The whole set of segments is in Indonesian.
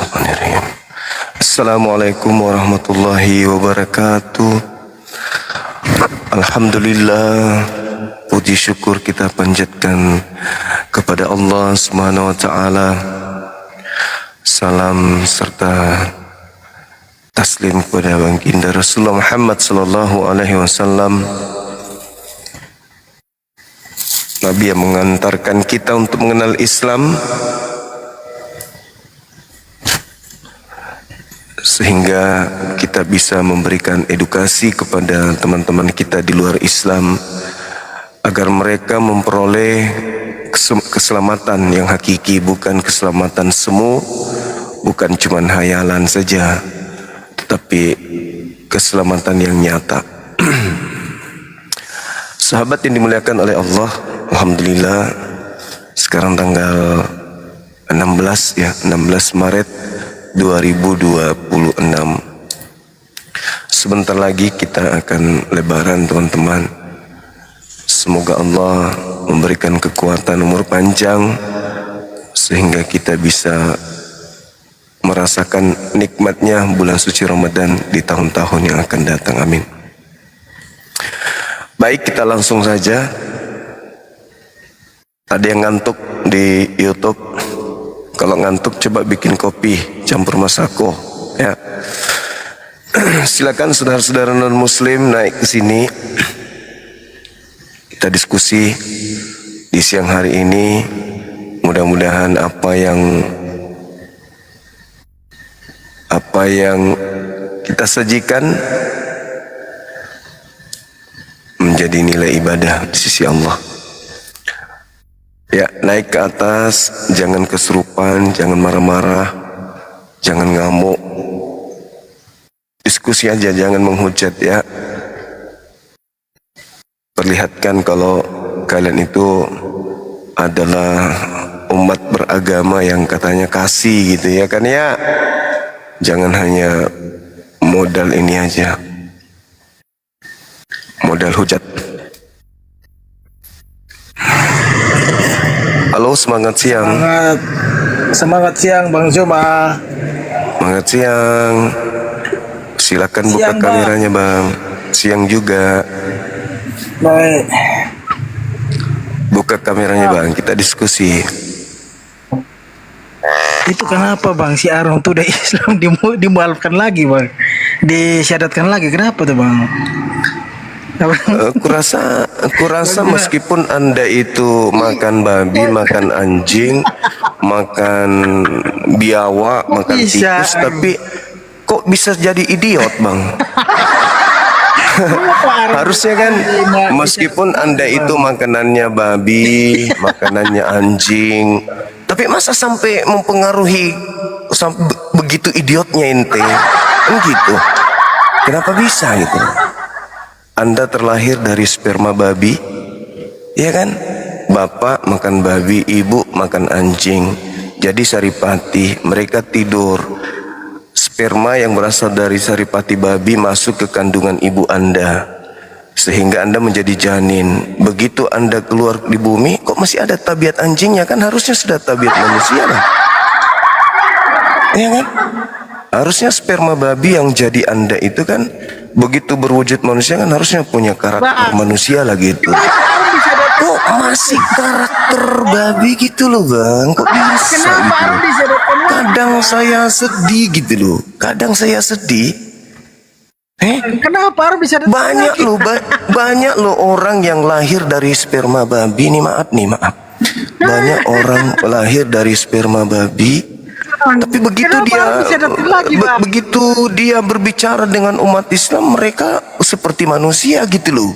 Bismillahirrahmanirrahim. Assalamualaikum warahmatullahi wabarakatuh. Alhamdulillah, puji syukur kita panjatkan kepada Allah Subhanahu wa taala. Salam serta taslim kepada baginda Rasulullah Muhammad sallallahu alaihi wasallam, Nabi yang mengantarkan kita untuk mengenal Islam, sehingga kita bisa memberikan edukasi kepada teman-teman kita di luar Islam agar mereka memperoleh keselamatan yang hakiki, bukan keselamatan semu, bukan cuma hayalan saja, tetapi keselamatan yang nyata. Sahabat yang dimuliakan oleh Allah, alhamdulillah sekarang tanggal 16 Maret 2026. Sebentar lagi kita akan lebaran, teman-teman. Semoga Allah memberikan kekuatan umur panjang sehingga kita bisa merasakan nikmatnya bulan suci Ramadan di tahun-tahun yang akan datang. Amin. Baik, kita langsung saja. Ada yang ngantuk di YouTube? Kalau ngantuk coba bikin kopi campur masako, ya. Silakan saudara-saudara non muslim naik ke sini. Kita diskusi di siang hari ini. Mudah-mudahan apa yang kita sajikan menjadi nilai ibadah di sisi Allah. Ya, naik ke atas, jangan kesurupan, jangan marah-marah, jangan ngamuk. Diskusi aja, jangan menghujat, ya. Perlihatkan kalau kalian itu adalah umat beragama yang katanya kasih gitu, ya kan, ya. Jangan hanya modal ini aja, modal hujat. Halo, semangat siang. Semangat siang Bang Joma. Semangat siang. Silakan buka Siang, kameranya, Bang. Siang juga. Baik. Buka kameranya, Bang. Kita diskusi. Itu kenapa Bang si Arong tuh udah Islam dimualafkan lagi Bang, disyadatkan lagi, kenapa tuh Bang? Kurasa meskipun Anda itu makan babi, makan anjing, makan biawak, makan tikus, tapi kok bisa jadi idiot, Bang? Harusnya kan meskipun Anda itu makanannya babi, makanannya anjing, tapi masa sampai mempengaruhi sampai begitu idiotnya ente? Kan gitu. Kenapa bisa gitu? Anda terlahir dari sperma babi, ya kan? Bapak makan babi, ibu makan anjing. Jadi saripati, mereka tidur. Sperma yang berasal dari saripati babi masuk ke kandungan ibu Anda, sehingga Anda menjadi janin. Begitu Anda keluar di bumi, kok masih ada tabiat anjingnya? Kan harusnya sudah tabiat manusia lah, ya kan? Harusnya sperma babi yang jadi Anda itu kan begitu berwujud manusia kan harusnya punya karakter manusia lah gitu. Kok masih karakter babi gitu loh, Bang? Kok bisa gitu? Kadang saya sedih gitu loh. Kadang saya sedih. Kenapa harus bisa Banyak loh orang yang lahir dari sperma babi. Maaf. Banyak orang lahir dari sperma babi. Tapi begitu dia berbicara dengan umat Islam, mereka seperti manusia gitu loh.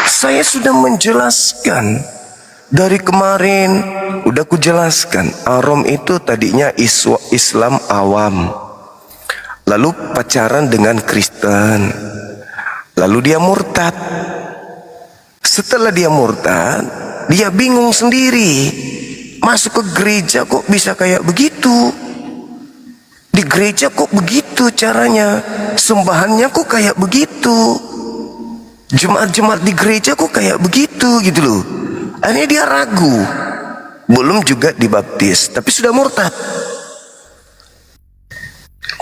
Saya sudah menjelaskan dari kemarin, udah ku jelaskan. Arom itu tadinya Islam awam, lalu pacaran dengan Kristen, lalu dia murtad. Setelah dia murtad, dia bingung sendiri. Masuk ke gereja kok bisa kayak begitu? Di gereja kok begitu caranya? Sembahannya kok kayak begitu? Jemaat-jemaat di gereja kok kayak begitu gitu loh. Akhirnya dia ragu. belum juga dibaptis, tapi sudah murtad.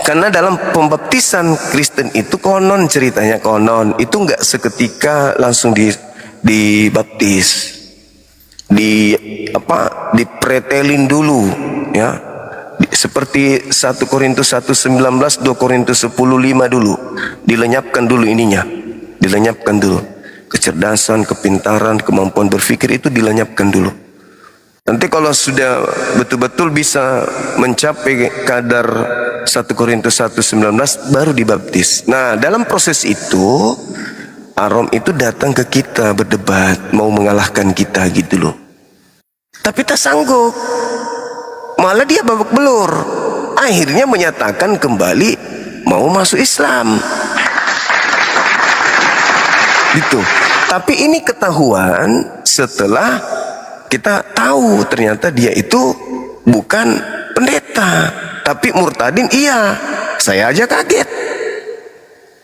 Karena dalam pembaptisan Kristen itu konon ceritanya, konon itu nggak seketika langsung dibaptis, dipretelin dulu, ya. Seperti 1 Korintus 1:19, 2 Korintus 10:5 dulu, dilenyapkan dulu ininya, dilenyapkan dulu. Kecerdasan, kepintaran, kemampuan berpikir itu dilenyapkan dulu. Nanti kalau sudah betul-betul bisa mencapai kadar 1 Korintus 1:19 baru dibaptis. Nah, dalam proses itu Arom itu datang ke kita berdebat, mau mengalahkan kita gitu loh. Tapi tak sanggup. Malah dia babak belur. Akhirnya menyatakan kembali mau masuk Islam. Gitu. Tapi ini ketahuan setelah kita tahu ternyata dia itu bukan pendeta, tapi murtadin. Iya, saya aja kaget.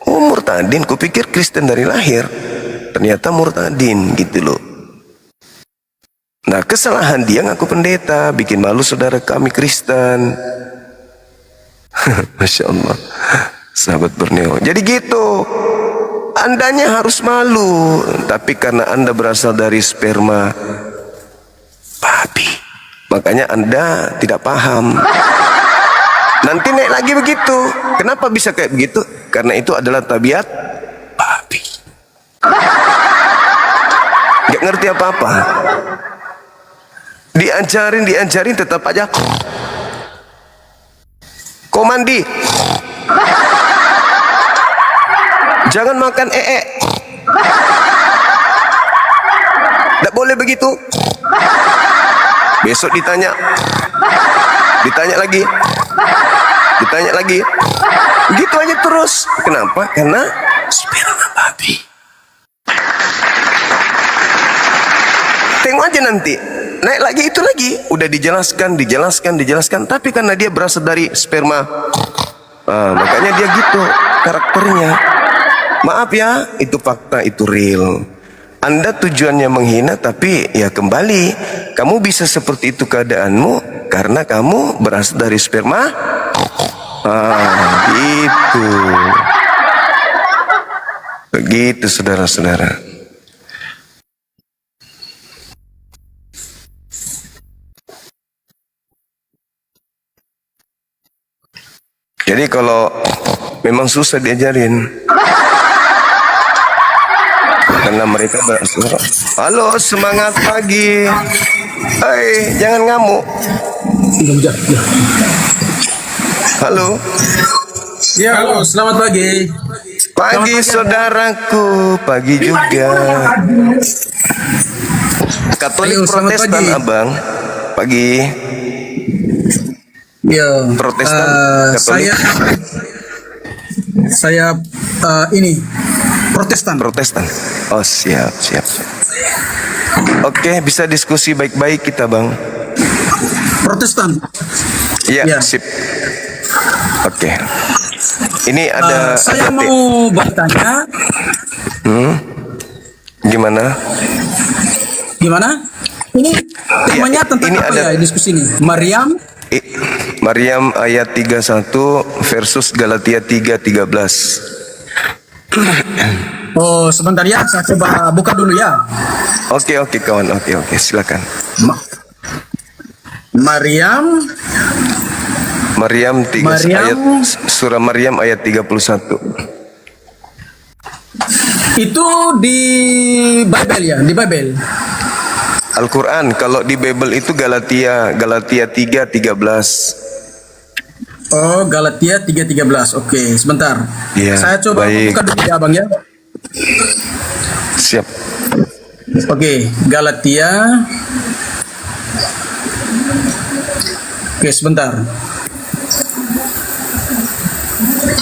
Oh, murtadin, kupikir Kristen dari lahir, ternyata murtadin gitu loh. Nah, kesalahan dia ngaku pendeta, bikin malu saudara kami Kristen. Masya Allah, sahabat Borneo. Jadi gitu, andanya harus malu, tapi karena anda berasal dari sperma babi, makanya anda tidak paham. Nanti naik lagi begitu. Kenapa bisa kayak begitu? Karena itu adalah tabiat babi. Gak ngerti apa-apa. Diajarin tetap aja. Kau mandi, jangan makan Tidak boleh begitu. Besok ditanya lagi, gitu aja terus. Kenapa? Karena sperma babi. Tengok aja nanti, naik lagi itu lagi. Udah dijelaskan. Tapi karena dia berasal dari sperma, makanya dia gitu karakternya. Maaf ya, itu fakta, itu real. Anda tujuannya menghina, tapi ya kembali, kamu bisa seperti itu keadaanmu karena kamu berasal dari sperma. Gitu. Begitu saudara-saudara. Jadi kalau memang susah diajarin, karena mereka bersuara, halo semangat pagi, hai jangan ngamuk, halo, ya halo selamat pagi. pagi saudaraku, pagi juga. Katolik Ayo, selamat Protestan pagi. abang, pagi. Ya, Protestan, Katolik. saya ini Protestan. Protestan. Oh siap. Oke, bisa diskusi baik-baik kita bang. Protestan. Iya, Ya. sip. Oke. Ini ada Saya ada mau bertanya. gimana? Gimana? Ini temanya tentang ini apa ada- ya diskusi ini? Maryam ayat 31 versus Galatia 3:13. Oh sebentar ya, saya coba buka dulu ya. Oke kawan, oke silakan. Maryam Maryam 3 Maryam. ayat surah Maryam ayat 31. itu di Bible ya, di Bible. Al-Quran, kalau di Bible itu Galatia 3:13. Oh Galatia 3:13. Oke, sebentar. Iya, Saya coba baik. buka dulu ya Bang ya. Siap. Oke, Galatia. Oke, sebentar.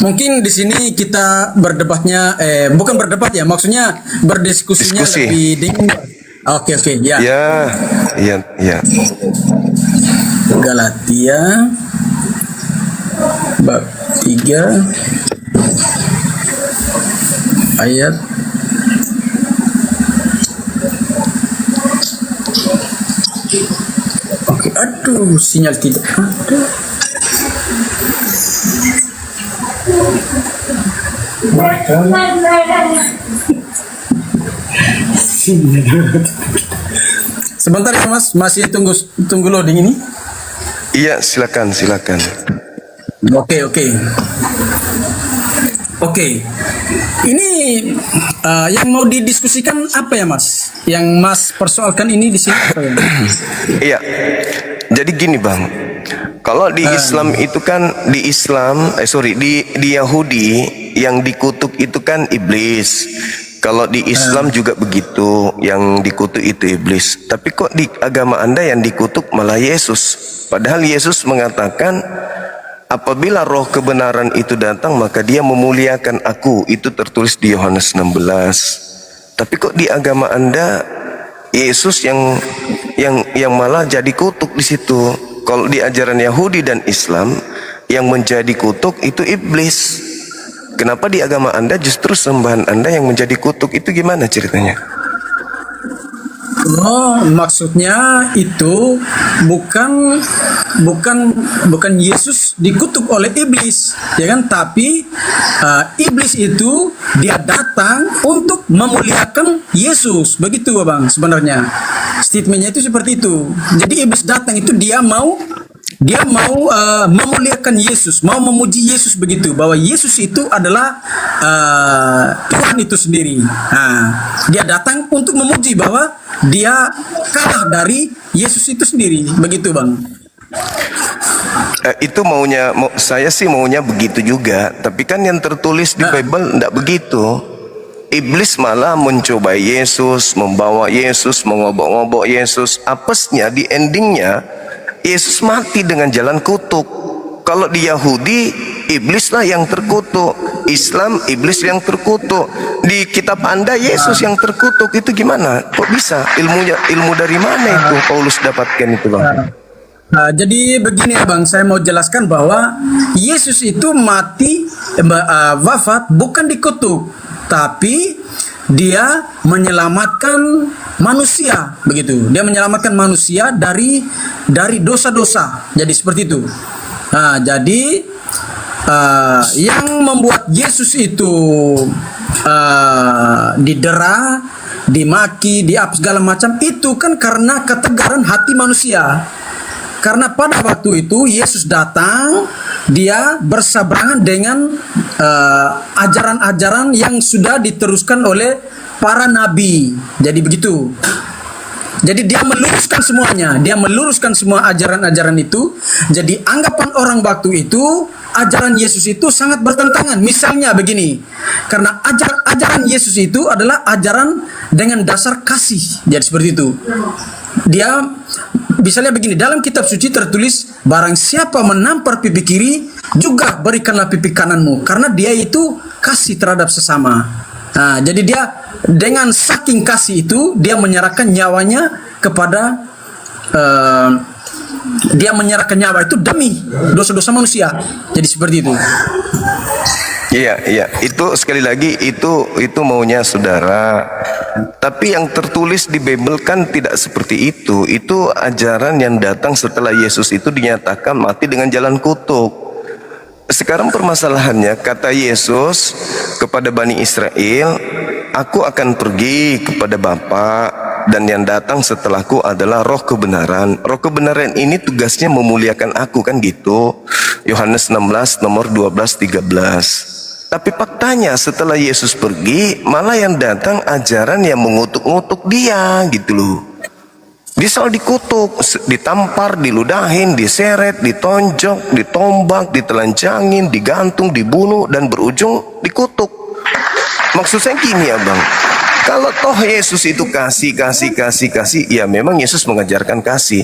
Mungkin di sini kita berdebatnya, bukan berdebat ya, maksudnya berdiskusinya Diskusi. lebih dingin. Oke, ya. Iya. Galatia bab 3 ayat Aduh, sinyal tidak ada. Sebentar ya Mas, masih tunggu loading ini. Iya, silakan. Oke. Oke, ini yang mau didiskusikan apa ya Mas? Yang Mas persoalkan ini di sini apa ya? Iya. Jadi gini Bang, kalau di Islam itu kan di Yahudi yang dikutuk itu kan iblis. Kalau di Islam juga begitu, yang dikutuk itu iblis. Tapi kok di agama Anda yang dikutuk malah Yesus? Padahal Yesus mengatakan, apabila roh kebenaran itu datang, maka dia memuliakan aku. Itu tertulis di Yohanes 16. Tapi kok di agama Anda Yesus yang malah jadi kutuk di situ? Kalau di ajaran Yahudi dan Islam yang menjadi kutuk itu iblis. Kenapa di agama Anda justru sembahan Anda yang menjadi kutuk? Itu gimana ceritanya? Oh, maksudnya itu bukan Yesus dikutuk oleh iblis, ya kan? Tapi iblis itu dia datang untuk memuliakan Yesus, begitu Bang. Sebenarnya statementnya itu seperti itu. Jadi iblis datang itu dia mau memuliakan Yesus, mau memuji Yesus, begitu, bahwa Yesus itu adalah Tuhan itu sendiri. Nah, dia datang untuk memuji bahwa dia kalah dari Yesus itu sendiri, begitu Bang. Itu saya sih maunya begitu juga. Tapi kan yang tertulis di Bible tidak begitu. Iblis malah mencobai Yesus, membawa Yesus, mengobok-ngobok Yesus. Apesnya di endingnya Yesus mati dengan jalan kutuk. Kalau di Yahudi, iblislah yang terkutuk. Islam, iblis yang terkutuk. Di kitab Anda, Yesus yang terkutuk. Itu gimana? Kok bisa? Ilmu dari mana itu Paulus dapatkan itu Bang? Jadi begini ya Bang, saya mau jelaskan bahwa Yesus itu mati, wafat bukan dikutuk, tapi dia menyelamatkan manusia, begitu. Dia menyelamatkan manusia dari dosa-dosa. Jadi seperti itu. Nah, jadi yang membuat Yesus itu didera, dimaki, segala macam itu kan karena ketegaran hati manusia. Karena pada waktu itu Yesus datang, dia berseberangan dengan ajaran-ajaran yang sudah diteruskan oleh para nabi. Jadi begitu. Jadi dia meluruskan semuanya, dia meluruskan semua ajaran-ajaran itu. Jadi anggapan orang waktu itu, ajaran Yesus itu sangat bertentangan. Misalnya begini, karena ajaran Yesus itu adalah ajaran dengan dasar kasih. Jadi seperti itu. Dia misalnya begini, dalam kitab suci tertulis, barang siapa menampar pipi kiri, juga berikanlah pipi kananmu, karena dia itu kasih terhadap sesama. Nah, jadi dia dengan saking kasih itu, dia menyerahkan nyawanya kepada dia menyerahkan nyawa itu demi dosa-dosa manusia. Jadi seperti itu. Iya, itu sekali lagi itu maunya saudara. Tapi yang tertulis di Bible kan tidak seperti itu. Itu ajaran yang datang setelah Yesus itu dinyatakan mati dengan jalan kutuk. Sekarang permasalahannya, kata Yesus kepada Bani Israel, aku akan pergi kepada Bapa, dan yang datang setelahku adalah roh kebenaran. Roh kebenaran ini tugasnya memuliakan aku, kan gitu. Yohanes 16 nomor 12-13. Tapi faktanya setelah Yesus pergi, malah yang datang ajaran yang mengutuk-ngutuk dia, gitu loh. Dia selalu dikutuk, ditampar, diludahin, diseret, ditonjok, ditombak, ditelanjangin, digantung, dibunuh, dan berujung dikutuk. Maksud saya gini ya Bang, kalau toh Yesus itu kasih, ya memang Yesus mengajarkan kasih.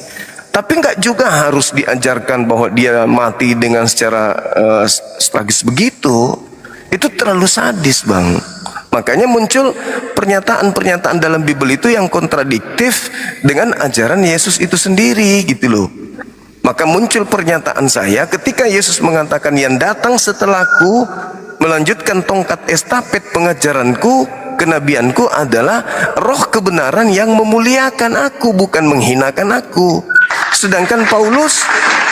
Tapi nggak juga harus diajarkan bahwa dia mati dengan secara tragis begitu. Itu terlalu sadis Bang. Makanya muncul pernyataan-pernyataan dalam Bible itu yang kontradiktif dengan ajaran Yesus itu sendiri, gitu loh. Maka muncul pernyataan saya ketika Yesus mengatakan yang datang setelahku melanjutkan tongkat estafet pengajaranku, kenabianku adalah roh kebenaran yang memuliakan aku, bukan menghinakan aku. Sedangkan Paulus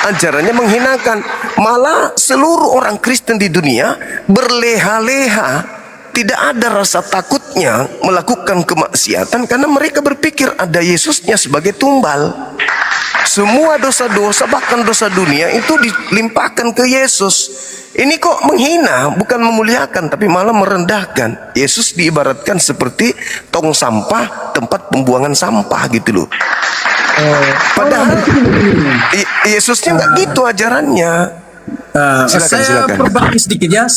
ajarannya menghinakan. Malah seluruh orang Kristen di dunia berleha-leha, tidak ada rasa takutnya melakukan kemaksiatan karena mereka berpikir ada Yesusnya sebagai tumbal. Semua dosa-dosa, bahkan dosa dunia itu dilimpahkan ke Yesus. Ini kok menghina, bukan memuliakan, tapi malah merendahkan. Yesus diibaratkan seperti tong sampah, tempat pembuangan sampah gitu loh. Padahal Yesusnya nggak gitu ajarannya. Saya perbaiki sedikit ya,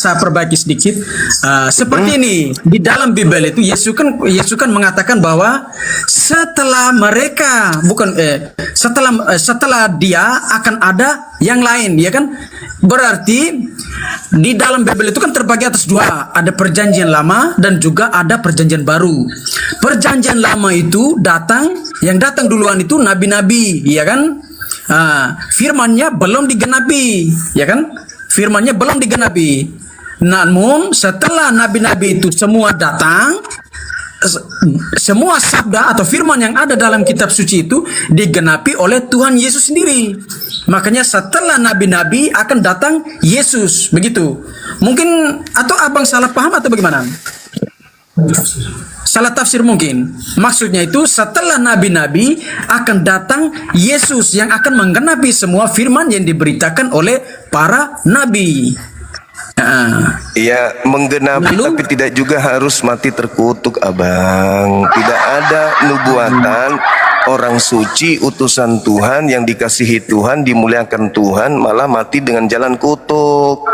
seperti ini di dalam Bible itu Yesus kan mengatakan bahwa setelah mereka setelah dia akan ada yang lain, ya kan? Berarti di dalam Bible itu kan terbagi atas dua, ada perjanjian lama dan juga ada perjanjian baru. Perjanjian lama itu yang datang duluan itu nabi-nabi, ya kan? Firmannya belum digenapi, ya kan? Firmannya belum digenapi. Namun setelah nabi-nabi itu semua datang, semua sabda atau firman yang ada dalam kitab suci itu digenapi oleh Tuhan Yesus sendiri. Makanya setelah nabi-nabi akan datang Yesus, begitu. Mungkin atau abang salah paham atau bagaimana? Salah tafsir mungkin. Maksudnya itu setelah nabi-nabi akan datang Yesus yang akan menggenapi semua firman yang diberitakan oleh para nabi. Iya, menggenapi tapi tidak juga harus mati terkutuk, abang. Tidak ada nubuatan orang suci utusan Tuhan yang dikasihi Tuhan, dimuliakan Tuhan, malah mati dengan jalan kutuk.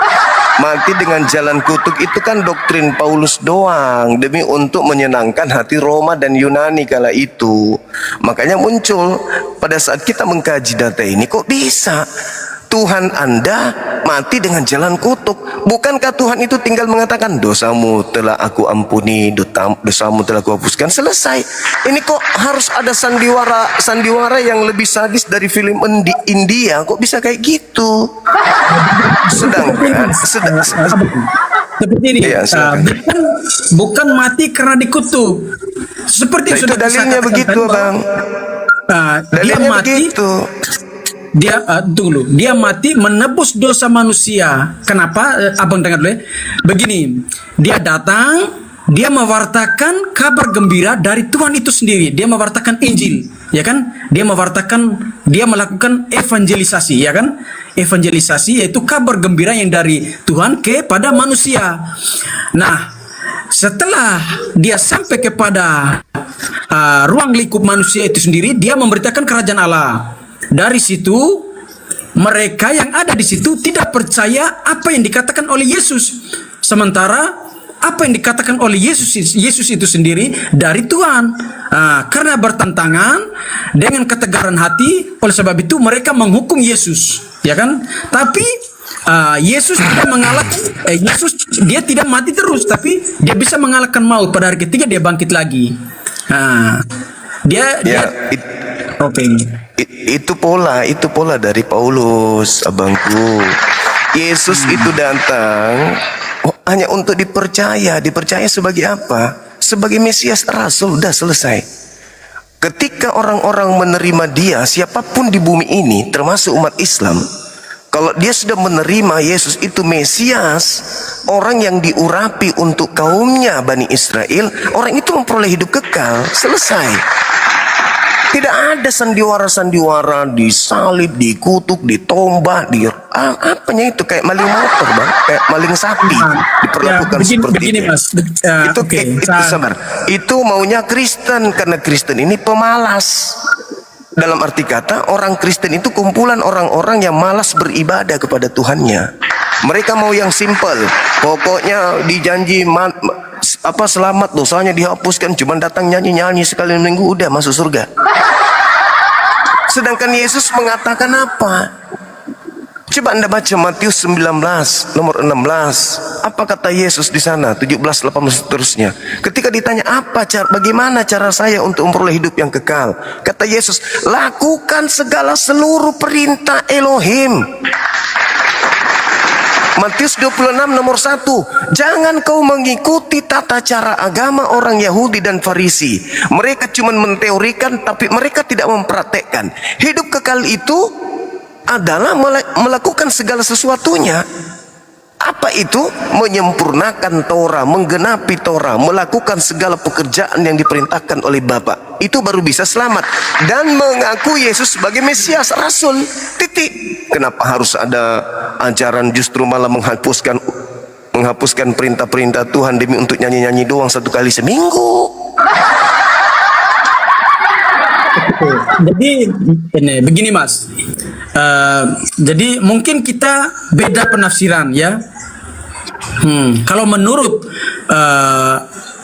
Mati dengan jalan kutuk itu kan doktrin Paulus doang, demi untuk menyenangkan hati Roma dan Yunani kala itu. Makanya muncul pada saat kita mengkaji data ini, kok bisa Tuhan Anda mati dengan jalan kutuk? Bukankah Tuhan itu tinggal mengatakan dosamu telah aku ampuni, dosamu telah aku hapuskan, selesai. Ini kok harus ada sandiwara yang lebih sadis dari film India? Kok bisa kayak gitu? Sedangkan seperti ini, ya, bukan mati karena dikutuk. Seperti nah, sudah itu dalilnya begitu, bang. Dia mati begitu. Dia mati menebus dosa manusia. Kenapa? Abang dengar dulu ya. Begini, dia datang, dia mewartakan kabar gembira dari Tuhan itu sendiri. Dia mewartakan Injil, ya kan? Dia melakukan evangelisasi, ya kan? Evangelisasi yaitu kabar gembira yang dari Tuhan kepada manusia. Nah, setelah dia sampai kepada ruang lingkup manusia itu sendiri, dia memberitakan kerajaan Allah. Dari situ mereka yang ada di situ tidak percaya apa yang dikatakan oleh Yesus. Sementara apa yang dikatakan oleh Yesus itu sendiri dari Tuhan. Karena bertentangan dengan ketegaran hati, oleh sebab itu mereka menghukum Yesus, ya kan? Tapi Yesus tidak mengalahkan. Dia tidak mati terus, tapi dia bisa mengalahkan maut. Pada hari ketiga dia bangkit lagi. Oke. Itu pola dari Paulus, abangku. Yesus itu datang hanya untuk dipercaya sebagai apa? Sebagai Mesias Rasul, udah selesai. Ketika orang-orang menerima dia, siapapun di bumi ini, termasuk umat Islam, kalau dia sudah menerima Yesus itu Mesias, orang yang diurapi untuk kaumnya Bani Israel, orang itu memperoleh hidup kekal, selesai. Tidak ada sandiwara-sandiwara, disalib, dikutuk, ditombak, apanya itu kayak maling motor, bang, kayak maling sapi, diperlakukan seperti begini, itu. Mas. Itu maunya Kristen, karena Kristen ini pemalas. Dalam arti kata, orang Kristen itu kumpulan orang-orang yang malas beribadah kepada Tuhannya. Mereka mau yang simple, pokoknya dijanji selamat, dosanya dihapuskan, cuma datang nyanyi-nyanyi sekali minggu udah masuk surga. Sedangkan Yesus mengatakan apa? Coba Anda baca Matius 19 nomor 16. Apa kata Yesus di sana? 17, 18 seterusnya. Ketika ditanya bagaimana cara saya untuk memperoleh hidup yang kekal? Kata Yesus, lakukan seluruh perintah Elohim. Matius 26 nomor 1. Jangan kau mengikuti tata cara agama orang Yahudi dan Farisi. Mereka cuma menteorikan tapi mereka tidak mempraktekkan. Hidup kekal itu adalah melakukan segala sesuatunya. Apa itu? Menyempurnakan Torah, menggenapi Torah, melakukan segala pekerjaan yang diperintahkan oleh Bapa. Itu baru bisa selamat. Dan mengaku Yesus sebagai Mesias, Rasul. Titik. Kenapa harus ada ajaran justru malah menghapuskan perintah-perintah Tuhan demi untuk nyanyi-nyanyi doang 1 kali seminggu? Jadi ini begini Mas. Jadi mungkin kita beda penafsiran ya. Kalau menurut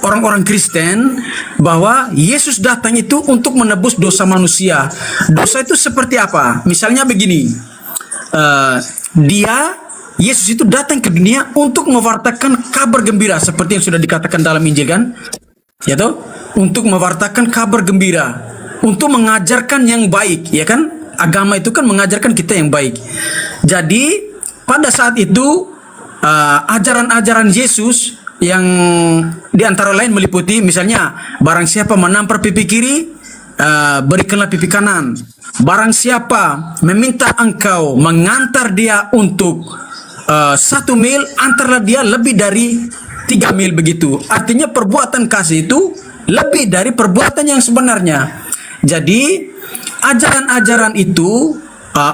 orang-orang Kristen bahwa Yesus datang itu untuk menebus dosa manusia. Dosa itu seperti apa? Misalnya begini, Yesus itu datang ke dunia untuk mewartakan kabar gembira seperti yang sudah dikatakan dalam Injil kan? Ya toh? Untuk mewartakan kabar gembira, untuk mengajarkan yang baik, ya kan? Agama itu kan mengajarkan kita yang baik. Jadi pada saat itu ajaran-ajaran Yesus yang diantara lain meliputi misalnya barang siapa menampar pipi kiri, berikanlah pipi kanan. Barang siapa meminta engkau mengantar dia untuk 1 mil, antarlah dia lebih dari 3 mil begitu. Artinya perbuatan kasih itu lebih dari perbuatan yang sebenarnya. Jadi ajaran-ajaran itu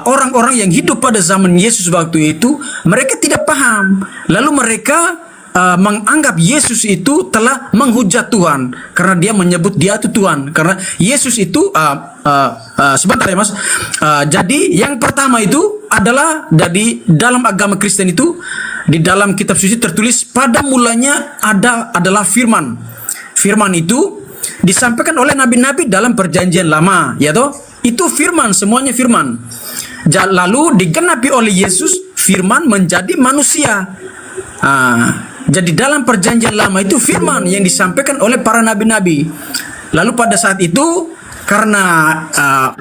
orang-orang yang hidup pada zaman Yesus waktu itu mereka tidak paham. Lalu mereka menganggap Yesus itu telah menghujat Tuhan karena dia menyebut dia itu Tuhan. Karena Yesus itu sebentar ya Mas. Jadi yang pertama itu adalah dari dalam agama Kristen itu di dalam kitab suci tertulis pada mulanya adalah firman. Firman itu disampaikan oleh nabi-nabi dalam perjanjian lama, ya toh? Itu firman, semuanya firman. Lalu digenapi oleh Yesus, firman menjadi manusia. Jadi dalam perjanjian lama itu firman yang disampaikan oleh para nabi-nabi. Lalu pada saat itu karena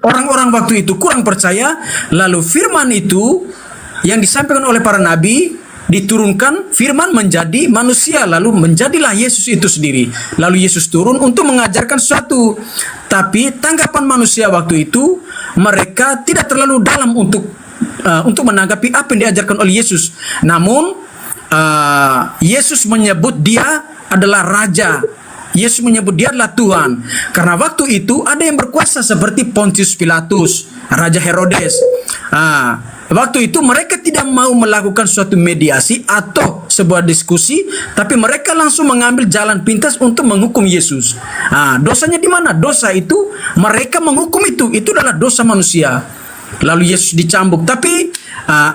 orang-orang waktu itu kurang percaya, lalu firman itu yang disampaikan oleh para nabi diturunkan, firman menjadi manusia, lalu menjadilah Yesus itu sendiri. Lalu Yesus turun untuk mengajarkan sesuatu. Tapi tanggapan manusia waktu itu mereka tidak terlalu dalam untuk menanggapi apa yang diajarkan oleh Yesus. Namun Yesus menyebut dia adalah raja. Yesus menyebut dia adalah Tuhan. Karena waktu itu ada yang berkuasa seperti Pontius Pilatus, Raja Herodes. Waktu itu mereka tidak mau melakukan suatu mediasi atau sebuah diskusi, tapi mereka langsung mengambil jalan pintas untuk menghukum Yesus. Dosanya di mana? Dosa itu mereka menghukum itu adalah dosa manusia. Lalu Yesus dicambuk. Tapi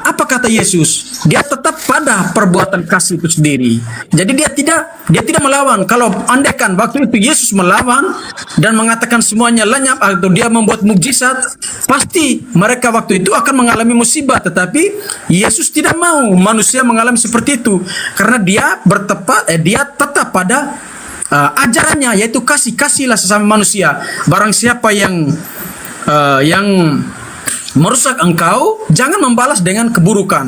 apa kata Yesus? Dia tetap pada perbuatan kasih itu sendiri. Jadi dia tidak melawan. Kalau andaikan waktu itu Yesus melawan dan mengatakan semuanya lenyap atau dia membuat mukjizat, pasti mereka waktu itu akan mengalami musibah. Tetapi Yesus tidak mau manusia mengalami seperti itu karena dia tetap pada ajarannya, yaitu kasihilah sesama manusia. Barang siapa yang merusak engkau, jangan membalas dengan keburukan.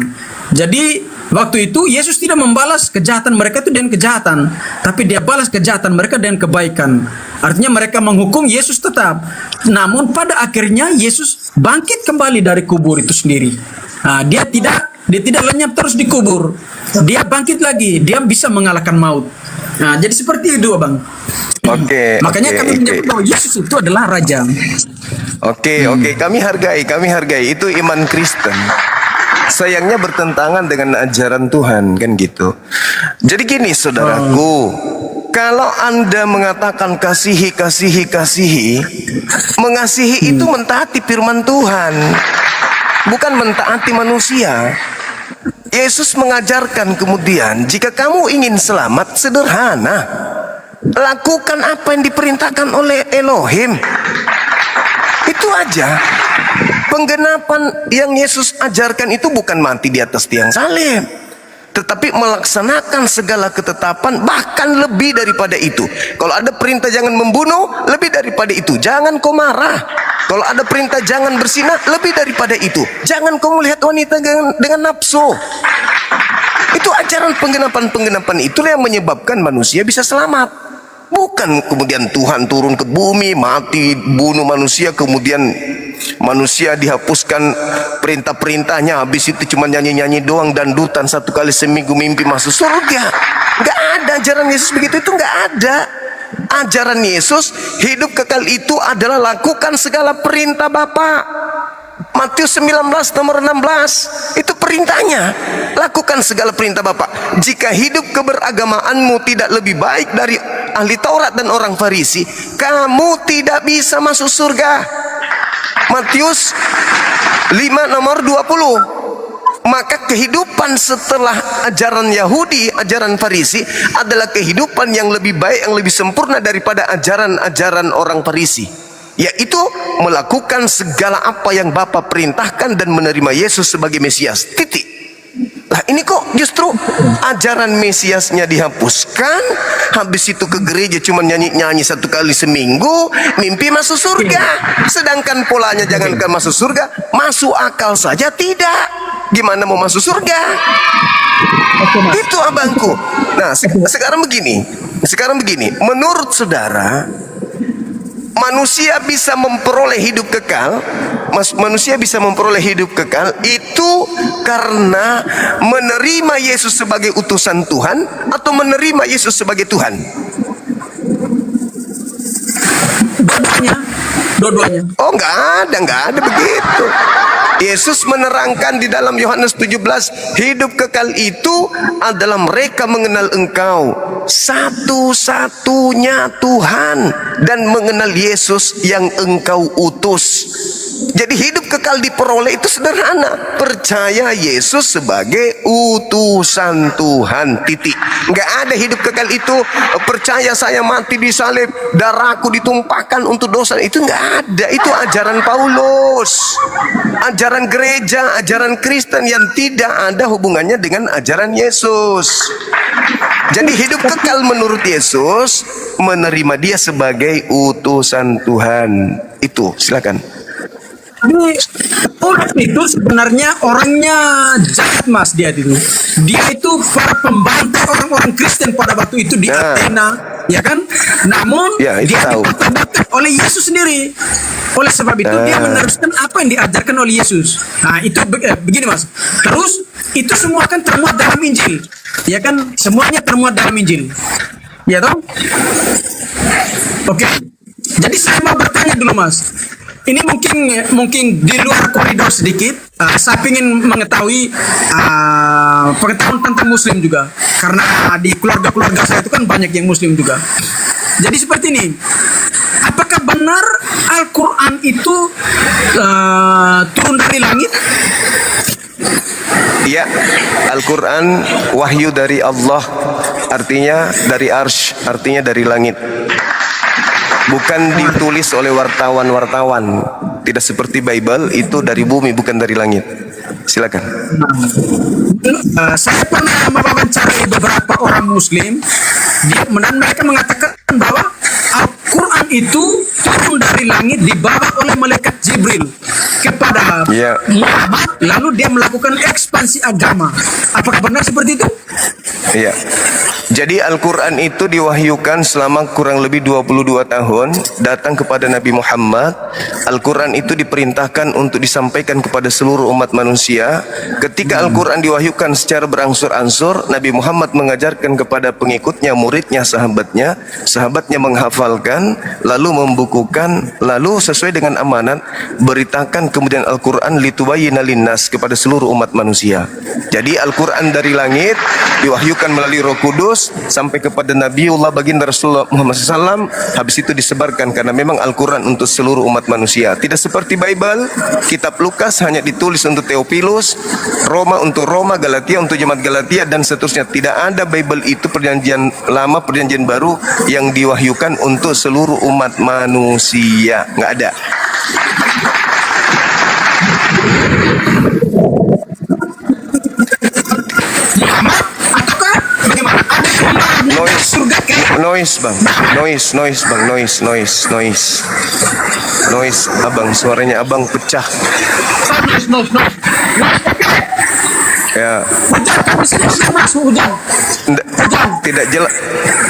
Jadi waktu itu Yesus tidak membalas kejahatan mereka itu dengan kejahatan, tapi dia balas kejahatan mereka dengan kebaikan. Artinya mereka menghukum, Yesus tetap. Namun pada akhirnya Yesus bangkit kembali dari kubur itu sendiri. Dia tidak lenyap terus di kubur. Dia bangkit lagi, dia bisa mengalahkan maut. Jadi seperti itu, Bang. Makanya kami menyebut bahwa Yesus itu adalah raja. Oke, kami hargai itu iman Kristen. Sayangnya bertentangan dengan ajaran Tuhan, kan gitu. Jadi gini saudaraku, kalau Anda mengatakan kasihi, mengasihi itu mentaati firman Tuhan, bukan mentaati manusia. Yesus mengajarkan kemudian, jika kamu ingin selamat, sederhana, lakukan apa yang diperintahkan oleh Elohim. Itu aja. Penggenapan yang Yesus ajarkan itu bukan mati di atas tiang salib, tetapi melaksanakan segala ketetapan, bahkan lebih daripada itu. Kalau ada perintah jangan membunuh, lebih daripada itu. Jangan kau marah. Kalau ada perintah jangan berzinah, lebih daripada itu. Jangan kau melihat wanita dengan nafsu. Itu ajaran penggenapan-penggenapan itulah yang menyebabkan manusia bisa selamat. Bukan kemudian Tuhan turun ke bumi, mati, bunuh manusia, kemudian manusia dihapuskan perintah-perintahnya, habis itu cuma nyanyi-nyanyi doang, dandutan 1 kali seminggu, mimpi masuk surga. Nggak ada ajaran Yesus begitu, itu nggak ada. Ajaran Yesus hidup kekal itu adalah lakukan segala perintah Bapa. Matius 19 nomor 16 itu perintahnya, lakukan segala perintah Bapa. Jika hidup keberagamaanmu tidak lebih baik dari ahli Taurat dan orang Farisi, kamu tidak bisa masuk surga. Matius 5 nomor 20. Maka kehidupan setelah ajaran Yahudi, ajaran Farisi adalah kehidupan yang lebih baik, yang lebih sempurna daripada ajaran-ajaran orang Farisi, yaitu melakukan segala apa yang Bapa perintahkan dan menerima Yesus sebagai Mesias. Titik. Lah ini kok justru ajaran Mesiasnya dihapuskan, habis itu ke gereja cuma nyanyi-nyanyi 1 kali seminggu, mimpi masuk surga. Sedangkan polanya jangankan masuk surga, masuk akal saja tidak. Gimana mau masuk surga? Itu abangku. Nah, sekarang begini, menurut saudara, manusia bisa memperoleh hidup kekal, manusia bisa memperoleh hidup kekal itu karena menerima Yesus sebagai utusan Tuhan atau menerima Yesus sebagai Tuhan? Dua-duanya. Oh, nggak ada begitu. Yesus menerangkan di dalam Yohanes 17, hidup kekal itu adalah mereka mengenal Engkau satu-satunya Tuhan dan mengenal Yesus yang Engkau utus. Jadi hidup kekal diperoleh itu sederhana, percaya Yesus sebagai utusan Tuhan, titik. Nggak ada hidup kekal itu percaya saya mati disalib, darahku ditumpahkan untuk dosa. Itu nggak ada. Itu ajaran Paulus, ajaran gereja, ajaran Kristen yang tidak ada hubungannya dengan ajaran Yesus. Jadi hidup kekal menurut Yesus menerima dia sebagai utusan Tuhan. Itu silakan. Jadi Paulus itu sebenarnya orangnya jahat, Mas. Dia itu para pembantai orang-orang Kristen pada waktu itu di Athena, ya kan? Namun ya, dia tahu. dipertemukan oleh Yesus sendiri. Oleh sebab itu dia meneruskan apa yang diajarkan oleh Yesus. Nah itu begini, Mas. Terus itu semua kan termuat dalam Injil, ya kan? Semuanya termuat dalam Injil, ya toh? Oke. Jadi saya mau bertanya dulu, Mas. Ini mungkin di luar koridor sedikit. Saya ingin mengetahui pengetahuan tentang Muslim juga, karena di keluarga saya itu kan banyak yang Muslim juga. Jadi seperti ini, apakah benar Al-Quran itu turun dari langit? Ya, Al-Quran wahyu dari Allah, artinya dari arsy, artinya dari langit. Bukan ditulis oleh wartawan-wartawan. Tidak seperti Bible, itu dari bumi, bukan dari langit. Silakan. Saya pernah mewawancarai beberapa orang Muslim, dan mereka mengatakan bahwa Al-Quran itu turun dari langit, dibawa oleh malaikat Jibril kepada Muhammad, lalu dia melakukan ekspansi agama. Apakah benar seperti itu? Iya. Jadi Al-Quran itu diwahyukan selama kurang lebih 22 tahun datang kepada Nabi Muhammad. Al-Quran itu diperintahkan untuk disampaikan kepada seluruh umat manusia. Ketika Al-Quran diwahyukan secara berangsur-angsur, Nabi Muhammad mengajarkan kepada pengikutnya, muridnya, sahabatnya menghafalkan, lalu membukukan, lalu sesuai dengan amanat beritakan kemudian Al-Quran litubayyina linnas kepada seluruh umat manusia. Jadi Al-Quran dari langit diwahyukan melalui Roh Kudus sampai kepada Nabiullah baginda Rasulullah Muhammad SAW. Habis itu disebarkan, karena memang Al-Quran untuk seluruh umat manusia. Tidak seperti Bible, kitab Lukas hanya ditulis untuk Theophilus, Roma untuk Roma, Galatia untuk jemaat Galatia, dan seterusnya. Tidak ada Bible itu perjanjian lama, perjanjian baru yang diwahyukan untuk seluruh umat manusia. Nggak ada. Noise, abang, suaranya abang pecah. Ya, Hujan kami sini hujan mas, hujan. Nda-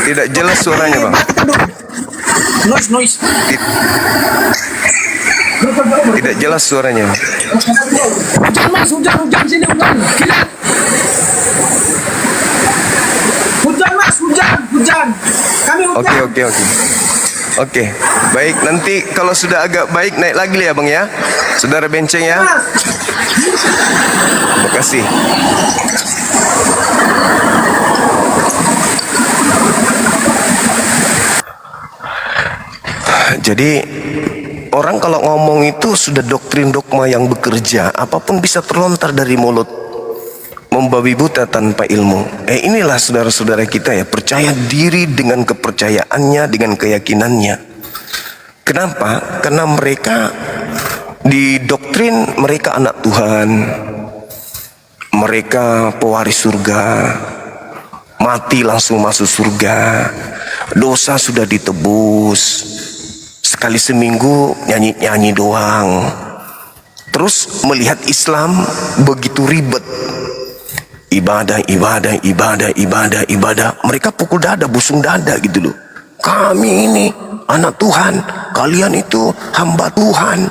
tidak jelas suaranya bang. Matikan dulu. Noise. Ti- Tidak jelas suaranya. Hujan mas, hujan sini hujan. Kilat. Hujan mas, hujan. Kami hujan. Oke. Oke, baik. Nanti kalau sudah agak baik naik lagi ya bang ya, saudara Benceng ya. Mas. Terima kasih. Jadi orang kalau ngomong itu sudah doktrin dogma yang bekerja, apapun bisa terlontar dari mulut, membabi buta tanpa ilmu. Inilah saudara-saudara kita ya, percaya diri dengan kepercayaannya, dengan keyakinannya. Kenapa? Karena mereka didoktrin mereka anak Tuhan, mereka pewaris surga, mati langsung masuk surga, dosa sudah ditebus, sekali seminggu nyanyi-nyanyi doang. Terus melihat Islam begitu ribet, ibadah. Mereka pukul dada, busung dada gitu loh. Kami ini anak Tuhan, kalian itu hamba Tuhan,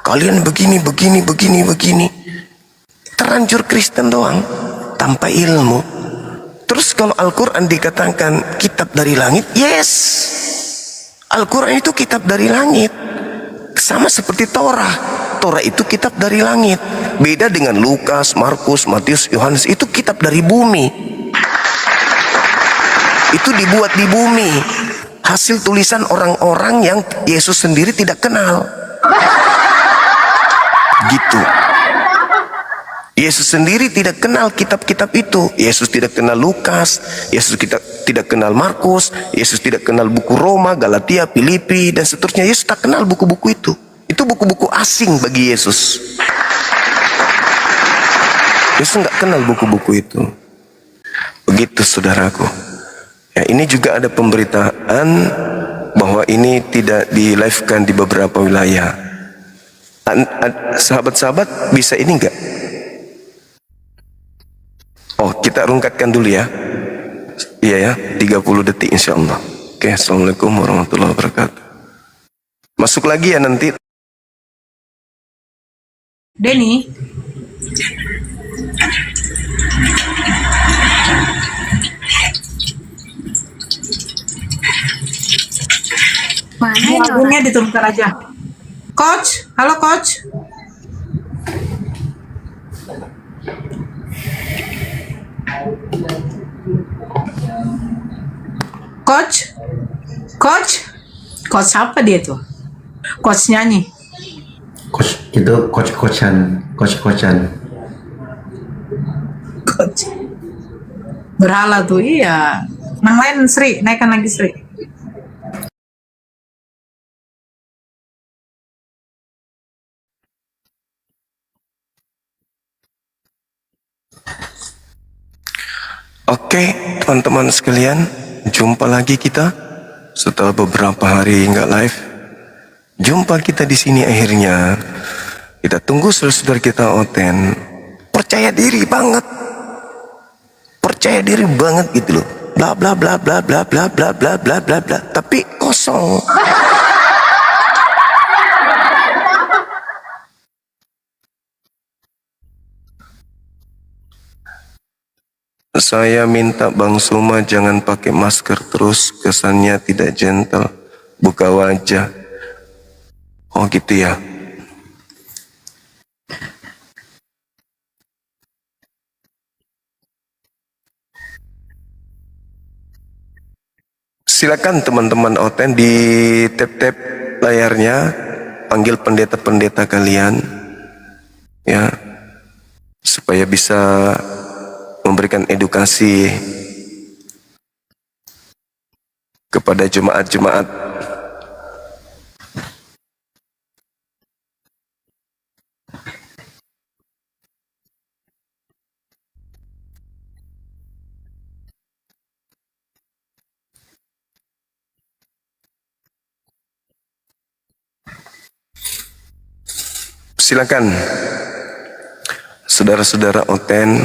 kalian begini. Terlanjur Kristen doang, tanpa ilmu. Terus kalau Al-Quran dikatakan kitab dari langit, yes, Al-Quran itu kitab dari langit. Sama seperti Torah itu kitab dari langit. Beda dengan Lukas, Markus, Matius, Yohanes, itu kitab dari bumi. Itu dibuat di bumi, hasil tulisan orang-orang yang Yesus sendiri tidak kenal. Gitu. Yesus sendiri tidak kenal kitab-kitab itu. Yesus tidak kenal Lukas, Yesus tidak kenal Markus, Yesus tidak kenal buku Roma, Galatia, Filipi, dan seterusnya. Yesus tak kenal buku-buku itu. Itu buku-buku asing bagi Yesus. Yesus nggak kenal buku-buku itu. Begitu saudaraku. Ya, ini juga ada pemberitaan bahwa ini tidak di-live-kan di beberapa wilayah. Sahabat-sahabat bisa ini enggak? Oh, kita rungkatkan dulu ya. Iya ya, 30 detik insya Allah. Oke, Assalamualaikum warahmatullahi wabarakatuh. Masuk lagi ya nanti. Denny, Mana ini orang? lagunya diturunkan aja. Coach, halo coach. Coach siapa dia tuh? Coach nyanyi. Coach itu coach-coachan. Coach. Berhala tuh, iya. Nang lain Sri, naikkan lagi Sri. Oke, teman-teman sekalian, jumpa lagi kita setelah beberapa hari nggak live. Jumpa kita di sini akhirnya. Kita tunggu saudara-saudara kita Oten. Percaya diri banget gitu loh. Bla bla bla bla bla bla bla bla bla bla bla. Tapi kosong. Saya minta Bang Suma jangan pakai masker terus, kesannya tidak gentle. Buka wajah. Oh gitu ya. Silakan teman-teman Oten di tap-tap layarnya, panggil pendeta-pendeta kalian ya, supaya bisa memberikan edukasi kepada jemaat-jemaat. Silakan saudara-saudara Oten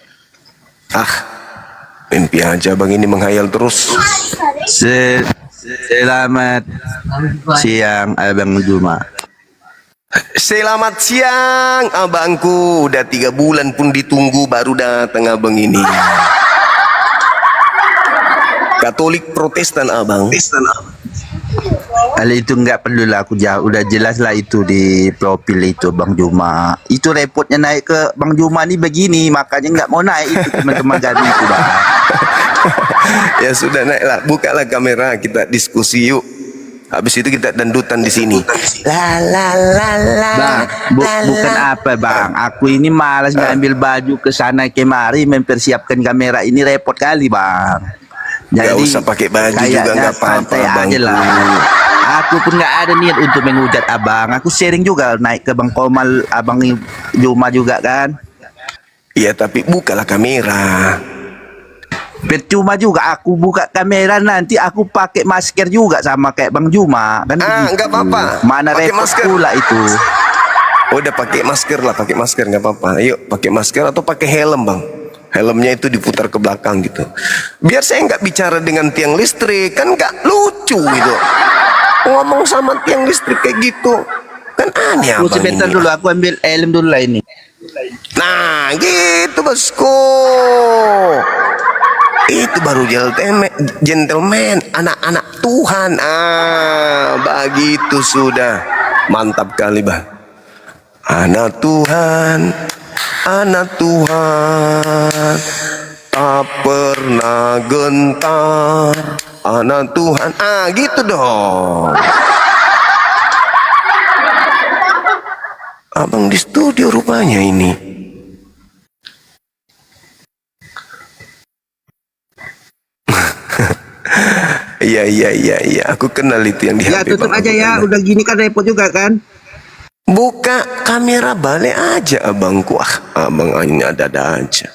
Ah, mimpi aja bang ini menghayal terus. Selamat siang Abang Juma. Selamat siang abangku. Udah 3 bulan pun ditunggu baru datang abang ini. Katolik Protestan abang. Kalau itu nggak perlu lah aku jauh, udah jelas lah itu di profil itu Bang Juma. Itu repotnya naik ke Bang Juma nih begini, makanya nggak mau naik itu teman-teman kami itu Bang. Ya sudah naiklah, bukalah kamera kita diskusi yuk. Habis itu kita dandutan di sini. La la la la. Bang, bukan apa Bang, aku ini malas ngambil baju ke sana kemari mempersiapkan kamera ini repot kali Bang. Gak usah pakai baju juga kayaknya nggak apa-apa santai aja abangku. lah. Aku pun nggak ada niat untuk menghujat abang. Aku sharing juga naik ke Bang Komal, Abang Juma juga kan. Iya tapi bukalah kamera. Percuma juga aku buka kamera nanti aku pakai masker juga sama kayak Bang Juma kan. Ah, begitu. nggak apa-apa. Mana Pakai repot masker. pula itu. Oh, udah pakai masker lah, pakai masker nggak apa-apa. Ayo pakai masker atau pakai helm bang. Helmnya itu diputar ke belakang gitu. Biar saya nggak bicara dengan tiang listrik, kan nggak lucu gitu. Ngomong sama tiang listrik kayak gitu, kan aneh Aku abang sebentar ini. dulu, aku ambil helm dulu lah ini. Nah gitu bosku. Itu baru gentleman, anak-anak Tuhan. Ah, begitu sudah. Mantap kali bang. Anak Tuhan, anak Tuhan, tak pernah gentar. Anak Tuhan, ah gitu dong. Abang di studio rupanya ini. Iya. Aku kenal itu yang di Ya HP tutup Bang. aja Aku ya, kenal. udah gini kan repot juga kan. Buka kamera balik aja abangku. Ah, abang ini ada aja.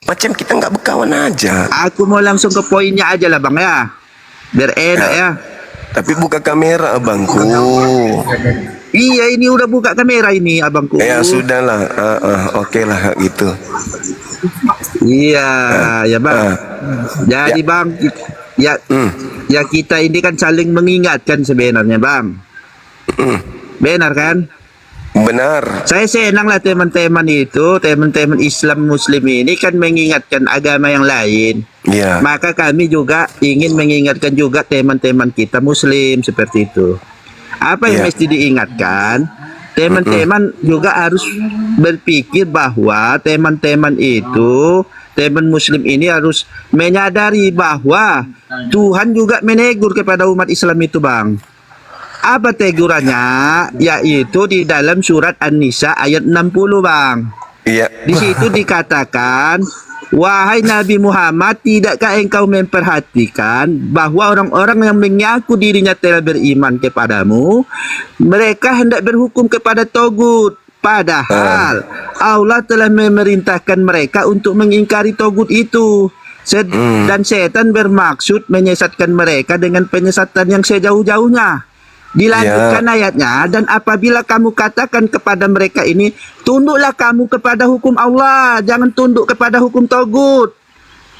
Macam kita nggak berkawan aja. Aku mau langsung ke poinnya aja lah Bang ya. Biar enak ya. Tapi buka kamera abangku. Iya ini udah buka kamera ini abangku. Ya sudahlah. Oke lah gitu. Iya, ya Bang. Ah. Jadi Ya. Bang, ya, ya kita ini kan saling mengingatkan sebenarnya Bang. Benar kan? Benar. Saya senang lah teman-teman itu, teman-teman Islam Muslim ini kan mengingatkan agama yang lain. Ya. Maka kami juga ingin mengingatkan juga teman-teman kita Muslim seperti itu. Apa yang Ya. mesti diingatkan? Teman-teman juga harus berpikir bahwa teman-teman itu, teman Muslim ini harus menyadari bahwa Tuhan juga menegur kepada umat Islam itu Bang. Apa tegurannya? Yaitu di dalam surat An-Nisa ayat 60 Bang. Iya. Di situ dikatakan, wahai Nabi Muhammad, tidakkah engkau memperhatikan bahwa orang-orang yang mengaku dirinya telah beriman kepadamu, mereka hendak berhukum kepada togut. Padahal Allah telah memerintahkan mereka untuk mengingkari togut itu. Dan setan bermaksud menyesatkan mereka dengan penyesatan yang sejauh-jauhnya. Dilanjutkan ayatnya, dan apabila kamu katakan kepada mereka ini, tunduklah kamu kepada hukum Allah, jangan tunduk kepada hukum togut.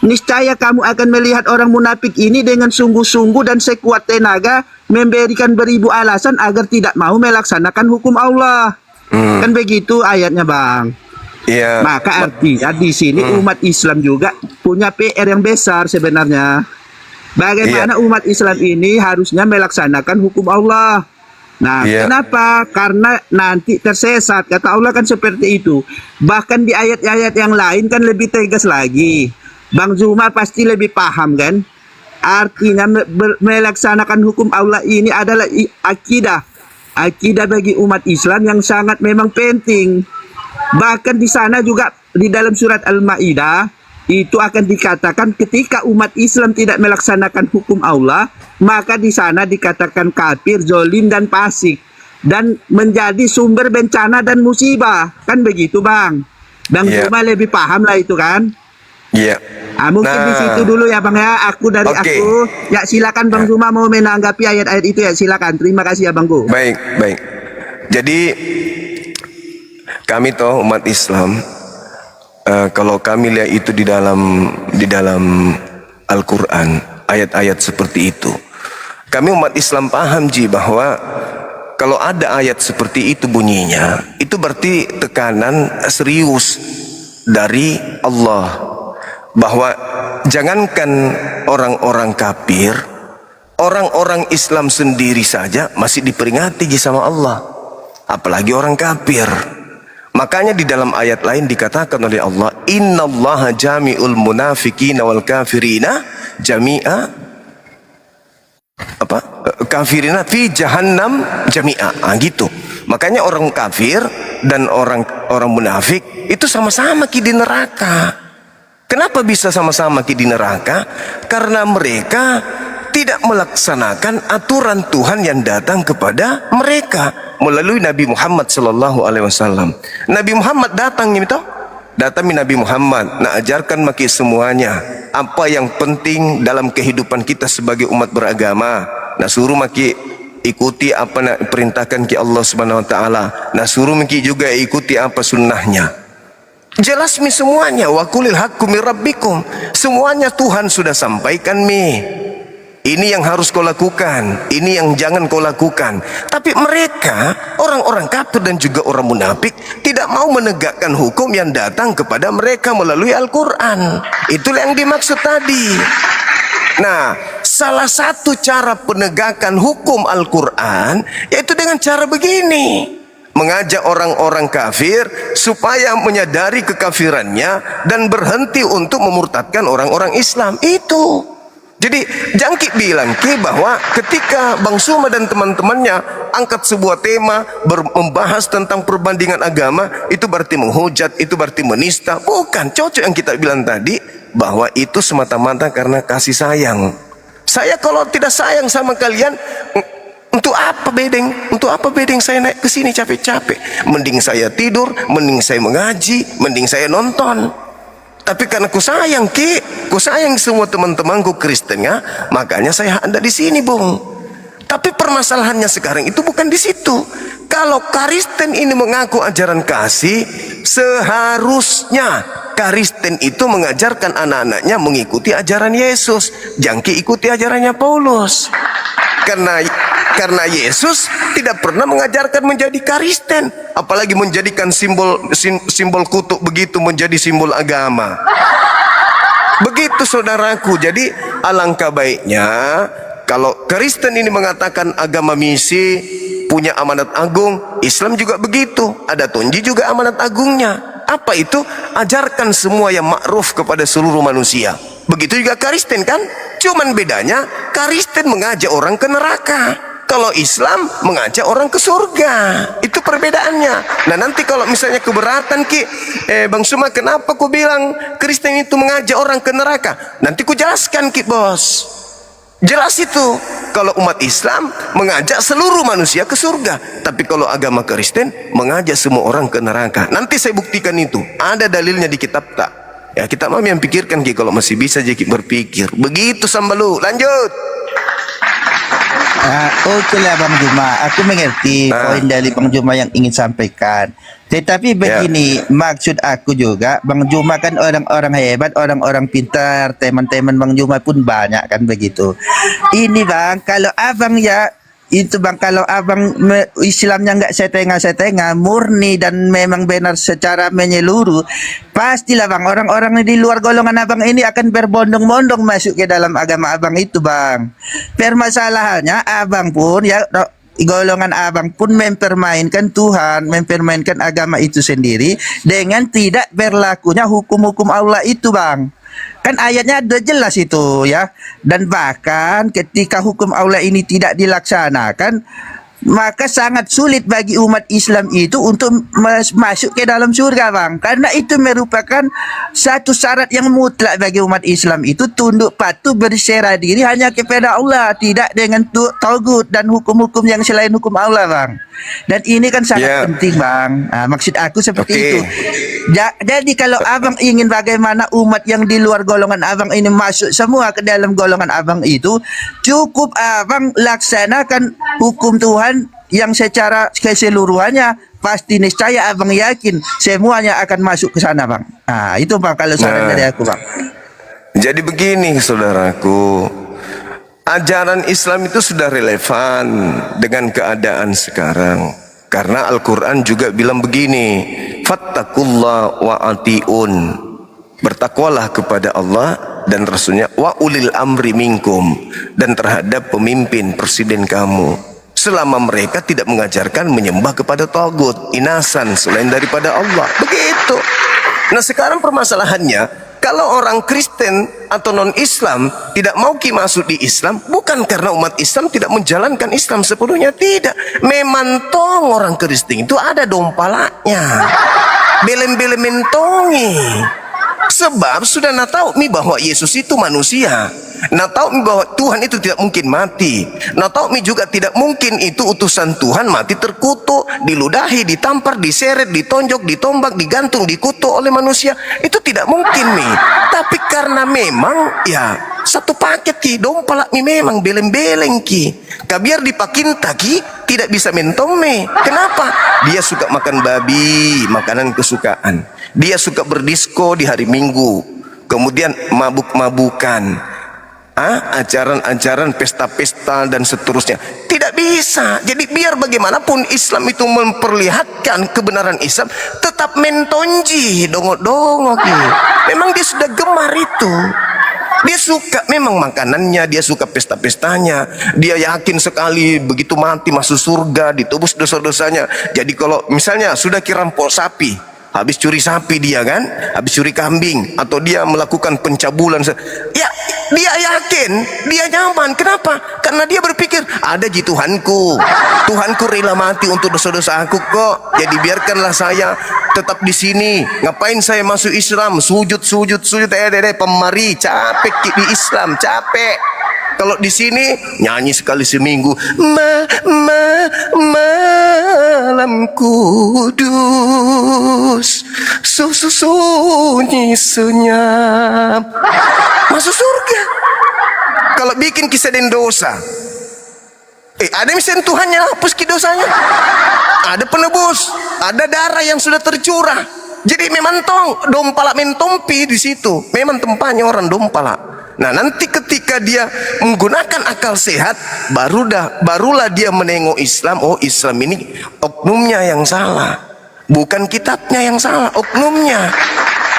Niscaya kamu akan melihat orang munafik ini dengan sungguh-sungguh dan sekuat tenaga memberikan beribu alasan agar tidak mau melaksanakan hukum Allah. Kan begitu ayatnya Bang. Iya. Maka artinya di sini umat Islam juga punya PR yang besar sebenarnya. Bagaimana umat Islam ini harusnya melaksanakan hukum Allah. Nah, Iya. kenapa? Karena nanti tersesat. Kata Allah kan seperti itu. Bahkan di ayat-ayat yang lain kan lebih tegas lagi. Bang Zuma pasti lebih paham kan? Artinya melaksanakan hukum Allah ini adalah akidah. Akidah bagi umat Islam yang sangat memang penting. Bahkan di sana juga di dalam surat Al-Maidah itu akan dikatakan ketika umat Islam tidak melaksanakan hukum Allah, maka di sana dikatakan kafir, zolim dan fasik dan menjadi sumber bencana dan musibah. Kan begitu Bang. Bang Iya. Zuma lebih paham lah itu kan. Iya. Mungkin di situ dulu ya Bang ya. Aku dari Oke. aku. Ya silakan Bang Zuma mau menanggapi ayat-ayat itu ya silakan. Terima kasih ya Bangku. Baik. Jadi Kami toh umat Islam, kalau kami lihat itu di dalam Al-Quran, ayat-ayat seperti itu, kami umat Islam paham Ji, bahwa kalau ada ayat seperti itu bunyinya, itu berarti tekanan serius dari Allah, bahwa jangankan orang-orang kafir, orang-orang Islam sendiri saja masih diperingati sama Allah, apalagi orang kafir. Makanya di dalam ayat lain dikatakan oleh Allah, innallaha jami'ul munafiqina wal kafirina jami'a, kafirina fi jahannam jami'a, gitu. Makanya orang kafir dan orang munafik itu sama-sama di neraka. Kenapa bisa sama-sama di neraka? Karena mereka tidak melaksanakan aturan Tuhan yang datang kepada mereka melalui Nabi Muhammad sallallahu alaihi wasallam. Nabi Muhammad datang gitu. Datang Nabi Muhammad nak ajarkan maki semuanya apa yang penting dalam kehidupan kita sebagai umat beragama. Nak suruh maki ikuti apa nak perintahkan ki Allah Subhanahu wa taala. Nak suruh maki juga ikuti apa sunnahnya. Jelas mi semuanya, wa qulil haqqu mir rabbikum. Semuanya Tuhan sudah sampaikan mi. Ini yang harus kau lakukan, ini yang jangan kau lakukan. Tapi mereka, orang-orang kafir dan juga orang munafik, tidak mau menegakkan hukum yang datang kepada mereka melalui Al-Quran. Itulah yang dimaksud tadi. Nah, salah satu cara penegakan hukum Al-Quran yaitu dengan cara begini. Mengajak orang-orang kafir supaya menyadari kekafirannya dan berhenti untuk memurtadkan orang-orang Islam. Itu. Jadi jangkit bilang ki bahwa ketika Bang Suma dan teman-temannya angkat sebuah tema membahas tentang perbandingan agama, itu berarti menghujat, itu berarti menista. Bukan, cocok yang kita bilang tadi, bahwa itu semata-mata karena kasih sayang. Saya kalau tidak sayang sama kalian, untuk apa bedeng? Untuk apa bedeng saya naik ke sini capek-capek? Mending saya tidur, mending saya mengaji, mending saya nonton. Tapi karena ku sayang ki, ku sayang semua teman-temanku Kristen ya, makanya saya ada di sini, Bung. Tapi permasalahannya sekarang itu bukan di situ. Kalau Kristen ini mengaku ajaran kasih, seharusnya Kristen itu mengajarkan anak-anaknya mengikuti ajaran Yesus, jangan ikuti ajarannya Paulus. Karena Yesus tidak pernah mengajarkan menjadi Kristen, apalagi menjadikan simbol kutuk begitu menjadi simbol agama. Begitu saudaraku. Jadi alangkah baiknya kalau Kristen ini mengatakan agama misi, punya amanat agung, Islam juga begitu. Ada tonji juga amanat agungnya. Apa itu? Ajarkan semua yang ma'ruf kepada seluruh manusia. Begitu juga Kristen kan? Cuman bedanya Kristen mengajak orang ke neraka, kalau Islam mengajak orang ke surga. Itu perbedaannya. Nah nanti kalau misalnya keberatan ki, Bang Suma kenapa ku bilang Kristen itu mengajak orang ke neraka? Nanti ku jelaskan ki bos. Jelas itu. Kalau umat Islam mengajak seluruh manusia ke surga, tapi kalau agama Kristen mengajak semua orang ke neraka. Nanti saya buktikan itu. Ada dalilnya di kitab tak? Ya kita mau yang pikirkan ki, kalau masih bisa jadi berpikir. Begitu Sambalu. Lanjut. Oke lah Bang Juma, aku mengerti poin dari Bang Juma yang ingin sampaikan. Tetapi begini, maksud aku juga, Bang Juma kan orang-orang hebat, orang-orang pintar, teman-teman Bang Juma pun banyak kan begitu. Ini Bang, kalau abang ya, itu Bang, kalau abang Islamnya nggak setengah-setengah, murni dan memang benar secara menyeluruh, pastilah Bang, orang-orang di luar golongan abang ini akan berbondong-bondong masuk ke dalam agama abang itu Bang. Permasalahannya abang pun ya, golongan abang pun mempermainkan Tuhan, mempermainkan agama itu sendiri dengan tidak berlakunya hukum-hukum Allah itu Bang. Kan ayatnya ada jelas itu ya. Dan bahkan ketika hukum Allah ini tidak dilaksanakan, maka sangat sulit bagi umat Islam itu untuk masuk ke dalam surga Bang. Karena itu merupakan satu syarat yang mutlak bagi umat Islam itu, tunduk patuh berserah diri hanya kepada Allah, tidak dengan tagut dan hukum-hukum yang selain hukum Allah Bang. Dan ini kan sangat penting Bang. Nah, maksud aku seperti itu. Jadi kalau abang ingin bagaimana umat yang di luar golongan abang ini masuk semua ke dalam golongan abang itu, cukup abang laksanakan hukum Tuhan yang secara keseluruhannya, pasti niscaya abang yakin semuanya akan masuk ke sana bang. Nah itu bang kalau saran dari aku bang. Jadi begini saudaraku, ajaran Islam itu sudah relevan dengan keadaan sekarang. Karena Al-Quran juga bilang begini, fattakullah wa ati'un, bertakwalah kepada Allah dan Rasulnya, wa ulil amri minkum, dan terhadap pemimpin presiden kamu, selama mereka tidak mengajarkan menyembah kepada tagut, inasan selain daripada Allah. Begitu. Nah sekarang permasalahannya, kalau orang Kristen atau non-Islam tidak mau masuk di Islam, bukan karena umat Islam tidak menjalankan Islam sepenuhnya, tidak. Memang tong orang Kristen itu ada dompalanya, belem-belem mentongi. Sebab sudah tahu mi bahwa Yesus itu manusia. Tahu mi bahwa Tuhan itu tidak mungkin mati. Tahu mi juga tidak mungkin itu utusan Tuhan mati terkutuk, diludahi, ditampar, diseret, ditonjok, ditombak, digantung, dikutuk oleh manusia. Itu tidak mungkin mi. Tapi karena memang ya satu paket ki, dompalak mi memang beleng-beleng ki. Kabiar dipakinta ki tidak bisa mentong me. Kenapa? Dia suka makan babi, makanan kesukaan. Dia suka berdisko di hari Minggu. Kemudian mabuk-mabukan. Ajaran-ajaran pesta-pesta dan seterusnya. Tidak bisa. Jadi biar bagaimanapun Islam itu memperlihatkan kebenaran Islam, tetap mentonji dongok-dongok. Memang dia sudah gemar itu. Dia suka memang makanannya, dia suka pesta-pestanya. Dia yakin sekali begitu mati masuk surga, ditebus dosa-dosanya. Jadi kalau misalnya sudah kirampok sapi, habis curi sapi dia kan, habis curi kambing, atau dia melakukan pencabulan, ya dia yakin, dia nyaman. Kenapa? Karena dia berpikir ada ji Tuhanku, Tuhanku rela mati untuk dosa-dosa aku kok. Jadi biarkanlah saya tetap di sini. Ngapain saya masuk Islam? Sujud, pemari, capek di Islam, capek. Kalau di sini nyanyi sekali seminggu, malam kudus, sunyi senyap, masuk surga. Kalau bikin kisah dan dosa, ada mesin Tuhannya hapus dosanya, ada penebus, ada darah yang sudah tercurah. Jadi memang dompala mentompi di situ, memang tempatnya orang dompala. Nah nanti ketika dia menggunakan akal sehat, barulah dia menengok Islam. Oh Islam ini oknumnya yang salah, bukan kitabnya yang salah, oknumnya.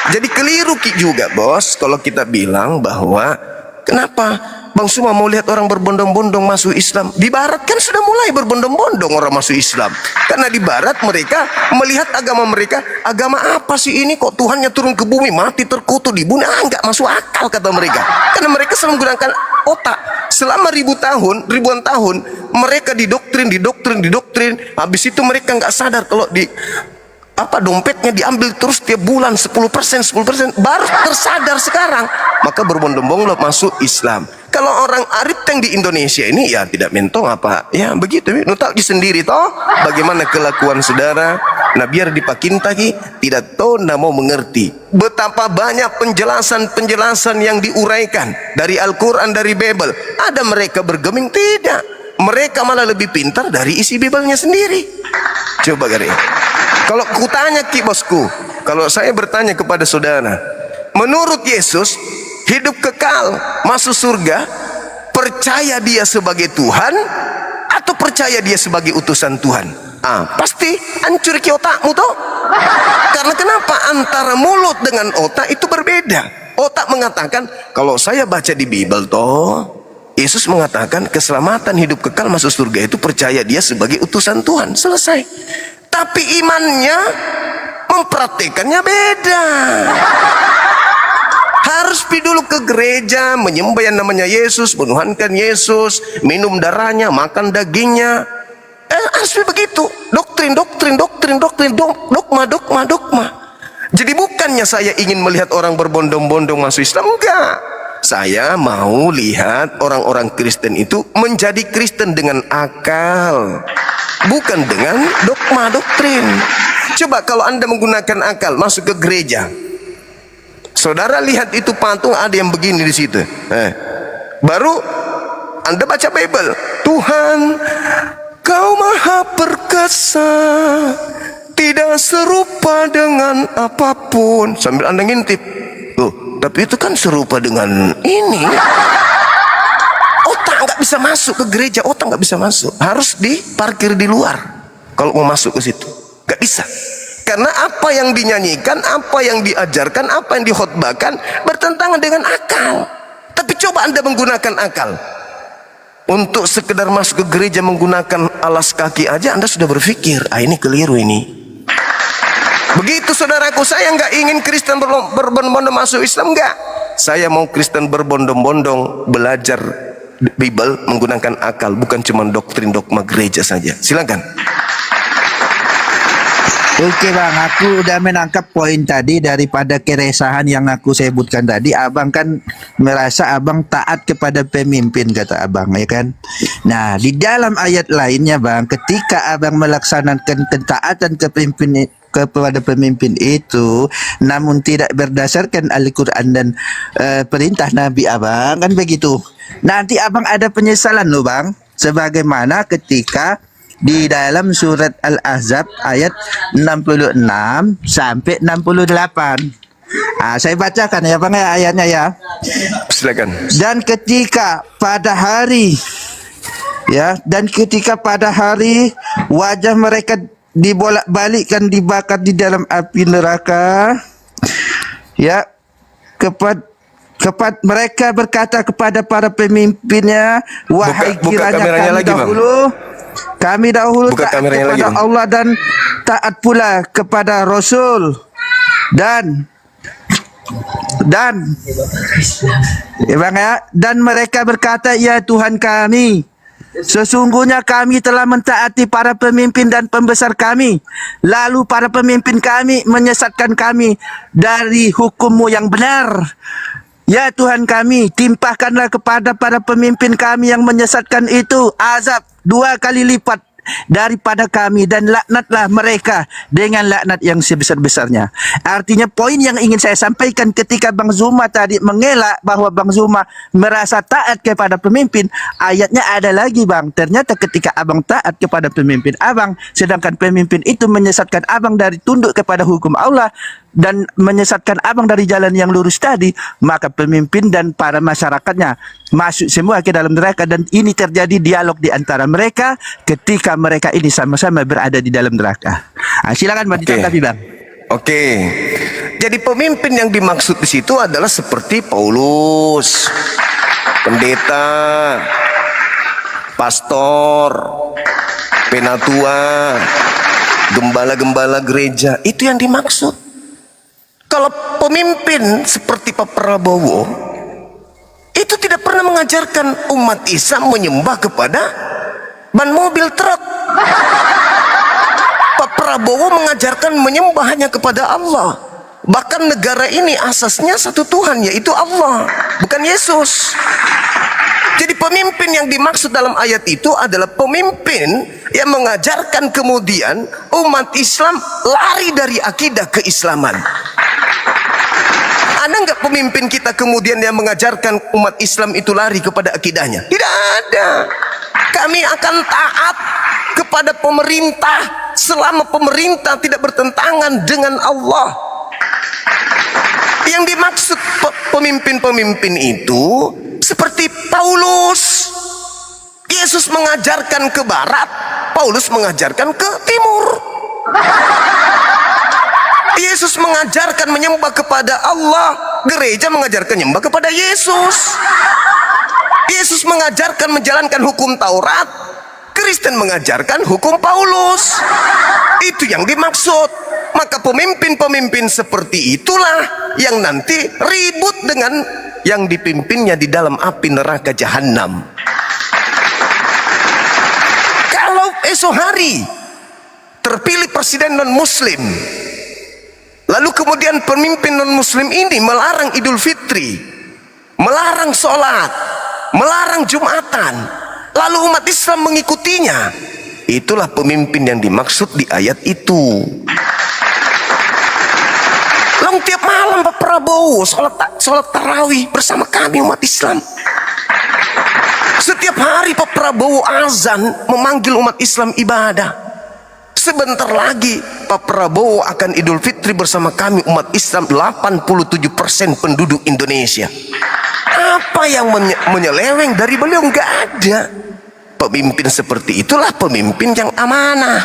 Jadi keliru juga bos kalau kita bilang bahwa kenapa Bang Suma mau lihat orang berbondong-bondong masuk Islam. Di barat kan sudah mulai berbondong-bondong orang masuk Islam. Karena di barat mereka melihat agama mereka, agama apa sih ini kok Tuhannya turun ke bumi, mati terkutuk, dibunuh. Enggak masuk akal kata mereka. Karena mereka selalu menggunakan otak. Selama ribuan tahun mereka didoktrin. Habis itu mereka enggak sadar kalau dompetnya diambil terus tiap bulan 10%, baru tersadar sekarang, maka berbondong-bondong masuk Islam. Kalau orang Arab yang di Indonesia ini ya tidak mentong apa ya begitu. Nu tahu di sendiri toh bagaimana kelakuan saudara. Nah biar dipakin lagi tidak tahu, tidak mau mengerti betapa banyak penjelasan yang diuraikan dari Al-Quran, dari Bible. Ada mereka bergeming, tidak, mereka malah lebih pintar dari isi Bible-nya sendiri. Coba gari. Kalau kutanya bosku, kalau saya bertanya kepada saudara, menurut Yesus hidup kekal, masuk surga, percaya dia sebagai Tuhan atau percaya dia sebagai utusan Tuhan? Pasti hancur ki otakmu toh. Karena kenapa? Antara mulut dengan otak itu berbeda. Otak mengatakan, kalau saya baca di Bible toh, Yesus mengatakan keselamatan hidup kekal masuk surga itu percaya dia sebagai utusan Tuhan. Selesai. Tapi imannya mempraktekannya beda. Harus pergi dulu ke gereja, menyembah yang namanya Yesus, menuhankan Yesus, minum darahnya, makan dagingnya. Harus begitu. Doktrin, dogma. Jadi bukannya saya ingin melihat orang berbondong-bondong masuk Islam, enggak. Saya mau lihat orang-orang Kristen itu menjadi Kristen dengan akal, bukan dengan dogma, doktrin. Coba kalau Anda menggunakan akal masuk ke gereja, saudara lihat itu patung ada yang begini di situ. Baru Anda baca Bible, Tuhan, Kau maha perkasa, tidak serupa dengan apapun. Sambil Anda ngintip. Tuh, tapi itu kan serupa dengan ini. Otak nggak bisa masuk ke gereja, otak nggak bisa masuk. Harus diparkir di luar. Kalau mau masuk ke situ, nggak bisa. Karena apa yang dinyanyikan, apa yang diajarkan, apa yang dikhotbahkan bertentangan dengan akal. Tapi coba Anda menggunakan akal. Untuk sekedar masuk ke gereja menggunakan alas kaki aja Anda sudah berpikir, ini keliru ini. Begitu saudaraku, saya nggak ingin Kristen berbondong-bondong masuk Islam, enggak. Saya mau Kristen berbondong-bondong belajar Bible menggunakan akal, bukan cuma doktrin dogma gereja saja. Silakan. Oke bang, aku udah menangkap poin tadi daripada keresahan yang aku sebutkan tadi. Abang kan merasa abang taat kepada pemimpin, kata abang, ya kan? Nah, di dalam ayat lainnya bang, ketika abang melaksanakan ketaatan kepada pemimpin itu, namun tidak berdasarkan Al-Quran dan perintah Nabi abang, kan begitu. Nanti abang ada penyesalan loh bang, sebagaimana ketika di dalam surat Al-Ahzab ayat 66 sampai 68. Saya bacakan ya bang ya ayatnya ya. Silakan. Dan ketika pada hari wajah mereka dibolak-balikkan, dibakar di dalam api neraka, ya, mereka berkata kepada para pemimpinnya, wahai kiranya kami dahulu taat kepada Allah dan taat pula kepada Rasul dan ya bang ya, dan mereka berkata, ya Tuhan kami, sesungguhnya kami telah mentaati para pemimpin dan pembesar kami, lalu para pemimpin kami menyesatkan kami dari hukum-Mu yang benar. Ya Tuhan kami, timpahkanlah kepada para pemimpin kami yang menyesatkan itu azab 2 kali lipat daripada kami, dan laknatlah mereka dengan laknat yang sebesar-besarnya. Artinya poin yang ingin saya sampaikan ketika Bang Zuma tadi mengelak bahwa Bang Zuma merasa taat kepada pemimpin, ayatnya ada lagi bang. Ternyata ketika abang taat kepada pemimpin abang, sedangkan pemimpin itu menyesatkan abang dari tunduk kepada hukum Allah dan menyesatkan abang dari jalan yang lurus tadi, maka pemimpin dan para masyarakatnya masuk semua ke dalam neraka, dan ini terjadi dialog di antara mereka ketika mereka ini sama-sama berada di dalam neraka. Silakan bang, ditanggapi bang. Oke. Jadi pemimpin yang dimaksud di situ adalah seperti Paulus, pendeta, pastor, penatua, gembala-gembala gereja, itu yang dimaksud. Kalau pemimpin seperti Pak Prabowo itu tidak pernah mengajarkan umat Islam menyembah kepada ban mobil truk. Pak Prabowo mengajarkan menyembah hanya kepada Allah. Bahkan negara ini asasnya satu Tuhan, yaitu Allah, bukan Yesus. Jadi pemimpin yang dimaksud dalam ayat itu adalah pemimpin yang mengajarkan kemudian umat Islam lari dari akidah keislaman. Ada nggak pemimpin kita kemudian yang mengajarkan umat Islam itu lari kepada akidahnya? Tidak ada. Kami akan taat kepada pemerintah selama pemerintah tidak bertentangan dengan Allah. Yang dimaksud pemimpin-pemimpin itu seperti Paulus. Yesus mengajarkan ke barat, Paulus mengajarkan ke timur. Yesus mengajarkan menyembah kepada Allah, gereja mengajarkan menyembah kepada Yesus. Yesus mengajarkan menjalankan hukum Taurat, Kristen mengajarkan hukum Paulus. Itu yang dimaksud. Maka pemimpin-pemimpin seperti itulah yang nanti ribut dengan yang dipimpinnya di dalam api neraka jahanam. Kalau esok hari terpilih presiden non-muslim, lalu kemudian pemimpin non-muslim ini melarang Idul Fitri, melarang sholat, melarang Jumatan, lalu umat Islam mengikutinya, itulah pemimpin yang dimaksud di ayat itu. Long tiap malam Pak Prabowo sholat tarawih bersama kami umat Islam. Setiap hari Pak Prabowo azan memanggil umat Islam ibadah. Sebentar lagi Pak Prabowo akan Idul Fitri bersama kami umat Islam 87% penduduk Indonesia. Apa yang menyeleweng dari beliau? Nggak ada. Pemimpin seperti itulah pemimpin yang amanah.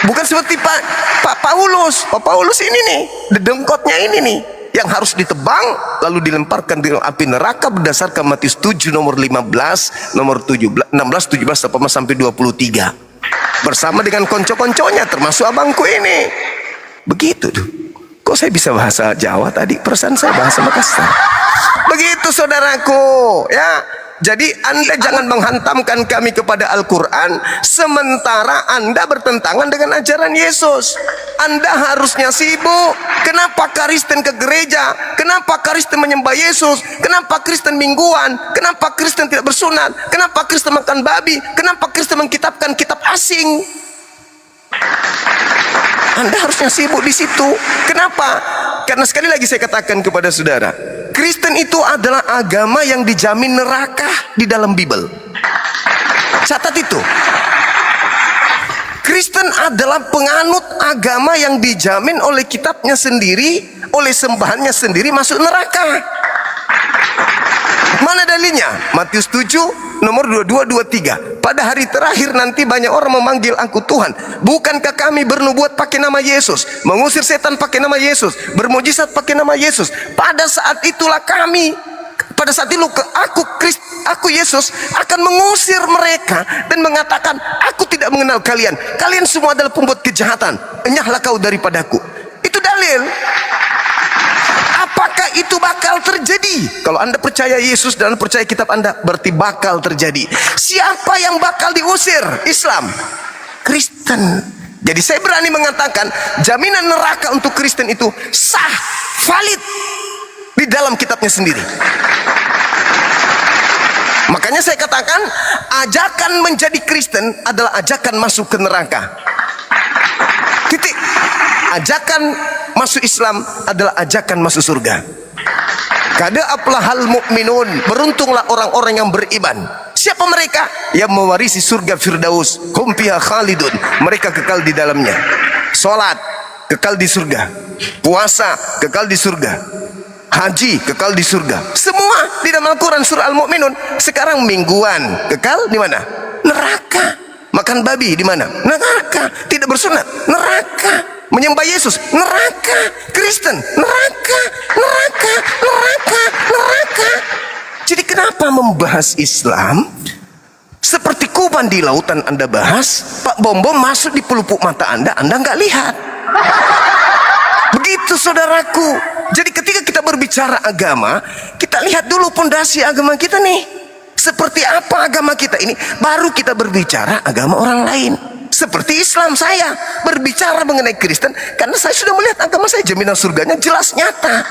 Bukan seperti Pak Paulus. Pak Paulus ini nih, dedengkotnya ini nih, yang harus ditebang lalu dilemparkan di api neraka berdasarkan Matius 7 nomor 15, nomor 17, 16, 17 sampai 23. Bersama dengan konco-konconya termasuk abangku ini. Begitu tuh. Kok saya bisa bahasa Jawa tadi? Perasaan saya bahasa Makassar. Begitu saudaraku, ya. Jadi Anda jangan menghantamkan kami kepada Al-Quran sementara Anda bertentangan dengan ajaran Yesus. Anda harusnya sibuk. Kenapa Kristen ke gereja? Kenapa Kristen menyembah Yesus? Kenapa Kristen mingguan? Kenapa Kristen tidak bersunat? Kenapa Kristen makan babi? Kenapa Kristen mengkitabkan kitab asing? Anda harusnya sibuk di situ. Kenapa? Karena sekali lagi saya katakan kepada saudara, Kristen itu adalah agama yang dijamin neraka di dalam Bible. Catat itu. Kristen adalah penganut agama yang dijamin oleh kitabnya sendiri, oleh sembahannya sendiri masuk neraka. Mana dalilnya? Matius 7 nomor 22 23. Pada hari terakhir nanti banyak orang memanggil aku Tuhan. Bukankah kami bernubuat pakai nama Yesus, mengusir setan pakai nama Yesus, bermujizat pakai nama Yesus? Pada saat itulah kami, pada saat itu aku Yesus akan mengusir mereka dan mengatakan, aku tidak mengenal kalian. Kalian semua adalah pembuat kejahatan. Enyahlah kau daripadaku. Itu dalil. Apakah itu bakal terjadi? Kalau Anda percaya Yesus dan percaya kitab Anda, berarti bakal terjadi. Siapa yang bakal diusir? Islam, Kristen. Jadi saya berani mengatakan jaminan neraka untuk Kristen itu sah, valid di dalam kitabnya sendiri. Makanya saya katakan ajakan menjadi Kristen adalah ajakan masuk ke neraka. Titik. Ajakan masuk Islam adalah ajakan masuk surga. Kada aflahal mu'minun, beruntunglah orang-orang yang beriman. Siapa mereka? Yang mewarisi surga Firdaus, hum fiha khalidun, mereka kekal di dalamnya. Salat kekal di surga, puasa kekal di surga, haji kekal di surga. Semua di dalam Al-Quran surah Al-Mu'minun. Sekarang mingguan kekal di mana? Neraka. Makan babi di mana? Neraka. Tidak bersunat, neraka. Menyembah Yesus, neraka. Kristen, neraka, neraka, neraka, neraka. Jadi kenapa membahas Islam seperti kuban di lautan Anda bahas, Pak Bom Bom masuk di pelupuk mata Anda nggak lihat. Begitu saudaraku. Jadi ketika kita berbicara agama, kita lihat dulu pondasi agama kita nih. Seperti apa agama kita ini, baru kita berbicara agama orang lain. Seperti Islam, saya berbicara mengenai Kristen karena saya sudah melihat agama saya, jaminan surganya jelas nyata.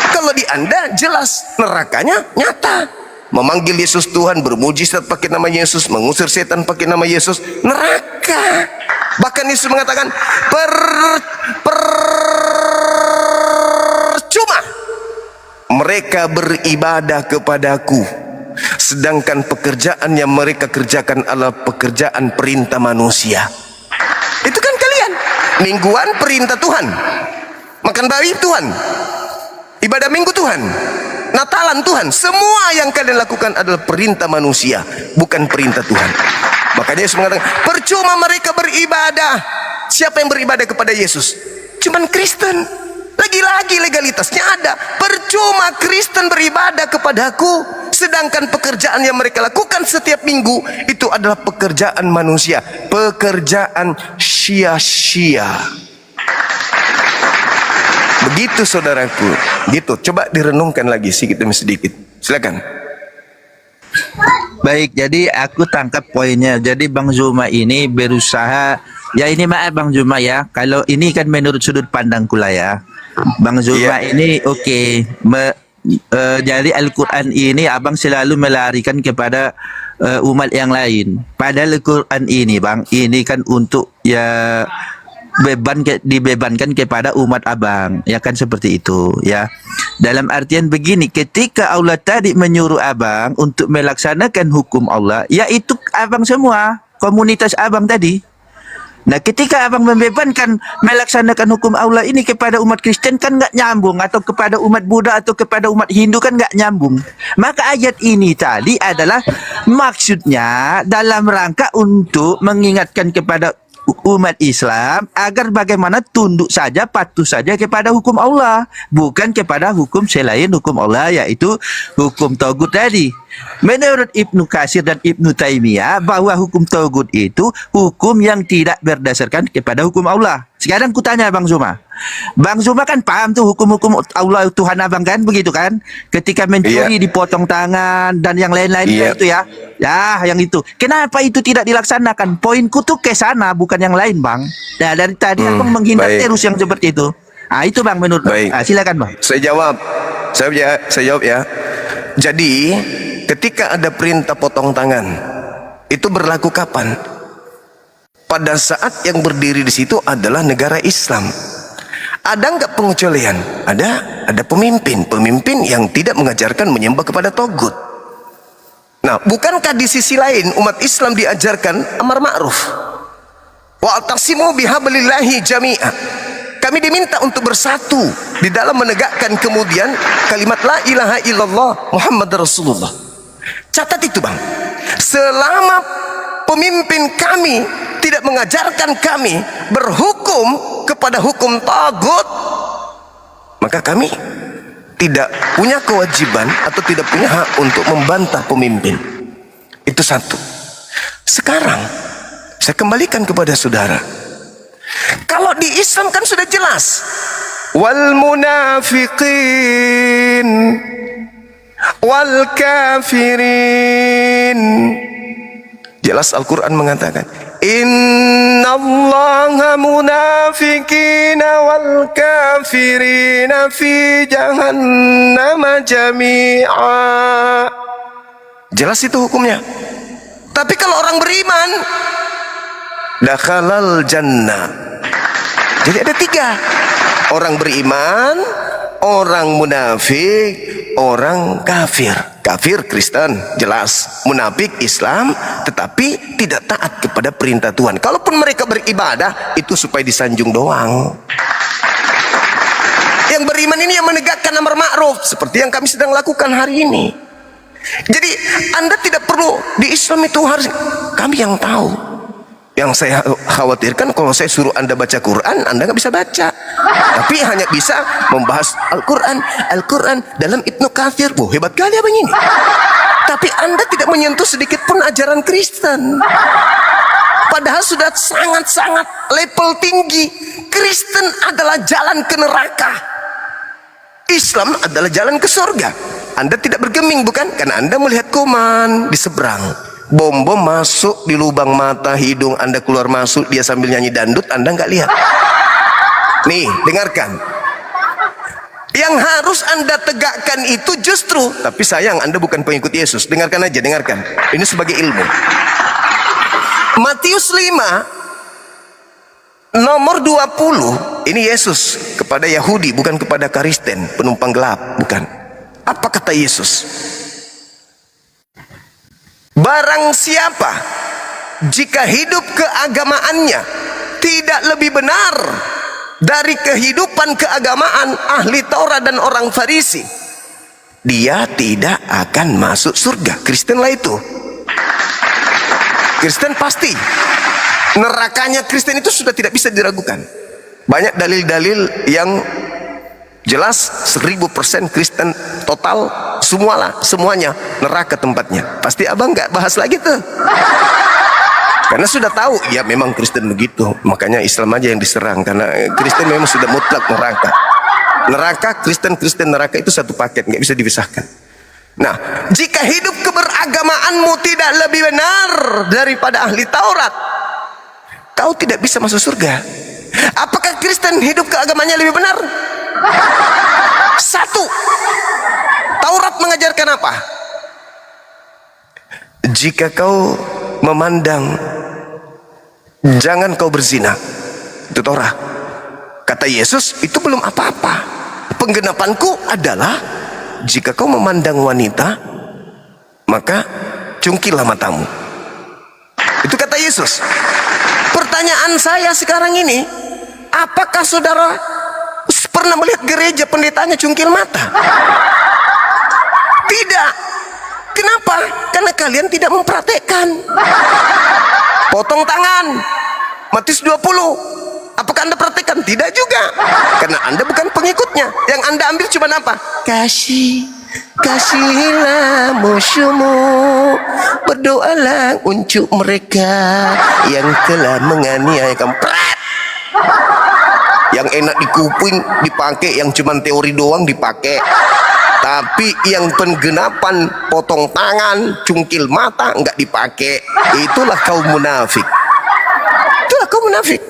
Kalau di Anda jelas nerakanya nyata. Memanggil Yesus Tuhan, bermujizat pakai nama Yesus, mengusir setan pakai nama Yesus, neraka. Bahkan Yesus mengatakan percuma mereka beribadah kepadaku, sedangkan pekerjaan yang mereka kerjakan adalah pekerjaan perintah manusia. Itu kan kalian mingguan perintah Tuhan, makan babi Tuhan, ibadah minggu Tuhan, Natalan Tuhan. Semua yang kalian lakukan adalah perintah manusia, bukan perintah Tuhan. Makanya Yesus mengatakan percuma mereka beribadah. Siapa yang beribadah kepada Yesus? Cuman Kristen. Lagi-lagi legalitasnya ada. Percuma Kristen beribadah kepadaku, sedangkan pekerjaan yang mereka lakukan setiap minggu itu adalah pekerjaan manusia, pekerjaan sia-sia. Begitu saudaraku. Gitu. Coba direnungkan lagi sedikit demi sedikit. Silakan. Baik, jadi aku tangkap poinnya. Jadi Bang Zuma ini berusaha, ya ini maaf Bang Zuma ya, kalau ini kan menurut sudut pandangku lah ya. Bang Zuma ini oke. Jadi Al-Quran ini abang selalu melarikan kepada umat yang lain. Padahal Al-Quran ini Bang, ini kan untuk ya dibebankan kepada umat abang, ya kan seperti itu ya. Dalam artian begini, ketika Allah tadi menyuruh abang untuk melaksanakan hukum Allah, yaitu abang semua, komunitas abang tadi, Nah, ketika abang membebankan melaksanakan hukum Allah ini kepada umat Kristen kan nggak nyambung, atau kepada umat Buddha atau kepada umat Hindu kan nggak nyambung. Maka ayat ini tadi adalah maksudnya dalam rangka untuk mengingatkan kepada umat Islam agar bagaimana tunduk saja, patuh saja kepada hukum Allah, bukan kepada hukum selain hukum Allah, yaitu hukum tagut tadi. Menurut Ibnu Katsir dan Ibnu Taimiyah, bahwa hukum tagut itu hukum yang tidak berdasarkan kepada hukum Allah. Sekarang kutanya Bang Zuma. Bang Zuma kan paham tuh hukum-hukum Allah Tuhan abang kan, begitu kan? Ketika mencuri dipotong tangan dan yang lain-lain itu ya. Ya, yang itu. Kenapa itu tidak dilaksanakan? Poinku tuh ke sana, bukan yang lain, Bang. Nah, dari tadi abang menghindar terus yang seperti itu. Ah, itu Bang menurut. Silakan, Bang. Saya jawab. Saya jawab ya. Jadi, ketika ada perintah potong tangan, itu berlaku kapan? Pada saat yang berdiri di situ adalah negara Islam. Ada nggak pengecualian? Ada pemimpin yang tidak mengajarkan menyembah kepada togut. Nah, bukankah di sisi lain umat Islam diajarkan amar ma'ruf? Wa'tasimu bihablillahi jami'a. Kami diminta untuk bersatu di dalam menegakkan kemudian kalimat la ilaha illallah Muhammad Rasulullah. Catat itu, Bang. Selama pemimpin kami tidak mengajarkan kami berhukum kepada hukum tagut, maka kami tidak punya kewajiban atau tidak punya hak untuk membantah pemimpin. Itu satu. Sekarang saya kembalikan kepada saudara. Kalau di Islam kan sudah jelas, wal munafiqin wal kafirin. Jelas Al-Quran mengatakan, innallaha munafiqina wal kafirina fi jahannama jami'a. Jelas itu hukumnya. Tapi kalau orang beriman, dakhalal jannah. Jadi ada tiga: orang beriman, orang munafik, orang kafir. Kafir Kristen jelas, munafik Islam tetapi tidak taat kepada perintah Tuhan. Kalaupun mereka beribadah itu supaya disanjung doang. Yang beriman ini yang menegakkan amar ma'ruf seperti yang kami sedang lakukan hari ini. Jadi Anda tidak perlu di Islam itu harus, kami yang tahu. Yang saya khawatirkan kalau saya suruh Anda baca Quran, Anda nggak bisa baca. Tapi hanya bisa membahas Al-Quran dalam Ibnu Katsir. Wah, hebat kali abang ini. Tapi Anda tidak menyentuh sedikit pun ajaran Kristen. Padahal sudah sangat-sangat level tinggi. Kristen adalah jalan ke neraka. Islam adalah jalan ke surga. Anda tidak bergeming, bukan? Karena Anda melihat kuman di seberang. Bom-bom masuk di lubang mata, hidung Anda keluar masuk, dia sambil nyanyi dangdut, Anda nggak lihat. Nih, dengarkan. Yang harus Anda tegakkan itu justru, tapi sayang Anda bukan pengikut Yesus. Dengarkan aja, dengarkan. Ini sebagai ilmu. Matius 5 nomor 20, ini Yesus kepada Yahudi, bukan kepada Kristen, penumpang gelap, bukan. Apa kata Yesus? Barang siapa jika hidup keagamaannya tidak lebih benar dari kehidupan keagamaan ahli Taurat dan orang Farisi, dia tidak akan masuk surga. Kristen lah itu. Kristen pasti. Nerakanya Kristen itu sudah tidak bisa diragukan. Banyak dalil-dalil yang jelas 1000% Kristen total, semuanya neraka tempatnya. Pasti abang nggak bahas lagi tuh. Karena sudah tahu, ya memang Kristen begitu. Makanya Islam aja yang diserang, karena Kristen memang sudah mutlak neraka. Neraka, Kristen neraka itu satu paket, nggak bisa dipisahkan. Nah, jika hidup keberagamaanmu tidak lebih benar daripada ahli Taurat, kau tidak bisa masuk surga. Apakah Kristen hidup keagamanya lebih benar? Satu, Taurat mengajarkan apa? Jika kau memandang, jangan kau berzina. Itu Taurat. Kata Yesus, itu belum apa-apa. Penggenapanku adalah, jika kau memandang wanita, maka cungkilah matamu. Itu kata Yesus. Pertanyaan pertanyaan saya sekarang ini, apakah saudara pernah melihat gereja pendetanya cungkil mata? Tidak. Kenapa? Karena kalian tidak mempraktekkan. Potong tangan, Matius 20. Apakah Anda praktekkan? Tidak juga. Karena Anda bukan pengikutnya. Yang Anda ambil cuma apa? Kasihilah musuhmu, berdoalah untuk mereka yang telah menganiaya kamu. Yang enak di kuping dipakai, yang cuma teori doang dipakai. Tapi yang penggenapan potong tangan, cungkil mata enggak dipakai. Itulah kaum munafik. Itulah kaum munafik.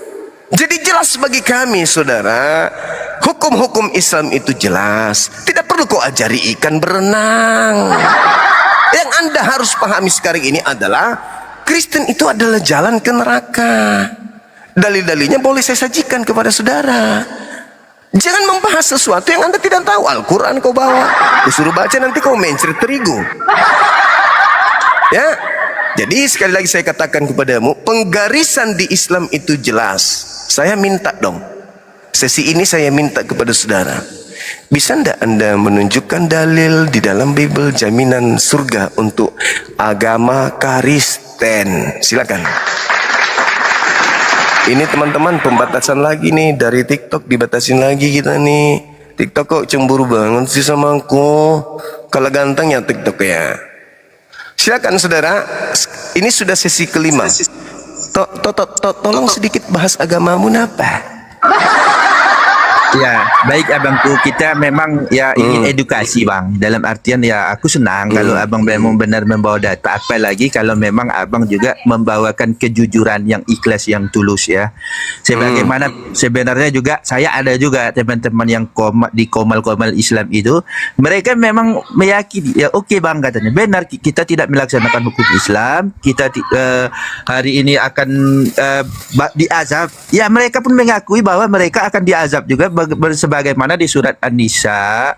Jadi jelas bagi kami, saudara, hukum-hukum Islam itu jelas. Tidak perlu kau ajari ikan berenang. Yang Anda harus pahami sekarang ini adalah Kristen itu adalah jalan ke neraka. Dalil-dalilnya boleh saya sajikan kepada saudara. Jangan membahas sesuatu yang Anda tidak tahu. Al-Quran kau bawa, disuruh baca, nanti kau mencret terigu. Ya, jadi sekali lagi saya katakan kepadamu, penggarisan di Islam itu jelas. Saya minta dong, sesi ini saya minta kepada saudara, bisa ndak Anda menunjukkan dalil di dalam Bible jaminan surga untuk agama Kristen? Silakan. Ini teman-teman pembatasan lagi nih, dari TikTok dibatasin lagi kita nih. TikTok kok cemburu banget sih sama aku. Kalau ganteng ya TikTok ya. Silakan saudara, ini sudah sesi kelima. Tolong sedikit bahas agamamu napa? Ya, baik abangku, kita memang ya ingin edukasi bang. Dalam artian ya aku senang kalau abang memang benar membawa data. Apalagi kalau memang abang juga membawakan kejujuran yang ikhlas, yang tulus ya. Sebagaimana sebenarnya juga saya ada juga teman-teman yang di komal-komal Islam itu, mereka memang meyakini ya oke bang, katanya benar kita tidak melaksanakan hukum Islam, kita hari ini akan diazab. Ya mereka pun mengakui bahwa mereka akan diazab juga, sebagaimana di surat An-Nisa,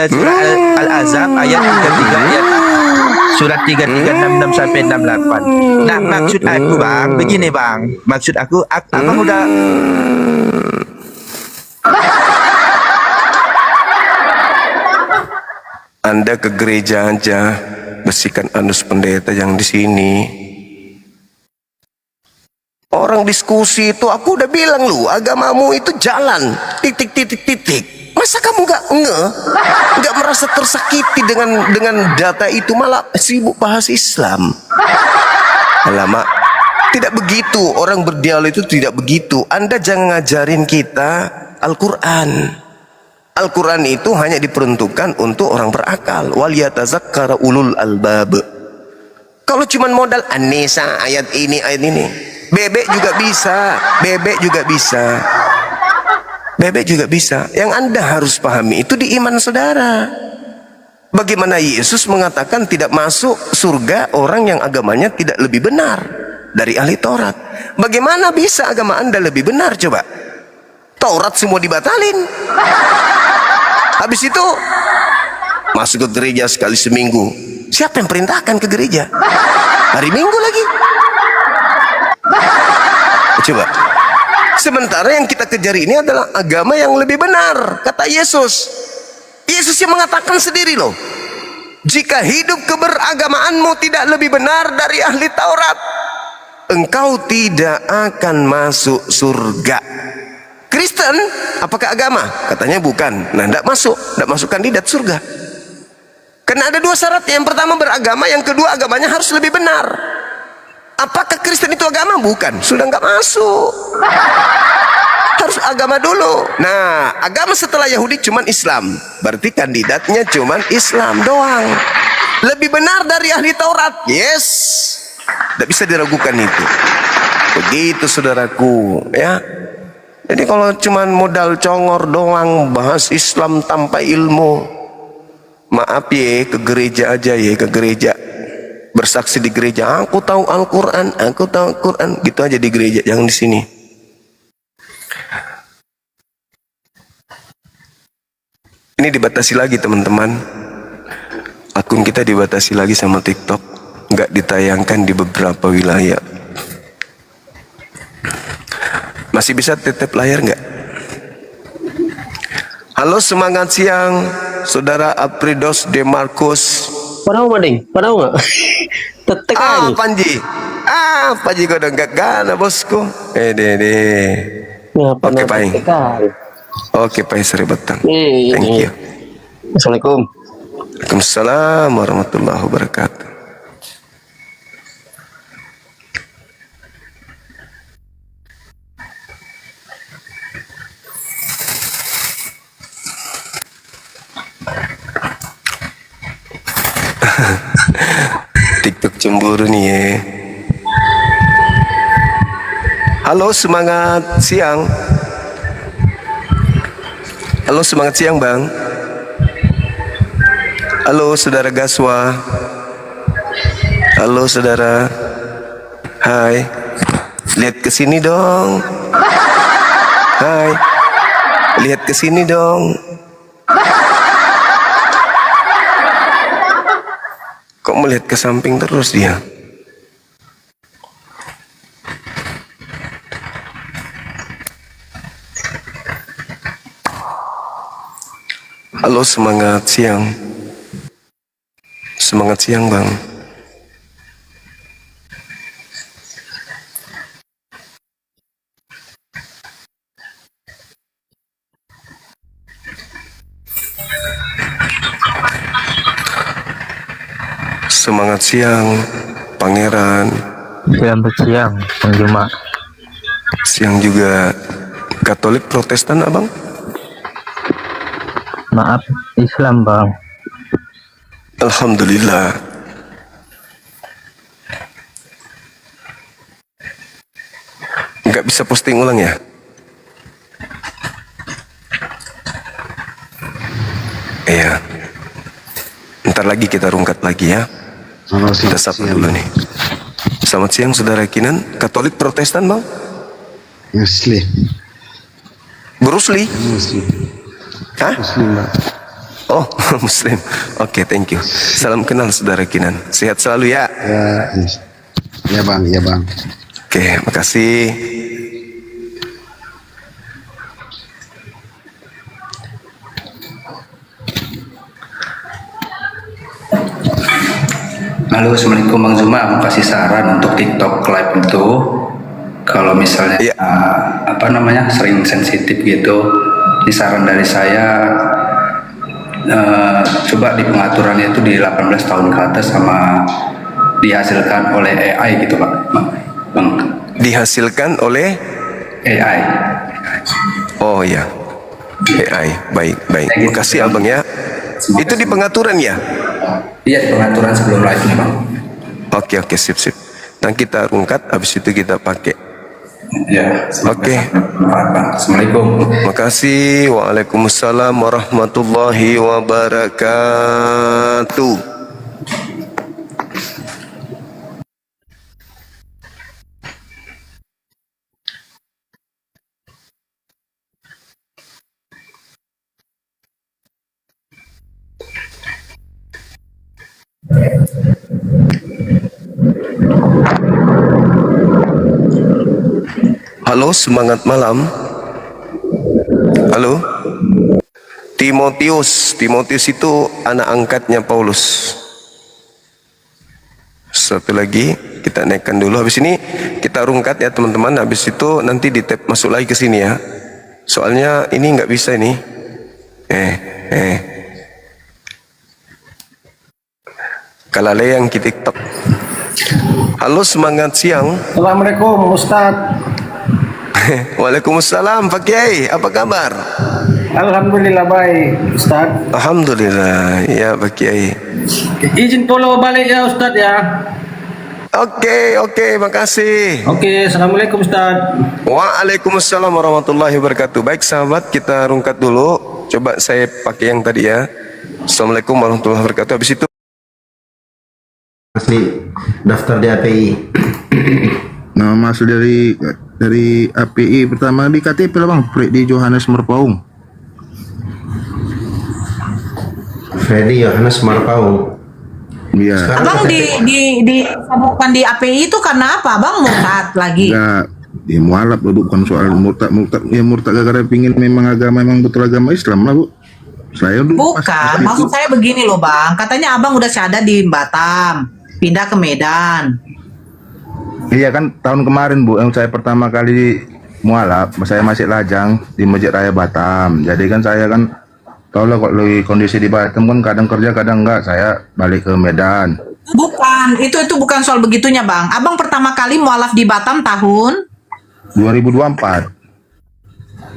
surat Al-Azab ayat 33 ya. Surat 33 66 sampai 68. Nah, maksud aku bang, begini bang. Maksud aku abang udah Anda ke gereja aja, bersihkan anus pendeta yang di sini. Orang diskusi itu aku udah bilang lu, agamamu itu jalan titik. Masa kamu nggak merasa tersakiti dengan data itu, malah sibuk bahas Islam? Alamak, tidak begitu orang berdialog itu, tidak begitu. Anda jangan ngajarin kita Al-Quran. Al-Quran itu hanya diperuntukkan untuk orang berakal. Wal yatazakkara ulul albab. Kalau cuman modal An-Nisa ayat ini ayat ini, bebek juga bisa. Yang Anda harus pahami itu di iman saudara. Bagaimana Yesus mengatakan tidak masuk surga orang yang agamanya tidak lebih benar dari ahli Taurat. Bagaimana bisa agama Anda lebih benar coba? Taurat semua dibatalin. Habis itu masuk ke gereja sekali seminggu. Siapa yang perintahkan ke gereja? Hari Minggu lagi. Coba. Sementara yang kita kejar ini adalah agama yang lebih benar, kata Yesus. Yesus yang mengatakan sendiri loh, jika hidup keberagamaanmu tidak lebih benar dari ahli Taurat, engkau tidak akan masuk surga. Kristen, apakah agama? Katanya bukan. Nah, tidak masuk kandidat surga. Karena ada dua syarat. Yang pertama beragama, yang kedua agamanya harus lebih benar. Apakah Kristen itu agama? Bukan, sudah nggak masuk. Harus agama dulu. Nah, agama setelah Yahudi cuman Islam. Berarti kandidatnya cuman Islam doang. Lebih benar dari ahli Taurat. Yes. Tidak bisa diragukan itu. Begitu saudaraku, ya. Jadi kalau cuman modal congor doang bahas Islam tanpa ilmu, maaf ya, ke gereja aja ya, ke gereja. Bersaksi di gereja, aku tahu Al-Quran, gitu aja di gereja, jangan di sini. Ini dibatasi lagi teman-teman, akun kita dibatasi lagi sama TikTok, nggak ditayangkan di beberapa wilayah. Masih bisa tetap layar nggak? Halo, semangat siang, Saudara Apridos De Marcus. Padahal mading, padahal nggak? Tetek aja. Panji. Panji kau udah nggak gana bosku. Deh. Ngapa Oke, nggak Pai. tetek aja? Oke, Pai Sari Betang. Iya. Thank you. Assalamualaikum. Waalaikumsalam warahmatullahi wabarakatuh. TikTok cemburu nih ya. Halo, semangat siang. Halo, semangat siang Bang. Halo Saudara Gaswa. Halo Saudara. Hai. Lihat ke sini dong. Hai. Lihat ke sini dong. Kok melihat ke samping terus dia? Halo, semangat siang. Semangat siang Bang. Semangat siang Pangeran. Selamat siang, Bang Juma. Siang juga. Katolik Protestan Abang? Maaf, Islam Bang. Alhamdulillah. Nggak bisa posting ulang ya? Iya. Ntar lagi kita rungkat lagi ya. Kita sapa dulu nih. Selamat siang Saudara Kinan. Katolik Protestan Bang? Muslim. Bruce Lee? Muslim. Hah? Muslim, Pak. Oh, Muslim. Oke, thank you. Salam kenal Saudara Kinan. Sehat selalu ya. Ya Bang, ya Bang. Oke, makasih. Halo, Assalamualaikum Bang Zuma. Mau kasih saran untuk TikTok Live itu, kalau misalnya Iya. sering sensitif gitu. Ini saran dari saya, coba di pengaturannya itu di 18 tahun ke atas sama dihasilkan oleh AI gitu Pak. Bang. Dihasilkan oleh AI. Oh ya. AI. Baik. Makasih Abang ya. Itu di pengaturan ya? Iya, di pengaturan sebelum live nih Bang. Oke, sip. Dan kita rungkat, habis itu kita pakai. Ya. Oke. Bang. Assalamualaikum. Makasih. Waalaikumsalam warahmatullahi wabarakatuh. Halo, semangat malam. Halo. Timotius itu anak angkatnya Paulus. Satu lagi kita naikkan dulu. Habis ini kita rungkat ya teman-teman. Habis itu nanti di tab masuk lagi ke sini ya. Soalnya ini nggak bisa ini. Kalale yang kita TikTok. Halo, semangat siang. Assalamualaikum Ustaz. Waalaikumsalam Pak Kiai, apa kabar? Alhamdulillah baik Ustaz. Alhamdulillah, ya Pak Kiai. Izin follow balik ya Ustaz ya. Oke, makasih. Oke, Assalamualaikum Ustaz. Waalaikumsalam warahmatullahi wabarakatuh. Baik sahabat, kita rungkat dulu. Coba saya pakai yang tadi ya. Assalamualaikum warahmatullahi wabarakatuh. Habis itu Masih daftar di API. Nah, masuk dari API pertama di KTP lah Bang, Freddy Johannes Merpaung. Freddy Yohanes Marpaung. Iya. Abang disabukkan di API itu karena apa? Abang mau taat lagi. Dia mualaf bu, bukan soal murtad. Ya murtad gara-gara pingin memang betul agama Islam lah bu. Saya dulu Bukan, maksud saya begini loh bang. Katanya abang udah syahadat di Batam, pindah ke Medan. Iya kan tahun kemarin bu, yang saya pertama kali mualaf, saya masih lajang di Masjid Raya Batam. Jadi kan saya kan tau lah kalau kondisi di Batam kan kadang kerja kadang enggak, saya balik ke Medan. Bukan, itu bukan soal begitunya bang. Abang pertama kali mualaf di Batam tahun 2024.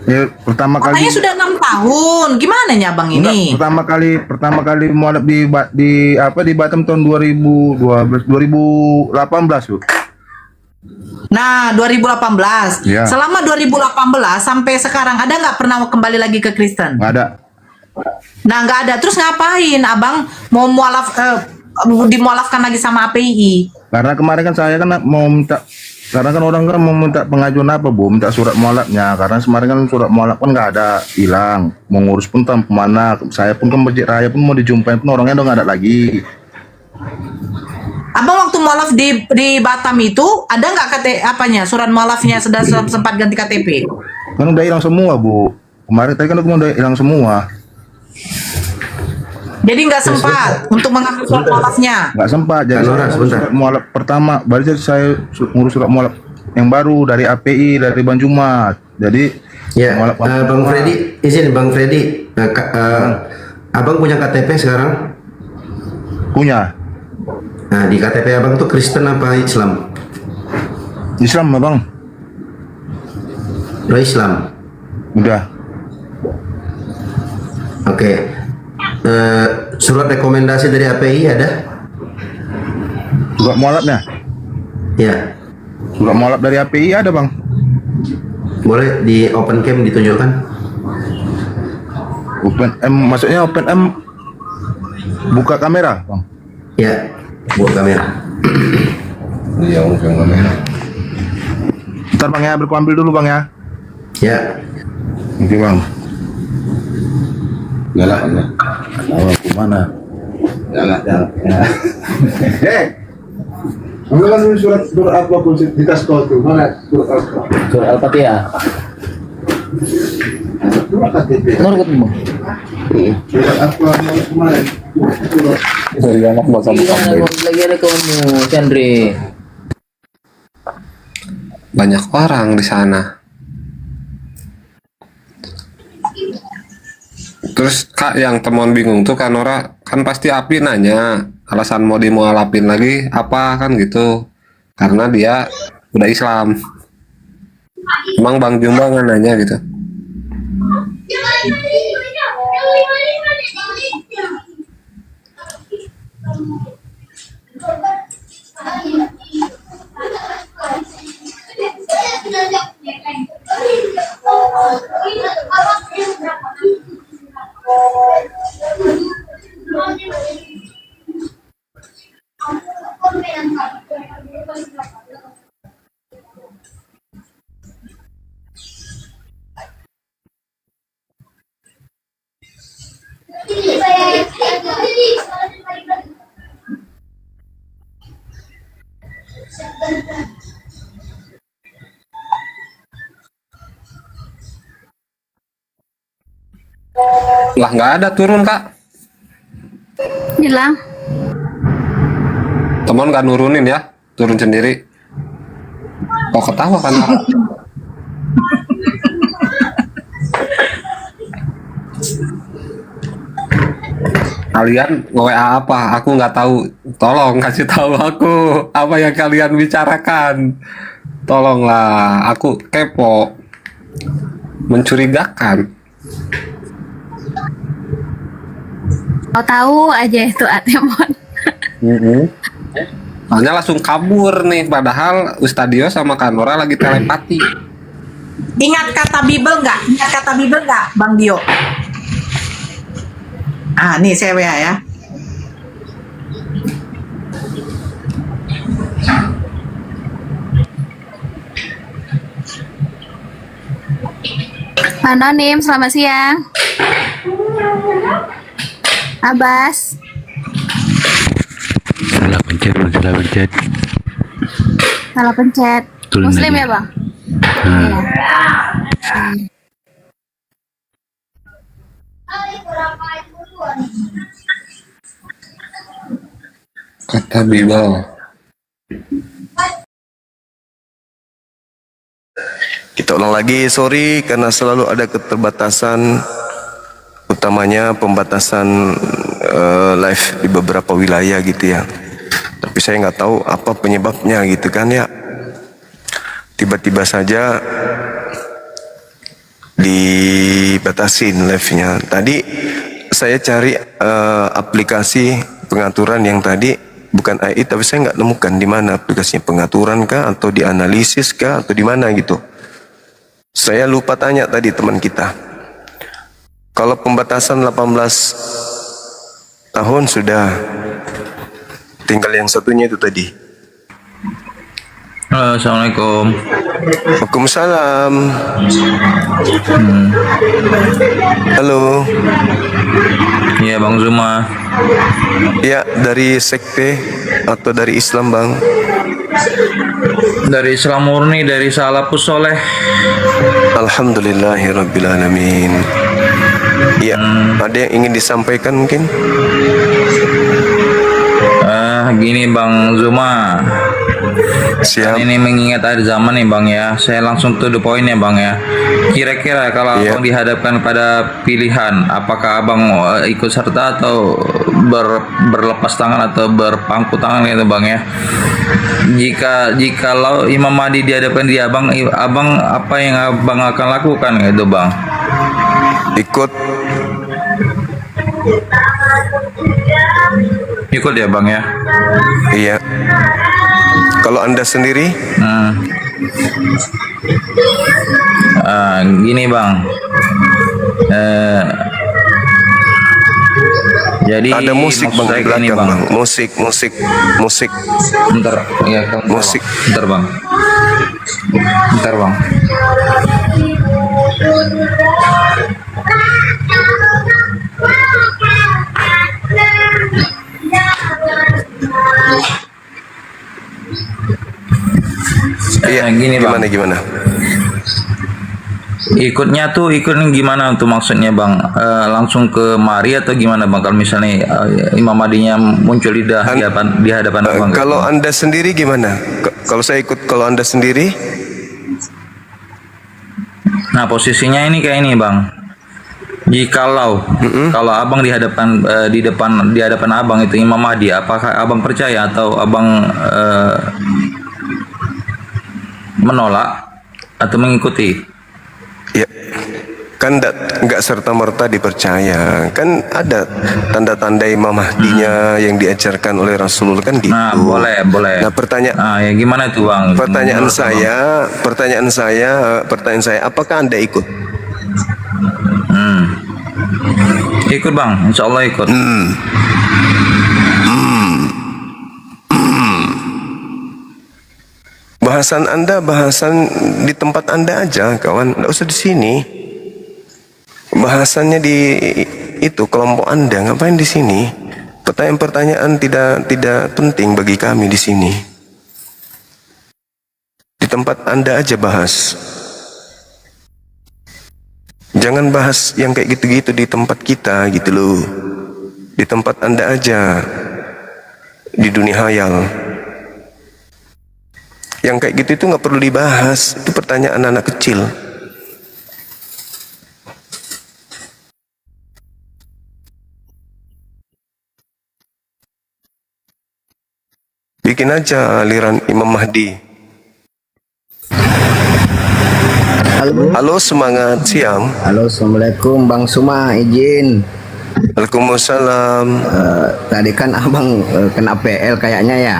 Ya, pertama kali. Katanya sudah 6 tahun. Gimana nya bang ini? Enggak, pertama kali mualaf di Batam tahun 2018 bu. Nah, 2018. Ya. Selama 2018 sampai sekarang ada nggak pernah kembali lagi ke Kristen? Nggak ada. Nah, nggak ada. Terus ngapain abang mau dimualafkan lagi sama API? Karena kemarin kan saya kan mau minta, karena kan orang kan mau minta pengajuan apa bu, minta surat mualafnya. Karena kemarin kan surat mualaf kan nggak ada, hilang. Mau ngurus pun tam kemana. Saya pun ke Masjid Raya pun mau dijumpai pun orangnya udah nggak ada lagi. Abang waktu mualaf di Batam itu ada nggak surat mualafnya sudah sempat ganti KTP? Kan udah hilang semua bu. Kemarin tadi kan udah hilang semua. Jadi nggak sempat untuk mengambil surat mualafnya. Nggak sempat. Jadi surat mualaf pertama, baru saya ngurus surat mualaf yang baru dari API dari Bang Jumat. Jadi Ya, Bang Freddy, izin Bang Freddy, abang punya KTP sekarang? punya. Nah, di KTP abang tuh Kristen apa Islam? Islam abang. Udah Islam? Udah. Oke. Surat rekomendasi dari API ada? Surat mualafnya? Ya. Surat mualaf dari API ada bang. Boleh di open cam ditunjukkan? Open M, maksudnya Open M buka kamera bang? Ya, buka kamera. Iya, buka kamera. Ntar bang ya, ambil dulu bang ya. Ya. Oke bang. Galak ya. Awal kemana? Galak. Ambil kan surat apa pun di tas kau tuh, mana surat apa? Surat Al-Fatihah. Surat KTP. Surat apa mau kemarin? Dari anak bahasa kamu. Lagi ada kamu, Chandri. Banyak orang di sana. Terus kak yang temuan bingung tuh kan kan pasti Api nanya alasan mau dimualafin lagi apa kan gitu, karena dia udah Islam. Emang Bang Jumba nggak nanya gitu? Lah nggak ada turun kak. Hilang. Teman nggak nurunin ya, turun sendiri. Oh ketawa kan? Kalian WA apa? Aku nggak tahu. Tolong kasih tahu aku apa yang kalian bicarakan. Tolonglah, aku kepo, mencurigakan. Kau tahu aja itu Atemon. Soalnya langsung kabur nih, padahal Ustadio sama Kanora lagi telepati. Ingat kata Bible nggak? Ingat kata Bible nggak, Bang Dio? Ah, nih saya WA ya. Anonim, selamat siang. Abbas. Salah pencet. Salah pencet. Tulen Muslim aja. ya bang? Kata Bibel. Kita ulang lagi, sorry karena selalu ada keterbatasan, utamanya pembatasan live di beberapa wilayah gitu ya. Tapi saya nggak tahu apa penyebabnya gitu kan ya. Tiba-tiba saja dibatasin live-nya. Tadi saya cari aplikasi pengaturan yang tadi bukan AI, tapi saya nggak nemukan di mana aplikasinya, pengaturan kah atau di analisis kah atau di mana gitu. Saya lupa tanya tadi teman kita. Kalau pembatasan 18 tahun sudah, tinggal yang satunya itu tadi. Halo, assalamualaikum. Waalaikumsalam. Halo. Iya Bang Zuma. Ya, dari sekte atau dari Islam Bang? Dari Islam murni, dari Salafus Soleh. Alhamdulillahirrabbilalamin. Ya, ada yang ingin disampaikan mungkin? Gini Bang Zuma. Siap. Ini mengingat akhir zaman nih Bang ya. Saya langsung to the point ya Bang ya. Kira-kira kalau Abang dihadapkan pada pilihan, apakah Abang ikut serta atau berlepas tangan atau berpangku tangan gitu Bang ya? Jikalau Imam Mahdi dihadapkan di Abang apa yang Abang akan lakukan gitu Bang? Ikut ya Bang ya? Iya. Kalau Anda sendiri? Gini Bang. Jadi ada musik Bang di belakang Bang. Musik. Bentar, ya, musik. Bentar Bang. Iya, gini Bang. Gimana? Ikutnya gimana tuh maksudnya Bang? Langsung ke mari atau gimana Bang? Kalau misalnya Imam Mahdinya muncul di hadapan Abang. Kalau Anda sendiri gimana? Kalau saya ikut, kalau Anda sendiri? Nah, posisinya ini kayak ini Bang. Jikalau kalau Abang di hadapan Abang itu Imam Mahdi, apakah Abang percaya atau Abang menolak atau mengikuti? Ya, kan nggak serta-merta dipercaya. Kan ada tanda-tanda Imam Mahdinya yang diajarkan oleh Rasulullah kan gitu. Nah, boleh. Nah, pertanyaan ya gimana tuh Bang? Pertanyaan saya, apakah Anda ikut? Ikut Bang, insya Allah ikut. Bahasan Anda, bahasan di tempat Anda aja, kawan. Nggak usah di sini. Bahasannya di itu kelompok Anda, ngapain di sini? Pertanyaan-pertanyaan tidak penting bagi kami di sini. Di tempat Anda aja bahas. Jangan bahas yang kayak gitu-gitu di tempat kita gitu loh. Di tempat Anda aja. Di dunia hayal. Yang kayak gitu itu nggak perlu dibahas. Itu pertanyaan anak kecil. Bikin aja aliran Imam Mahdi. Halo, semangat siang. Halo, assalamualaikum Bang Suma, izin. Waalaikumsalam. Tadi kan Abang kena PL kayaknya ya.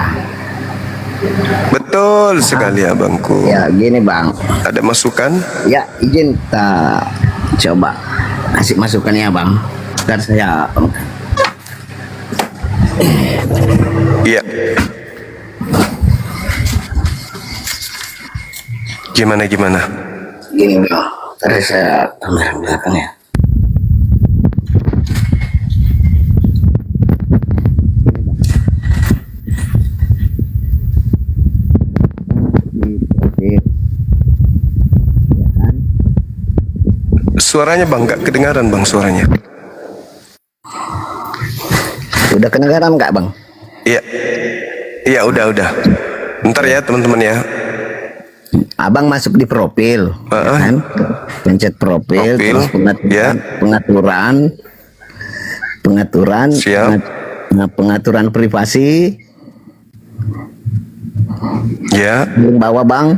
Betul sekali abangku. Ya gini Bang. Ada masukan? Ya izin tak coba kasih masukan ya Bang. Dan saya. Iya. Gimana? Gini Bang. Tadi saya kamera belakang ya. Suaranya bang, nggak kedengaran bang suaranya. Udah kedengaran nggak bang? Iya, iya udah. Ntar ya teman-teman ya. Abang masuk di profil, kan? Pencet profil, terus pengaturan, Siap. pengaturan privasi. Ya. Bawa bang.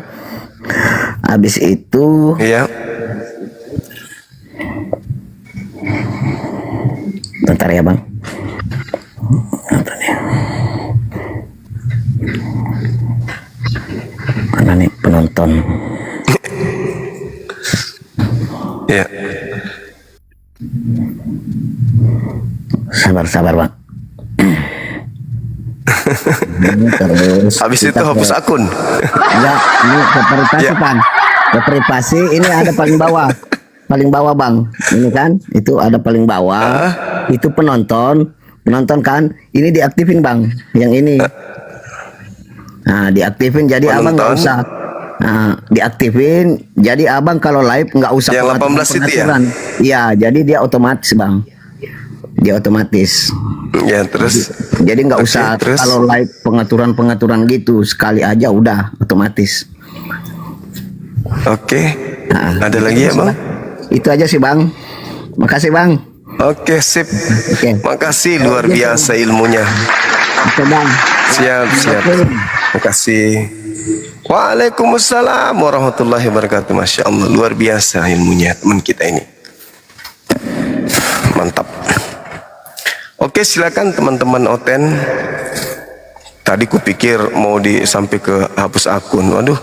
Habis itu. Iya. Bentar ya bang. Mana nih penonton? Ya. Sabar bang. Terus habis itu hapus akun. Ya, ini ke privasi kan. Ke privasi ini ada paling bawah. Paling bawah bang. Ini kan, itu ada paling bawah. Itu penonton kan. Ini diaktifin bang. Yang ini. Nah, diaktifin jadi abang nggak usah. Nah, diaktifin jadi abang kalau live nggak usah yang 18 itu ya? Iya, jadi dia otomatis bang. Dia otomatis. Ya terus. Jadi nggak usah kalau live pengaturan gitu sekali aja udah otomatis. Oke. Nah, ada lagi ya bang? Itu aja sih bang. Makasih bang. Oke sip. Makasih luar biasa ilmunya. Oke bang. Siap. Makasih. Waalaikumsalam warahmatullahi wabarakatuh. Masya Allah luar biasa ilmunya teman kita ini. Mantap. Oke silakan teman-teman Oten. Tadi kupikir mau sampai ke hapus akun. Waduh.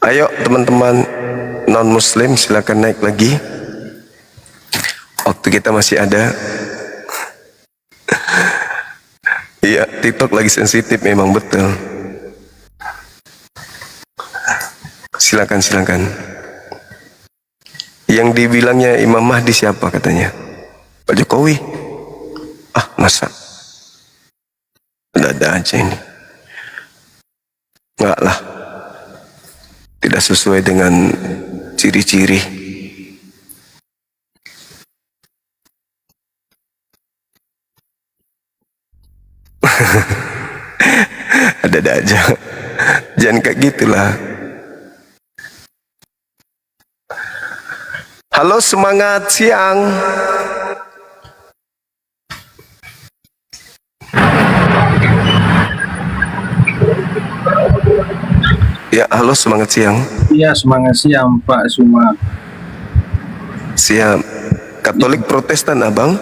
Ayo teman-teman non muslim silakan naik lagi. Waktu kita masih ada. Iya, TikTok lagi sensitif memang betul. Silakan. Yang dibilangnya Imam Mahdi siapa katanya? Pak Jokowi. Ah, masa? Ada aja ini. Enggak lah. Tidak sesuai dengan ciri-ciri. Ada aja. Jangan kayak gitulah. Halo, semangat siang. Ya, halo, semangat siang. Iya, semangat siang Pak Suma. Siap. Katolik Protestan abang?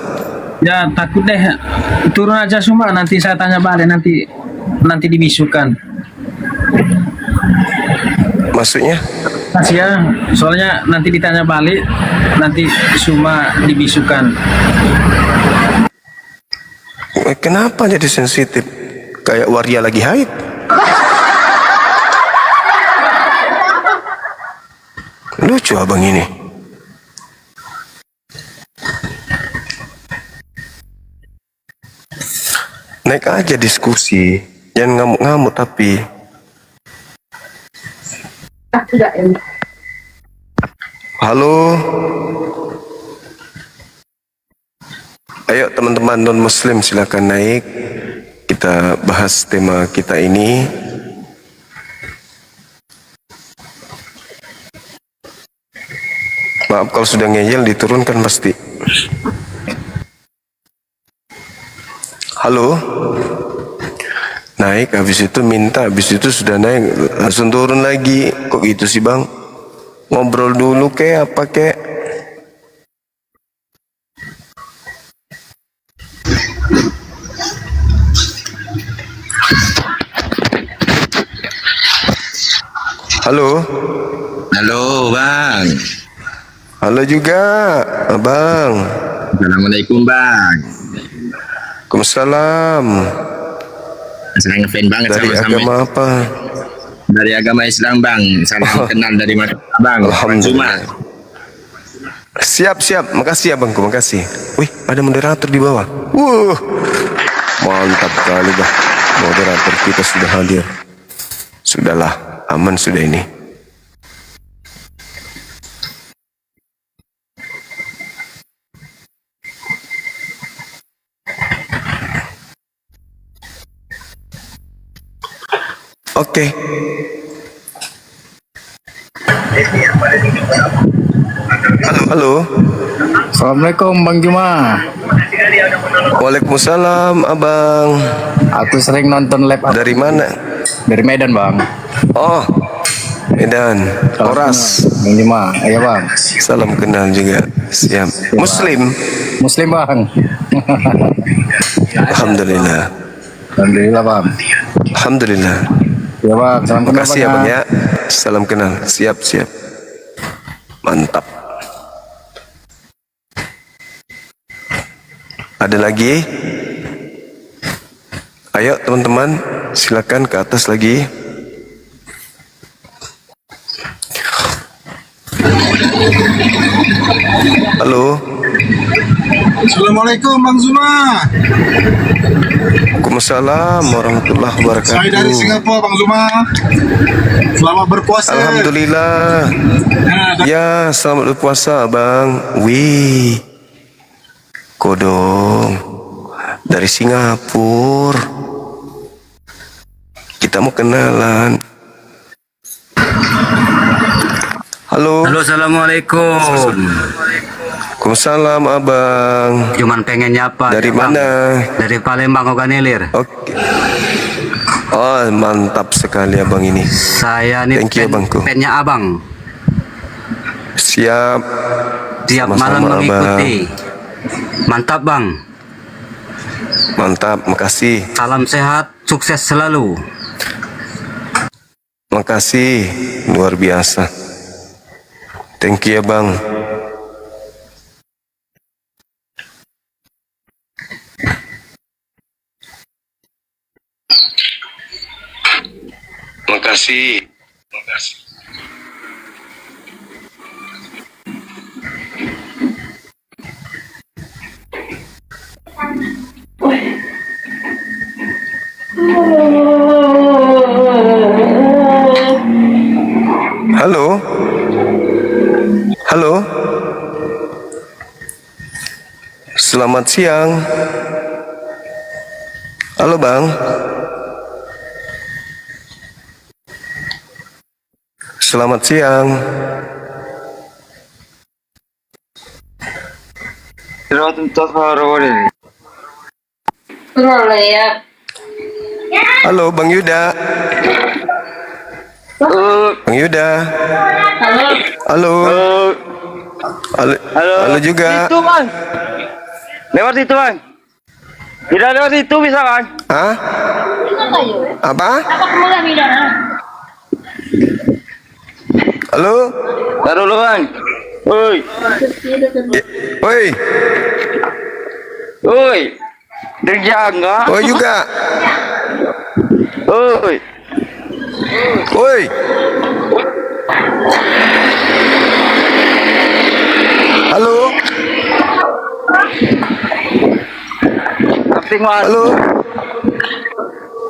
Ya takut deh, turun aja Suma, nanti saya tanya balik, nanti dibisukan. Maksudnya? Masih ya, soalnya nanti ditanya balik, nanti Suma dibisukan. Kenapa jadi sensitif? Kayak waria lagi haid? Lucu abang ini. Naik aja diskusi, jangan ngamuk-ngamuk tapi. Halo. Ayo teman-teman non muslim silakan naik. Kita bahas tema kita ini. Maaf kalau sudah ngeyel diturunkan pasti. Halo. Naik habis itu minta, habis itu sudah naik langsung turun lagi. Kok gitu sih bang? Ngobrol dulu kek apa kek? Halo. Halo bang. Halo juga abang. Assalamualaikum bang. Waalaikumsalam. Saya ngefan banget dari sama agama apa? Dari agama Islam bang. Salam kenal dari mana bang? Alhamdulillah. Siap. Makasih abangku, makasih. Wih, ada moderator di bawah. Mantap kali bah. Moderator kita sudah hadir. Sudahlah, aman sudah ini. Oke. Halo. Assalamualaikum Bang Juma. Waalaikumsalam Abang. Aku sering nonton live. Dari mana? Dari Medan Bang. Oh, Medan. Oras. Bang Juma. Iya Bang. Salam kenal juga. Siap. Muslim. Muslim Bang. Alhamdulillah. Alhamdulillah Bang. Alhamdulillah. Ya Bang. Salam kenal Makasih ya Bang ya. Salam kenal. Siap. Mantap. Ada lagi? Ayo teman-teman, silakan ke atas lagi. Halo. Assalamualaikum Bang Zuma. Waalaikumsalam warahmatullahi wabarakatuh. Saya dari Singapura Bang Zuma. Selamat berpuasa. Alhamdulillah. Ya, selamat berpuasa Bang. Wih. Kodong. Dari Singapura. Kita mau kenalan. Halo. Halo, assalamualaikum. Waalaikumsalam Abang. Cuman pengen nyapa. Dari ya, Bang. mana? Dari Palembang Oganilir. Oke. Oh, mantap sekali Abang ini. Saya nih Thank you, Abangku. pennya Abang. Siap. Tiap Sama-sama, malam mengikuti. Mantap Bang. Mantap, makasih. Salam sehat, sukses selalu. Makasih, luar biasa. Thank you ya Bang. Makasih. Halo. Halo. Selamat siang. Halo Bang. Selamat siang. Halo Bang Yuda. Bang Yuda. Halo. Halo. Halo juga. Situ Bang. Lewat situ Bang. Tidak lewat situ bisa Bang. Hah? Apa? Halo. Taruh dulu Bang. Woi. Woi. Woi. Terjaga. Woi juga. Woi. Woi. Halo. Halo.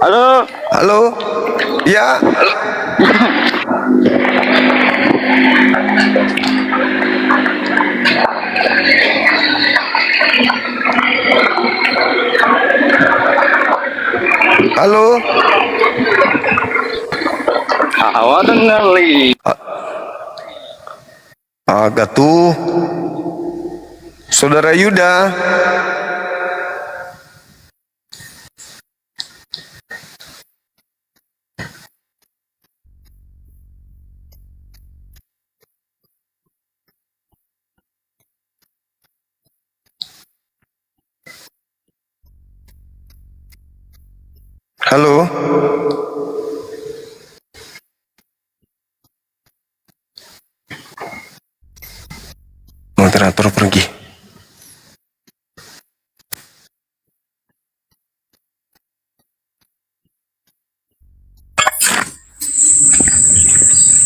Halo. Halo. Ya. Halo. Awak dengar li. Agak tuh. Saudara Yuda. Halo. Moderator pergi.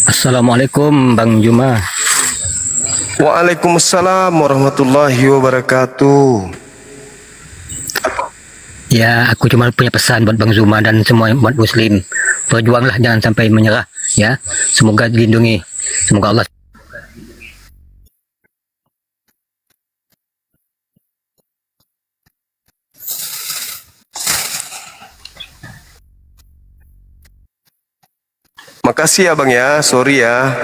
Assalamualaikum Bang Juma. Waalaikumsalam warahmatullahi wabarakatuh. Ya, aku cuma punya pesan buat Bang Zuma dan semua umat muslim. Berjuanglah, jangan sampai menyerah ya. Semoga dilindungi. Semoga Allah. Makasih ya bang ya, sorry ya.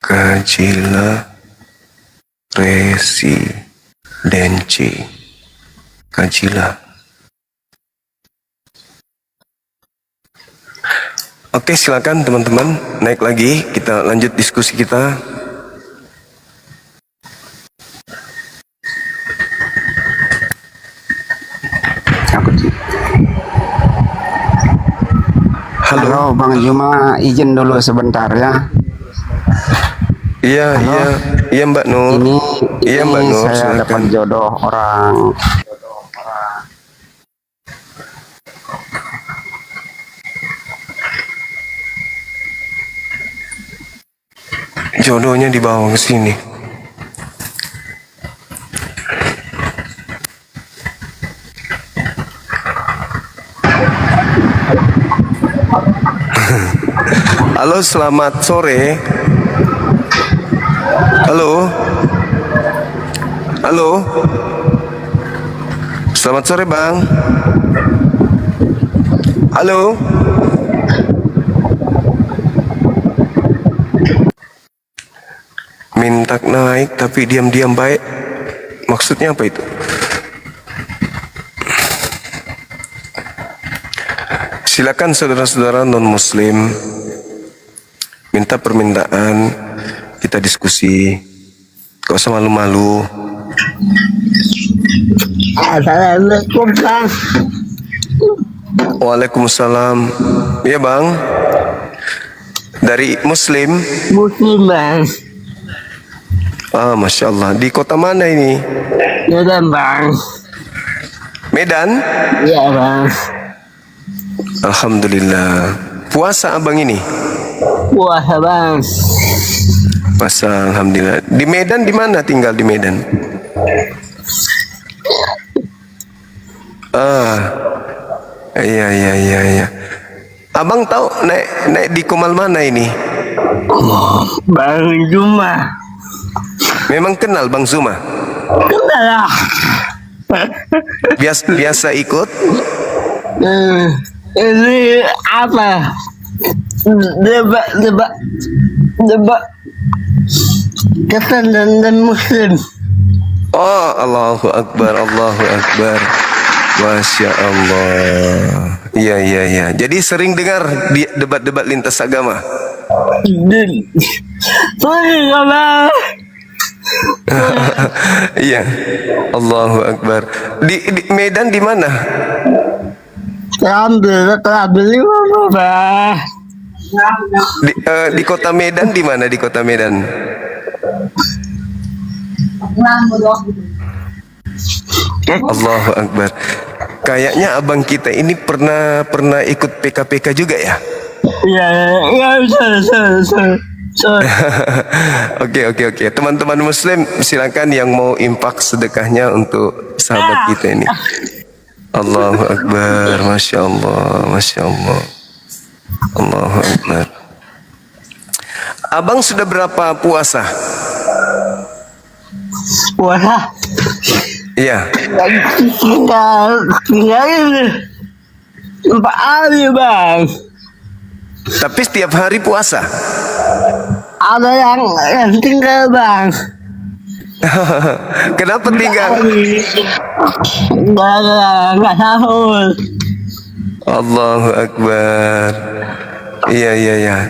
Kajila Residenci. Kajila. Oke, silakan teman-teman, naik lagi, kita lanjut diskusi kita. Halo Bang Juma, izin dulu sebentar ya. Iya, iya Mbak Nur. Iya Mbak Nur, saya dapat silakan. jodoh orang. Jodohnya dibawa ke sini. Halo, selamat sore. Halo. Halo. Selamat sore, Bang. Halo. Minta naik tapi diam-diam baik. Maksudnya apa itu? Silakan saudara-saudara non-muslim minta permintaan, kita diskusi. Gak usah malu-malu. Assalamualaikum Bang. Waalaikumsalam. Iya Bang. Dari Muslim. Muslim Bang. Ah, Masya Allah. Di kota mana ini? Medan Bang. Medan? Iya Bang. Alhamdulillah. Puasa abang ini? Puasa Bang. Puasa, alhamdulillah. Di Medan di mana tinggal di Medan? Ah, iya. Abang tahu naik di Kumal mana ini? Bang Juma. Memang kenal Bang Zuma? Kenal lah. Biasa ikut? Ini apa? Debat Kristen dan Muslim. Oh, Allahu Akbar, Allahu Akbar. Masya Allah. Iya. Jadi sering dengar di debat-debat lintas agama? Sorry Bang. Iya. Allahu Akbar. Di Medan di mana? Terambil apa Bang? Di kota Medan di mana? Di kota Medan? Allahu Akbar. Kayaknya abang kita ini pernah ikut PKPK juga ya? Iya, Oke. Teman-teman Muslim, silakan yang mau infak sedekahnya untuk sahabat kita ini. Allahu Akbar, Masya Allah. Allahu Akbar. Abang sudah berapa puasa? Puasa. Iya. Tinggal 4 hari Bang. Tapi setiap hari puasa? Ada yang tinggal Bang. Kenapa tinggal? Nggak sahur. Allahu Akbar. Iya.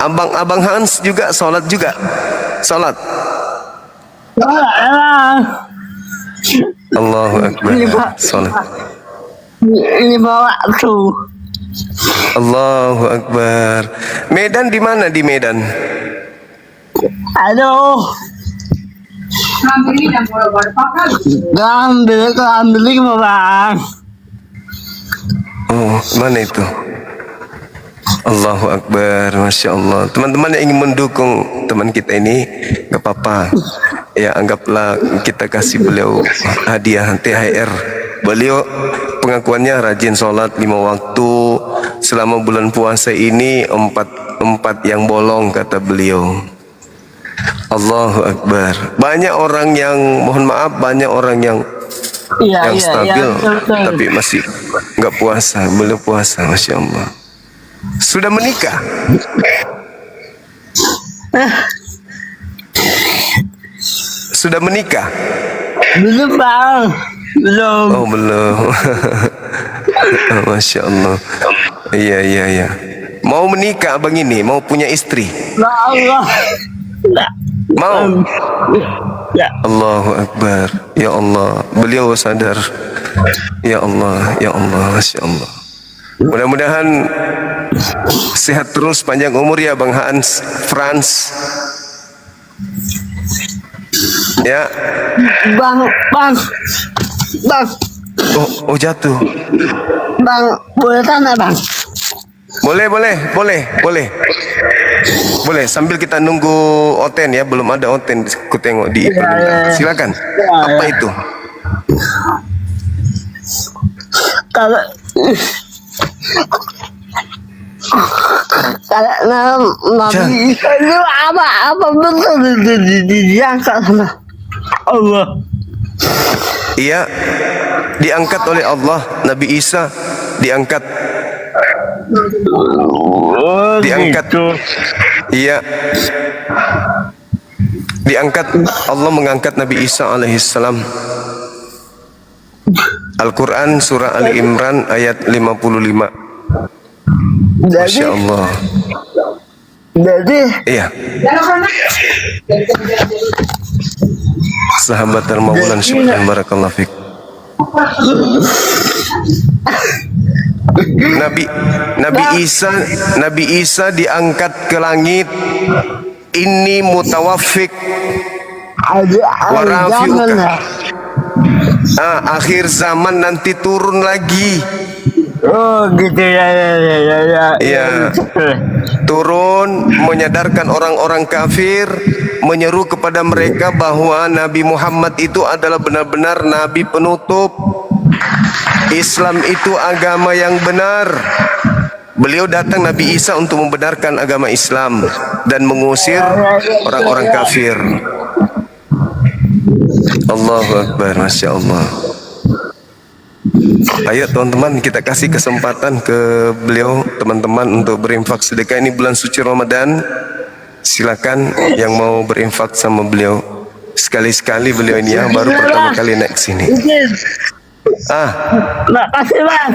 Abang Hans juga sholat juga? Sholat? Allahu Akbar. Sholat. Ini bawa tuh. Allahu Akbar. Medan di mana di Medan? Aduh. Ambil Bang. Oh, mana itu? Allahu Akbar, Masya Allah. Teman-teman yang ingin mendukung teman kita ini, gak apa-apa. Ya, anggaplah kita kasih beliau hadiah THR. Beliau pengakuannya rajin sholat 5 waktu. Selama bulan puasa ini 4 yang bolong, kata beliau. Allahu Akbar. Banyak orang yang, mohon maaf, banyak orang yang yang stabil tapi masih nggak puasa, belum puasa. Masya Allah. Sudah menikah? Sudah menikah? Belum bang, belum. Oh belum. Masya Allah. Iya iya iya. Mau menikah abang ini? Mau punya istri? Ya Allah. Mau? Ya. Allahu Akbar. Ya Allah. Beliau sadar. Ya Allah. Ya Allah. Masya Allah. Mudah-mudahan sehat terus, panjang umur ya Bang Hans Franz. Ya. Bang. Oh jatuh. Bang, boleh tanya bang? Boleh. Sambil kita nunggu Oten ya, belum ada Oten. Aku tengok di permintaan. Silakan. Apa itu? Kalau Nabi Isa itu apa betul diangkat sama Allah? Iya, diangkat oleh Allah. Nabi Isa diangkat. Diangkat. Iya. Diangkat. Allah mengangkat Nabi Isa alaihissalam. Al-Quran surah Ali Imran ayat 55. Masya Allah. Jadi iya. Sahabat Al-Mawlan, syukran barakallahu fiik. Nabi Isa diangkat ke langit. Inni mutawaffik wa rafi'uka. Akhir zaman nanti turun lagi. Oh gitu ya. Ya. Turun menyadarkan orang-orang kafir, menyeru kepada mereka bahwa Nabi Muhammad itu adalah benar-benar Nabi penutup. Islam itu agama yang benar. Beliau datang Nabi Isa untuk membenarkan agama Islam dan mengusir orang-orang kafir. Allahu Akbar, Masya Allah. Ayo teman-teman, kita kasih kesempatan ke beliau, teman-teman, untuk berinfak sedekah. Ini bulan suci Ramadan. Silakan yang mau berinfak sama beliau. Sekali-sekali beliau ini ya, baru pertama kali naik sini. Makasih bang.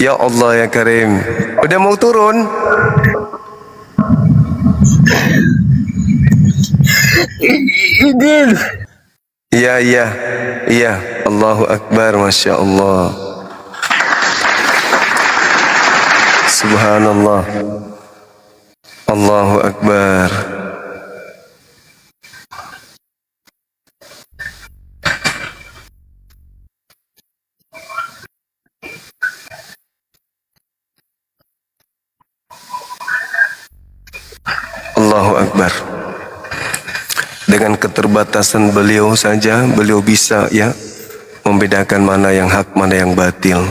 Ya Allah ya Karim. Udah mau turun? Iya. Allahu Akbar, Masya Allah. Subhanallah. Allahu Akbar. Allahu Akbar. Dengan keterbatasan beliau saja, beliau bisa ya membedakan mana yang hak, mana yang batil.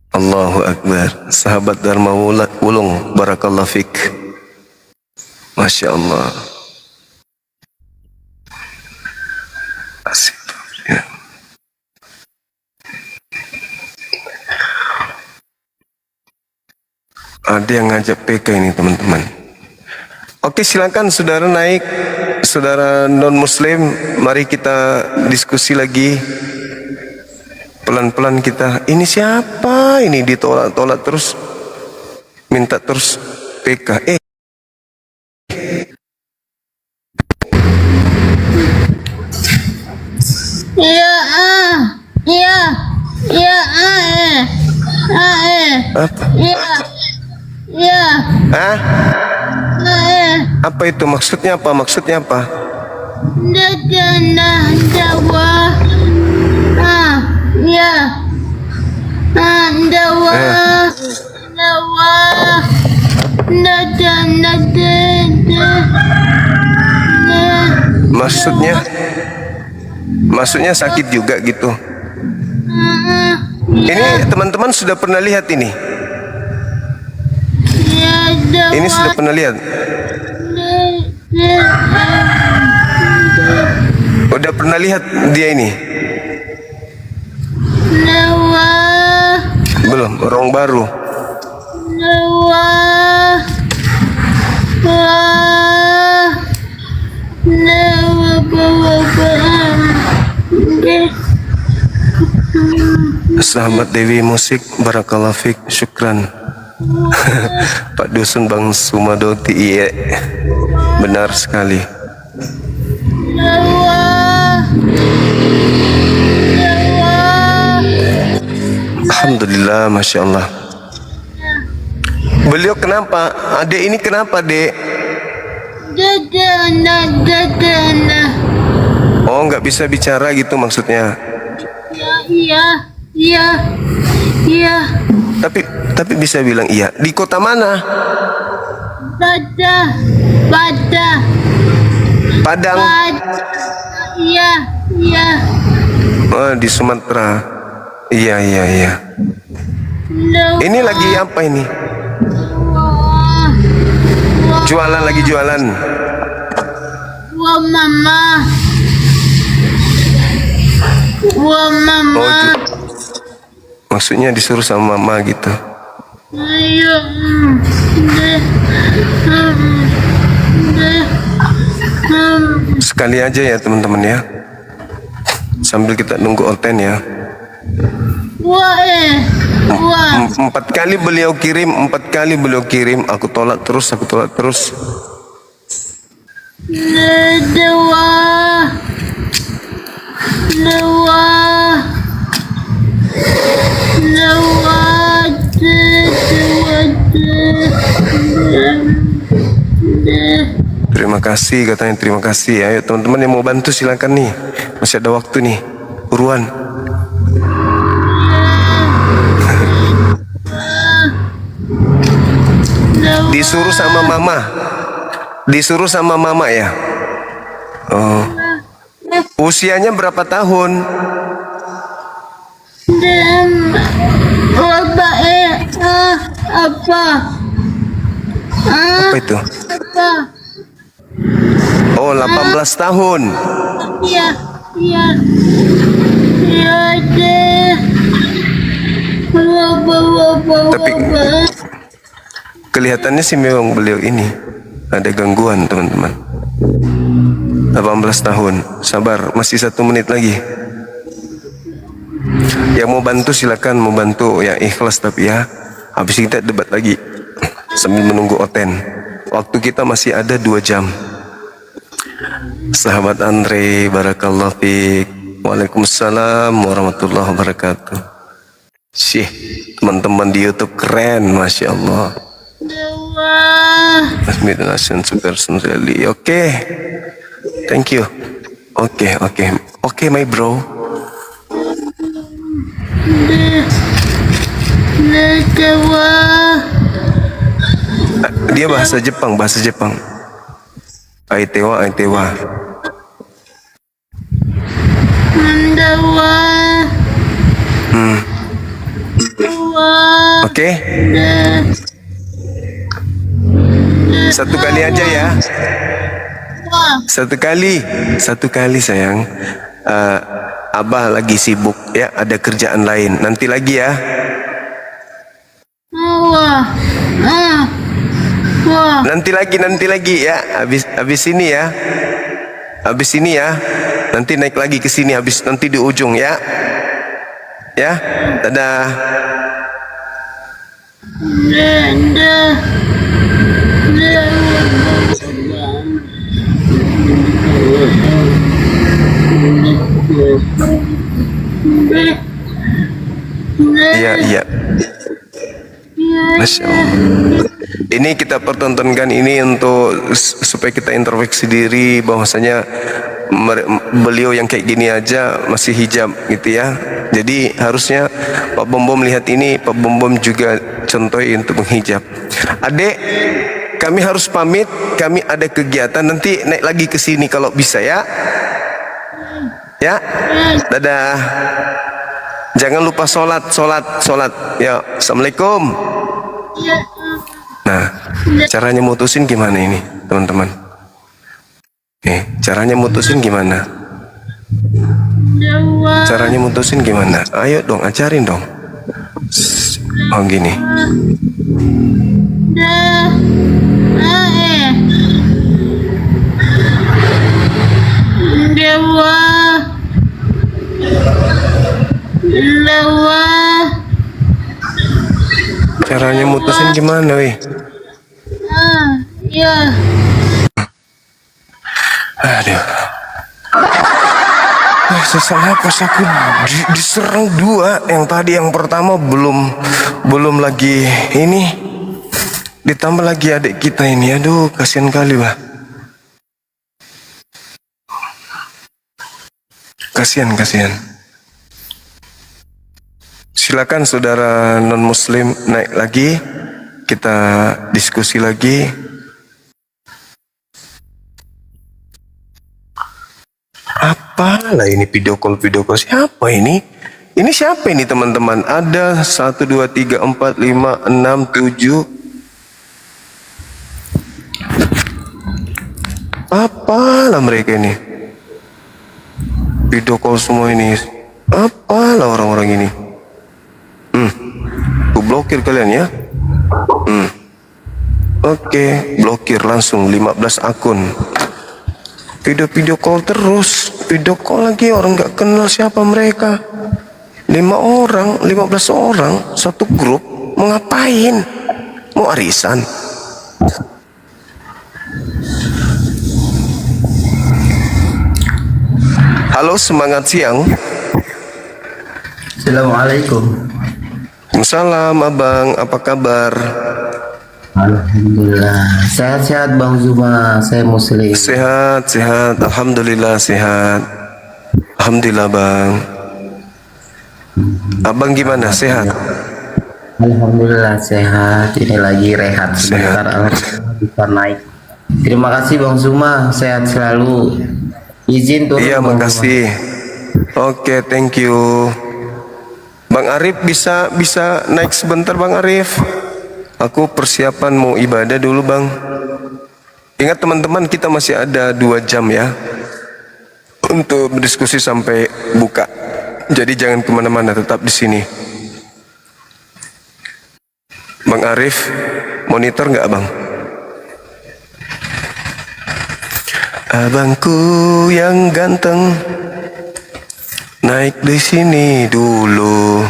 Allahu Akbar. Sahabat Dharma Wulung, barakallahu fik. Masya Allah. Asik. Ya. Ada yang ngajak PK ini teman-teman. Oke, silakan saudara naik. Saudara non muslim, mari kita diskusi lagi. Pelan-pelan kita. Ini siapa? Ini ditolak-tolak terus. Minta terus PK. Apa itu maksudnya apa? Maksudnya apa? Maksudnya sakit juga gitu. Ini teman-teman sudah pernah lihat ini? Ini sudah pernah lihat? Udah pernah lihat dia ini? Belum, orang baru. Sahabat Dewi Musik, barakallahu fik, syukran. Pak Dusun Bang Sumadoti, iya, benar sekali. Alhamdulillah, Masya Allah. Beliau kenapa? Adek ini kenapa, Dek? Oh, nggak bisa bicara gitu maksudnya. Iya. Tapi bisa bilang iya. Di kota mana? Padang. Iya. Oh, di Sumatera. Iya. Ini lagi apa ini? Jualan, lagi jualan. Wah mama. Oh, maksudnya disuruh sama mama gitu. Ayo. Sekali aja ya teman-teman ya. Sambil kita nunggu Oten ya. Wah. 4 kali beliau kirim, aku tolak terus. Terima kasih katanya, terima kasih. Ayo teman-teman yang mau bantu silakan nih, masih ada waktu nih, buruan. Disuruh sama mama ya. Oh, usianya berapa tahun? Apa itu? Oh, 18 tahun. Iya deh. Tapi kelihatannya sih memang beliau ini ada gangguan teman-teman. 18 tahun. Sabar, masih 1 menit lagi. Yang mau bantu silakan, mau bantu yang ikhlas tapi ya. Habis kita debat lagi sambil menunggu Oten. Waktu kita masih ada 2 jam. Sahabat Andre, barakallahu fiik. Waalaikumsalam warahmatullahi wabarakatuh. Syih, teman-teman di YouTube keren, Masya Allah. Nation super really. Oke. Thank you. Oke, my bro. Dia bahasa Jepang. Aitewa. Oke. Satu kali aja ya. Satu kali sayang. Abah lagi sibuk ya, ada kerjaan lain. Nanti lagi ya. Nanti lagi ya. Habis ini ya. Nanti naik lagi ke sini nanti di ujung ya. Ya. Dadah. Iya. Masya Allah. Ini kita pertontonkan ini untuk supaya kita introspeksi diri bahwasanya beliau yang kayak gini aja masih hijab gitu ya. Jadi harusnya Pak Bom lihat ini, Pak Bom juga contohin untuk menghijab. Adek, kami harus pamit, kami ada kegiatan, nanti naik lagi ke sini kalau bisa ya. Ya, dadah. Jangan lupa sholat. Ya, assalamualaikum. Nah, caranya mutusin gimana ini, teman-teman? Caranya mutusin gimana? Caranya mutusin gimana? Ayo dong, ajarin dong. Oh gini. Caranya mutusin gimana, weh? Ya. Aduh. Sesak napas aku diserang dua. Yang tadi yang pertama belum lagi ini. Ditambah lagi adik kita ini. Aduh, kasihan kali, bah. Kasihan. Silakan saudara non muslim naik lagi. Kita diskusi lagi. Apalah ini video call siapa ini? Ini siapa ini teman-teman? Ada 1 2 3 4 5 6 7. Apalah mereka ini? Video call semua ini. Apalah orang-orang ini? Ku blokir kalian ya. Oke, blokir langsung 15 akun. Video call terus. Video call lagi, orang nggak kenal siapa mereka. 5 orang, 15 orang, satu grup. Mau ngapain? Mau arisan? Halo, semangat siang. Assalamualaikum. Waalaikumsalam, abang. Apa kabar? Alhamdulillah. Sehat-sehat Bang Zuma. Saya muslim. Sehat. Alhamdulillah sehat. Alhamdulillah, bang. Abang gimana? Sehat? Alhamdulillah sehat. Ini lagi rehat sebentar. Alhamdulillah bisa naik. Terima kasih Bang Zuma. Sehat selalu. Izin turun. Iya, makasih. Oke, thank you. Bang Arif bisa naik sebentar, Bang Arif. Aku persiapan mau ibadah dulu, bang. Ingat teman-teman, kita masih ada 2 jam ya untuk berdiskusi sampai buka. Jadi jangan kemana-mana, tetap di sini. Bang Arif, monitor nggak, bang? Abangku yang ganteng, naik di sini dulu.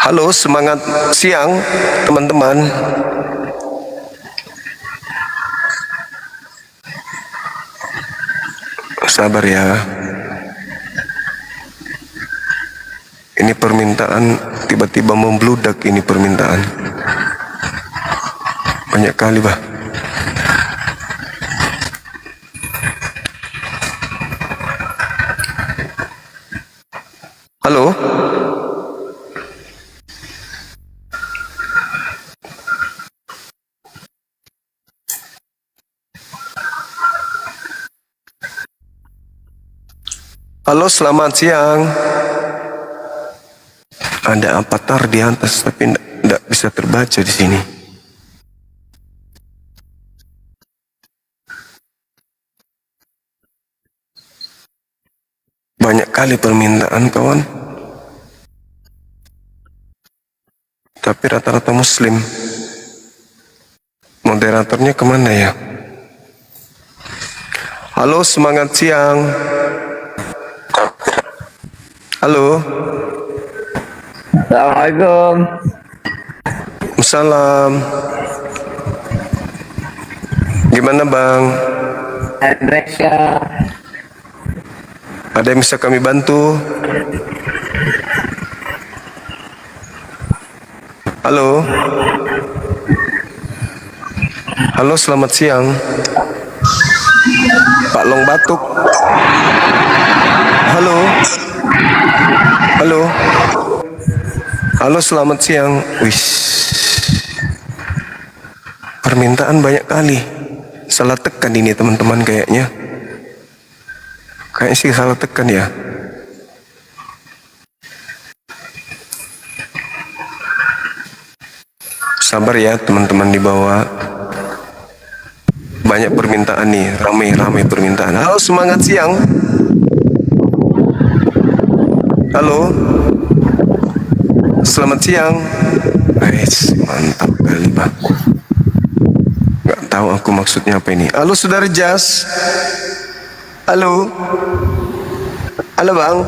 Halo, semangat siang teman-teman. Sabar ya. Ini permintaan tiba-tiba membludak, ini permintaan. Banyak kali, bah. Halo? Halo, selamat siang. Ada avatar di atas tapi tidak bisa terbaca di sini. Banyak kali permintaan, kawan. Tapi rata-rata muslim. Moderatornya kemana ya? Halo, semangat siang. Halo. Assalamualaikum. Salam. Gimana, bang? Ada yang bisa kami bantu? Halo. Halo, selamat siang. Pak Long batuk. Halo. Halo. Halo, selamat siang. Wis. Permintaan banyak kali. salah tekan ini teman-teman kayaknya. Kayaknya sih salah tekan ya. Sabar ya teman-teman di bawah. Banyak permintaan nih, ramai-ramai permintaan. Halo, semangat siang. Halo. Selamat siang. Mantap kali bang. Gak tahu aku maksudnya apa ini. Halo saudara Jas. Halo. Halo bang.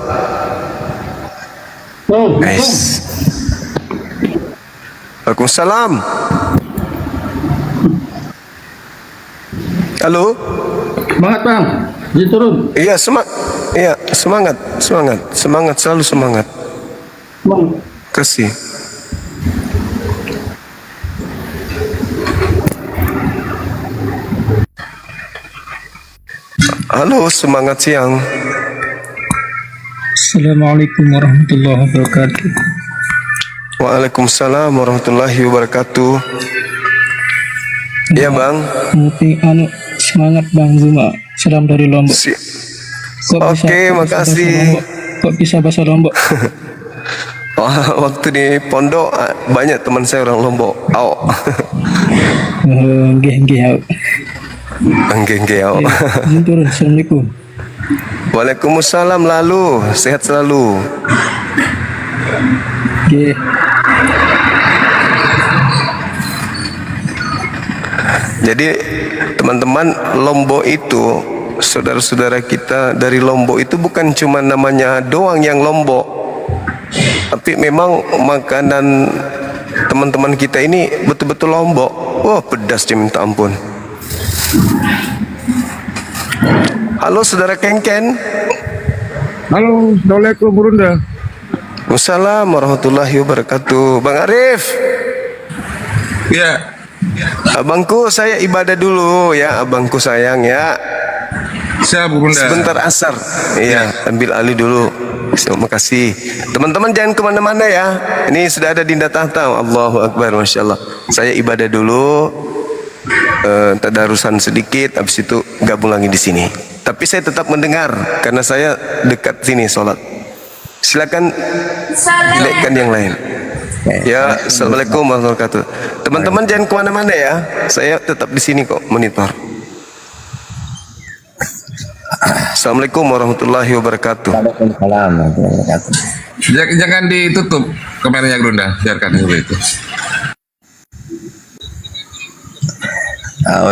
Waalaikumsalam. Halo. Semangat bang, jadi turun. Iya semangat, semangat, selalu semangat. Kasih. Halo, semangat siang. Assalamualaikum warahmatullahi wabarakatuh. Waalaikumsalam warahmatullahi wabarakatuh. Iya bang. Semangat Bang Zuma. Salam dari Lombok. Oke, makasih. Kok bisa bahasa Lombok? Waktu di pondok banyak teman saya orang Lombok. Turun. Assalamualaikum. Waalaikumsalam lalu. Sehat selalu. Jadi teman-teman, Lombok itu, saudara-saudara kita dari Lombok itu bukan cuma namanya doang yang Lombok, tapi memang makanan teman-teman kita ini betul-betul Lombok. Wah, pedasnya minta ampun. Halo saudara Kengken. Halo, Assalamualaikum Burunda. Wassalamualaikum warahmatullahi wabarakatuh. Bang Arif. Ya. Abangku, saya ibadah dulu ya, abangku sayang ya. Siap Burunda. Sebentar asar. Iya, ambil alih dulu. Terima kasih. Teman-teman jangan kemana-mana ya. Ini sudah ada Dinda Tahta. Allahu Akbar, Masya Allah. Saya ibadah dulu. Tadarusan sedikit, habis itu gabung lagi di sini. Tapi saya tetap mendengar karena saya dekat sini sholat. Silakan pilihkan yang lain. Ya, assalamualaikum warahmatullahi wabarakatuh. Teman-teman jangan kemana-mana ya. Saya tetap di sini kok monitor. Assalamualaikum warahmatullahi wabarakatuh. Waalaikumsalam warahmatullahi wabarakatuh. Jangan ditutup kameranya Burunda, biarkan seperti itu.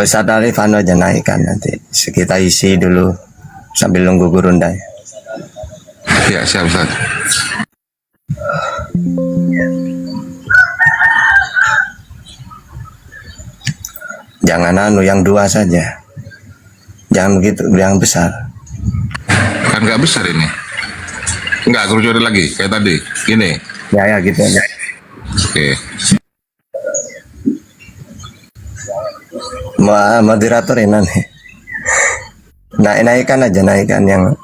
Ustaz Arif aja naikkan nanti. Kita isi dulu sambil nunggu Burunda. Ya, siap Ustaz. Jangan yang dua saja. Jangan begitu, yang besar. Kan nggak besar ini. Nggak, kerucut lagi kayak tadi. Gini. Ya gitu aja. Oke. Moderator ini nih. Naikkan aja, naikkan yang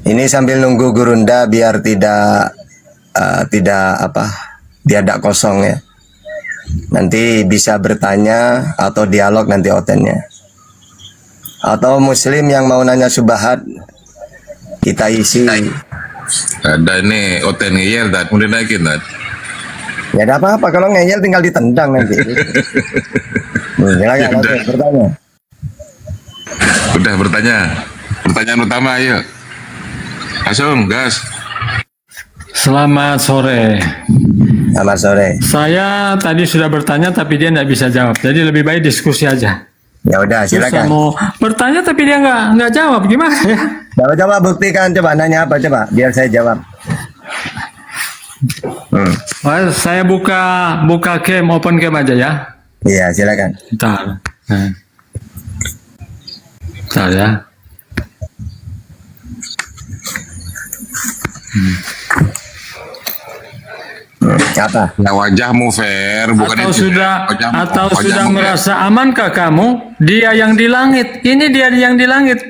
ini sambil nunggu Gurunda biar tidak biar tidak kosong ya. Nanti bisa bertanya atau dialog nanti otennya. Atau muslim yang mau nanya subahat kita isi. Ada ini oten ngeyel dan kemudian naikin dan. Ya ada apa-apa, kalau ngeyel tinggal ditendang nanti. Silakan bertanya. Udah bertanya. Pertanyaan utama ayo. Langsung gas. Selamat sore. Selamat sore. Saya tadi sudah bertanya tapi dia tidak bisa jawab. Jadi lebih baik diskusi aja. Ya udah, silakan. Saya mau bertanya tapi dia nggak jawab, gimana ya? Coba buktikan, coba nanya apa coba, biar saya jawab. Saya buka cam, open cam aja ya. Iya, silakan. Bentar ya. Apa? Ya, wajahmu fair, bukan itu. Sudah merasa amankah kamu? Dia yang di langit. Ini dia yang di langit.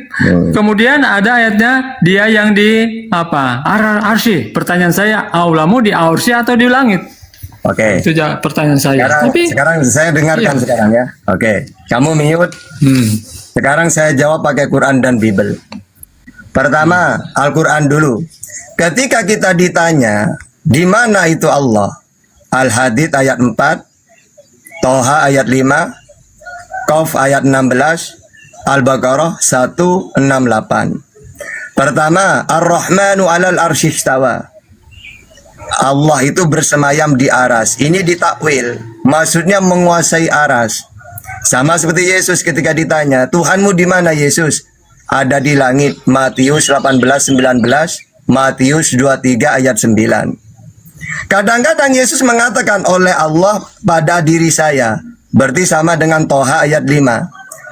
Kemudian ada ayatnya dia yang di apa? Arsy. Pertanyaan saya, aulamu di arsy atau di langit? Oke. Itu pertanyaan saya. Sekarang saya dengarkan Iya. sekarang ya. Oke. Kamu mute. Sekarang saya jawab pakai Quran dan Bible. Pertama, Al-Quran dulu. Ketika kita ditanya, di mana itu Allah? Al-Hadid ayat 4, Toha ayat 5, Qaf ayat 16, Al-Baqarah 168. Pertama, Ar-Rahmanu alal arsy istawa. Allah itu bersemayam di aras. Ini ditakwil. Maksudnya menguasai aras. Sama seperti Yesus ketika ditanya, Tuhanmu di mana Yesus? Ada di langit. Matius 18:19, Matius 23 ayat 9. Kadang-kadang Yesus mengatakan oleh Allah pada diri saya. Berarti sama dengan Toha ayat 5.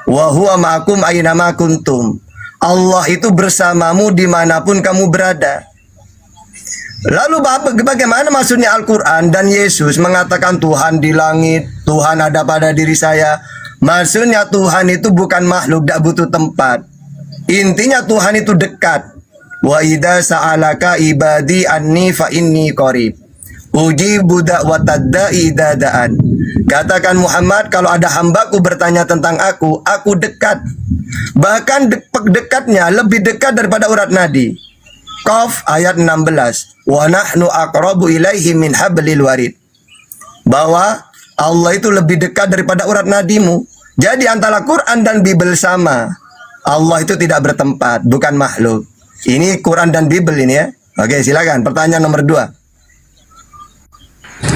Wa huwa ma'akum aynama kuntum. Allah itu bersamamu dimanapun kamu berada. Lalu bagaimana maksudnya Al-Quran dan Yesus mengatakan Tuhan di langit, Tuhan ada pada diri saya. Maksudnya Tuhan itu bukan makhluk, tidak butuh tempat. Intinya Tuhan itu dekat. Wa idza sa'alaka ibadi anni fa inni qarib. Ujibu da'watad da'i idza da'an. Katakan Muhammad, kalau ada hambaku bertanya tentang aku dekat. Bahkan dekatnya lebih dekat daripada urat nadi. Qaf ayat 16. Wa nahnu aqrabu ilaihi min hablil warid. Bahwa Allah itu lebih dekat daripada urat nadimu. Jadi antara Quran dan Bible sama. Allah itu tidak bertempat, bukan makhluk. Ini Quran dan Bible ini ya. Oke, silakan. Pertanyaan nomor 2.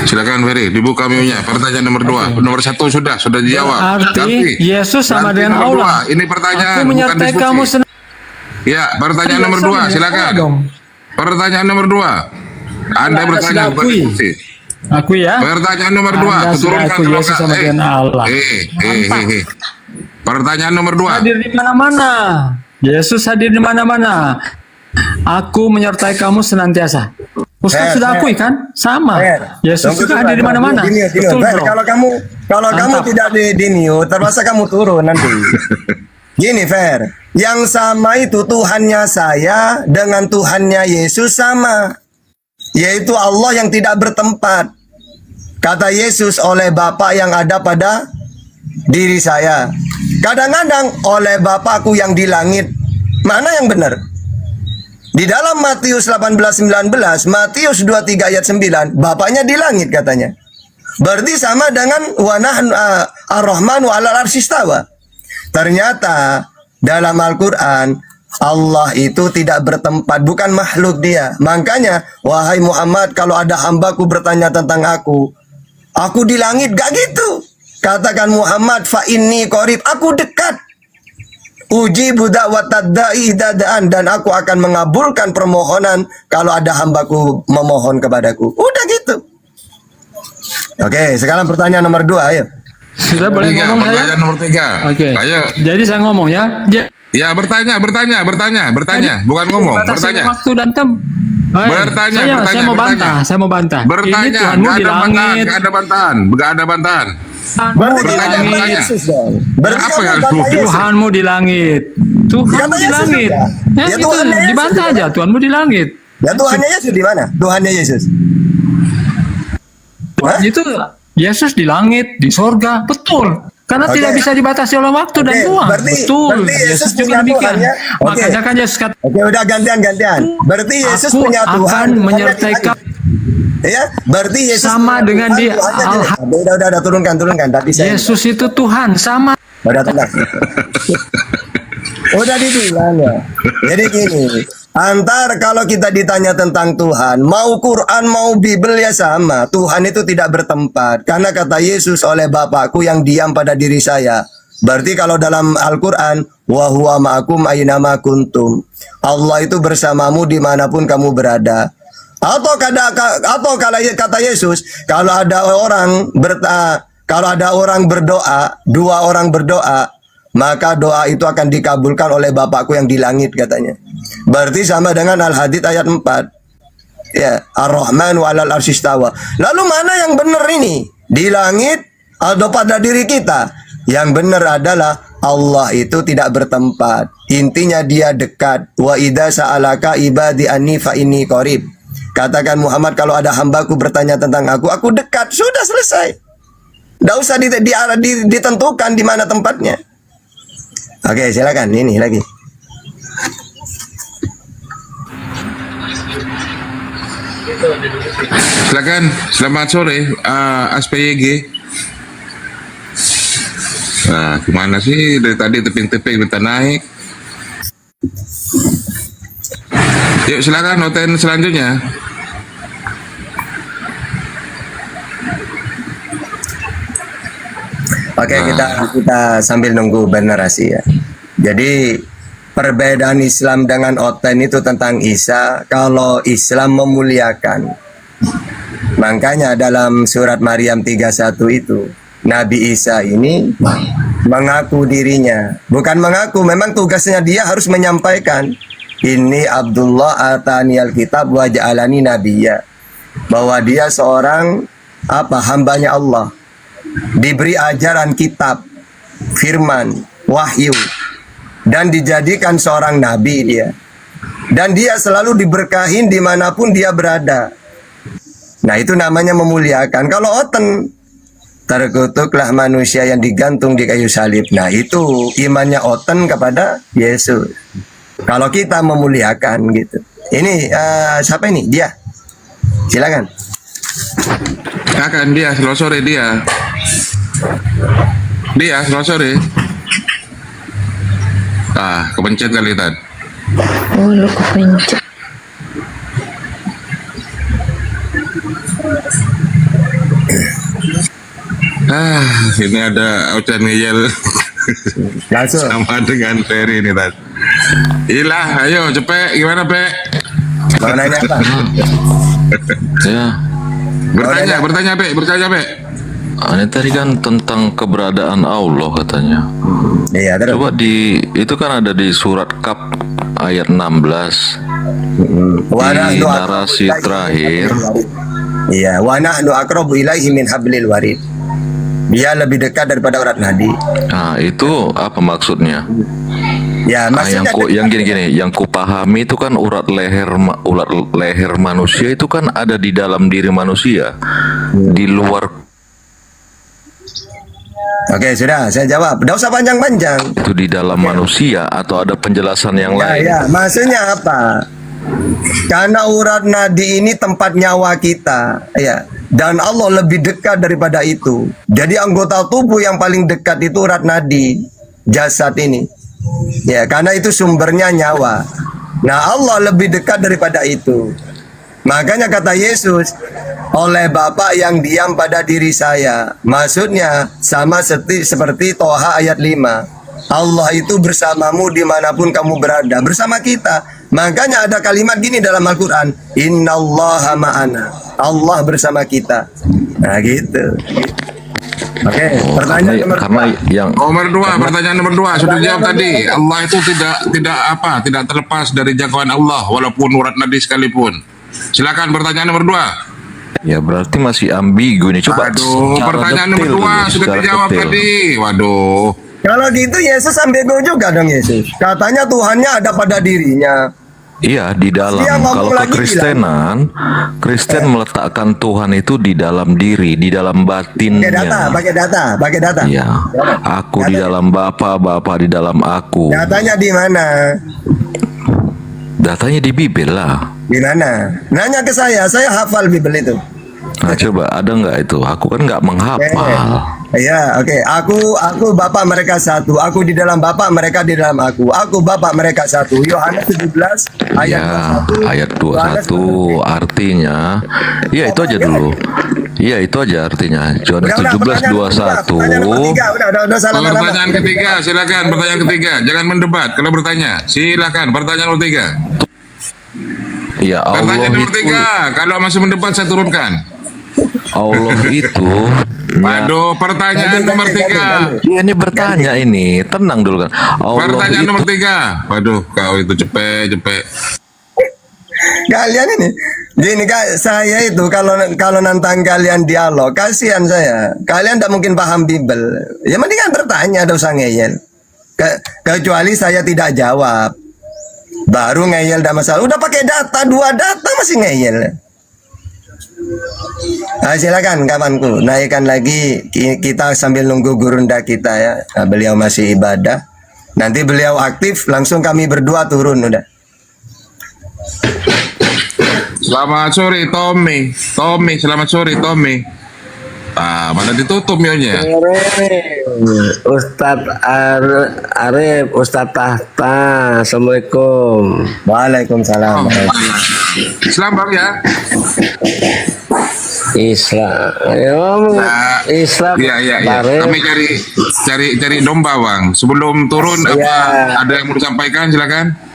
Silakan Ferry, dibuka mute-nya. Pertanyaan nomor 2. Nomor 1 sudah dijawab. Arti Yesus sama Nanti dengan nomor Allah. 2. Ini pertanyaan, Aku menyertai bukan kamu diskusi. Ya, pertanyaan nomor 2, silakan. Pertanyaan nomor 2. Anda bertanya, bukan diskusi. Aku ya. Pertanyaan nomor 2, Anda sudah turunkan aku Yesus sama dengan Allah. Pertanyaan nomor 2. Hadir di mana-mana. Yesus hadir di mana-mana. Aku menyertai kamu senantiasa. Ustaz sudah akui kan? Sama. Yesus juga hadir di mana-mana. Betul, bro. Kalau kamu tidak di mute, terpaksa kamu turun nanti. Gini, Fer. Yang sama itu Tuhannya saya dengan Tuhannya Yesus sama. Yaitu Allah yang tidak bertempat. Kata Yesus oleh Bapa yang ada pada diri saya. Kadang-kadang oleh Bapakku yang di langit. Mana yang benar? Di dalam Matius 18:19, Matius 23 ayat 9, Bapaknya di langit katanya. Berarti sama dengan Ar-Rahmanu 'alal arsy istawa. Ternyata dalam Al-Quran Allah itu tidak bertempat, bukan makhluk dia. Makanya, wahai Muhammad, kalau ada hambaku bertanya tentang aku di langit, gak gitu. Katakan Muhammad, fa inni qarib, aku dekat. Ujibu da'watad da'i idza da'an, dan aku akan mengabulkan permohonan kalau ada hambaku memohon kepadaku. Udah gitu. Oke, sekarang pertanyaan nomor 2, ayo. Sudah boleh ngomong saya? Pertanyaan nomor 3. Oke. Ayo. Jadi saya ngomong ya. Ya, bertanya, bukan ngomong, bertanya. Waktu dan Bertanya. Saya mau bantah. Bertanya, Ini Tuhanmu di langit. Gak ada bantahan. Bertanya. Apa yang Tuhanmu di langit. Tuhanmu di langit. Ya, itu dibantah aja. Tuhanmu di langit. Ya, Tuhannya Yesus di mana? Tuhannya Yesus. Tuhan itu Yesus di langit, di sorga, betul. Karena tidak bisa dibatasi oleh waktu dan ruang. Betul. Yesus juga demikian. Makanya kan Yesus kata, oke, udah gantian. Berarti Yesus aku punya Tuhan. akan menyertai kamu. Ya, berarti Yesus sama dengan dia. Udah turunkan. Tadi saya. Yesus itu Tuhan sama. Udah tenang. Udah dibilang ya. Jadi gini, antar kalau kita ditanya tentang Tuhan, mau Quran mau Bible ya sama. Tuhan itu tidak bertempat. Karena kata Yesus oleh Bapakku yang diam pada diri saya. Berarti kalau dalam Al-Quran, wa huwa ma'akum aynama kuntum. Allah itu bersamamu dimanapun kamu berada. Atau kata Yesus, kalau ada orang berdoa, 2 orang berdoa, maka doa itu akan dikabulkan oleh Bapakku yang di langit katanya. Berarti sama dengan Al-Hadid ayat 4. Ya, Ar-Rahmanu 'alal arsy istawa. Lalu mana yang benar ini? Di langit atau pada diri kita? Yang benar adalah Allah itu tidak bertempat. Intinya dia dekat. Wa idza sa'alaka ibadi anni fa inni qarib. Katakan Muhammad, kalau ada hambaku bertanya tentang aku dekat. Sudah selesai. Tidak usah ditentukan di mana tempatnya. Oke, silakan. Ini lagi. Silakan. Selamat sore, SPYG. Nah, kemana sih dari tadi teping-teping minta naik? Yuk silakan noten selanjutnya. Oke, kita sambil nunggu bernarasi ya. Jadi perbedaan Islam dengan Oten itu tentang Isa. Kalau Islam memuliakan, makanya dalam surat Maryam 31 itu Nabi Isa ini mengaku dirinya, bukan mengaku, memang tugasnya dia harus menyampaikan, ini Abdullah ataniyal kitab wa ja'alani nabiyya, bahwa dia seorang hambanya Allah, diberi ajaran kitab, firman, wahyu, dan dijadikan seorang nabi dia. Dan dia selalu diberkahin dimanapun dia berada. Nah, itu namanya memuliakan. Kalau Oten, terkutuklah manusia yang digantung di kayu salib. Nah, itu imannya Oten kepada Yesus. Kalau kita memuliakan gitu. Ini siapa ini? Dia. Silakan. Silakan dia, selamat sore dia. Dia, selamat sore. Kepencet kali tadi. Oh, lu kepencet. Ini ada Ocan ngeyel. Langsung. Sama dengan Ferry ini tadi. Ilah, ayo cepet, gimana Pe? Mau nanya apa? Ya. Bertanya Pe. Ini tadi kan tentang keberadaan Allah katanya. Iya, terus. Coba itu kan ada di surat Kaf ayat 16. Di narasi terakhir. Iya, wa nahnu aqrabu ilaihi min hablil warid. Dia lebih dekat daripada urat nadi. Nah, itu apa maksudnya? Ya, maksudnya yang gini-gini, yang kupahami itu kan urat leher manusia itu kan ada di dalam diri manusia, di luar. Oke, sudah, saya jawab. Tidak usah panjang-panjang. Itu di dalam manusia atau ada penjelasan yang lain? Ya, maksudnya apa? Karena urat nadi ini tempat nyawa kita, ya. Dan Allah lebih dekat daripada itu. Jadi anggota tubuh yang paling dekat itu urat nadi, jasad ini. Ya, karena itu sumbernya nyawa. Nah, Allah lebih dekat daripada itu. Makanya kata Yesus, oleh Bapa yang diam pada diri saya. Maksudnya sama seperti Toha ayat 5. Allah itu bersamamu dimanapun kamu berada, bersama kita. Makanya ada kalimat gini dalam Al-Quran, Innallaha ma'ana, Allah bersama kita. Nah gitu. Oke, pertanyaan nomor dua. Pertanyaan nomor 2 sudah dijawab tadi. Allah itu tidak terlepas dari jangkauan Allah walaupun urat nadi sekalipun. Silakan pertanyaan nomor 2. Ya berarti masih ambigu nih. Coba. Pertanyaan nomor 2 sudah dijawab tadi. Waduh. Kalau gitu Yesus ambigu juga dong Yesus. Katanya Tuhannya ada pada dirinya. Iya, di dalam. Kalau kekristenan, Kristen meletakkan Tuhan itu di dalam diri, di dalam batinnya. Pakai data. Iya. Aku di dalam Bapa, Bapa di dalam aku. Datanya di mana? Datanya di Bibel lah. Di mana? Nanya ke saya hafal Bibel itu. Nah, coba ada nggak itu? Aku kan nggak menghafal. Iya, oke. Aku Bapa mereka satu. Aku di dalam Bapa, mereka di dalam aku. Aku Bapa mereka satu. Yohanes 17 ayat 21. Ayat 21 artinya. Iya, itu aja dulu. Iya, itu aja artinya. Yohanes 17 21. Pertanyaan ketiga, silakan pertanyaan ketiga. Jangan mendebat kalau bertanya. Silakan pertanyaan nomor 3. Ya, Allah pertanyaan nomor itu, 3. Kalau masih mendebat saya turunkan. Allah itu. Waduh, pertanyaan nomor 3. Ini bertanya ini, tenang dulu kan. Allah pertanyaan itu, nomor 3. Waduh, kau itu cepet. Kalian ini, gini kak, saya itu kalau nantang kalian dialog, kasihan saya. Kalian tidak mungkin paham Bibel. Ya mendingan bertanya, ada usah ngeyel. Kecuali saya tidak jawab. Baru ngeyel dah masalah. Udah pakai data, 2 data masih ngeyel. Nah, silakan kawanku, naikkan lagi. Kita sambil nunggu gurunda kita ya. Nah, beliau masih ibadah. Nanti beliau aktif, langsung kami berdua turun udah. Selamat sore Tommy. Tommy, selamat sore Tommy. Ah, mana ditutup mionya? Ustadz Arif, Ustadz Tahta, Assalamualaikum. Waalaikumsalam. Islam bang ya? Islam, Islam. Iya. Kami cari domba bang. Sebelum turun apa ada yang mau disampaikan silakan.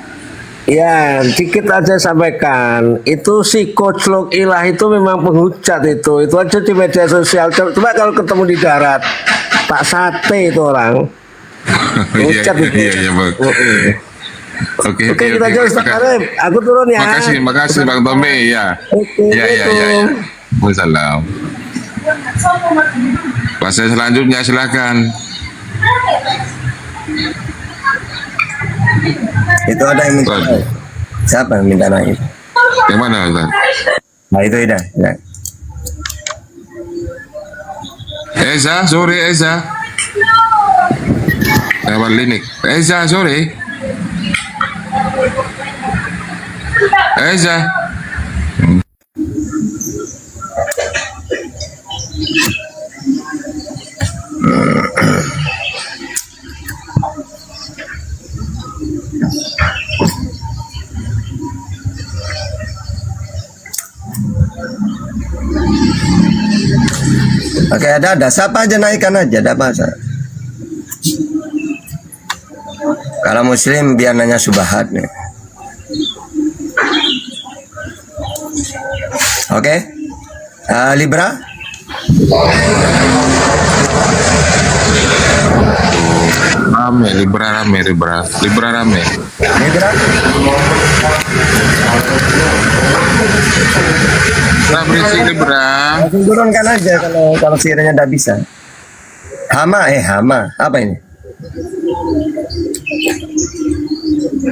Ya, dikit aja sampaikan. Itu si Coach Lok Ilah itu memang penghujat itu. Itu aja di media sosial. Coba kalau ketemu di darat, Pak Sate itu orang. Penghujat itu. Iya bang. Oke, kita aja Ustaz Arif. Aku turun ya. Makasih Bang Tommy ya. Iya. Waalaikumsalam. Pasal selanjutnya silakan. Itu ada yang minta naik. Siapa yang minta naik? Yang mana Ustaz? Nah itu Ida. Ya. Eza, sore Eza. Kawan Linik. Eza, sore. Eza. Oke, ada. Siapa aja naikkan aja, ada bahasa. Kalau muslim biar nanya subahat nih. Oke. Libra. Rame, Libra rame. Libra. Berisik Libra. Langsung turunkan aja kalau sekiranya tidak bisa. Hama. Apa ini?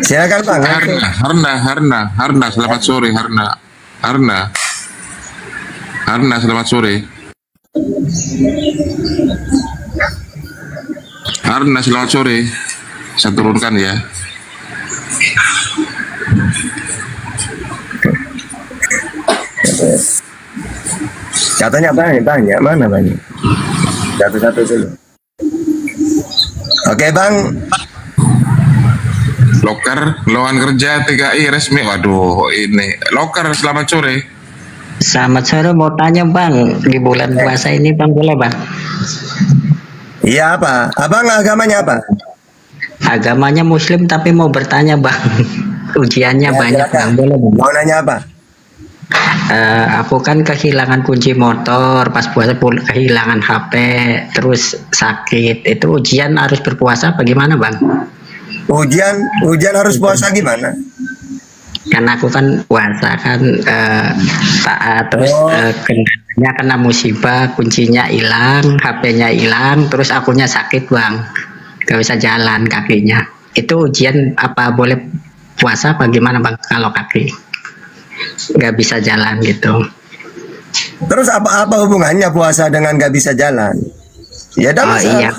Silakan Bang. Harna, selamat sore Harna, selamat sore. Harna, selamat sore. Saya turunkan ya. Katanya banyak. Mana banyak? Satu-satu dulu. Oke Bang. Loker, lowongan kerja TKI resmi. Waduh, ini Loker, selamat sore. Selamat sore, mau tanya Bang, di bulan puasa ini Bang boleh Bang? Iya apa? Abang agamanya apa? Agamanya Muslim tapi mau bertanya Bang. Ujiannya banyak Bang, boleh Bang? Mau nanya apa? Aku kan kehilangan kunci motor pas puasa, kehilangan HP, terus sakit. Itu ujian harus berpuasa apa gimana Bang? Ujian harus puasa gimana? Karena aku kan puasa kan taat, terus kendalanya kena musibah, kuncinya hilang, HP-nya hilang, terus akunya sakit Bang, gak bisa jalan kakinya. Itu ujian apa boleh puasa apa gimana Bang kalau kaki gak bisa jalan gitu? Terus apa hubungannya puasa dengan gak bisa jalan? Ya iya,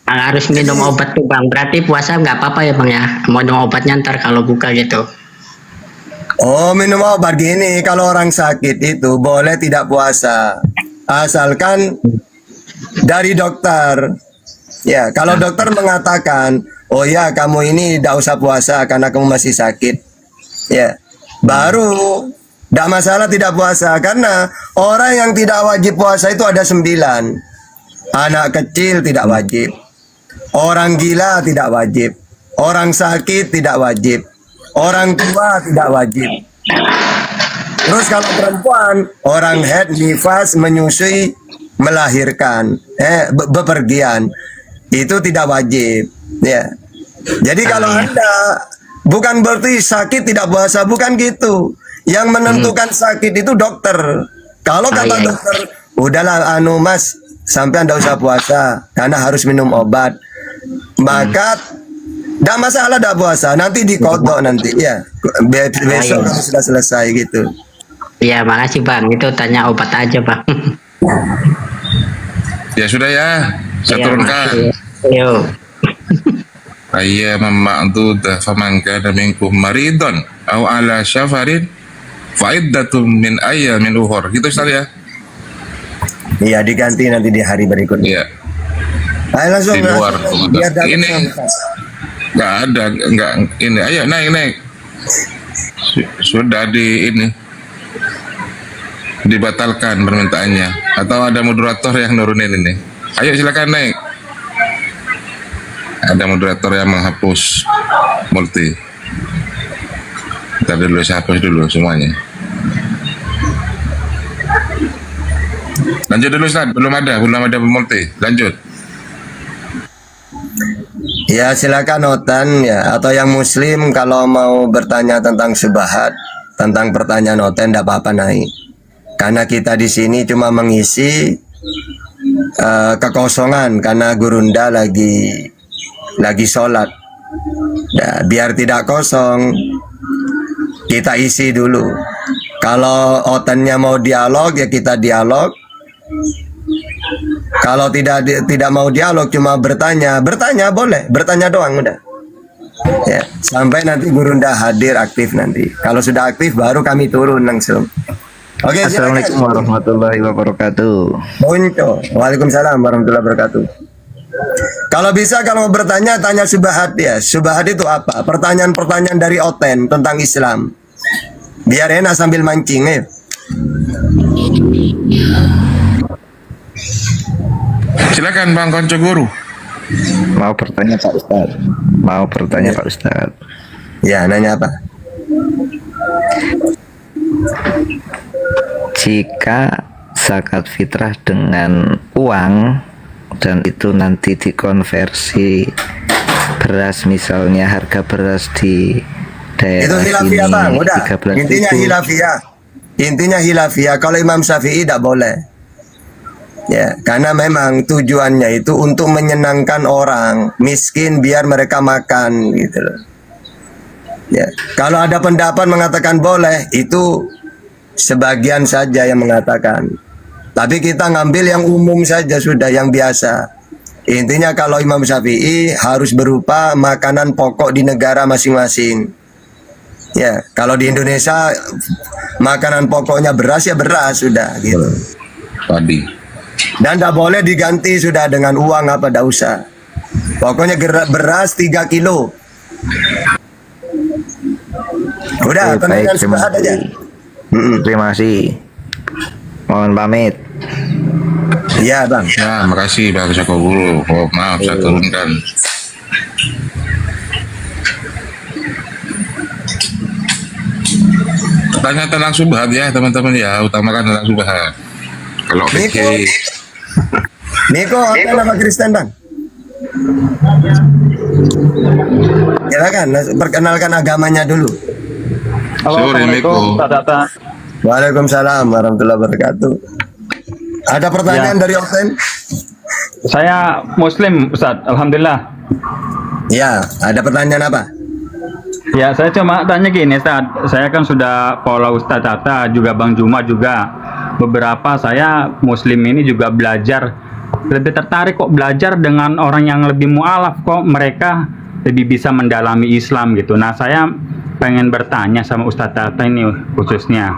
harus minum obat tuh Bang. Berarti puasa nggak apa-apa ya Bang ya? Mau minum obatnya ntar kalau buka gitu. Oh, minum obat gini. Kalau orang sakit itu boleh tidak puasa, asalkan dari dokter. Ya, kalau dokter mengatakan, oh ya kamu ini tidak usah puasa karena kamu masih sakit. Ya, baru tidak masalah tidak puasa, karena orang yang tidak wajib puasa itu ada 9. Anak kecil tidak wajib. Orang gila tidak wajib, orang sakit tidak wajib, orang tua tidak wajib. Terus kalau perempuan, orang haid, nifas, menyusui, melahirkan, bepergian, itu tidak wajib. Ya. Jadi kalau Anda bukan berarti sakit tidak puasa, bukan gitu. Yang menentukan sakit itu dokter. Kalau kata dokter, udahlah Mas, sampai Anda usah puasa karena harus minum obat. Maka Nggak masalah, nggak puasa. Nanti dikodok nanti ya. Besok kalau sudah selesai gitu. Iya, makasih Bang. Itu tanya obat aja Bang. Ya sudah ya, saya Iya, turunkan. makasih. Yuk. Ayyaman ma'dudah faman kana minkum maridun aw ala syafarin fa iddatum min ayyamin ukhra. Gitu Ustaz ya. Iya, diganti nanti di hari berikutnya. Iya. Ayo langsung. Di luar. Biar dapat Ini nggak ada, nggak ini. Ayo naik. Sudah di ini dibatalkan permintaannya atau ada moderator yang nurunin ini. Ayo silakan naik. Ada moderator yang menghapus multi. Ntar dulu saya hapus dulu semuanya. Lanjut dulu Ustaz, belum ada multi. Lanjut. Ya silakan Otan ya, atau yang muslim kalau mau bertanya tentang syubhat, tentang pertanyaan Otan tidak apa-apa naik. Karena kita di sini cuma mengisi kekosongan karena Gurunda lagi sholat. Nah, biar tidak kosong, kita isi dulu. Kalau Otannya mau dialog ya kita dialog. Kalau tidak mau dialog, cuma bertanya boleh, bertanya doang udah. Ya, sampai nanti Gurunda hadir aktif nanti. Kalau sudah aktif baru kami turun langsung. Oke, Assalamualaikum warahmatullahi wabarakatuh. Muncul. Waalaikumsalam warahmatullahi wabarakatuh. Kalau bisa kalau mau bertanya tanya syubhat ya. Syubhat itu apa? Pertanyaan-pertanyaan dari Oten tentang Islam. Biar enak sambil mancing ya. Silakan Bang Konco Guru. Mau bertanya Pak Ustaz. Ya, nanya apa? Jika zakat fitrah dengan uang dan itu nanti dikonversi beras, misalnya harga beras di Itu daerah hilafiyah ini Bang, udah. 13.000. Intinya hilafiyah. Kalau Imam Syafi'i tidak boleh. Ya, karena memang tujuannya itu untuk menyenangkan orang miskin biar mereka makan gitu loh. Ya, kalau ada pendapat mengatakan boleh, itu sebagian saja yang mengatakan. Tapi kita ngambil yang umum saja sudah, yang biasa. Intinya kalau Imam Syafi'i harus berupa makanan pokok di negara masing-masing. Ya, kalau di Indonesia makanan pokoknya beras ya beras sudah gitu. Padi. Dan tidak boleh diganti sudah dengan uang apa, tidak usah. Pokoknya beras 3 kilo. Udah, Baik, terima syubhat aja. Terima kasih. Mohon pamit. Iya Bang. Ya, makasih Bang Joko Guru. Oh, maaf saya turunkan. Tanya tentang syubhat ya teman-teman ya, utamakan tentang syubhat. Kalau fikih Niko, apa nama Kristen Bang? Silakan, perkenalkan agamanya dulu. Assalamualaikum. Waalaikumsalam warahmatullahi wabarakatuh. Ada pertanyaan dari Oten? Saya Muslim, Ustaz. Alhamdulillah. Ya, ada pertanyaan apa? Ya, saya cuma tanya gini, Ustaz. Saya kan sudah follow Ustaz Tata, juga Bang Juma juga. Beberapa saya Muslim ini juga belajar, lebih tertarik kok belajar dengan orang yang lebih mualaf, kok mereka lebih bisa mendalami Islam gitu. Nah, saya pengen bertanya sama Ustaz Tata ini khususnya.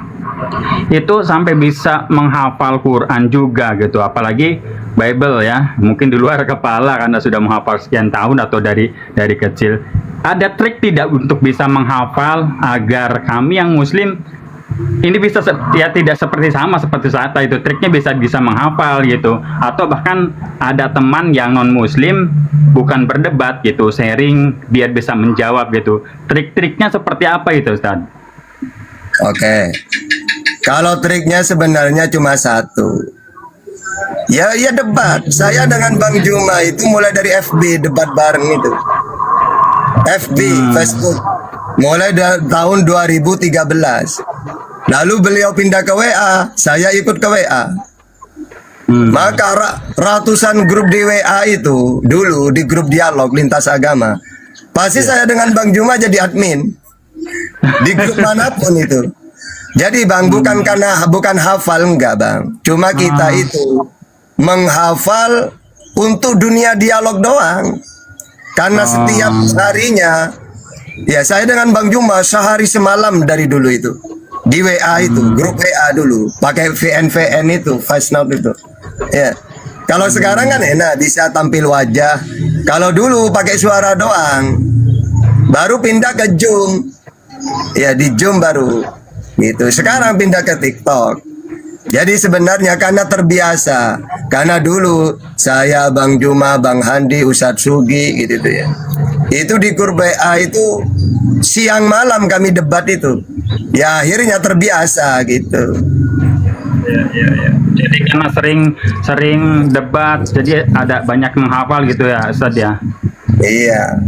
Itu sampai bisa menghafal Quran juga gitu, apalagi Bible ya, mungkin di luar kepala karena sudah menghafal sekian tahun atau dari kecil. Ada trik tidak untuk bisa menghafal agar kami yang Muslim ini bisa ya tidak seperti Sata itu, triknya bisa menghafal gitu, atau bahkan ada teman yang non Muslim bukan berdebat gitu, sharing biar bisa menjawab gitu. Trik-triknya seperti apa itu, Ustaz? Oke. Kalau triknya sebenarnya cuma satu. Ya debat. Saya dengan Bang Juma itu mulai dari FB debat bareng itu. FB, Facebook. Mulai dari tahun 2013. Lalu beliau pindah ke WA, saya ikut ke WA. Maka ratusan grup di WA itu dulu di grup dialog lintas agama Pasti saya dengan Bang Juma jadi admin di grup manapun itu. Jadi Bang, bukan hafal enggak Bang. Cuma kita itu menghafal untuk dunia dialog doang. Karena setiap harinya, ya saya dengan Bang Juma sehari semalam dari dulu itu. Di WA itu, grup WA dulu. Pakai VN itu, voice note itu. Ya. Kalau sekarang kan enak, bisa tampil wajah. Kalau dulu pakai suara doang. Baru pindah ke Zoom. Ya, di Zoom baru. Gitu. Sekarang pindah ke TikTok. Jadi sebenarnya karena terbiasa. Karena dulu saya, Bang Juma, Bang Handi, Ustadz Sugi gitu tuh ya. Itu di grup WA itu siang malam kami debat itu. Ya akhirnya terbiasa gitu. Ya. Jadi karena sering debat, jadi ada banyak menghafal gitu ya, Ustaz ya. Iya.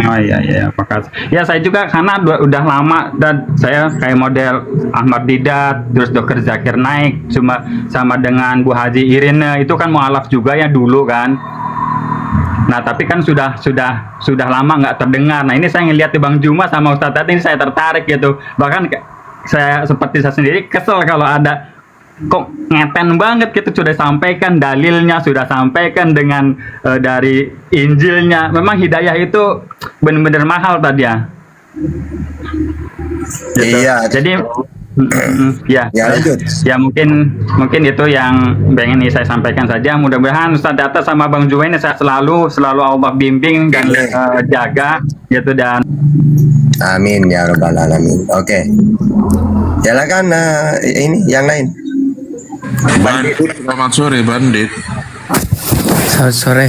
Oh iya, makasih. Ya saya juga karena udah lama dan saya kayak model Ahmad Didat, terus Dr. Zakir Naik, cuma sama dengan Bu Haji Irina itu kan mualaf juga ya dulu kan. Nah tapi kan sudah lama nggak terdengar. Nah ini saya ngeliat di Bang Juma sama Ustadz tadi ini saya tertarik gitu. Bahkan saya seperti saya sendiri kesel kalau ada kok ngeten banget gitu, sudah sampaikan dalilnya, sudah sampaikan dengan dari Injilnya. Memang hidayah itu benar-benar mahal tadi ya. Gitu. Iya. Jadi ya mungkin itu yang pengen saya sampaikan saja. Mudah-mudahan Ustaz Data sama Bang Juma ini sehat selalu Allah bimbing dan jaga gitu dan amin ya rabbal alamin. Oke. Silakan ini yang lain. Bandit, selamat sore Bandit. Selamat sore.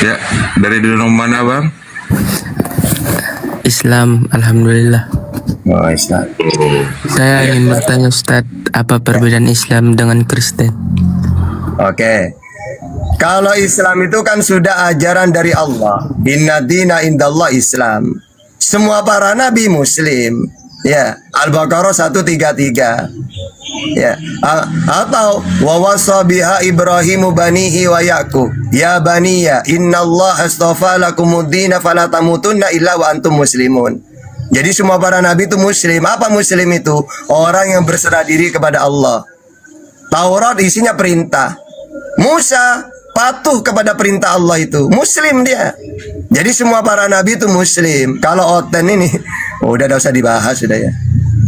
Ya, dari mana Bang? Islam, alhamdulillah. Oh, Islam. Saya ingin bertanya Ustadz, apa perbedaan Islam dengan Kristen? Oke. Kalau Islam itu kan sudah ajaran dari Allah. Inna dina indallah Islam. Semua para nabi Muslim. Ya, Al-Baqarah 133. Ya, atau wa wasa biha Ibrahimu banihi wa Yaqub ya baniya innallaha astafa lakumuddin fala tamutunna illa wa antum muslimun. Jadi semua para nabi itu muslim. Apa muslim itu? Orang yang berserah diri kepada Allah. Taurat isinya perintah. Musa patuh kepada perintah Allah itu. Muslim dia. Jadi semua para nabi itu muslim. Kalau oten ini udah tidak usah dibahas sudah ya.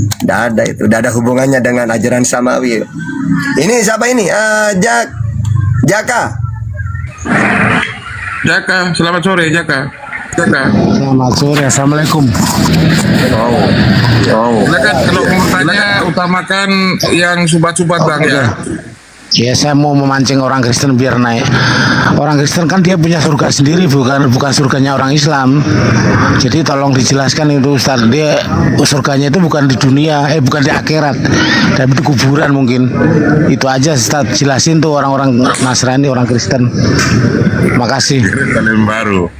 Tidak ada itu, tidak ada hubungannya dengan ajaran samawi. Ini siapa ini? Jaka. Selamat sore Jaka. Selamat sore, assalamualaikum. Silakan kalau mau bertanya utamakan yang subat-subat Bang ya. Ya saya mau memancing orang Kristen biar naik. Orang Kristen kan dia punya surga sendiri, bukan surganya orang Islam. Jadi tolong dijelaskan itu Ustaz, dia surganya itu bukan di dunia, bukan di akhirat, tapi di kuburan mungkin. Itu aja Ustaz, jelasin tuh orang-orang Nasrani, orang Kristen. Makasih. Kalian baru.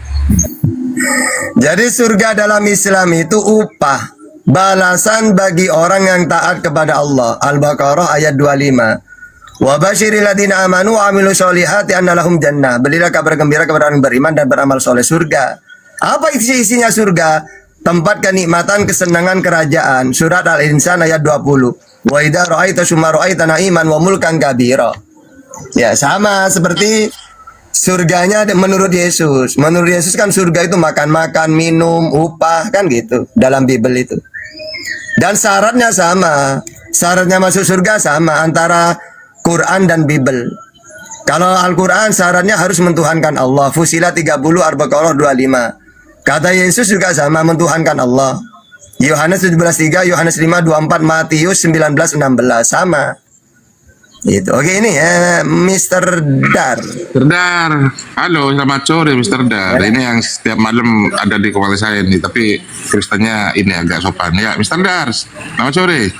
Jadi surga dalam Islam itu upah, balasan bagi orang yang taat kepada Allah. Al-Baqarah ayat 25. Wa basyiril ladzina amanu wa amilus solihati anna lahum jannah. Berilah kabar gembira kepada orang beriman dan beramal soleh, surga. Apa isinya surga? Tempat kenikmatan, kesenangan kerajaan. Surat Al-Insan ayat 20. Wa idza ra'aita summa ra'aita na'iman wa mulkan kabira. Ya, sama seperti surganya menurut Yesus. Menurut Yesus kan surga itu makan-makan, minum, upah kan gitu dalam Bible itu. Dan syaratnya sama. Syaratnya masuk surga sama antara Quran dan Bible. Kalau Al-Quran syaratnya harus mentuhankan Allah. Fusilat 30, Al-Baqarah 25. Kata Yesus juga sama, mentuhankan Allah. Yohanes 17:3, Yohanes 5:24, Matius 19:16 sama. Itu. Oke ini ya, Mr. Dar. Halo, selamat sore Mr. Dar. Ini yang setiap malam ada di kepala saya nih, tapi Kristennya ini agak sopan. Ya, Mr. Dar. Selamat sore.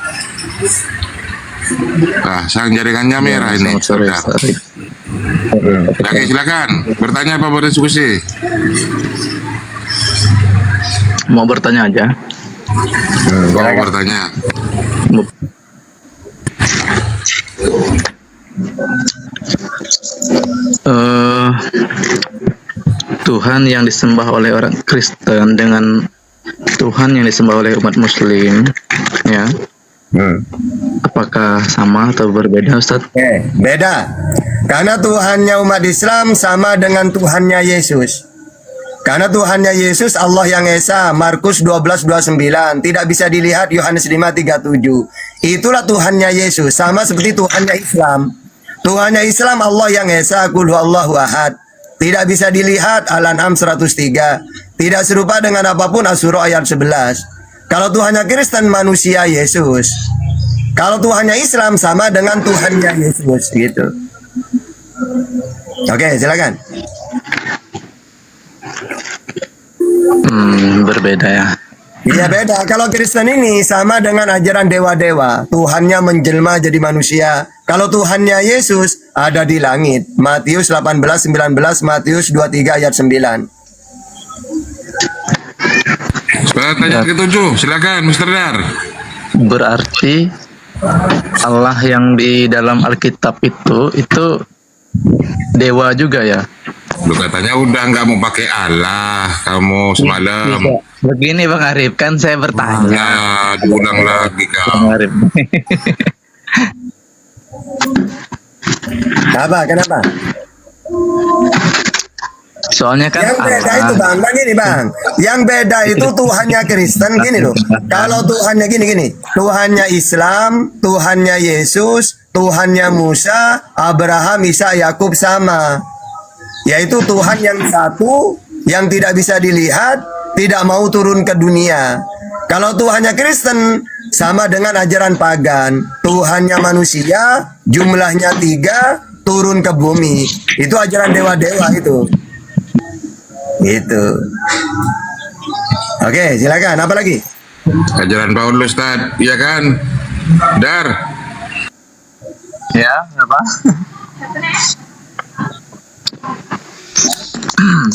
Sang jaringannya merah ini. Oke, silakan. Bertanya apa berdiskusi? Mau bertanya aja. Mau bertanya. Tuhan yang disembah oleh orang Kristen dengan Tuhan yang disembah oleh umat Muslim, ya, apakah sama atau berbeda, Ustaz? Beda. Karena Tuhannya umat Islam sama dengan Tuhannya Yesus. Karena Tuhannya Yesus Allah yang Esa, Markus 12:29, tidak bisa dilihat Yohanes 5:37. Itulah Tuhannya Yesus, sama seperti Tuhannya Islam. Tuhannya Islam Allah yang Esa, Qul huwallahu ahad. Tidak bisa dilihat Al-An'am 103. Tidak serupa dengan apapun Asy-Syura ayat 11. Kalau Tuhannya Kristen manusia Yesus. Kalau Tuhannya Islam sama dengan Tuhannya Yesus gitu. Oke, silakan. Berbeda ya. Iya beda. Kalau Kristen ini sama dengan ajaran dewa-dewa. Tuhannya menjelma jadi manusia. Kalau Tuhannya Yesus ada di langit. Matius 18:19, Matius 23 ayat 9. Pertanyaan ke-7, silakan Mr. Dar. Berarti Allah yang di dalam Alkitab itu dewa juga ya? Lu katanya udah nggak mau pakai Allah kamu semalam. Begini Bang Arif, kan saya bertanya. Nah, diulang lagi kau. Bang Arif. Kenapa? Soalnya kan yang beda itu bang gini bang. Yang beda itu Tuhannya Kristen gini loh. Kalau Tuhannya gini. Tuhannya Islam, Tuhannya Yesus, Tuhannya Musa, Abraham, Isa, Yakub sama. Yaitu Tuhan yang satu, yang tidak bisa dilihat, tidak mau turun ke dunia. Kalau Tuhannya Kristen sama dengan ajaran pagan. Tuhannya manusia, jumlahnya 3, turun ke bumi. Itu ajaran dewa-dewa itu. Gitu. Oke, silakan. Apa lagi? Ajaran Paulus, Ustaz. Iya kan? Dar. Ya, apa?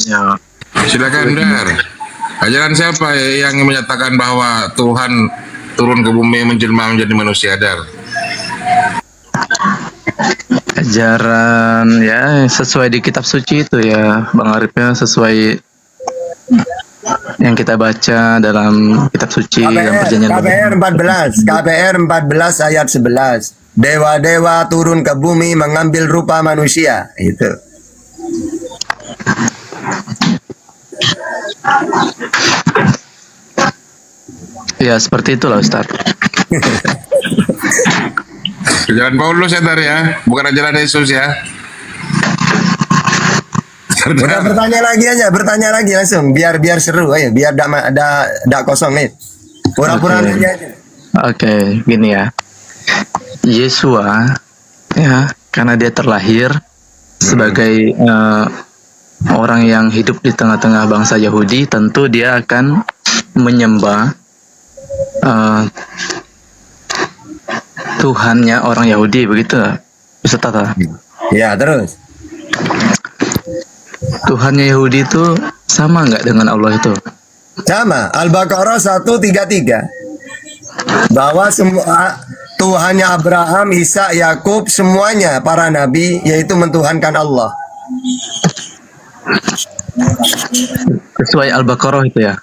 Ya. Silakan Dar. Ajaran siapa yang menyatakan bahwa Tuhan turun ke bumi menjelma menjadi manusia, Dar? Ajaran ya sesuai di kitab suci itu ya Bang Arifnya, sesuai yang kita baca dalam kitab suci dan perjanjian KPR 14 ayat 11. Dewa-dewa turun ke bumi mengambil rupa manusia. Itu. Ya seperti itulah Ustaz. Ajaran Paulus ya Dar ya, bukan ajaran Yesus ya. Udah bertanya lagi langsung, biar seru aja, biar dak kosong nih. Pura-pura aja. Oke, gini ya. Yesua ya, karena dia terlahir sebagai orang yang hidup di tengah-tengah bangsa Yahudi, tentu dia akan menyembah Tuhannya orang Yahudi, begitu Ustaz Tata? Ya, terus Tuhannya Yahudi itu sama nggak dengan Allah itu? Sama. Al-Baqarah 133. Bahwa semua Tuhannya Abraham, Isa, Yakub, semuanya para nabi yaitu mentuhankan Allah. Sesuai Al-Baqarah itu ya?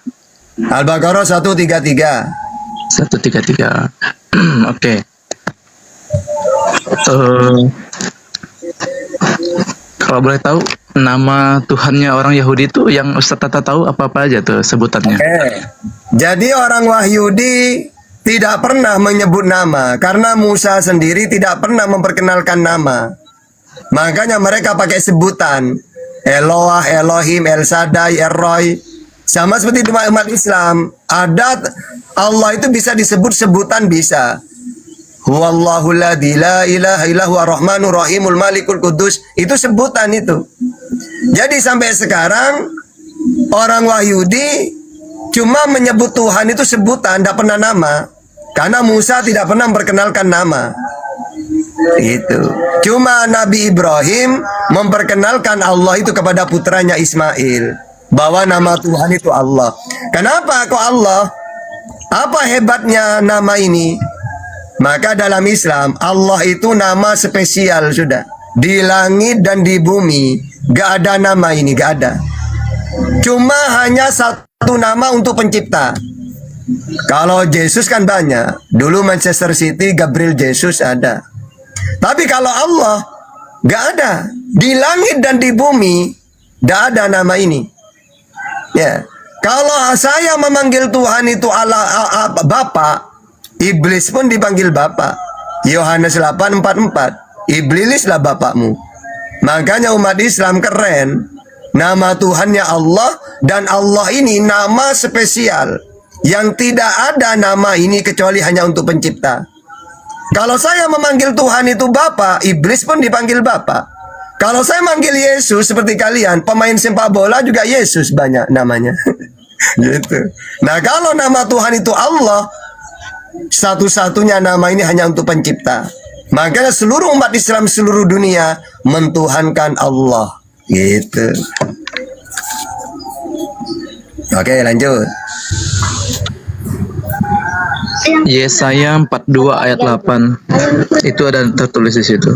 Al-Baqarah 133. 133. Oke. Kalau boleh tahu nama Tuhannya orang Yahudi itu yang Ustaz Tata tahu apa-apa aja tuh sebutannya? Jadi orang Wahyudi tidak pernah menyebut nama karena Musa sendiri tidak pernah memperkenalkan nama. Makanya mereka pakai sebutan Eloah, Elohim, El Shaddai, Er-Roy. Sama seperti umat Islam, ada Allah itu bisa disebut sebutan bisa. Huwallahu ladzi la ilaha illa huwa rahmanur rahimul malikul qudus, itu sebutan itu. Jadi sampai sekarang orang Wahyudi cuma menyebut Tuhan itu sebutan, tidak pernah nama. Karena Musa tidak pernah memperkenalkan nama. Itu. Cuma Nabi Ibrahim memperkenalkan Allah itu kepada putranya Ismail, bahwa nama Tuhan itu Allah. Kenapa kok Allah? Apa hebatnya nama ini? Maka dalam Islam Allah itu nama spesial sudah. Di langit dan di bumi gak ada nama ini, gak ada. Cuma hanya satu nama untuk pencipta. Kalau Yesus kan banyak. Dulu Manchester City, Gabriel Jesus ada. Tapi kalau Allah, gak ada. Di langit dan di bumi, gak ada nama ini. Ya. Kalau saya memanggil Tuhan itu Allah Bapa, iblis pun dipanggil Bapa. Yohanes 8:44, iblislah bapakmu. Makanya umat Islam keren. Nama Tuhannya Allah, dan Allah ini nama spesial yang tidak ada nama ini kecuali hanya untuk pencipta. Kalau saya memanggil Tuhan itu Bapa, iblis pun dipanggil Bapa. Kalau saya manggil Yesus seperti kalian, pemain sepak bola juga Yesus banyak namanya. Gitu. Nah, kalau nama Tuhan itu Allah, satu-satunya nama ini hanya untuk pencipta. Makanya seluruh umat Islam seluruh dunia mentuhankan Allah. Gitu. Oke, lanjut. Yesaya 42 ayat 8. Itu ada tertulis di situ.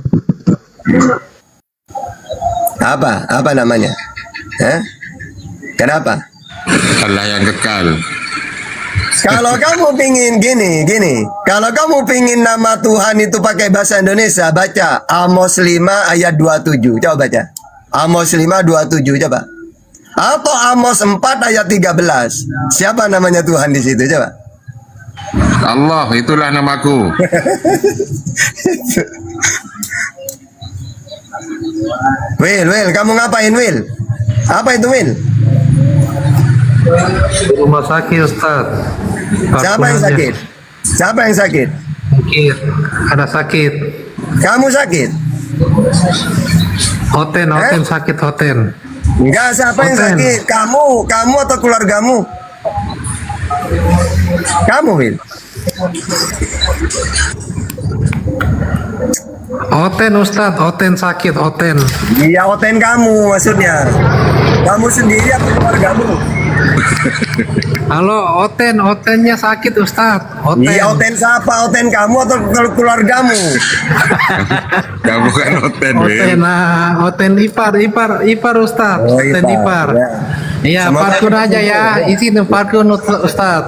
Apa namanya? Hah? Kenapa? Allah yang kekal. Kalau kamu pingin gini. Kalau kamu pingin nama Tuhan itu pakai bahasa Indonesia, baca Amos 5 ayat 27. Coba baca. Amos 5 27 coba. Atau Amos 4 ayat 13. Siapa namanya Tuhan di situ coba? Allah, itulah namaku. Will, kamu ngapain, Will? Apa itu, Will? Rumah sakit, Ustaz. Siapa yang sakit? Siapa yang sakit? Sakit. Ada sakit. Kamu sakit? Hoten sakit, Hoten. Enggak, siapa yang Hoten. sakit? Kamu atau keluargamu? Kamu, Will. Hoten, Ustaz. Hoten sakit, Hoten. Iya, Oten kamu maksudnya. Kamu sendiri atau keluargamu? Halo, Hotennya sakit, Ustaz. Hoten. Iya, Oten siapa? Oten kamu atau keluargamu? Kamu kan Hoten, Hoten, Hoten ipar, Ustaz. Oh, Hoten ipar. ya. Iya, Sama parkun kamu. aja ya. Izin parkun, Ustaz.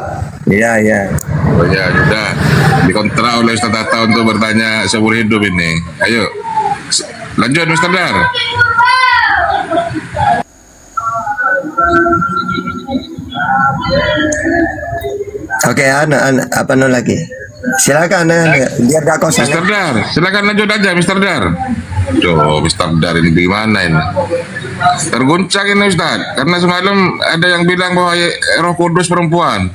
Iya. Oh ya, sudah dikontrak oleh Ustaz Tata untuk bertanya seumur hidup ini. Ayo, lanjut Mr. Dar. Oke, apa lagi? Silakan, biar gak kosong. Mr. Dar, silakan lanjut aja Mr. Dar. Duh, Mr. Dar ini gimana ini? Terguncang ini Ustaz, karena semalam ada yang bilang bahwa Roh Kudus perempuan.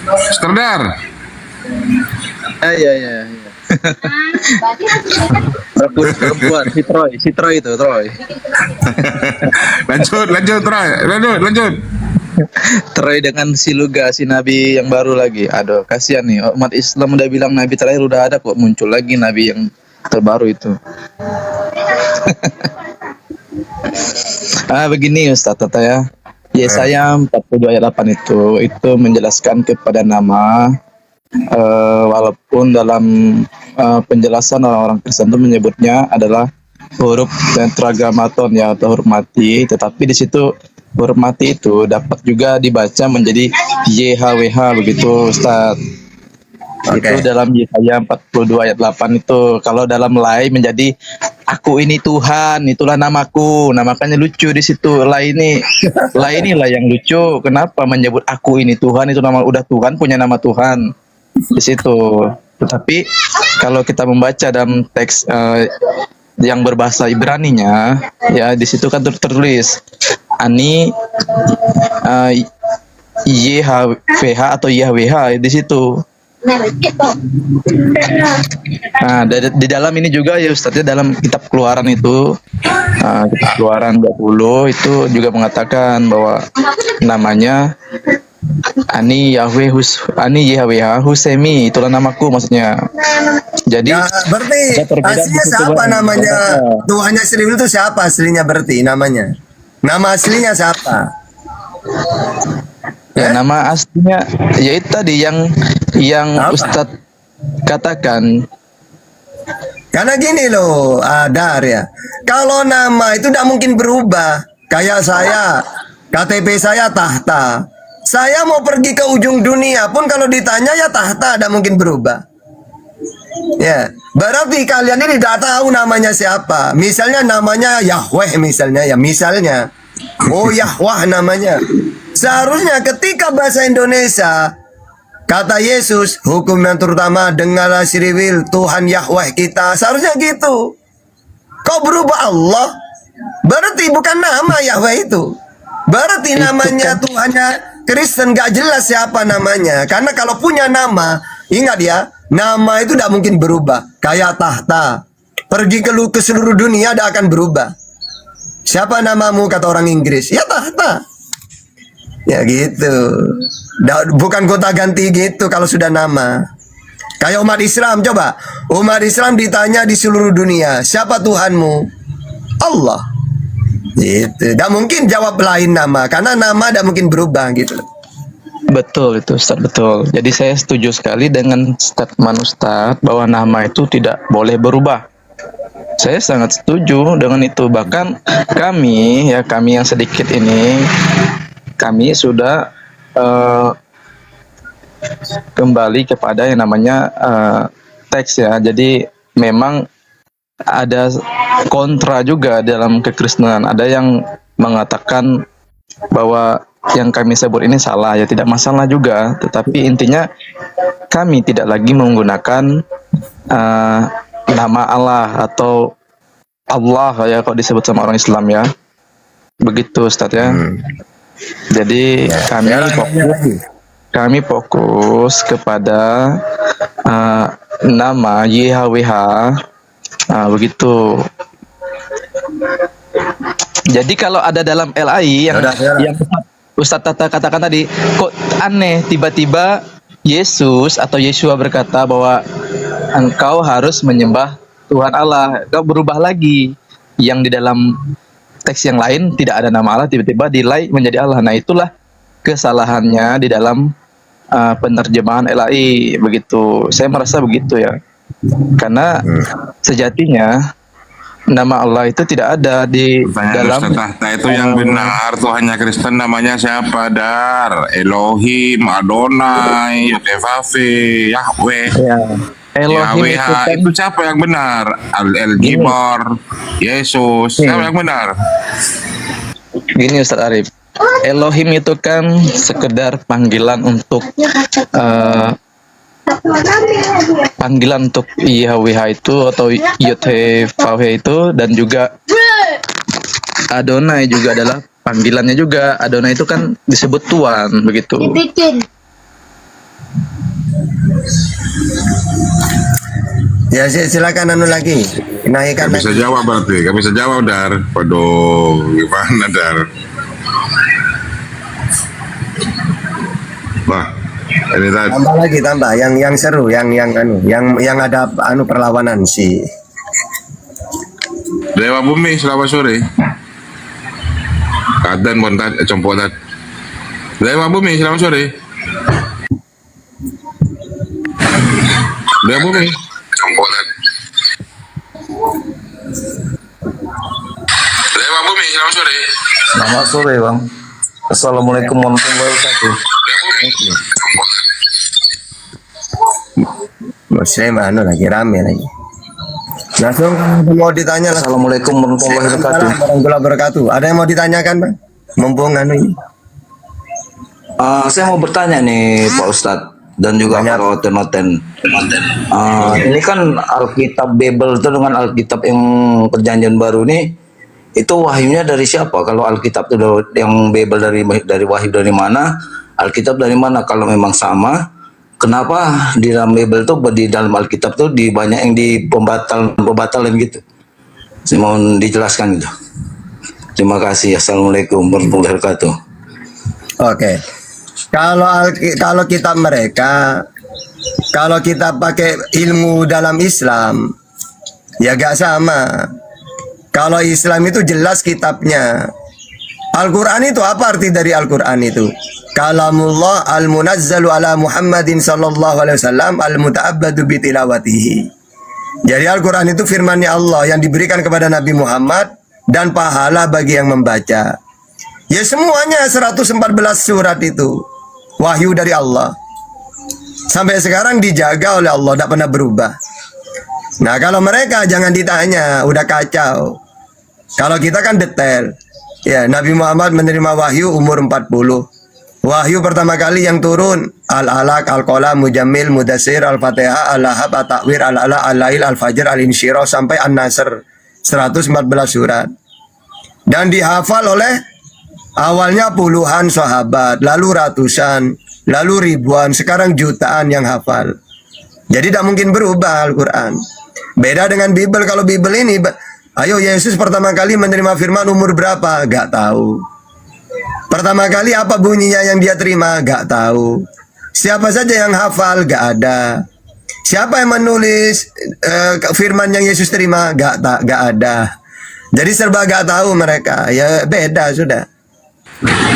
Mr. Dar. Iya. Perempuan, si Troy itu, Troy. lanjut, lanjut. Troy dengan si Luga, si Nabi yang baru lagi. Aduh, kasihan nih. Umat Islam udah bilang Nabi terakhir udah ada kok. Muncul lagi Nabi yang terbaru itu. Begini Ustaz Tata ya. Yesaya 42 ayat 8 itu menjelaskan kepada nama, walaupun dalam penjelasan orang-orang Kristen itu menyebutnya adalah huruf tetragrammaton ya, atau huruf mati, tetapi di situ huruf mati itu dapat juga dibaca menjadi YHWH begitu Ustaz. Itu dalam Yesaya 42 ayat 8 itu. Kalau dalam Lai menjadi aku ini Tuhan, itulah namaku. Nah, makanya lucu di situ. Lai inilah yang lucu. Kenapa menyebut aku ini Tuhan, itu nama udah Tuhan, punya nama Tuhan di situ. Tetapi kalau kita membaca dalam teks yang berbahasa Ibraninya, ya di situ kan tertulis Ani YHWH atau YHWH di situ. Nah, di dalam ini juga ya Ustaz, ya, dalam kitab Keluaran itu, kitab Keluaran 20 itu juga mengatakan bahwa namanya Ani YHWH Husemi, itulah namaku maksudnya. Jadi berarti aslinya siapa namanya? Tuhannya sendiri itu siapa aslinya berarti namanya? Nama aslinya siapa? Ya, nama aslinya ya itu tadi yang Ustadz katakan. Karena gini loh, Dar ya. Kalau nama itu tidak mungkin berubah. Kayak saya KTP saya tahta. Saya mau pergi ke ujung dunia pun kalau ditanya ya tahta, tidak mungkin berubah. Ya, berarti kalian ini tidak tahu namanya siapa. Misalnya namanya Yahweh misalnya, ya misalnya. Oh Yahweh namanya. Seharusnya ketika bahasa Indonesia kata Yesus, hukum yang terutama dengarlah siriwil Tuhan Yahweh kita. Seharusnya gitu. Kau berubah Allah, berarti bukan nama Yahweh itu. Berarti namanya Tuhannya Kristen gak jelas siapa namanya. Karena kalau punya nama, ingat ya, nama itu tidak mungkin berubah. Kayak tahta, pergi ke seluruh dunia tidak akan berubah. Siapa namamu kata orang Inggris? Ya tahta. Ya gitu. Bukan kota ganti gitu kalau sudah nama. Kayak umat Islam, coba. Umat Islam ditanya di seluruh dunia, siapa Tuhanmu? Allah. Gitu. Gak mungkin jawab lain nama, karena nama tidak mungkin berubah gitu. Betul itu Ustadz, betul. Jadi saya setuju sekali dengan statement Ustadz bahwa nama itu tidak boleh berubah. Saya sangat setuju dengan itu. Bahkan kami yang sedikit ini, kami sudah kembali kepada yang namanya teks ya. Jadi memang ada kontra juga dalam kekristenan. Ada yang mengatakan bahwa yang kami sebut ini salah, ya tidak masalah juga. Tetapi intinya kami tidak lagi menggunakan nama Allah atau Allah ya kalau disebut sama orang Islam ya. Begitu Ustadz ya. Jadi kami fokus kepada nama YHWH. Begitu. Jadi kalau ada dalam LAI yang Ustadz Tata katakan tadi, kok aneh tiba-tiba Yesus atau Yeshua berkata bahwa engkau harus menyembah Tuhan Allah. Kau berubah lagi. Yang di dalam teks yang lain tidak ada nama Allah, tiba-tiba dilai menjadi Allah. Nah itulah kesalahannya di dalam penerjemahan LAI. Begitu. Saya merasa begitu ya. Karena sejatinya nama Allah itu tidak ada di dalam tahta itu yang benar. Tuhannya Kristen namanya siapa? Dar, Elohim, Adonai, Yotevave, Yahweh. Ya. Elohim itu siapa yang benar? El Gibor, Yesus, siapa yang benar? Gini Ustadz Arif, Elohim itu kan sekedar panggilan untuk YHWH itu atau YHWH itu, dan juga Adonai juga adalah panggilannya juga. Adonai itu kan disebut Tuhan begitu. Ya silakan anu lagi. Naikkan. Gak bisa jawab berarti, gak bisa jawab Dar. Waduh, gimana Dar? Wah, ini tadi. Tambah lagi, tambah yang seru, yang ada perlawanan sih. Dewa Bumi, selamat sore. Kadan bontat, compotan. Dewa Bumi, selamat sore. Dewa Bumi, compotan. Dewa Bumi, selamat sore. Selamat sore Bang. Assalamualaikum warahmatullahi wabarakatuh. Muslim lagi rame lagi. Langsung mau ditanya. Assalamualaikum warahmatullahi wabarakatuh. Ada yang mau ditanyakan Bang? Mumpung ini. Saya mau bertanya nih Pak Ustadz dan juga para oten-oten. Ini kan Alkitab Bible itu dengan Alkitab yang Perjanjian Baru nih, itu wahyunya dari siapa? Kalau Alkitab itu yang Bible dari wahyu dari mana? Alkitab dari mana? Kalau memang sama, kenapa di dalam Bible itu, di dalam Alkitab tuh banyak yang pembatalan gitu? Saya mau dijelaskan itu. Terima kasih. Assalamualaikum warahmatullahi wabarakatuh. Oke. Kalau kitab mereka, kalau kita pakai ilmu dalam Islam, ya gak sama. Kalau Islam itu jelas kitabnya. Al-Quran itu apa arti dari Al-Quran itu? Kalamullah al-munazzalu ala Muhammadin sallallahu alaihi wasallam al-muta'abbadu bitilawatihi. Jadi Al-Quran itu firman-Nya Allah yang diberikan kepada Nabi Muhammad dan pahala bagi yang membaca. Ya semuanya 114 surat itu wahyu dari Allah. Sampai sekarang dijaga oleh Allah, tidak pernah berubah. Nah kalau mereka jangan ditanya, udah kacau. Kalau kita kan detail. Ya, Nabi Muhammad menerima wahyu umur 40. Wahyu pertama kali yang turun Al-Alaq, Al-Qalam, Mujammil, Mudassir, Al-Fatihah, Al-Lahab, At-Takwir, Al-Ala, Al-Lail, Al-Fajr, Al-Insyirah sampai An-Nasr. 114 surat. Dan dihafal oleh awalnya puluhan sahabat, lalu ratusan, lalu ribuan, sekarang jutaan yang hafal. Jadi tidak mungkin berubah Al-Quran. Beda dengan Bible. Kalau Bible ini, ayo Yesus pertama kali menerima firman umur berapa? Gak tahu. Pertama kali apa bunyinya yang dia terima? Gak tahu. Siapa saja yang hafal? Gak ada. Siapa yang menulis firman yang Yesus terima? Gak ada. Jadi serba gak tahu mereka. Ya beda sudah.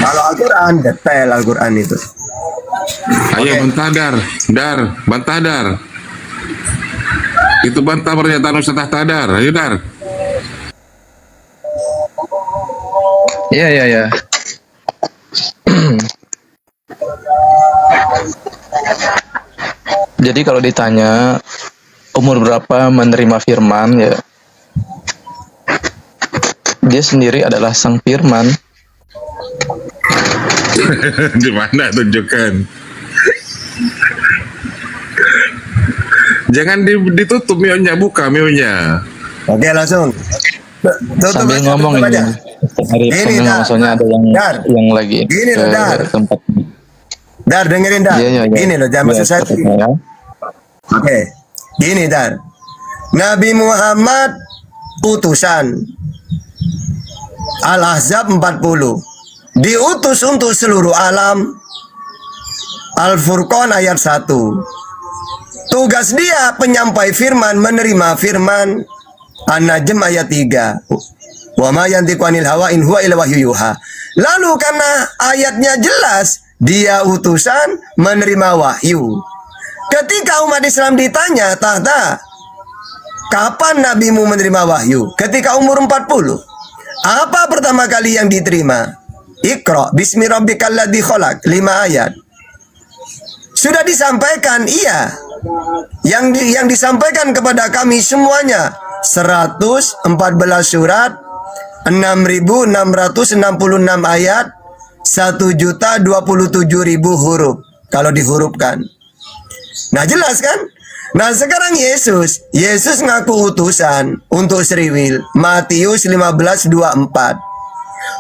Kalau Al-Quran detail Al-Quran itu. Ayo bantah bantah Dar. Itu bantah pernyataan Ustaz Dar. Ayo Dar. Iya. Jadi kalau ditanya umur berapa menerima firman, ya dia sendiri adalah sang firman. Di mana tunjukkan? Jangan ditutup mionya, buka mionya. Oke langsung. Sambil ngomong ini. Ini maksudnya ada yang lagi gini loh Dar. Tempat. Dar dengerin Dar. Iya. Gini loh, jangan maksud saya. Oke. Gini Dar. Nabi Muhammad utusan. Al-Ahzab 40. Diutus untuk seluruh alam. Al-Furqan ayat 1. Tugas dia penyampai firman, menerima firman. An-Najm ayat 3. Wa ma yantiqu anil hawa in huwa illa wahyu yuha. Lalu karena ayatnya jelas, dia utusan menerima wahyu. Ketika umat Islam ditanya, Tahta, kapan nabimu menerima wahyu? Ketika umur 40. Apa pertama kali yang diterima? Iqra bismi rabbikal ladzi khalaq, 5 ayat. Sudah disampaikan, iya. Yang disampaikan kepada kami semuanya 114 surat, 6.666 ayat, 1.027.000 huruf kalau dihurufkan. Nah jelas kan? Nah sekarang Yesus ngaku utusan untuk Sriwil. Matius 15:24.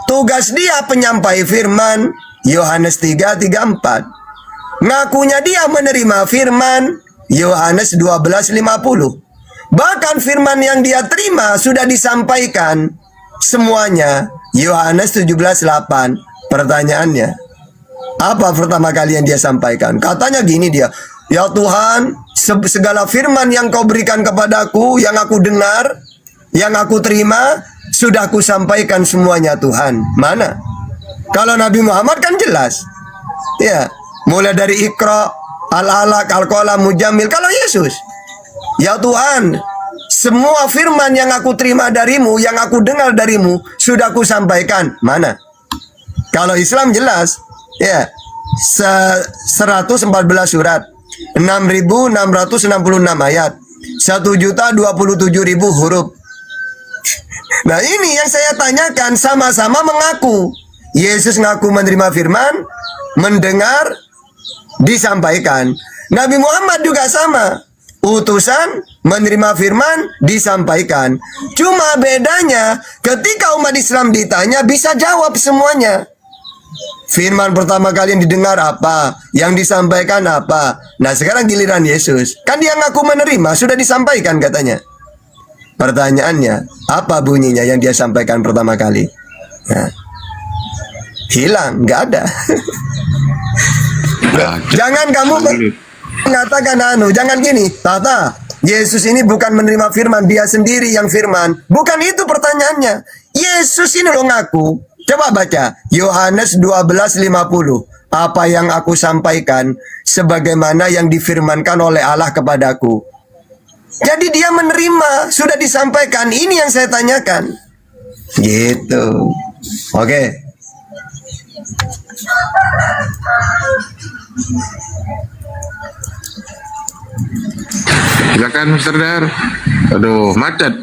Tugas dia penyampai firman. Yohanes 3:34. Ngakunya dia menerima firman. Yohanes 12:50. Bahkan firman yang dia terima sudah disampaikan semuanya. Yohanes 17:8. Pertanyaannya, apa pertama kali yang dia sampaikan? Katanya gini dia, ya Tuhan, segala firman yang kau berikan kepadaku, yang aku dengar, yang aku terima, sudah aku sampaikan semuanya Tuhan. Mana? Kalau Nabi Muhammad kan jelas. Ya, mulai dari Iqra, Al-Alaq, Al-Qalam, Mujammil. Kalau Yesus, ya Tuhan, semua firman yang aku terima darimu, yang aku dengar darimu, sudah aku sampaikan. Mana? Kalau Islam jelas, ya, 114 surat, 6.666 ayat, 1.027.000 huruf. Nah ini yang saya tanyakan, sama-sama mengaku. Yesus ngaku menerima firman, mendengar, disampaikan. Nabi Muhammad juga sama. Utusan, menerima firman, disampaikan. Cuma bedanya, ketika umat Islam ditanya, bisa jawab semuanya. Firman pertama kali yang didengar apa? Yang disampaikan apa? Nah sekarang giliran Yesus. Kan dia ngaku menerima, sudah disampaikan katanya. Pertanyaannya, apa bunyinya yang dia sampaikan pertama kali? Nah, hilang, nggak ada. Jangan kamu mengatakan jangan gini, Tata, Yesus ini bukan menerima firman, dia sendiri yang firman. Bukan itu pertanyaannya. Yesus ini lo ngaku. Coba baca Yohanes 12:50. Apa yang aku sampaikan sebagaimana yang difirmankan oleh Allah kepadaku. Jadi dia menerima, sudah disampaikan. Ini yang saya tanyakan. Gitu. Oke. Silakan Mr. Dar. Aduh, macet.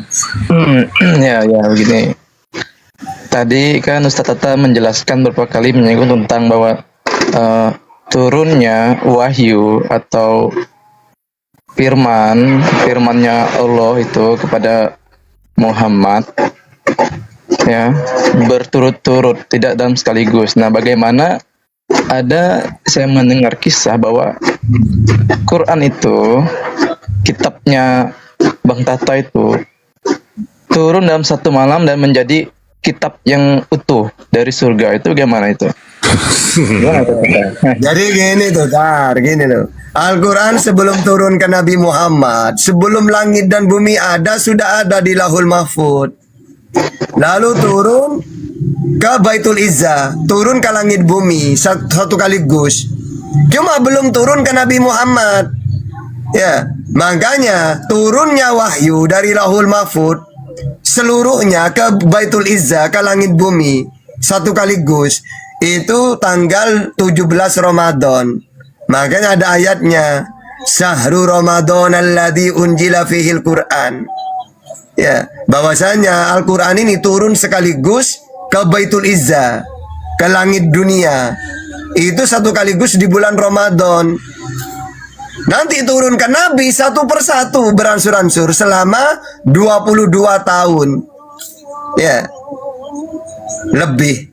Ya, begini. Tadi kan Ustaz Tata menjelaskan beberapa kali menyinggung tentang bahwa turunnya wahyu atau firmannya Allah itu kepada Muhammad ya berturut-turut, tidak dalam sekaligus. Nah, bagaimana saya mendengar kisah bahwa Quran itu, kitabnya Bang Tata itu turun dalam satu malam dan menjadi kitab yang utuh dari surga. Itu bagaimana itu? Jadi gini tuh, gini loh. Al-Quran sebelum turun ke Nabi Muhammad, sebelum langit dan bumi ada, sudah ada di Lahul Mahfud. Lalu turun ke Baitul Izzah, turun ke langit bumi satu kaligus. Cuma belum turun ke Nabi Muhammad. Ya, makanya turunnya wahyu dari Lahul Mahfud seluruhnya ke Baitul Izzah, ke langit bumi satu kaligus. Itu tanggal 17 Ramadan. Makanya ada ayatnya, Syahrul Ramadan alladzi unjila fihil Quran. Ya, bahwasanya Al-Quran ini turun sekaligus ke Baitul Izzah, ke langit dunia. Itu satu kaligus di bulan Ramadan. Nanti turun ke Nabi satu persatu beransur-ansur selama 22 tahun. Ya, lebih.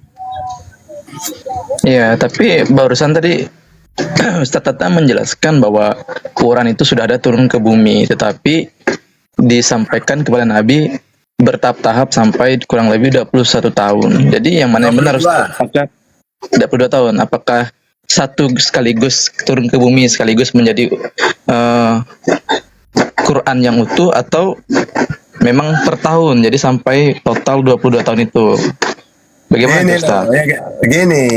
Ya, tapi barusan tadi Ustaz Tata menjelaskan bahwa Quran itu sudah ada turun ke bumi, tetapi disampaikan kepada Nabi bertahap-tahap sampai kurang lebih 21 tahun. Jadi yang mana yang benar Ustaz? Apakah 22 tahun? Apakah satu sekaligus turun ke bumi sekaligus menjadi Quran yang utuh, atau memang per tahun jadi sampai total 22 tahun itu? Bagaimana Gini Ustaz? Gini,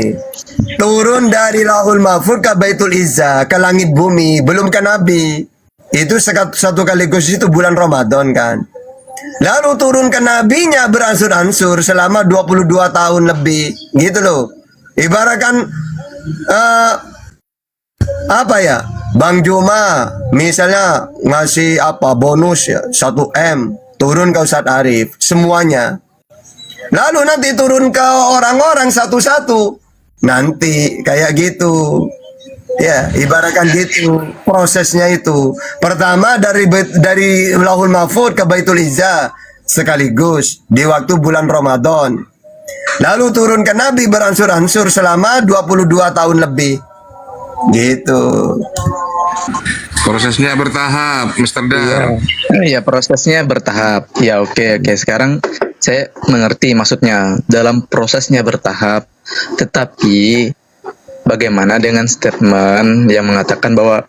turun dari Lahul Mahfud ke Baitul Izzah, ke langit bumi, belum ke Nabi. Itu satu kaligus, itu bulan Ramadan kan. Lalu turun ke Nabinya beransur-ansur selama 22 tahun lebih. Gitu loh. Ibaratkan apa ya, Bang Juma misalnya ngasih bonus ya 1M, turun ke Ustadz Arif semuanya. Lalu nanti turun ke orang-orang satu-satu. Nanti kayak gitu. Ya, ibaratkan gitu prosesnya itu. Pertama dari Lauhul Mahfud ke Baitul Izzah sekaligus di waktu bulan Ramadan. Lalu turun ke Nabi beransur-ansur selama 22 tahun lebih. Gitu. Prosesnya bertahap, Mr. Dar. Iya, prosesnya bertahap. Ya, oke. Sekarang saya mengerti maksudnya dalam prosesnya bertahap. Tetapi bagaimana dengan statement yang mengatakan bahwa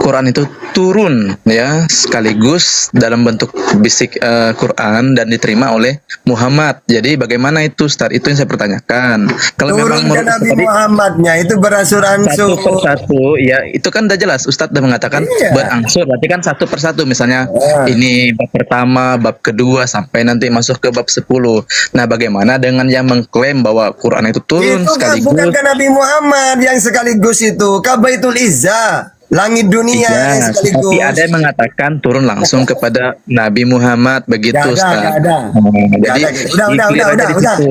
Quran itu turun ya sekaligus dalam bentuk bisik Quran dan diterima oleh Muhammad. Jadi bagaimana itu Ustaz? Itu yang saya pertanyakan. Kalau turun memang ke Nabi Muhammadnya itu beransur-ansur. satu persatu, ya itu kan udah jelas. Ustadz udah mengatakan berangsur, berarti kan satu persatu. Misalnya ini bab pertama, bab kedua, sampai nanti masuk ke bab 10. Nah, bagaimana dengan yang mengklaim bahwa Quran itu turun Itu kan sekaligus? bukan ke Nabi Muhammad yang sekaligus itu, ke Baitul Izzah, langit dunia yang Iya, sekaligus. tapi ada yang mengatakan turun langsung kepada Nabi Muhammad, begitu Ustaz. Gak ada. Jadi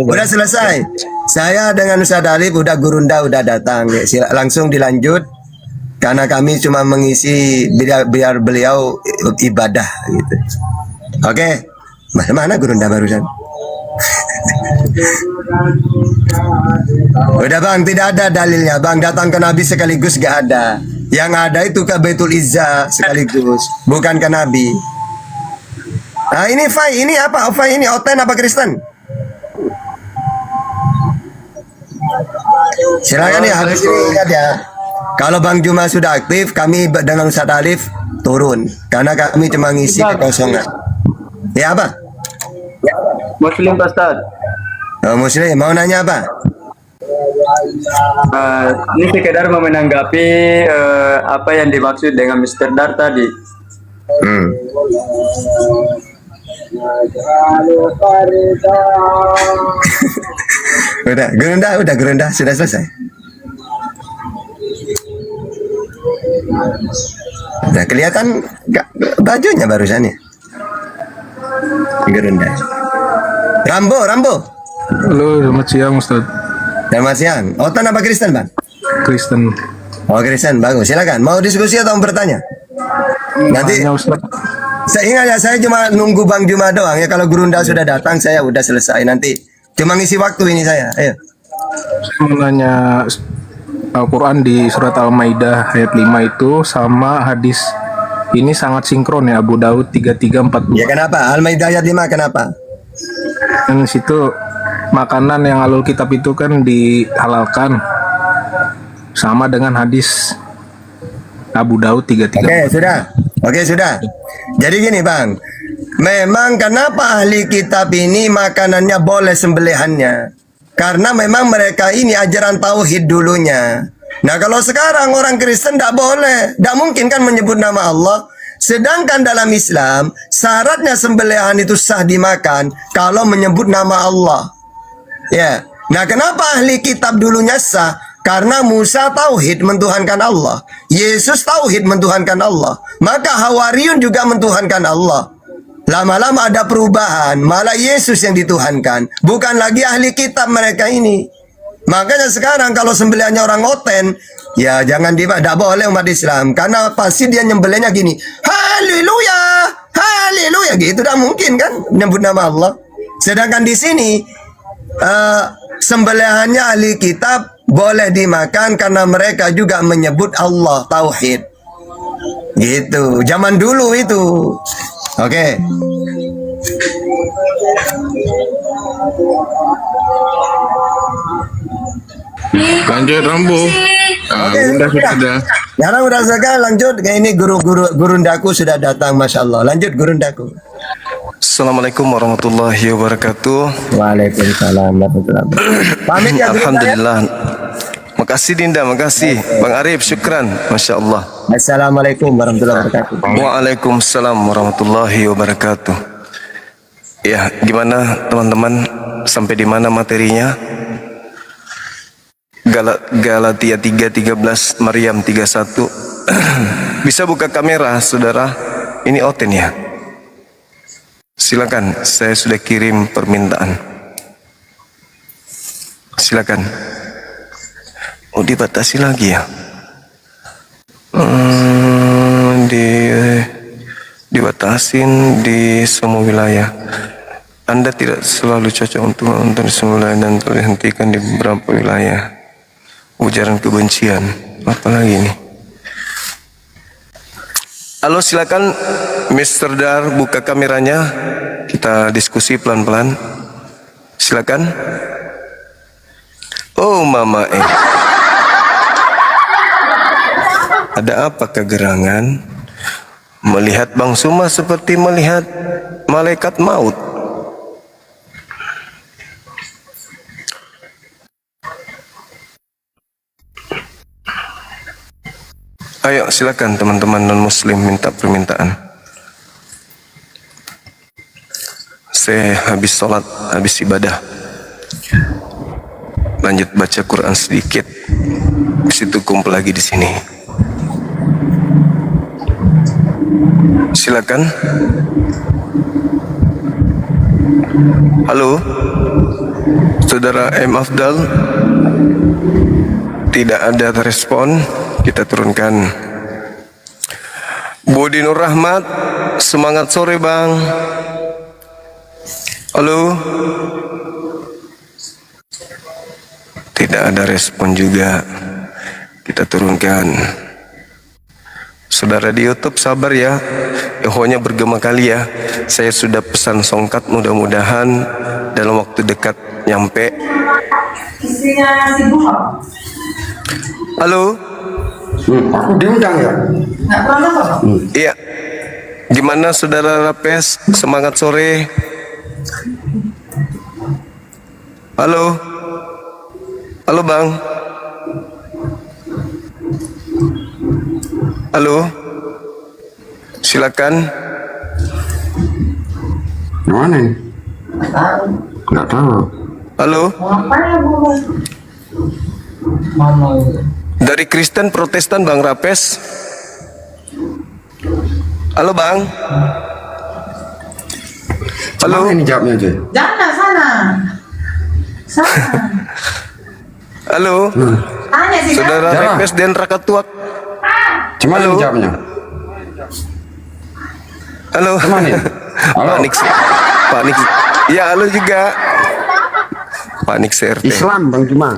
Udah selesai. Saya dengan Ustaz Alif, udah Gurunda udah datang. Langsung dilanjut. Karena kami cuma mengisi biar beliau ibadah gitu. Oke. Mana Gurunda barusan? Udah Bang, tidak ada dalilnya Bang. Datang ke Nabi sekaligus gak ada. Yang ada itu ke Baitul Izzah sekaligus, bukan ke Nabi. Nah ini Fai, ini apa? Fai ini Oten apa Kristen? Silakan ya, harus diingat ya. Kalau Bang Juma sudah aktif, kami dengan Ustadz Alif turun. Karena kami cuma ngisi kekosongan. Ya apa? Muslim Ustaz. Oh, Muslim, mau nanya apa? Ini sekedar mau menanggapi apa yang dimaksud dengan Mr. Dar tadi. Udah Gerunda, sudah selesai. Nah, kelihatan nggak bajunya barusan ya? Gerunda. Rambo. Halo, selamat siang Ustaz. Selamat siang. Otan apa Kristen, Bang? Kristen. Oh, Kristen, bagus. Silakan. Mau diskusi atau mau bertanya? Nanti saya ingat ya, saya cuma nunggu Bang Juma doang ya. Kalau Gurunda sudah datang, saya udah selesai. Nanti cuma ngisi waktu ini saya. Ayo. Saya mau nanya Al-Quran di surat Al-Maidah ayat 5 itu sama hadis ini sangat sinkron ya, Abu Daud 3342. Ya kenapa? Al-Maidah ayat 5 kenapa? Kan situ makanan yang alul kitab itu kan dihalalkan sama dengan hadis Abu Daud 33. Oke, sudah. Jadi gini, Bang. Memang kenapa ahli kitab ini makanannya boleh sembelihannya? Karena memang mereka ini ajaran tauhid dulunya. Nah, kalau sekarang orang Kristen tidak boleh, tidak mungkin kan menyebut nama Allah. Sedangkan dalam Islam, syaratnya sembelihan itu sah dimakan kalau menyebut nama Allah. Ya. Nah, kenapa ahli kitab dulunya sah? Karena Musa tauhid mentuhankan Allah, Yesus tauhid mentuhankan Allah, maka Hawariyun juga mentuhankan Allah. Lama-lama ada perubahan, malah Yesus yang dituhankan, bukan lagi ahli kitab mereka ini. Makanya sekarang kalau sembelihannya orang oten, ya jangan tidak boleh umat Islam, karena pasti dia nyembelihnya gini, haleluya, haleluya, gitu. Tidak mungkin kan menyebut nama Allah. Sedangkan di sini sembelihannya ahli kitab boleh dimakan karena mereka juga menyebut Allah tauhid. Gitu. Zaman dulu itu. Oke. Lanjut Rambo. Bunda sudah ada. Sekarang udah selesai, lanjut. Ini gurundaku sudah datang, Masya Allah. Lanjut gurundaku. Assalamualaikum warahmatullahi wabarakatuh. Waalaikumsalam warahmatullahi wabarakatuh. Pamit ya, Alhamdulillah. Makasih Dinda, makasih Bang Arif, syukran, Masya Allah. Assalamualaikum warahmatullahi wabarakatuh. Waalaikumsalam warahmatullahi wabarakatuh. Ya, gimana teman-teman? Sampai di mana materinya? Galatia 3:13, Maryam 31. Bisa buka kamera, saudara? Ini oten ya. Silakan, saya sudah kirim permintaan. Silakan. Oh, dibatasi lagi ya? Dibatasin di semua wilayah. Anda tidak selalu cocok untuk menonton semua wilayah dan terhentikan di beberapa wilayah. Ujaran kebencian. Apa lagi nih? Halo, silakan Mr. Dar, buka kameranya. Kita diskusi pelan-pelan. Silakan. Oh, Mama Ada apa kegerangan? Melihat Bang Suma seperti melihat malaikat maut. Ayo silakan teman-teman non-muslim minta permintaan. Saya habis sholat, habis ibadah. Lanjut baca Quran sedikit. Habis itu kumpul lagi di sini. Silakan. Halo, Saudara M. Afdal. Tidak ada respon. Kita turunkan. Budi Nur Rahmat, semangat sore Bang. Halo. Tidak ada respon juga. Kita turunkan. Saudara di YouTube sabar ya. Ehonya bergema kali ya. Saya sudah pesan songkat, mudah-mudahan dalam waktu dekat nyampe. Halo. Diundang ya? Iya. Gimana Saudara Rapes? Semangat sore. Halo. Halo Bang. Halo. Silakan. Mana ini? Nggak tahu. Halo. Dari Kristen Protestan Bang Rapes. Halo Bang. Halo. Mana ini jawabnya cuy? Jangan sana. Sana. Halo. Tanya sih. Saudara Repes dan Rakatuak. Cuma ini jawabnya. Halo. Kemana ini? Halo. Panik. Ya, halo juga. Panik CRT. Islam Bang Juma.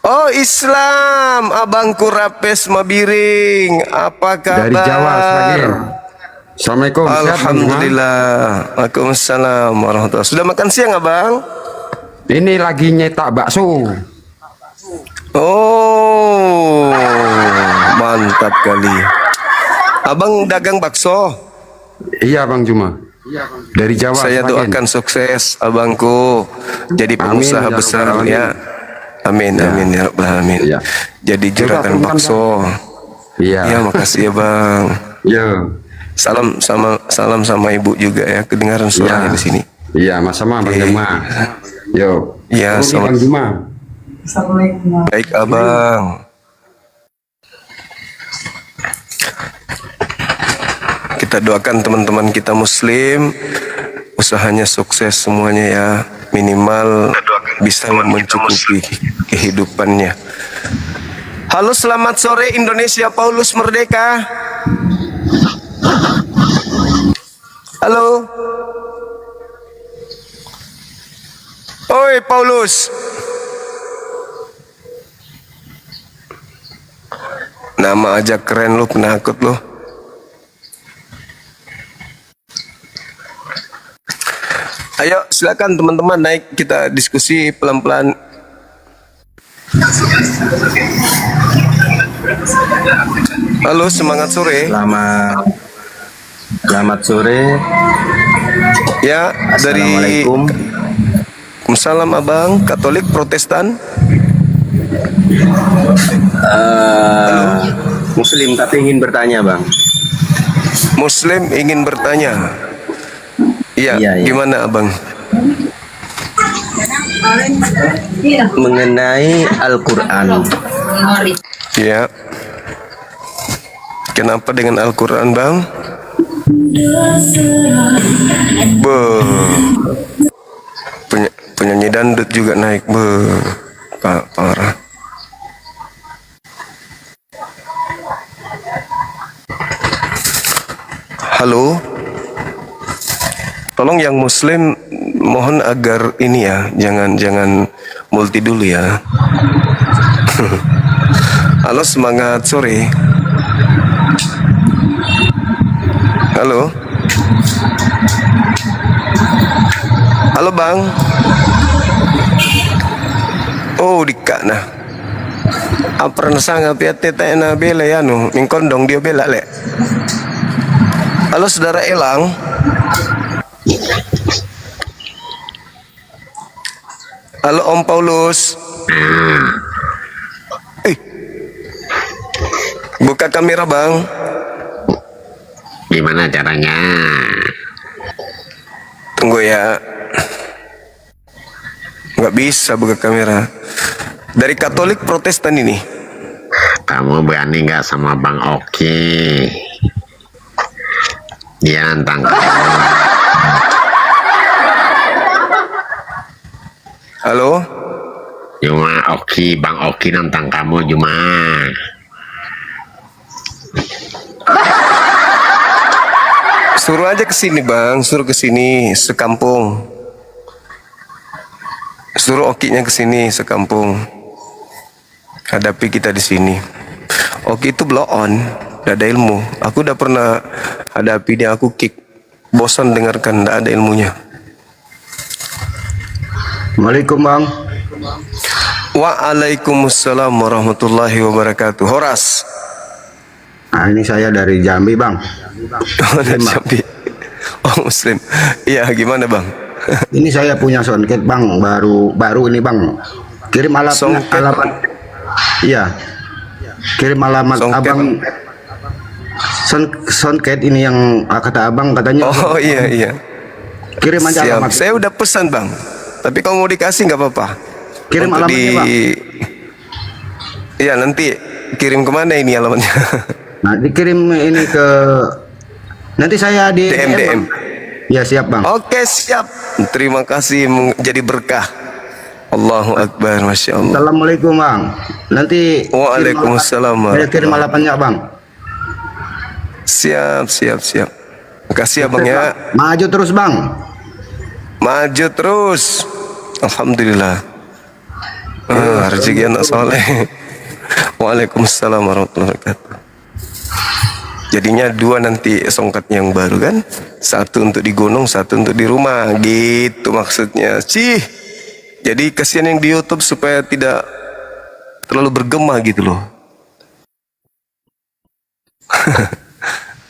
Oh, Islam. Abangku Rapes Mabiring. Apa kabar? Dari Jawa Sragen. Assalamualaikum. Sehat, Bang Juma? Alhamdulillah. Waalaikumsalam warahmatullahi. Sudah makan siang, Abang? Ini lagi nyetak bakso. Oh, mantap kali. Abang dagang bakso? Iya Bang Juma. Dari Jawa. Saya Sragen. doakan sukses abangku jadi pengusaha Amin, ya besar Rabbal ya. Amin, amin ya Rabbal alamin. Iya. Jadi juragan Teman-teman, bakso. Iya. Ya, makasih ya Bang. Iya. Salam sama ibu juga ya. Kedengaran suaranya di sini. Iya, sama Bang Juma. Yo. Iya, Bang Juma. Assalamualaikum. Baik abang. Kita doakan teman-teman kita Muslim usahanya sukses semuanya ya, minimal bisa mencukupi kehidupannya. Halo, selamat sore Indonesia, Paulus Merdeka. Halo. Oi Paulus. Nama aja keren lu, penakut lu. Ayo silakan teman-teman naik, kita diskusi pelan-pelan. Halo, semangat sore. Selamat sore. Ya, dari Waalaikumsalam Abang, Katolik, Protestan? Muslim tapi ingin bertanya Bang. Muslim ingin bertanya. Iya, gimana Abang? Mengenai Al-Quran. Ya. Kenapa dengan Al-Quran Bang? Penyanyi dangdut juga naik. Parah. Halo. Tolong yang Muslim mohon agar ini ya, jangan multi dulu ya. Halo, semangat sore. Halo. Halo Bang. Oh, dikak nah. Apa sanga piate na bela ya no, mingkondong dia bela le. Halo saudara Elang. Halo Om Paulus. Buka kamera Bang. Gimana caranya? Tunggu ya. Nggak bisa buka kamera. Dari Katolik Protestan ini. Kamu berani nggak sama Bang Oki? Dia nantang kamu. Halo? Cuma Oki, Bang Oki nantang kamu cuma. Suruh aja ke sini Bang, suruh ke sini sekampung. Suruh Okinya ke sini sekampung. Hadapi kita di sini. Oki itu blow on, gak ada ilmu. Aku udah pernah hadapi dia, aku kick. Bosan dengarkan, gak ada ilmunya. Waalaikumsalam Bang. Waalaikumsalam warahmatullahi wabarakatuh. Horas. Nah, ini saya dari Jambi Bang. Oh, dari Jambi. Oh, Muslim. Iya, gimana Bang? Ini saya punya soundcard Bang, baru ini Bang. Kirim alamat. Iya. Kirim alamat Abang. Soundcard ini yang kata Abang katanya. Oh iya. Kirim aja siap. alamat. Saya udah pesan Bang. Tapi kalau mau dikasih nggak apa-apa. Kirim untuk alamatnya Bang. Iya, nanti kirim kemana ini alamatnya? Nah, dikirim ini ke Nanti saya di DM. Ya siap bang. Oke siap. Terima kasih menjadi berkah. Allahu Akbar, Masya Allah. Assalamualaikum bang. Nanti Waalaikumsalam. saya kirim alapannya bang. Siap. Makasih ya bang ya. Maju terus bang. Maju terus. Alhamdulillah. Rezeki anak soleh. Waalaikumsalam warahmatullahi wabarakatuh. Jadinya 2 nanti songkat yang baru kan? 1 untuk di gunung, 1 untuk di rumah. Gitu maksudnya. Jadi kasihan yang di YouTube supaya tidak terlalu bergema gitu loh.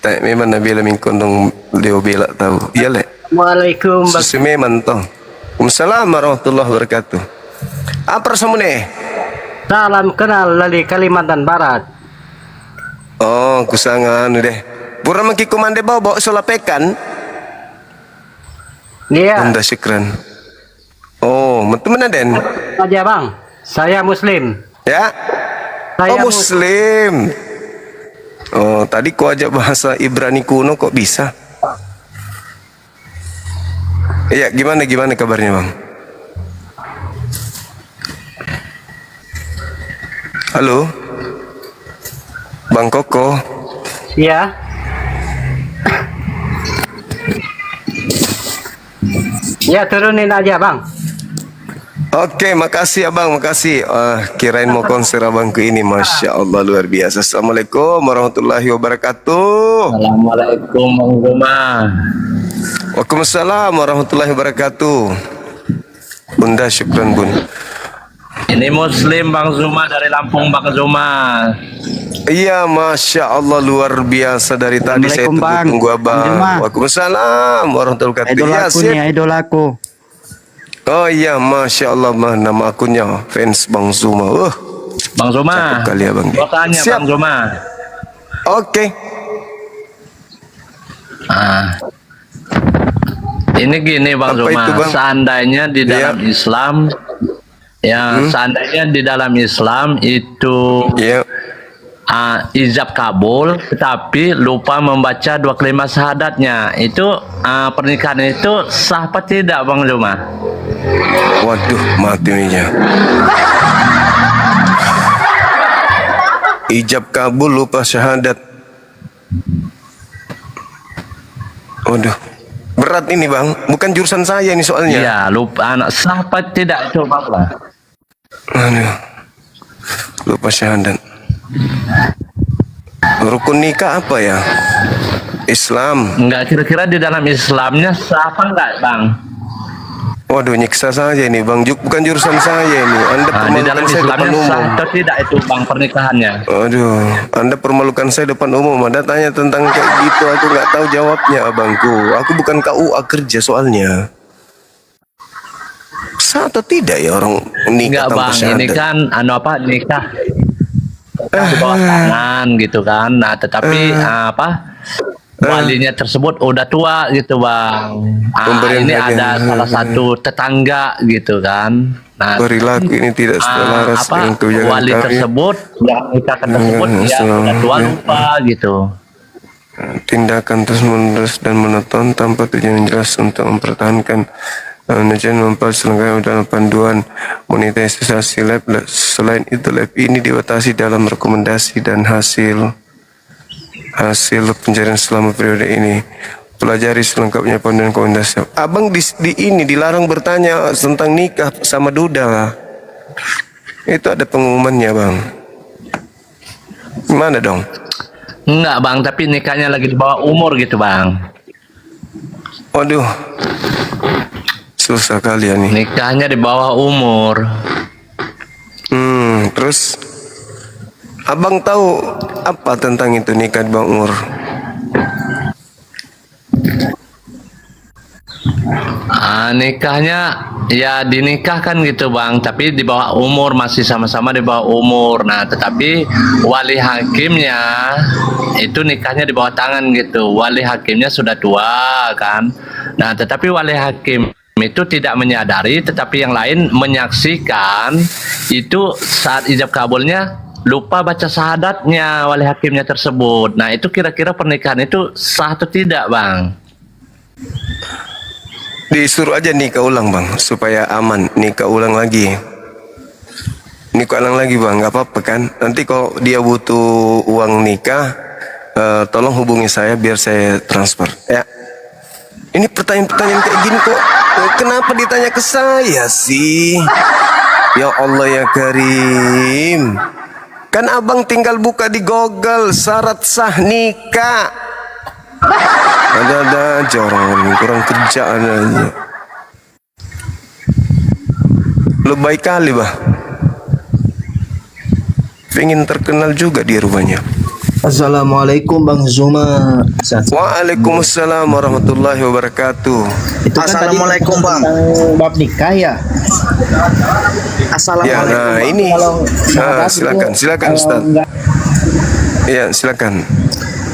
Tak memang Nabi min kondong dia bela tahu. Iya le. Waalaikumsalam. Susu memang toh. Waalaikumsalam warahmatullahi wabarakatuh. Apa rasamu nih? Salam kenal dari Kalimantan Barat. Oh, kusangan deh. Pura maki komande bawa solapekan. Iya. Anda syukran. Oh, teman den. Aja bang, saya Muslim. Ya. Saya Muslim. Oh, tadi kau ajak bahasa Ibrani kuno kok bisa? Iya, gimana kabarnya bang? Halo, Bang Koko. Iya. Ya turunin aja bang. Oke, makasih abang, makasih. Kirain mau konser abangku ini, masya Allah luar biasa. Assalamualaikum warahmatullahi wabarakatuh. Assalamualaikum Bang Zuma. Waalaikumsalam warahmatullahi wabarakatuh. Bunda, syukran bun. Ini Muslim Bang Zuma dari Lampung Bang Zuma. Iya, masya Allah luar biasa dari tadi saya tunggu abang. Waalaikumsalam warahmatullahi wabarakatuh. Idolaku nih, idolaku. Oh iya, masya Allah mah nama akunnya fans Bang Zuma. Bang Zuma. Cakep kali abang. Tanya Bang Zuma. Oke. Ini gini Bang Zuma. Seandainya di dalam Islam, seandainya di dalam Islam itu ijab kabul, tetapi lupa membaca 2 kalimat syahadatnya, itu pernikahan itu sah apa tidak Bang Zuma? Waduh, mati nih. Ijab kabul lupa syahadat. Waduh, berat ini bang. Bukan jurusan saya ini soalnya. Iya, lupa anak sah apa tidak itu Bang lah. Aduh, lupa syahadat. Rukun nikah apa ya? Islam. Enggak, kira-kira di dalam Islamnya sah apa enggak Bang? Waduh, nyiksa saja ini Bang. Bukan jurusan saya ini. Anda Di dalam permalukan saya depan Islamnya umum. sah atau tidak itu Bang pernikahannya? Aduh, Anda permalukan saya depan umum. Anda tanya tentang kayak gitu, aku nggak tahu jawabnya abangku. Aku bukan KUA kerja soalnya. Sah atau tidak ya orang nikah Enggak tanpa Bang, syahadat? ini kan nikah di bawah tangan gitu kan. Nah, tetapi walinya tersebut udah tua gitu Bang. Ini ada salah satu tetangga gitu kan. Nah, perilaku ini tidak selaras dengan kebijakan wali kami. tersebut yang nikahkan tersebut ya udah tua lupa gitu. Tindakan terus-menerus dan monoton tanpa tujuan yang jelas untuk mempertahankan manajemen memperselenggaraan dalam panduan monetisasi lab. Selain itu, lab ini dibatasi dalam rekomendasi dan hasil pencarian selama periode ini. Pelajari selengkapnya panduan rekomendasi. Abang di ini dilarang bertanya tentang nikah sama duda. Itu ada pengumumannya bang. Gimana dong? Enggak Bang, tapi nikahnya lagi di bawah umur gitu Bang. Waduh, susah kalian nih. Nikahnya di bawah umur. Terus abang tahu apa tentang itu nikah di bawah umur? Nikahnya ya dinikahkan gitu Bang, tapi di bawah umur, masih sama-sama di bawah umur. Nah, tetapi wali hakimnya itu nikahnya di bawah tangan gitu. Wali hakimnya sudah tua kan. Nah, tetapi wali hakim itu tidak menyadari, tetapi yang lain menyaksikan itu saat ijab kabulnya lupa baca syahadatnya wali hakimnya tersebut. Nah, itu kira-kira pernikahan itu sah atau tidak, Bang? Disuruh aja nikah ulang, Bang, supaya aman. Nikah ulang lagi. Nikah ulang lagi, Bang, nggak apa-apa kan? Nanti kalau dia butuh uang nikah, tolong hubungi saya biar saya transfer. Ya. Ini pertanyaan-pertanyaan kayak gini kok, kenapa ditanya ke saya sih? Ya Allah ya Karim. Kan abang tinggal buka di Google syarat sah nikah. Ada aja orang kurang kerjaan aja. Lu baik kali, bah. Pengen terkenal juga di rumahnya. Assalamualaikum Bang Zuma. Waalaikumsalam warahmatullahi wabarakatuh. Itu kan Assalamualaikum Bang. Bab nikah ya. Assalamualaikum. Ya, nah Bang. ini. Kalau Silakan Ustaz. Ya, silakan.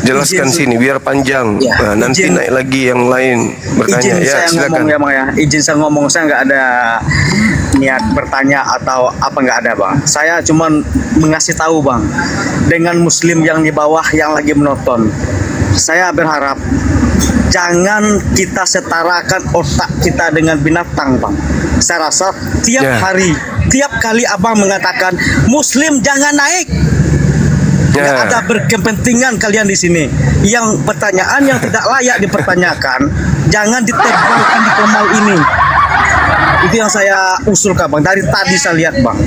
Jelaskan sini biar panjang. Ya, nanti naik lagi yang lain bertanya. Izin Ya, saya silakan. ngomong ya Bang ya. Izin saya ngomong, saya nggak ada niat bertanya atau apa, nggak ada Bang. Saya cuma mengasih tahu Bang, dengan muslim yang di bawah yang lagi menonton, saya berharap jangan kita setarakan otak kita dengan binatang Bang. Saya rasa tiap hari, tiap kali Abang mengatakan muslim jangan naik, nggak ada berkepentingan kalian di sini. Yang pertanyaan yang tidak layak dipertanyakan jangan ditebalkan di Komal ini. Itu yang saya usulkan Bang. Dari tadi saya lihat Bang,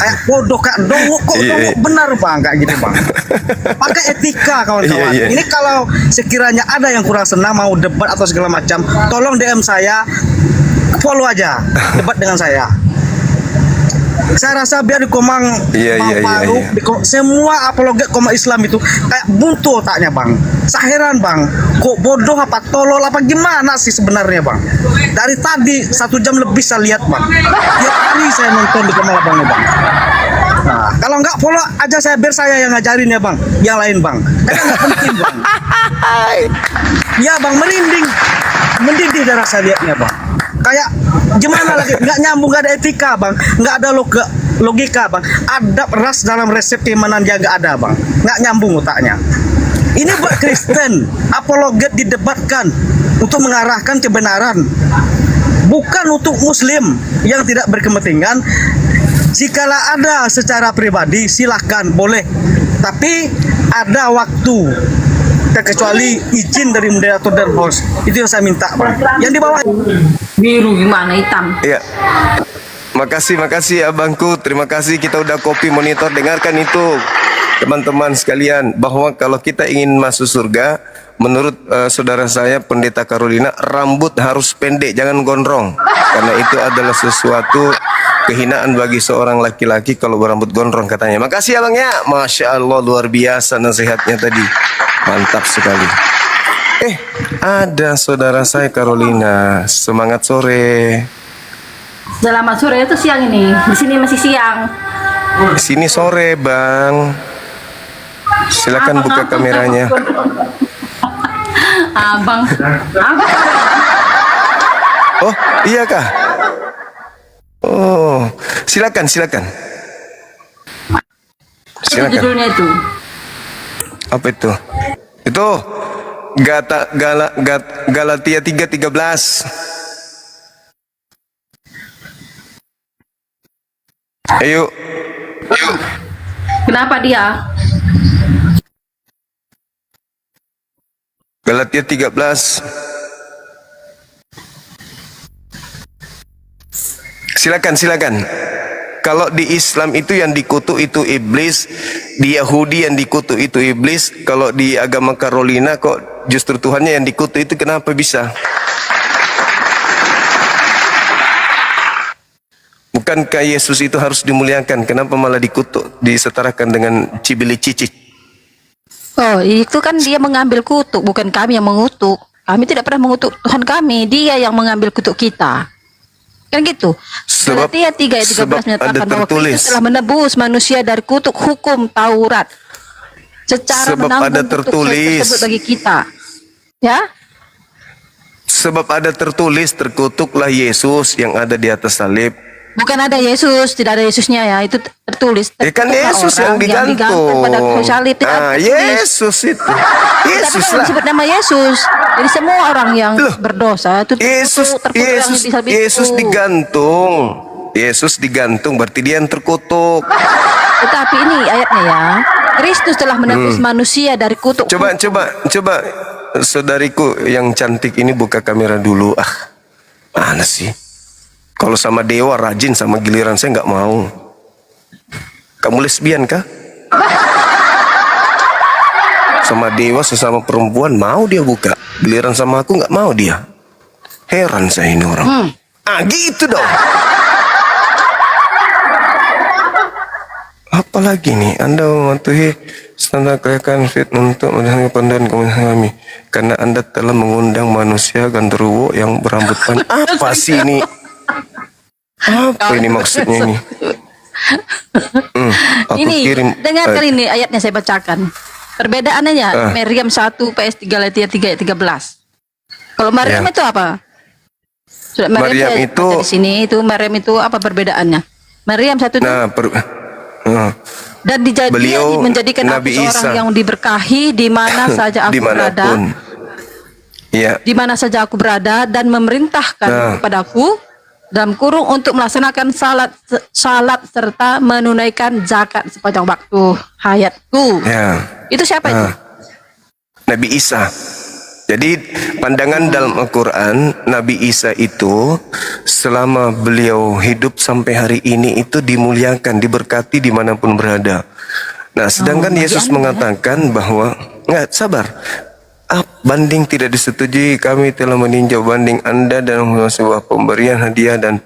kayak bodoh kak dongok kok dongok benar Bang, kayak gitu Bang. Pakai etika kawan-kawan. Ini kalau sekiranya ada yang kurang senang mau debat atau segala macam, tolong DM saya, follow aja debat dengan saya. Saya rasa biar di Komang semua apologet Komang Islam itu kayak buntu otaknya Bang. Saya heran Bang, kok bodoh apa tolol apa gimana sih sebenarnya Bang. Dari tadi 1 jam lebih saya lihat Bang, tiap hari saya nonton di Komang Abang Bang. Nah, kalau nggak follow aja saya, biar saya yang ngajarin ya Bang, yang lain Bang. Karena nggak penting Bang. Ya Bang, mendidih darah saya lihatnya Bang. Kayak gimana lagi, nggak nyambung, nggak ada etika Bang, nggak ada logika Bang, adab ras dalam resep keimanan dia nggak ada Bang, nggak nyambung otaknya. Ini buat Kristen, apologet didebatkan untuk mengarahkan kebenaran, bukan untuk Muslim yang tidak berkepentingan. Jikalau ada secara pribadi silahkan, boleh, tapi ada waktu, terkecuali izin dari moderator dan host. Itu yang saya minta Bang. Yang di bawah biru gimana hitam? Iya. Makasih abangku. Terima kasih, kita udah copy monitor. Dengarkan itu teman-teman sekalian, bahwa kalau kita ingin masuk surga, menurut saudara saya Pendeta Carolina, rambut harus pendek, jangan gondrong. Karena itu adalah sesuatu kehinaan bagi seorang laki-laki kalau berambut gondrong katanya. Makasih abang ya. Masya Allah, luar biasa nasihatnya tadi. Mantap sekali. Ada saudara saya Carolina. Semangat sore. Selamat sore, itu siang ini. Di sini masih siang. Di sini sore, Bang. Silakan buka kameranya. Abang. Oh, iya kah? Oh, silakan. Itu Silakan. judulnya itu. Apa itu? Itu Galatia 3:13. Ayo. Kenapa dia? Galatia 13. Silakan. Kalau di Islam itu yang dikutuk itu iblis, di Yahudi yang dikutuk itu iblis, kalau di agama Carolina kok justru Tuhannya yang dikutuk, itu kenapa bisa? Bukankah Yesus itu harus dimuliakan? Kenapa malah dikutuk, disetarakan dengan cibili cicit? Oh, itu kan dia mengambil kutuk, bukan kami yang mengutuk. Kami tidak pernah mengutuk Tuhan kami, dia yang mengambil kutuk kita. Kan gitu. Galatia 3 ayat 13 menyatakan bahwa Kristus telah menebus manusia dari kutuk hukum Taurat secara menanggung kutuk tersebut bagi kita. Ya? Sebab ada tertulis, terkutuklah Yesus yang ada di atas salib, Bukan ada Yesus, tidak ada Yesusnya ya, itu tertulis. Kan Yesus yang digantung. pada kayu salib. Tidak ada tertulis. Yesus itu. Tapi Yesus kalau lah. disebut nama Yesus, jadi semua orang yang berdosa itu Yesus digantung. Yesus digantung berarti dia yang terkutuk. Tetapi ini ayatnya ya, Kristus telah menebus manusia dari kutuk. Coba saudariku yang cantik ini buka kamera dulu. Mana sih? Kalau sama dewa rajin, sama giliran saya nggak mau. Kamu lesbian kah? Sama dewa sesama perempuan mau dia buka, giliran sama aku nggak mau dia. Heran saya ini orang. Gitu dong. Apalagi nih, Anda mematuhi standar kelayakan fit untuk mendengar pandangan komentar kami, karena Anda telah mengundang manusia ganderuwo yang berambut panjang. Apa sih ini? Apa ini maksudnya ini? Aku Ini kirim. dengarkan ini ayatnya saya bacakan. Perbedaannya Maryam 1 PS 3 ayat 3 ayat 13. Kalau Maryam itu apa? Surat Maryam itu di sini itu Maryam itu apa perbedaannya? Maryam satu itu dan beliau menjadikan aku seorang yang diberkahi di mana saja aku berada. Di mana saja aku berada dan memerintahkan kepadaku dalam kurung untuk melaksanakan salat serta menunaikan zakat sepanjang waktu hayatku. Itu siapa itu? Nabi Isa. Jadi pandangan dalam Al-Quran, Nabi Isa itu selama beliau hidup sampai hari ini itu dimuliakan, diberkati dimanapun berada. Nah, sedangkan Yesus mengatakan bahwa, nggak sabar, banding tidak disetujui, kami telah meninjau banding Anda dalam sebuah pemberian hadiah dan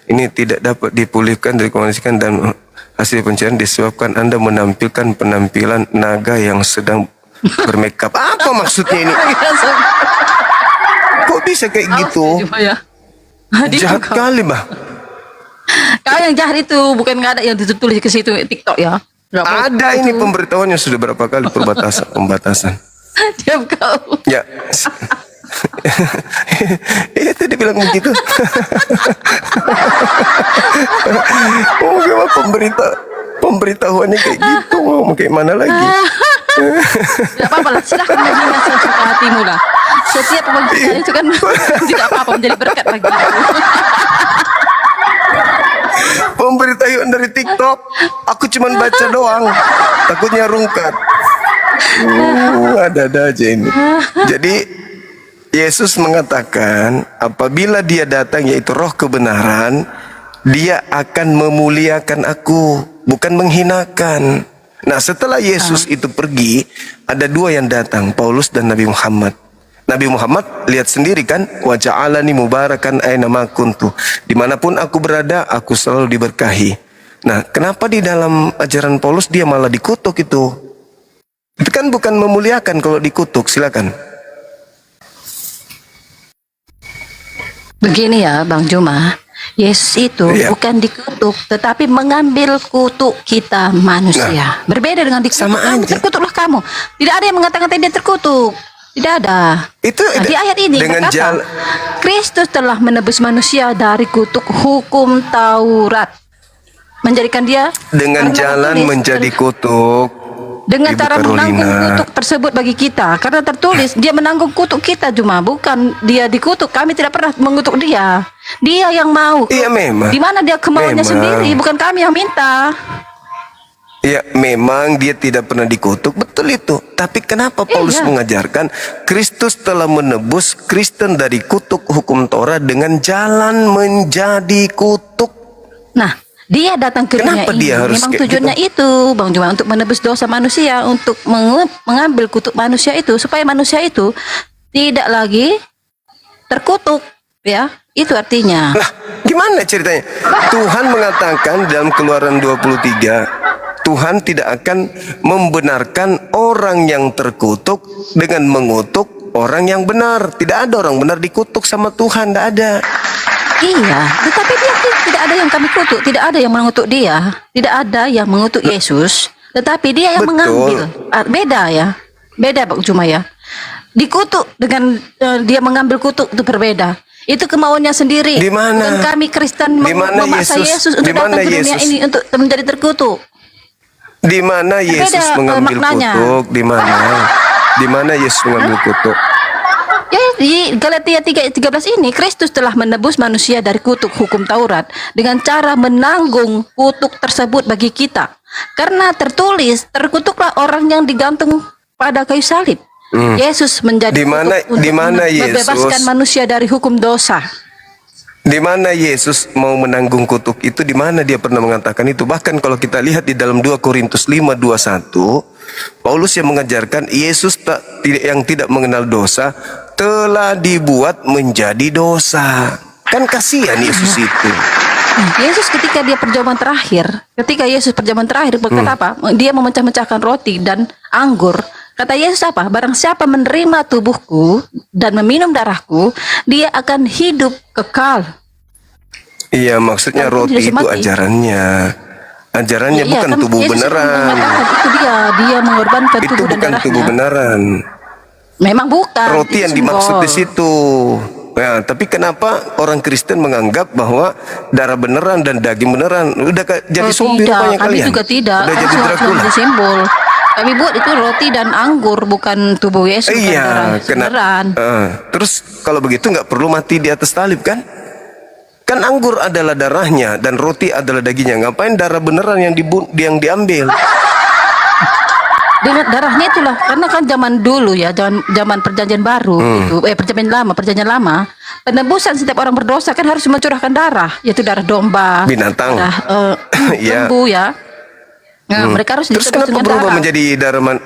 ini tidak dapat dipulihkan, direkomendasikan dan hasil pencarian disebabkan Anda menampilkan penampilan naga yang sedang bermakeup. Apa maksudnya ini? Kok bisa kayak gitu? Jahat kali, bah. Kau yang jahat itu bukan nggak ada yang ditulis ke situ TikTok ya. Ada ini pemberitahuannya sudah berapa kali pembatasan. Diam kau. Ya. Itu dia bilang begitu. Pemberitahuannya kayak gitu. Mau kayak mana lagi? Tidak apa-apa lah, silahkan menghina sesuka hatimu lah. Setiap pembagian itu kan tidak apa-apa, menjadi berkat bagi aku. Pemberitahuan dari TikTok, aku cuman baca doang, takutnya rungkat. Ada-ada aja ini. Jadi Yesus mengatakan apabila dia datang yaitu roh kebenaran, dia akan memuliakan aku, bukan menghinakan. Nah, setelah Yesus itu pergi, ada dua yang datang, Paulus dan Nabi Muhammad. Nabi Muhammad lihat sendiri kan, wa ja'alani mubarakan aina ma kuntu. Dimanapun aku berada, aku selalu diberkahi. Nah, kenapa di dalam ajaran Paulus dia malah dikutuk itu? Itu kan bukan memuliakan kalau dikutuk, silakan. Begini ya, Bang Juma. Yesus itu bukan dikutuk, tetapi mengambil kutuk kita manusia. Berbeda dengan dikutuk. Sama aja. Terkutuklah kamu. Tidak ada yang mengatakan dia terkutuk. Tidak ada. Itu di ayat ini berkata, Kristus telah menebus manusia dari kutuk hukum Taurat, menjadikan dia dengan jalan menjadi kutuk. Dengan Ibu cara Carolina menanggung kutuk tersebut bagi kita, karena tertulis dia menanggung kutuk kita, cuma bukan dia dikutuk. Kami tidak pernah mengutuk dia. Dia yang mau. Iya memang. Di mana dia kemauannya sendiri, bukan kami yang minta. Ya memang dia tidak pernah dikutuk, betul itu. Tapi kenapa Paulus mengajarkan Kristus telah menebus Kristen dari kutuk hukum Taurat dengan jalan menjadi kutuk? Nah, dia datang ke dunia ini memang tujuannya itu, Bang Juma, untuk menebus dosa manusia, untuk mengambil kutuk manusia itu, supaya manusia itu tidak lagi terkutuk, ya. Itu artinya. Nah, gimana ceritanya? Tuhan mengatakan dalam Keluaran 23, Tuhan tidak akan membenarkan orang yang terkutuk dengan mengutuk orang yang benar. Tidak ada orang benar dikutuk sama Tuhan, tidak ada. Iya, tetapi dia tidak ada yang kami kutuk, tidak ada yang mengutuk dia, tidak ada yang mengutuk Yesus, tetapi dia yang mengambil. Beda ya, beda Bang Juma ya. Dikutuk dengan dia mengambil kutuk itu berbeda. Itu kemauannya sendiri. Di mana? Bukan kami Kristen Di mana memaksa Yesus? Yesus untuk Di mana datang ke dunia Yesus? ini untuk menjadi terkutuk. Di mana Yesus Beda, mengambil maknanya. kutuk? Di mana? Di mana Yesus mengambil kutuk? Ya, di Galatia 3 ayat 13 ini Kristus telah menebus manusia dari kutuk hukum Taurat dengan cara menanggung kutuk tersebut bagi kita. Karena tertulis, terkutuklah orang yang digantung pada kayu salib. Yesus menjadi Di mana- kutuk untuk di mana Yesus? membebaskan manusia dari hukum dosa. Di mana Yesus mau menanggung kutuk itu? Di mana dia pernah mengatakan itu? Bahkan kalau kita lihat di dalam 2 Korintus 5:21, Paulus yang mengajarkan Yesus yang tidak mengenal dosa telah dibuat menjadi dosa. Kan kasihan Yesus itu. Yesus ketika dia perjamuan terakhir, berkata apa? Dia memecah-mecahkan roti dan anggur. Kata Yesus apa? Barang siapa menerima tubuhku dan meminum darahku, dia akan hidup kekal. Iya, maksudnya Walaupun roti tidak itu mati. ajarannya. Ajarannya Iya, bukan kan tubuh Yesus beneran. mengatakan itu dia mengorbankan Itu tubuh dan bukan darahnya. tubuh beneran. Memang bukan. Roti itu yang dimaksud simbol. di situ. Ya, tapi kenapa orang Kristen menganggap bahwa darah beneran dan daging beneran? Udah jadi zombie tidak, rupanya kami kalian. juga tidak. Udah Kami jadi cuma Dracula. menjadi simbol. Kami buat itu roti dan anggur, bukan tubuh Yesus, bukan darah Iya, beneran. terus kalau begitu nggak perlu mati di atas salib kan? Kan anggur adalah darahnya dan roti adalah dagingnya. Ngapain darah beneran yang diambil? Dengan darahnya itulah, karena kan zaman dulu ya, zaman perjanjian baru itu, perjanjian lama, penebusan setiap orang berdosa kan harus mencurahkan darah, yaitu darah domba, Binatang. darah Iya. lembu ya. Nah, mereka harus Terus ditebus kenapa dengan berubah darah. menjadi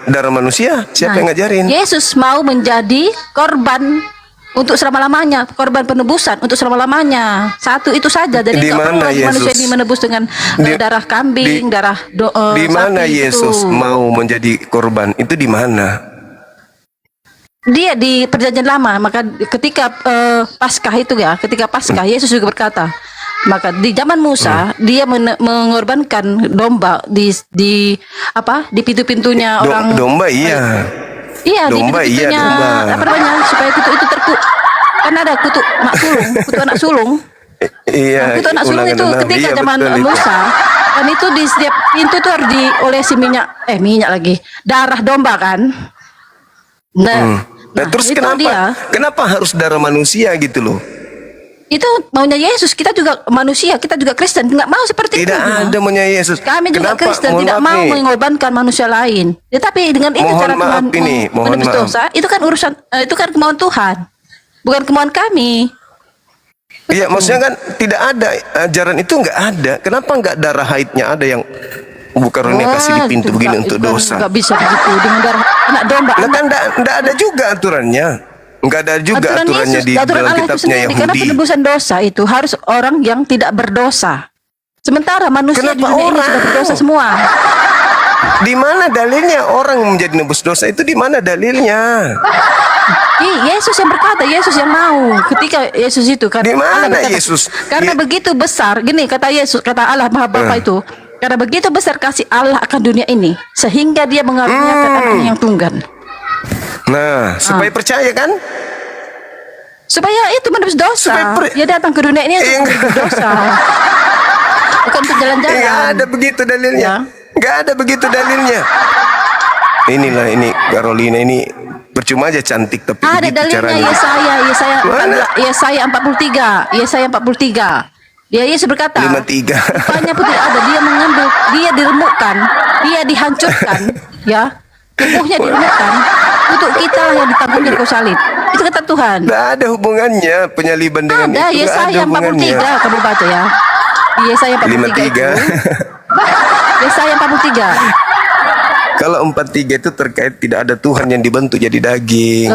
darah manusia? Siapa Nah, yang ngajarin? Yesus mau menjadi korban untuk selama-lamanya, korban penebusan untuk selama-lamanya. Satu itu saja. Jadi Di nggak perlu mana lagi manusia Yesus? ini menebus dengan darah kambing, darah Di mana sapi Yesus itu. mau menjadi korban? Itu di mana? Dia di perjanjian lama, maka ketika Paskah itu ya, ketika Paskah Yesus juga berkata, maka di zaman Musa dia mengorbankan domba di pintu-pintunya orang Domba iya. Iya, Domba, di iya, pintu-pintunya domba. apa namanya, supaya kutuk itu kan ada kutuk anak sulung. Iya. Kutuk anak sulung ulangan itu enam. ketika Iya, zaman betul itu. Musa, kan itu di setiap pintu itu harus diolesi minyak lagi, darah domba kan. Nah, terus itu kenapa harus darah manusia gitu loh? Itu maunya Yesus. Kita juga manusia, kita juga Kristen, nggak mau seperti itu. Tidak ada maunya Yesus. Kami juga Kenapa? Kristen Mohon tidak maaf mau nih. mengorbankan manusia lain. Tetapi dengan itu Mohon cara maaf Tuhan ini, mohon menebus maaf. dosa, itu kan urusan, itu kan kemauan Tuhan, bukan kemauan kami. Iya, maksudnya kan tidak ada ajaran itu, nggak ada. Kenapa nggak darah haidnya ada yang bukan ini kasih di pintu begini untuk dosa? Nggak bisa begitu dengan darah anak domba. Lah kan nggak ada juga aturannya. Nggak ada juga Aturan aturannya Yesus, di aturan dalam Allah itu kitabnya sendiri, karena Yahudi. penebusan dosa itu harus orang yang tidak berdosa. Sementara manusia di Kenapa dunia ini orang? sudah berdosa semua. Di mana dalilnya orang menjadi nebus dosa itu? Di mana dalilnya? Yesus yang berkata, Yesus yang mau. Ketika Yesus itu karena Di mana Allah berkata, Yesus? Karena begitu besar, gini kata Yesus, kata Allah Maha Bapa itu, karena begitu besar kasih Allah akan dunia ini, sehingga Dia mengaruniakan anaknya yang tunggal. Nah, supaya percaya kan? Supaya itu menebus dosa. Dia datang ke dunia ini untuk berdosa. Bukan untuk jalan-jalan. Nggak ada begitu dalilnya. Nggak ada begitu dalilnya. Inilah ini Carolina ini percuma aja cantik tapi Ada begitu dalilnya caranya. Yesaya 43. Yesaya 43. Dia Yesus berkata, 53. rupanya pun tidak ada, dia mengambil, dia diremukkan, dia dihancurkan, ya, tubuhnya diremukkan, untuk kita lah yang ditanggung di kayu salib. Itu kata Tuhan. Nggak ada hubungannya penyaliban dengan Ada, itu. Nggak Yesaya ada hubungannya. 43, kamu baca ya. Di Yesaya 43 itu. Yesaya 43. Kalau 43 itu terkait tidak ada Tuhan yang dibentuk jadi daging.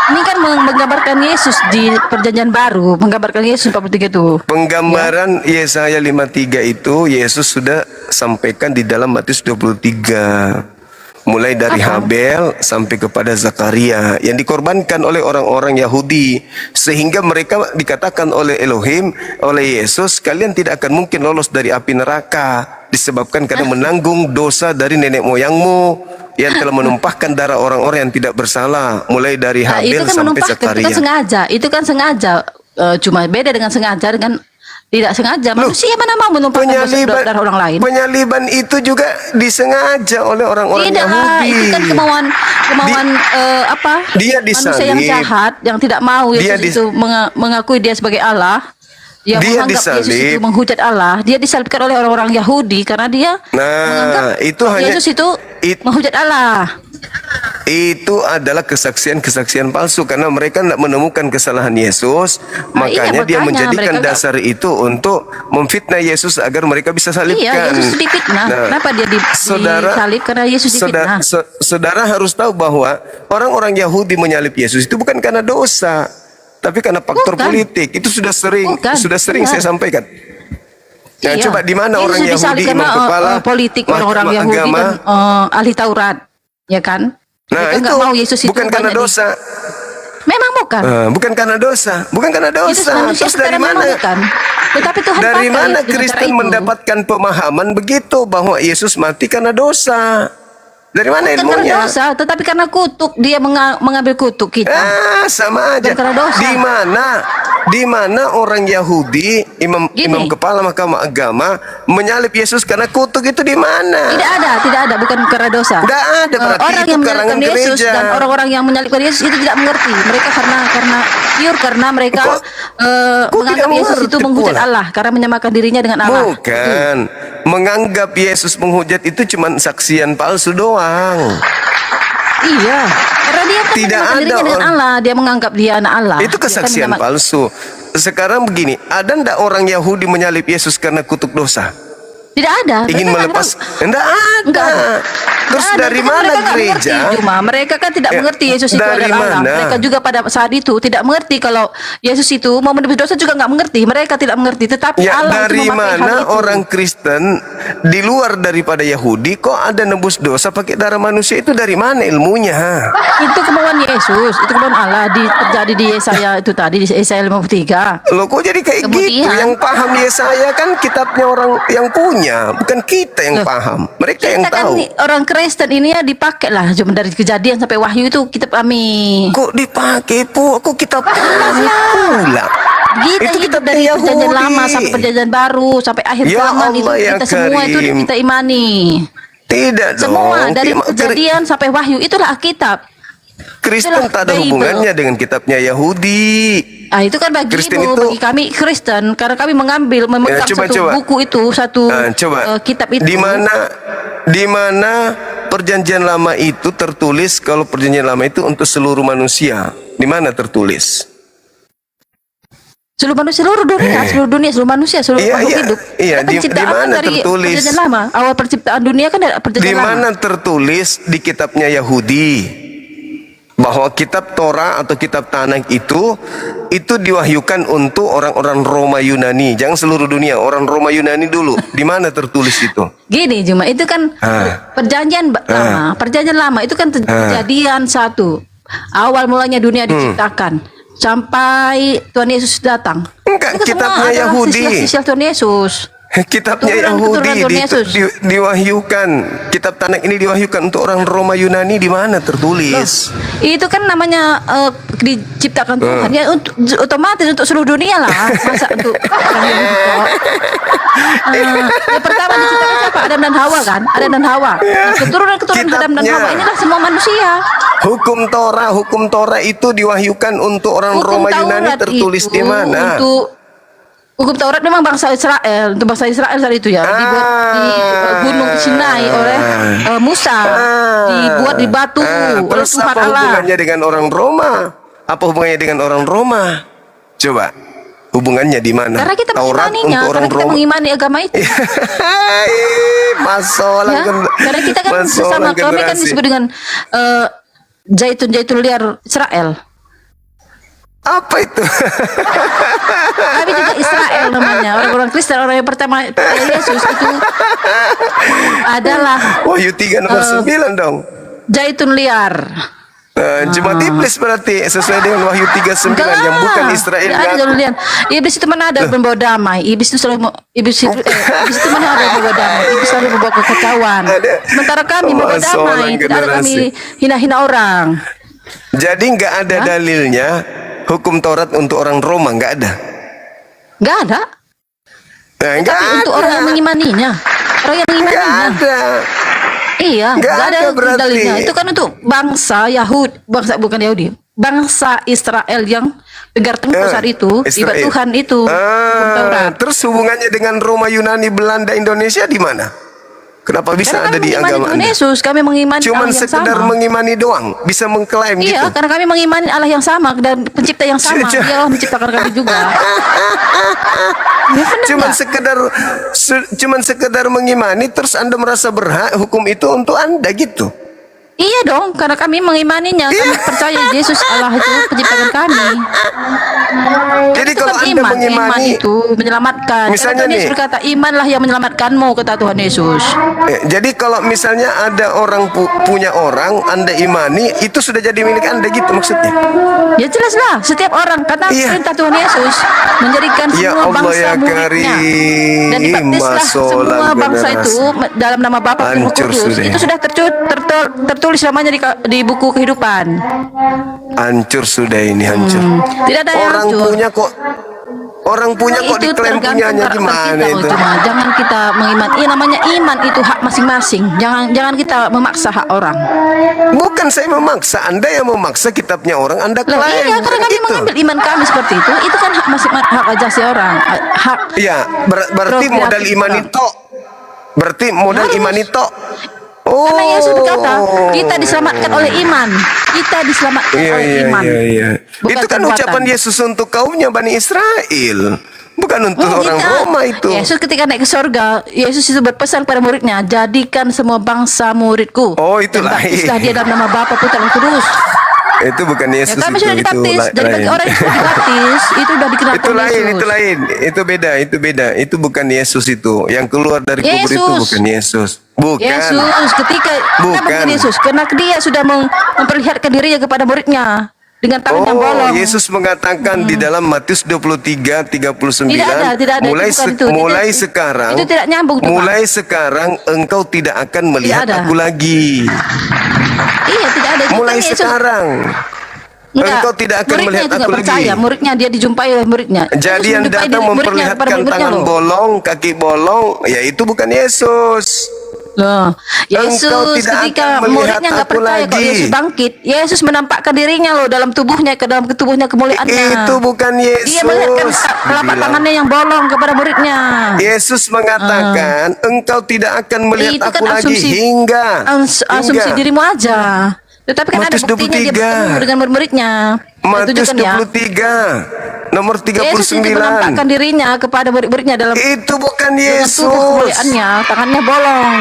Ini kan menggambarkan Yesus di perjanjian baru, menggambarkan Yesus 43 itu. Penggambaran Yesaya 53 itu Yesus sudah sampaikan di dalam Matius 23. Mulai dari Habel sampai kepada Zakaria yang dikorbankan oleh orang-orang Yahudi, sehingga mereka dikatakan oleh Elohim, oleh Yesus, kalian tidak akan mungkin lolos dari api neraka disebabkan karena menanggung dosa dari nenek moyangmu. yang telah menumpahkan darah orang-orang yang tidak bersalah, mulai dari Nah, itu Habil kan sampai menumpahkan, itu Zakaria. kan sengaja. Itu kan sengaja. Cuma beda dengan sengaja dengan tidak sengaja. Manusia mana mau menumpahkan darah orang lain? Penyaliban itu juga disengaja oleh orang-orang Tidak lah, Yahudi. itu kan kemauan Dia manusia yang disalib. jahat yang tidak mau Dia Yesus itu mengakui dia sebagai Allah. Yang Dia menganggap Yesus disalib. itu menghujat Allah. Dia disalibkan oleh orang-orang Yahudi karena dia Nah, itu hanya Yesus itu menghujat Allah. itu adalah kesaksian-kesaksian palsu karena mereka tidak menemukan kesalahan Yesus, makanya dia makanya menjadikan mereka dasar itu untuk memfitnah Yesus agar mereka bisa salibkan. Iya, Yesus difitnah. Kenapa dia disalib? Karena Yesus difitnah. Saudara harus tahu bahwa orang-orang Yahudi menyalib Yesus itu bukan karena dosa, tapi karena faktor politik. Itu sudah sering saya sampaikan. Nah, Iya. coba di mana Yesus orang Yahudi disalib imam karena, kepala politik orang-orang mahkamah Yahudi agama? dan ahli Taurat, ya kan? Nah, Mereka itu nggak mau Yesus itu bukan karena banyak dosa. Memang bukan. Bukan karena dosa, bukan karena Itu dosa. manusia Terus dari secara mana? memang bukan. Tetapi Tuhan Dari pakai mana dengan cara Kristen itu. mendapatkan pemahaman begitu bahwa Yesus mati karena dosa? Dari mana Bukan ilmunya? karena dosa, tetapi karena kutuk. Dia mengambil kutuk kita. Sama aja. Bukan karena dosa. Di mana orang Yahudi imam kepala mahkamah agama menyalib Yesus karena kutuk itu di mana? Tidak ada, bukan karena dosa. Tidak ada, berarti orang itu yang karangan menyalibkan Yesus gereja. dan orang-orang yang menyalibkan Yesus itu tidak mengerti. Mereka karena mereka menganggap Yesus itu menghujat Allah karena menyamakan dirinya dengan Allah. Bukan. Menganggap Yesus menghujat itu cuma saksian palsu doang. Iya, karena dia kan Tidak menyamakan ada dirinya dengan Allah. Dia menganggap dia anak Allah. Itu kesaksian Dia kan palsu. Sekarang begini, ada ndak orang Yahudi menyalib Yesus karena kutuk dosa? Tidak ada. Ingin Mereka melepas? Enggak Enggak ada. ada. Terus Nggak ada, dari itu kan mana mereka nggak gereja? mengerti, cuma mereka kan tidak mengerti Yesus itu dari adalah Allah. mana? Mereka juga pada saat itu tidak mengerti kalau Yesus itu mau menebus dosa juga nggak mengerti. Mereka tidak mengerti. Tetapi Ya, Allah itu dari memakai hal mana itu. orang Kristen di luar daripada Yahudi kok ada nebus dosa pakai darah manusia, itu dari mana ilmunya? Itu kemauan Yesus, itu kemauan Allah terjadi di Yesaya itu tadi di Yesaya 53. Loh kok jadi kayak gitu? Yang paham Yesaya kan kitabnya orang yang punya, bukan kita yang paham. Mereka yang Kita kan tahu. orang Kristen ini ya dipakai lah cuma dari Kejadian sampai Wahyu itu kita pahami. Kok dipakai kok kita pahami pula? Kita Itu hidup dari kitabnya perjanjian Yahudi. lama sampai perjanjian baru sampai akhir Ya zaman itu Allah, ya kita semua itu Karim. kita imani. Tidak Semua dong. dari Kejadian sampai Wahyu itulah Alkitab. Kristen itulah tak ada Bible. hubungannya dengan kitabnya Yahudi. Ah itu kan Kristen bagimu, itu- bagi kami Kristen karena kami memegang coba, satu coba. buku itu, satu Coba kitab itu. di mana perjanjian lama itu tertulis kalau perjanjian lama itu untuk seluruh manusia? Di mana tertulis? Seluruh dunia, seluruh manusia, seluruh Iya, makhluk iya, hidup. iya. Kan Di penciptaan mana dari tertulis? perjanjian lama. Awal penciptaan dunia kan dari perjanjian Di lama. mana tertulis di kitabnya Yahudi bahwa kitab Torah atau kitab Tanakh itu diwahyukan untuk orang-orang Roma Yunani, jangan seluruh dunia, orang Roma Yunani dulu. Di mana tertulis itu? Gini cuma itu kan perjanjian lama, perjanjian lama itu kan kejadian satu. Awal mulanya dunia diciptakan sampai Tuhan Yesus datang. Enggak, Itu kan kitabnya semua adalah Yahudi. sisial Tuhan Yesus. Kitabnya Keturunan Yahudi Tuhan Yesus. diwahyukan. Kitab Tanakh ini diwahyukan untuk orang Roma Yunani, di mana tertulis? Itu kan namanya diciptakan Tuhan ya untuk otomatis untuk seluruh dunia lah. Masa untuk orang Yahudi kok. Yang pertama diciptakan siapa? Adam dan Hawa kan? Adam dan Hawa. Nah, keturunan Adam dan Hawa inilah semua manusia. Hukum Torah itu diwahyukan untuk orang Hukum Roma Yunani, Taurat tertulis itu di mana? Untuk hukum Taurat memang bangsa Israel, untuk bangsa Israel saat itu ya, dibuat di Gunung Sinai oleh Musa, dibuat di batu oleh Terus Tuhan apa Allah. hubungannya dengan orang Roma? Apa hubungannya dengan orang Roma? Coba hubungannya di mana? Karena kita Taurat mengimaninya, untuk orang karena kita Roma. mengimani agama itu. Masalah Ya, karena kita kan bersama kami kan disebut dengan zaitun liar Israel. Apa itu? Kami juga Israel namanya. Orang-orang Kristen, orang yang pertama Yesus itu adalah Wahyu 3 nomor 9 dong. zaitun liar. Jemaat iblis berarti sesuai dengan Wahyu 39 yang bukan Israel. Tidak ada Julian. Iblis itu mana ada membawa damai. Iblis itu selalu iblis itu mana ada membawa damai. Iblis selalu membawa kekacauan. Sementara kami membawa damai. Tidak ada kami hina-hina orang. Jadi nggak ada dalilnya hukum Taurat untuk orang Roma, nggak ada. Nggak ada. Nggak Tapi ada. untuk orang yang mengimaninya, orang yang Nggak mengimaninya. ada. Iya, Nggak nggak ada ada berarti. dalilnya. Itu kan untuk bangsa bukan Yahudi, bangsa Israel yang tegar tengkuk saat itu, ibadah Israel. Tuhan itu. hukum Taurat. Terus hubungannya dengan Roma, Yunani, Belanda, Indonesia di mana? Kenapa bisa Karena ada kami di mengimani agama Tuhan Anda? Yesus, kami mengimani Cuman Allah yang sekedar sama. mengimani doang, bisa mengklaim Iya, gitu. karena kami mengimani Allah yang sama dan pencipta yang sama. Cu- cu- Dia Allah menciptakan kami juga. Ya, benar Cuman nggak? cuman sekedar mengimani, terus Anda merasa berhak hukum itu untuk Anda gitu. Iya dong, karena kami mengimaninya, kami percaya Yesus Allah itu penciptakan kami. Jadi Itu kalau kan Anda iman mengimani, itu menyelamatkan. Misalnya Karena Tuhan Yesus nih. berkata, imanlah yang menyelamatkanmu, kata Tuhan Yesus. Jadi kalau misalnya ada orang punya orang, Anda imani, itu sudah jadi milik Anda gitu maksudnya. Ya jelas lah, setiap orang kata perintah Tuhan Yesus menjadikan Ya semua Allah bangsa ya muridnya. Karim, Dan dibaptislah semua masolan bangsa generasi. itu dalam nama Bapa dan Roh Hancur Kudus. sudah. Itu sudah tertulis namanya di buku kehidupan. Hancur sudah ini, hancur. Tidak ada yang Orang hancur. punya kok, orang punya kok Itu diklaim tergantung punyanya karakter gimana kita, itu? Cuma jangan kita mengimani. Namanya iman itu hak masing-masing. Jangan kita memaksa hak orang. Bukan saya memaksa, Anda yang memaksa kitabnya orang, Anda Loh, klaim. iya, karena kami gitu. mengambil iman kami seperti itu. Itu kan hak hak ajasi orang. Hak. Iya, berarti Prerogatif modal iman orang. itu. Berarti modal iman itu. Karena Yesus berkata, kita diselamatkan oleh iman. Kita diselamatkan Iya, oleh iya, iman. iya. Bukan Itu kan perbuatan. ucapan Yesus untuk kaumnya Bani Israel. Bukan untuk orang Kita- Roma itu. Yesus ketika naik ke sorga, Yesus itu berpesan pada muridnya, jadikan semua bangsa muridku. Oh, itu Dan lain. baptislah dia dalam nama Bapa, Putra, dan Kudus. Itu bukan Ya, Yesus kami itu. sudah dibaptis. Jadi bagi lain. orang yang sudah dibaptis, itu sudah dikenal Itu Tuhan lain, Yesus. itu lain. Itu beda, itu beda. Itu bukan Yesus itu. Yang keluar dari kubur itu Yesus. bukan Yesus. Bukan. Yesus ketika kenapa Bukan. bukan Yesus? Karena dia sudah memperlihatkan dirinya kepada muridnya dengan tangan yang bolong. Yesus mengatakan di dalam Matius 23:39, Tidak ada, mulai itu bukan itu. mulai Itu- sekarang, itu tidak nyambung tuh, Pak. mulai sekarang engkau tidak akan melihat ada. aku lagi. Iya, tidak ada. Itu Mulai kan Yesus. sekarang. Enggak. Engkau tidak akan Muridnya melihat itu aku nggak lagi. percaya. Muridnya dia dijumpai oleh muridnya. Jadi Yesus yang menjumpai datang muridnya kepada memperlihatkan murid-muridnya tangan loh. bolong, kaki bolong, ya itu bukan Yesus. Loh, Yesus Engkau tidak ketika akan melihat muridnya nggak aku percaya kalau lagi. Yesus bangkit, Yesus menampakkan dirinya loh dalam tubuhnya, ke dalam tubuhnya kemuliaannya. Itu bukan Yesus. Dia melihatkan telapak Dibilang. tangannya yang bolong kepada muridnya. Yesus mengatakan, engkau tidak akan melihat Itu aku kan lagi asumsi- hingga. Asumsi dirimu aja. Tetapi kan ada Matius buktinya dia 23. bertemu dengan murid-muridnya. Saya Matius tunjukkan ya. 23 nomor Yesus itu 39. menampakkan dirinya kepada murid-muridnya dalam Itu bukan dengan Yesus. tubuh kemuliaannya, tangannya bolong.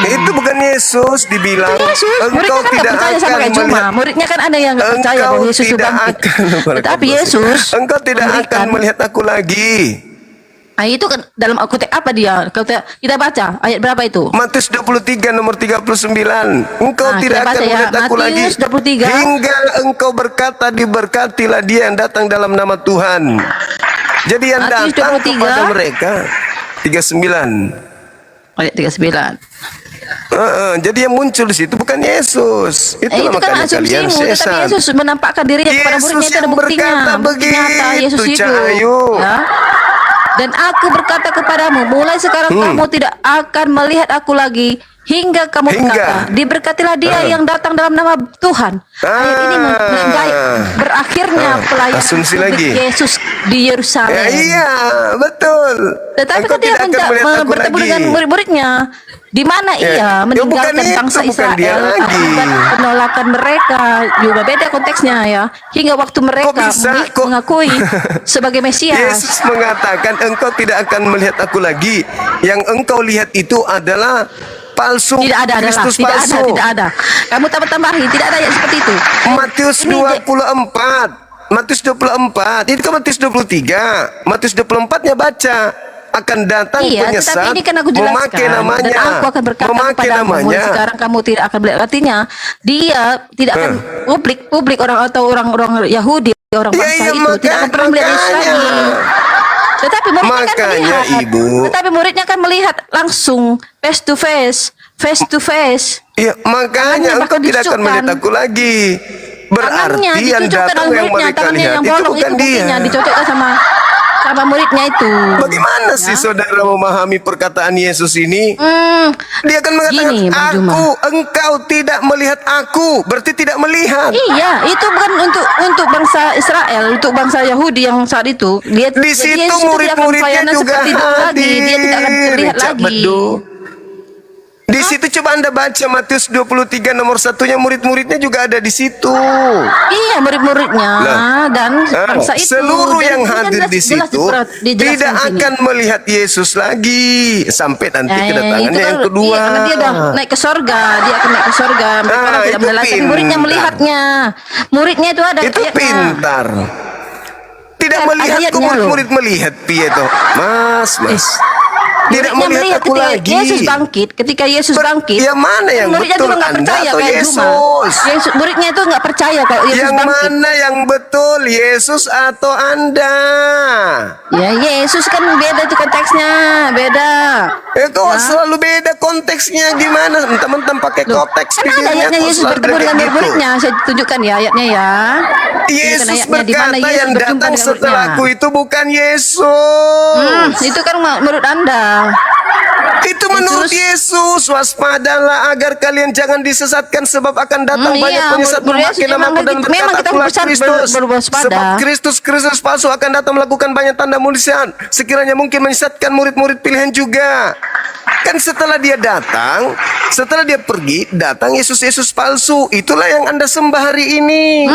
Itu bukan Yesus, dibilang Yesus, muridnya engkau kan nggak tidak percaya sama akan kayak Juma. melihat. Muridnya kan ada yang nggak percaya Engkau bahwa Yesus itu tidak bangkit. akan Tetapi Yesus engkau tidak akan memberikan. melihat aku lagi. Nah, itu kan dalam Alkitab apa dia? Kalau kita baca ayat berapa itu? Matius 23 nomor 39. Engkau Nah, tidak kita baca akan ya. melihat aku lagi Matius 23. hingga engkau berkata, diberkatilah dia yang datang dalam nama Tuhan. Jadi yang Matius datang 23. kepada mereka 39. Ayat 39. Jadi yang muncul di situ bukan Yesus. Itulah Itu kan makanya kalian asumsimu, tetapi sesat. Yesus menampakkan dirinya kepada Yesus muridnya, itu ada yang buktinya. berkata Bukti nyata Yesus begitu, hidup. Cahayu. Ya. Dan aku berkata kepadamu, mulai sekarang kamu tidak akan melihat aku lagi hingga kamu berkata, diberkatilah dia yang datang dalam nama Tuhan. Ayat ini menandai berakhirnya pelayanan asumsi publik lagi. Yesus di Yerusalem. Ya, iya, betul. Tetapi Engkau ketika tidak akan melihat aku bertemu lagi. dengan murid-muridnya, di mana Ya, ia meninggalkan bukan itu, bangsa bukan dia Israel lagi. akibat penolakan mereka, juga beda konteksnya ya, hingga waktu mereka mengakui sebagai Mesias. Yesus mengatakan engkau tidak akan melihat aku lagi. Yang engkau lihat itu adalah palsu. Tidak ada, Kristus tidak palsu. ada, tidak ada. Kamu tambah-tambahin, tidak ada yang seperti itu. Matius 24. Matius 24. Itu kan Matius 23. Matius 24-nya baca. akan datang Iya, penyesat tetapi ini kan aku jelaskan memakai namanya, dan aku akan berkata memakai kepadamu, mulai namanya. sekarang kamu tidak akan melihat, artinya dia tidak akan publik orang atau orang Yahudi, orang Iya, bangsa iya, itu tidak akan pernah melihat Yesus makanya. lagi. Tetapi muridnya kan Makanya, melihat, Ibu. tetapi muridnya kan melihat langsung face to face. Ya, makanya Tangannya engkau bahkan tidak akan ditusukkan. melihat aku lagi. Berarti Tangannya yang dicocokkan datang oleh yang muridnya, mereka tangannya lihat yang itu bolong bukan itu dia. buktinya dicocokkan sama muridnya itu. Bagaimana sih saudara memahami perkataan Yesus ini? Dia akan mengatakan, Gini, Bang Juma. engkau tidak melihat aku, berarti tidak melihat. Iya, itu bukan untuk bangsa Israel, untuk bangsa Yahudi yang saat itu. Dia Di situ murid-muridnya juga hadir. Dia tidak akan terlihat Cak lagi. Bedu. Di situ coba Anda baca Matius 23 nomor 1-nya, murid-muridnya juga ada di situ. Iya, murid-muridnya dan bangsa itu. Seluruh Dan yang itu kan hadir di jelas situ dijelaskan tidak sini. akan melihat Yesus lagi sampai nanti itu kedatangannya kan, yang kedua. Iya, karena dia udah naik ke sorga, dia akan naik ke sorga. Mereka orang tidak itu melihat, tapi muridnya pintar. melihatnya. Muridnya itu ada Itu ayatnya. pintar. Tidak Ada melihat kok ayatnya loh. murid melihat piye toh. Mas. Tidak Muridnya melihat aku ketika lagi. Yesus bangkit, ketika Yesus bangkit. Yang mana yang muridnya betul, juga nggak Anda percaya atau kayak Yesus? Yesus? Muridnya itu nggak percaya kalau Yesus Yang bangkit. mana yang betul, Yesus atau Anda? Ya Yesus kan beda itu konteksnya, beda. Kok selalu beda konteksnya, gimana? Mentang-mentang pakai konteks Kan ada bibirnya ayatnya kok Yesus selalu bertemu dengan kayak gitu. murid-muridnya. Saya tunjukkan ya ayatnya ya. Yesus Tunjukkan ayatnya di mana berkata Yesus yang berjumpa datang dengan setelahku muridnya. itu bukan Yesus. Itu kan menurut Anda. Itu menurut Yesus. Waspadalah agar kalian jangan disesatkan, sebab akan datang banyak iya, penyesat menurut memakai Yesus namaku dan memang berkata kita akulah harus Kristus. berwaspada. Sebab Kristus palsu akan datang melakukan banyak tanda mujizat, sekiranya mungkin menyesatkan murid-murid pilihan juga. Kan setelah dia datang, setelah dia pergi, datang Yesus palsu. Itulah yang Anda sembah hari ini.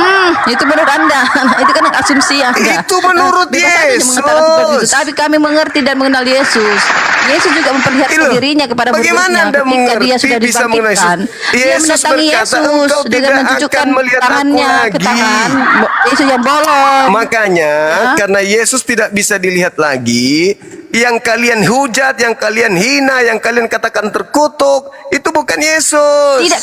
Itu menurut Anda. Itu kan asumsi Anda. Itu menurut Bebas saja Yesus. mengatakan seperti itu. Tapi kami mengerti dan mengenal Yesus. Yesus juga memperlihatkan dirinya kepada Bagaimana murid-muridnya Anda ketika mengerti dia sudah bisa mengenal dibangkitkan. Yesus? Dia Yesus mendatangi berkata, Yesus engkau dengan tidak menunjukkan akan melihat aku tangannya ke lagi. tangan Yesus yang bolong. Makanya karena Yesus tidak bisa dilihat lagi, yang kalian hujat, yang kalian hina, yang kalian katakan terkutuk, itu bukan Yesus. Tidak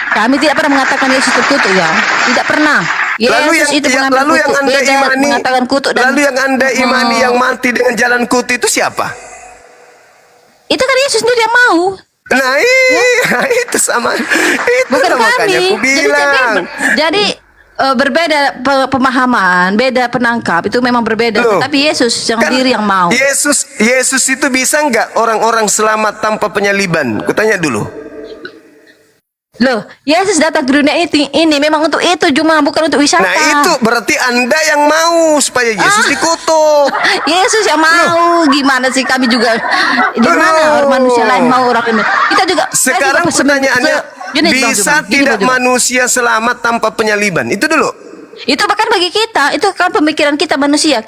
kami tidak pernah mengatakan Yesus terkutuk ya. Tidak pernah. Yesus itu mengambil lalu yang kutuk. Anda Beda imani, mengatakan kutuk dan lalu yang Anda imani yang mati dengan jalan kutu itu siapa? itu kan Yesus sendiri yang mau. Nah, itu sama. Itu Bukan makanya kami. aku bilang. Jadi berbeda pemahaman, beda penangkap itu memang berbeda. Loh, Tetapi Yesus yang kan diri yang mau. Yesus itu bisa nggak orang-orang selamat tanpa penyaliban? Kutanya dulu. Loh, Yesus datang ke dunia ini memang untuk itu cuma bukan untuk wisata. Nah itu berarti Anda yang mau supaya Yesus dikutuk. Yesus yang mau. Gimana sih kami juga? Gimana orang manusia lain mau orang ini? Kita juga. Sekarang pertanyaannya, bisa tidak manusia selamat tanpa penyaliban? Itu dulu. Itu bahkan bagi kita, itu kan pemikiran kita manusia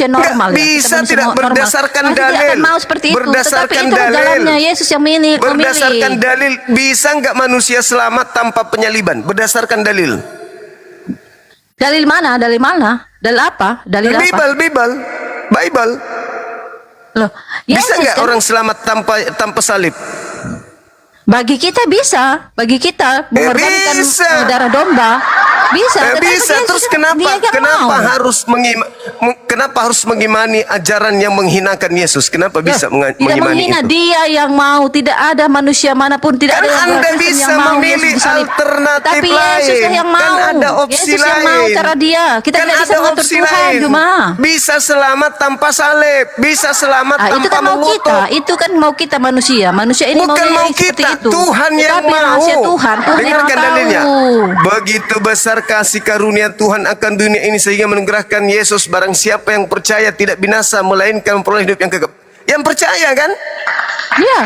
normal. Nggak bisa kita tidak normal. berdasarkan Pasti dalil. Tidak akan mau seperti itu. Berdasarkan Tetapi itu dalil. jalannya Yesus yang memilih. Berdasarkan dalil, bisa nggak manusia selamat tanpa penyaliban? Berdasarkan dalil. Dalil mana? Dalil mana? Dalil apa? Dalil apa? Bible. Loh, bisa Yesus nggak kan- orang selamat tanpa salib? Bagi kita bisa, bagi kita mengorbankan darah domba bisa. Tetapi Bisa. Yesus Terus dia yang mau. kenapa harus mengimani ajaran yang menghinakan Yesus? Kenapa bisa Tidak mengimani menghina, itu? dia yang mau. Tidak ada manusia manapun, tidak Kan ada yang Anda Kristen bisa yang mau memilih Yesus disalib. alternatif Tapi Yesus lain. yang mau. Kan ada opsi Yesus yang mau lain. cara dia. Kita Kan tidak bisa ada mengatur opsi Tuhan lain. cuma. Bisa selamat tanpa salib, bisa selamat Itu tanpa kan mau mengutuk. kita, itu kan mau kita manusia. Manusia ini Bukan mau seperti kita, itu. Tuhan yang Tetapi mau. rahasia Tuhan yang Dengarkan tahu. dalilnya. Begitu besar kasih karunia Tuhan akan dunia ini sehingga menunggerahkan Yesus, barang siapa yang percaya tidak binasa melainkan memperoleh hidup yang kekal. Yang percaya kan? Iya.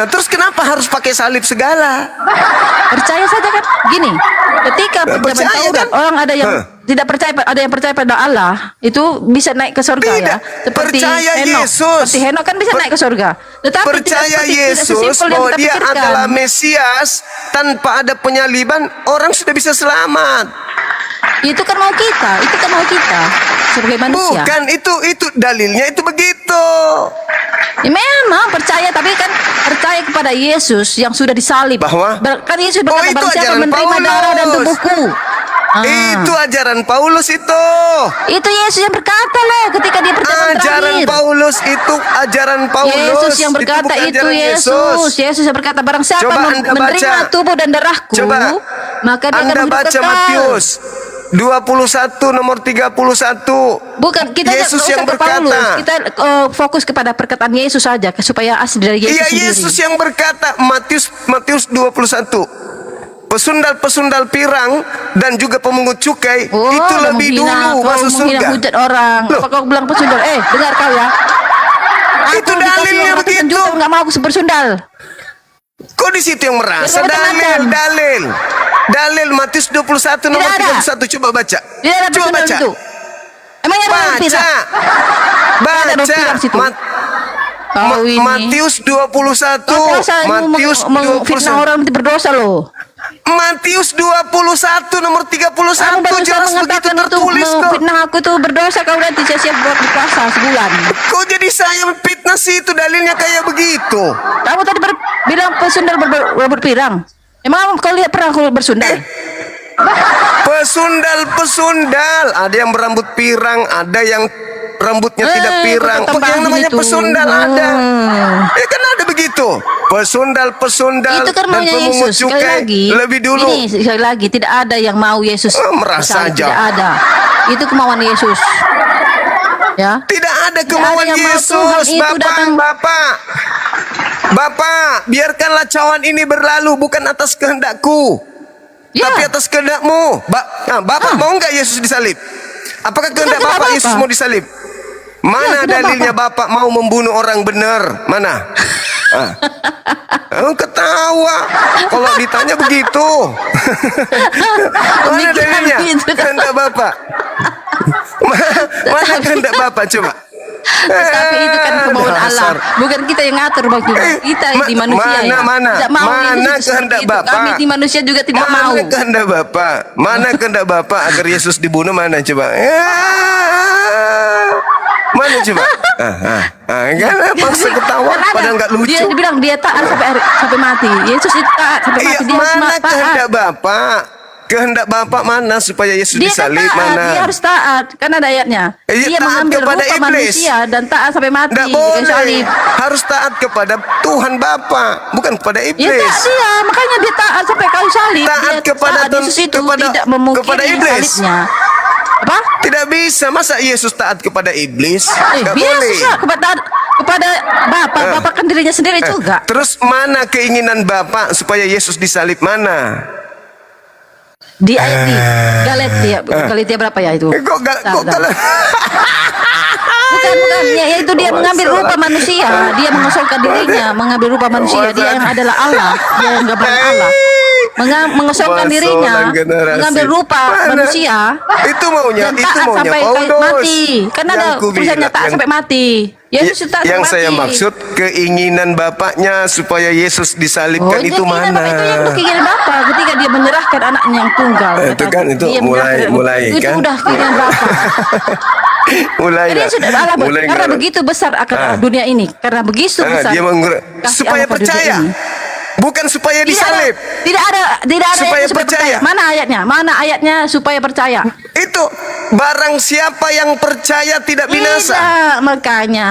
Terus kenapa harus pakai salib segala? Percaya saja kan? Gini, ketika zaman percaya Taurat, kan? orang ada yang tidak percaya, ada yang percaya pada Allah, itu bisa naik ke surga ya. Seperti percaya Henok. Yesus. Seperti Henok kan bisa naik ke surga. Tetapi Percaya tidak Yesus sesimpel yang bahwa kita dia pikirkan. adalah Mesias, tanpa ada penyaliban orang sudah bisa selamat. Itu kan mau kita, itu kan mau kita. sebagai manusia. Bukan itu dalilnya itu begitu. Ya memang percaya, tapi kan percaya kepada Yesus yang sudah disalib. Bahwa kan Yesus berkata, itu barang siapa ajaran menerima darah dan Paulus. tubuhku. Itu ajaran Paulus itu. Itu Yesus yang berkata loh ketika dia pertemuan Ajaran terakhir. Paulus itu ajaran Paulus. Yesus yang berkata bukan itu, ajaran Yesus. Yesus yang berkata, barang siapa Coba Anda menerima baca. tubuh dan darahku, Coba maka dia akan Anda hidup baca kekal. Matius 21 nomor 31. Bukan, kita Yesus nggak yang usah ke Paulus. berkata. Kita fokus kepada perkataan Yesus saja supaya asli dari Yesus Iya, sendiri. Yesus yang berkata, Matius 21. Pesundal-pesundal pirang dan juga pemungut cukai itu lebih dulu masuk menghina surga. hujat orang. Apa kau bilang pesundal? Dengar kau ya. Itu dalilnya begitu. Nggak mau aku bersundal. Kok di situ yang merasa dalil Matius 21 nomor 31 coba baca. Tidak ada Coba bersundal baca. itu. Emangnya ada orang pirang? Ada orang pirang situ. Matius 21. Matius fitnah 21. orang itu berdosa loh. Matius 21 nomor 31 jelas begitu tertulis kok. Fitnah aku itu berdosa, kau nanti siap-siap buat puasa sebulan. Kok jadi saya fitnah sih, itu dalilnya kayak begitu. Kamu tadi bilang pesundal berpirang. Emang kau lihat pernah aku bersundal? Pesundal, ada yang berambut pirang, ada yang rambutnya tidak pirang. kau Yang namanya tambahin itu. pesundal ada. Ya kan ada begitu. Pesundal Itu kan dan maunya pemungut Yesus. Sekali cukai lagi, lebih dulu. ini sekali lagi tidak ada yang mau Yesus. Merasa aja. Tidak ada. Itu kemauan Yesus. Ya. Tidak ada kemauan yang mau Yesus, Tuhan itu datang. Bapak, biarkanlah cawan ini berlalu bukan atas kehendakku, tapi atas kehendakmu. Bapak mau nggak Yesus disalib? Apakah kehendak Bapak Yesus mau disalib? Mana dalilnya Bapak mau membunuh orang benar? Mana? Ketawa kalau ditanya begitu. Mana dalilnya? Kehendak Bapak. Mana kehendak Bapak coba? Tapi itu kan kemauan Allah. Bukan kita yang ngatur Bang Juba. Kita di manusia ya. Tidak mau mana Yesus kehendak seperti itu. Bapak? Kami di manusia juga tidak mau. Mana kehendak Bapak? Mana kehendak Bapak agar Yesus dibunuh? Mana coba? Mana coba? Kan paksa ketawa padahal nggak lucu. Dia bilang dia taat sampai mati. Yesus itu taat sampai mati. Dia Mana harus kehendak taat. Bapak? Kehendak Bapak mana supaya Yesus Dia kan disalib taat, mana? dia harus taat. Kan ada ayatnya. Dia taat mengambil kepada rupa iblis. manusia dan taat sampai mati. Nggak boleh. Harus taat kepada Tuhan Bapa, bukan kepada Ya iblis. tak dia, makanya dia taat sampai kau salib. Taat Dia kepada taat, Yesus itu kepada tidak memungkiri kepada iblis. salibnya. Apa? Tidak bisa, masa Yesus taat kepada iblis? Nggak Biasa boleh. kepada Bapa, Bapa kan dirinya sendiri juga. Terus mana keinginan Bapak supaya Yesus disalib mana? Di ayat di Galatia berapa ya itu? Kok Bukan, ya itu dia mengambil rupa manusia, dia mengosongkan dirinya, mengambil rupa manusia, dia yang adalah Allah, dia yang gambaran Allah. Mengosongkan dirinya, mengambil rupa manusia. Itu maunya, dan itu taat maunya sampai Paulus. mati. Karena ada tulisannya taat sampai mati. Yesus taat Yang sampai saya mati. maksud keinginan Bapaknya supaya Yesus disalibkan itu mana? Itu yang keinginan Bapa ketika dia menyerahkan anaknya yang tunggal. Itu kan itu Dia mulai itu kan. udah keinginan Bapa. mulai Jadi sudah Allah karena begitu besar akan dunia ini, karena begitu besar. Dia kasih supaya Allah pada dunia percaya. ini. Bukan supaya disalib. Tidak ada supaya yang percaya. Mana ayatnya? Mana ayatnya supaya percaya? Itu barang siapa yang percaya tidak binasa. Tidak, makanya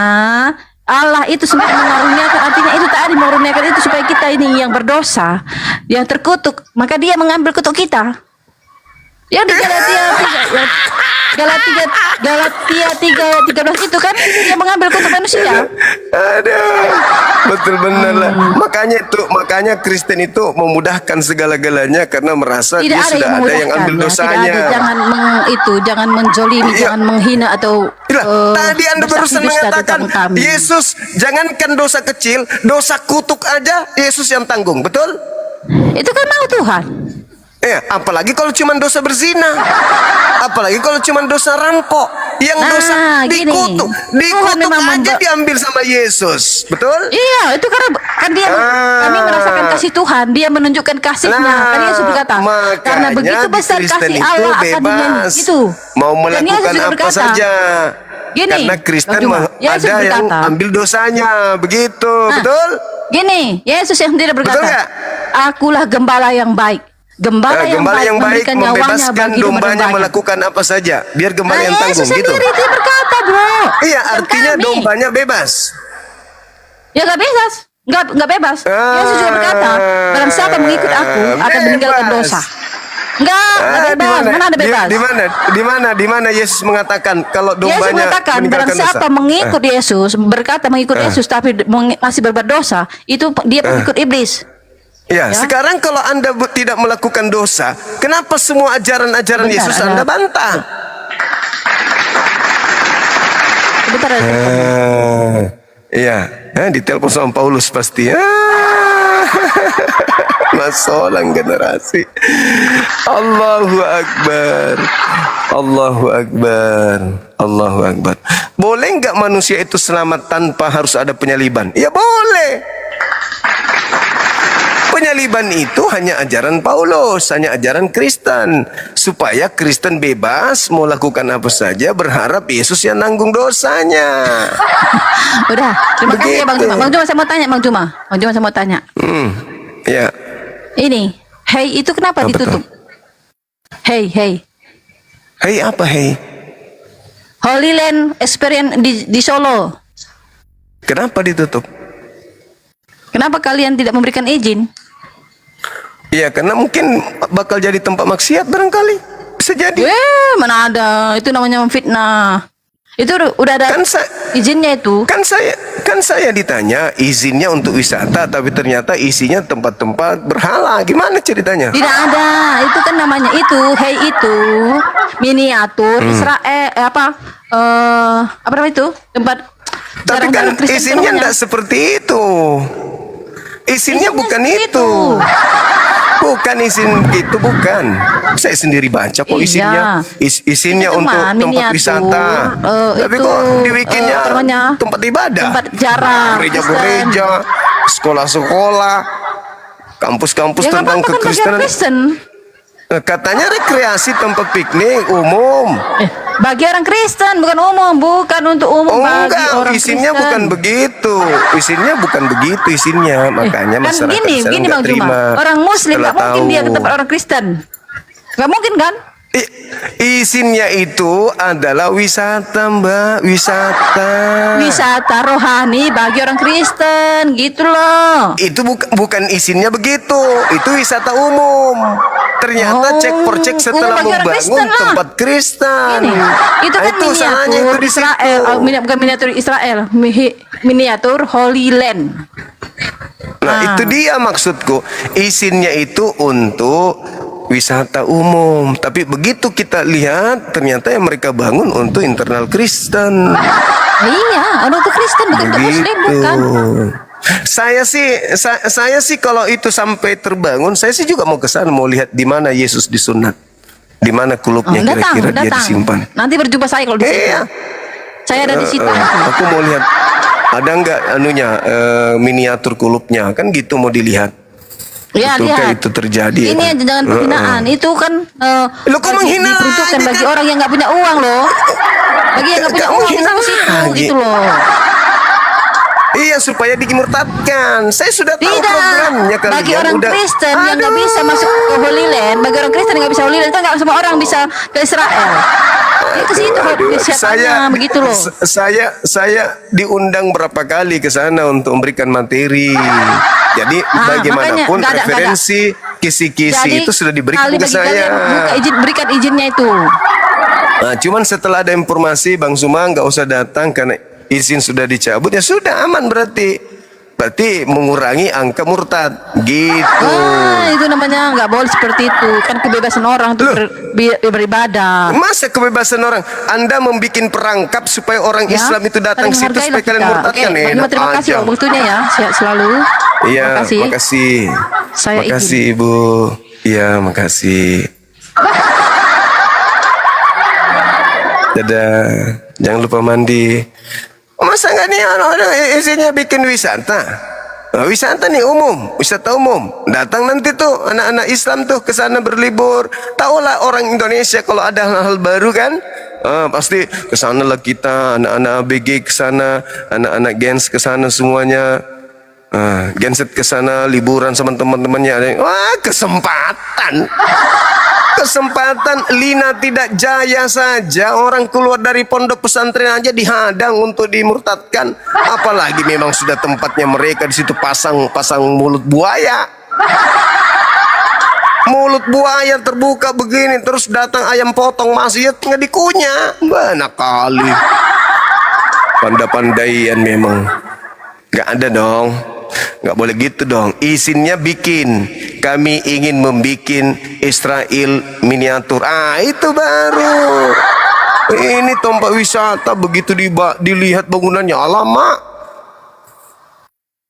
Allah itu sempat mengaruniakan, artinya itu tadi mengaruniakan itu supaya kita ini yang berdosa, yang terkutuk, maka dia mengambil kutuk kita. Ya di Galatia 3:13 itu kan dia mengambil kutuk manusia. Aduh, betul benar lah. Makanya Kristen itu memudahkan segala-galanya karena merasa dia sudah ada yang ambil dosanya. Tidak ada, jangan menjolimi, jangan menghina atau tadi Anda barusan mengatakan Yesus jangankan dosa kecil, dosa kutuk aja Yesus yang tanggung, betul? Itu kan mau Tuhan. Apalagi kalau cuma dosa berzina, apalagi kalau cuma dosa rampok. Yang dosa gini. dikutuk memang aja diambil sama Yesus, betul? Iya, itu karena kan dia kami merasakan kasih Tuhan, dia menunjukkan kasihnya. Kan Yesus berkata, karena begitu besar Kristen kasih itu Allah akan dunia bebas, gitu. mau Dan Yesus melakukan juga apa berkata, saja. Gini, Karena Kristen Yesus ada yang berkata, ambil dosanya, begitu, Nah, betul? Gini, Yesus yang sendiri Betul berkata, nggak? akulah gembala yang baik. Gembala yang baik memberikan nyawanya membebaskan bagi dombanya domba-dombanya. melakukan apa saja, biar gembala yang Yesus tanggung, gitu. sendiri dia berkata, bro. Iya, Bukan artinya kami. dombanya bebas. Ya nggak bebas, nggak bebas. Yesus juga berkata, barang siapa mengikut aku akan meninggalkan dosa. Nggak bebas. Mana ada bebas? Di mana Yesus mengatakan kalau Yesus dombanya mengatakan barang meninggalkan siapa dosa? mengikut Yesus, berkata mengikut Yesus tapi masih berbuat dosa, itu dia pengikut iblis. Ya, sekarang kalau Anda tidak melakukan dosa, kenapa semua ajaran-ajaran Yesus Anda bantah? Sebentar aja. Iya, ditelepon sama Paulus pasti. Masolang generasi. Allahu Akbar. Allahu Akbar. Allahu Akbar. Boleh nggak manusia itu selamat tanpa harus ada penyaliban? Ya boleh. Penyaliban itu hanya ajaran Paulus, hanya ajaran Kristen, supaya Kristen bebas mau lakukan apa saja, berharap Yesus yang nanggung dosanya. Udah, terima kasih ya Bang Juma. Bang Juma saya mau tanya, Bang Juma. Bang Juma saya mau tanya. Ya. Ini, hey itu kenapa ditutup? Hey. Hey apa hey? Holy Land Experience di Solo. Kenapa ditutup? Kenapa kalian tidak memberikan izin? Iya, karena mungkin bakal jadi tempat maksiat barangkali. Bisa jadi. Mana ada? Itu namanya memfitnah. Itu udah ada izinnya itu. Kan saya ditanya izinnya untuk wisata, tapi ternyata isinya tempat-tempat berhala. Gimana ceritanya? Tidak ada. Itu kan namanya itu, itu miniatur Israel apa namanya itu? Tempat. Tapi kan isinya tidak seperti itu. Isinya bukan itu. Bukan izin itu, bukan. Saya sendiri baca kok isinya. Isinya untuk tempat wisata. Tapi kok dibikinnya tempat ibadah. Tempat jarang. Gereja-gereja, sekolah-sekolah, kampus-kampus tentang kekristenan. Katanya rekreasi, tempat piknik umum. Bagi orang Kristen, bukan umum, bukan untuk umum. Bagi orang isinya Kristen. bukan begitu. Isinya bukan begitu isinya. Makanya Kan masyarakat gini nggak Bang terima. Juma. Orang Muslim nggak mungkin tahu. dia ke tempat orang Kristen. Nggak mungkin kan? Isinya itu adalah wisata, Mbak, Wisata rohani bagi orang Kristen, gitu loh. Itu bukan isinya begitu. Itu wisata umum. Ternyata cek setelah membangun tempat Kristen. Itu kan miniatur Israel, bukan miniatur Israel, miniatur Holy Land. Nah, itu dia maksudku. Izinnya itu untuk wisata umum, tapi begitu kita lihat ternyata yang mereka bangun untuk internal Kristen. Iya, untuk Kristen bukan untuk Muslim, bukan. Saya sih kalau itu sampai terbangun, saya sih juga mau ke sana, mau lihat di mana Yesus disunat, di mana kulupnya kira-kira dia disimpan. Nanti berjumpa saya kalau di situ. Saya ada di situ. Aku mau lihat ada nggak miniatur kulupnya, kan gitu mau dilihat. Ya, Betulkah lihat. itu terjadi? Ini jangan penghinaan. Itu kan menghina diperuntukkan bagi orang yang nggak punya uang loh. Bagi yang nggak punya uang bisa ke situ, gitu loh. Iya, supaya dimurtadkan. Saya sudah tahu programnya kalian. Bagi orang Kristen yang nggak bisa masuk ke Holy Land, bagi orang Kristen yang nggak bisa Holy Land, kan nggak semua orang bisa ke Israel. Ke situ persiapannya begitu loh. Saya diundang berapa kali ke sana untuk memberikan materi. Jadi bagaimanapun referensi kisi-kisi itu sudah diberikan ke saya. Berikan izinnya itu. Nah, cuman setelah ada informasi Bang Zuma nggak usah datang karena izin sudah dicabut, ya sudah aman berarti. Berarti mengurangi angka murtad gitu. Itu namanya nggak boleh seperti itu. Kan kebebasan orang untuk beribadah. Masa kebebasan orang? Anda membuat perangkap supaya orang Islam itu datang situ supaya kalian murtadkan. Terima kasih waktunya ya. Sehat selalu. Iya, makasih. Makasih Ibu. Iya, makasih. Dadah. Jangan lupa mandi. Masa nggak nih orang isinya bikin wisata? Nah, wisata nih umum, wisata umum. Datang nanti tuh anak-anak Islam tuh ke sana berlibur. Tahulah orang Indonesia kalau ada hal-hal baru kan, pasti ke sana lah kita, anak-anak ABG ke sana, anak-anak Gens ke sana semuanya. Genset ke sana liburan sama teman-temannya. Wah, kesempatan. Kesempatan Lina tidak jaya saja, orang keluar dari pondok pesantren aja dihadang untuk dimurtadkan, apalagi memang sudah tempatnya mereka di situ pasang mulut buaya. Mulut buaya terbuka begini, terus datang ayam potong masih nggak dikunyah. Banyak kali. Pandai-pandaian memang. Nggak ada dong. Nggak boleh gitu dong. Izinnya bikin. Kami ingin membikin Israel miniatur. Itu baru. Ini tempat wisata, begitu dilihat bangunannya, alamak.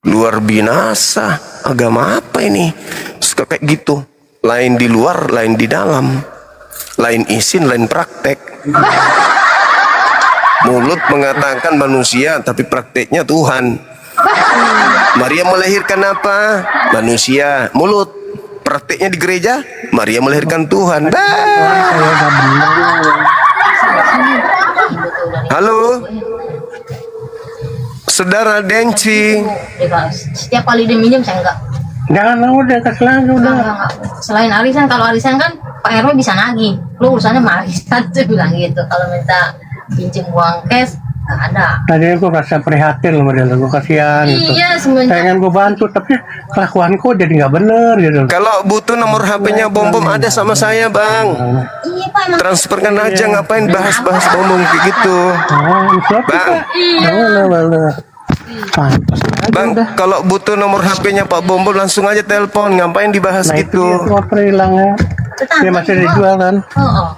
Luar binasa. Agama apa ini? Suka kayak gitu. Lain di luar, lain di dalam. Lain izin, lain praktek. Mulut mengatakan manusia, tapi prakteknya Tuhan. Maria melahirkan apa? Manusia. Mulut. Prakteknya di gereja, Maria melahirkan Tuhan. Halo, Saudara Denci. Setiap kali dia minjem saya enggak. Jangan udah kasih lagi udah. Selain arisan, kalau arisan kan Pak RW bisa nagih. Lu urusannya sama arisan tuh bilang gitu. Kalau minta pinjem uang cash nggak ada. Tadi aku rasa prihatin sama dia, gue kasihan gitu. Iya, semuanya. Pengen gue bantu, tapi kelakuanku jadi nggak bener gitu. Kalau butuh nomor HP-nya Bom ada sama saya, Bang. Iya Pak, emang. Transferkan aja, ngapain bahas-bahas Bom kayak gitu. Bang. Bang, kalau butuh nomor HP-nya Pak Bom langsung aja telepon, ngapain dibahas gitu. Itu motor hilang ya. Dia masih dijual kan?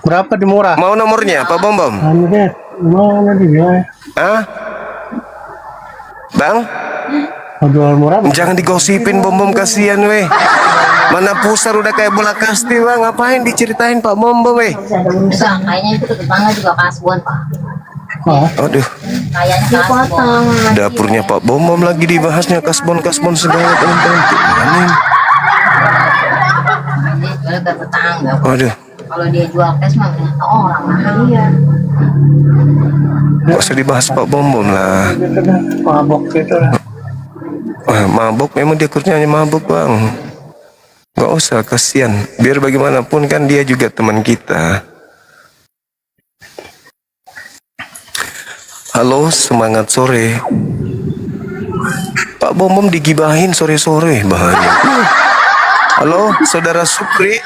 Berapa di murah? Mau nomornya Pak Bom? Mana dia? Bang? Jual murah. Jangan digosipin Bom kasihan weh. Mana pusar udah kayak bola kasti, Bang. Ngapain diceritain Pak Bom weh? Ada urusan, kayaknya itu tetangga juga kasbuan Pak. Aduh. Kayaknya kasbuan. Dapurnya Pak Bom lagi dibahasnya kasbon segala teman-teman. Dia jual ke tetangga. Aduh. Kalau dia jual cash mah ternyata orang mahal. Iya. Gak usah dibahas Pak Bom lah. Mabok gitu lah. Mabok memang dia kurnianya mabuk, Bang. Gak usah, kasihan. Biar bagaimanapun kan dia juga teman kita. Halo, semangat sore. Pak Bom digibahin sore-sore, bahaya. Halo, Saudara Supri.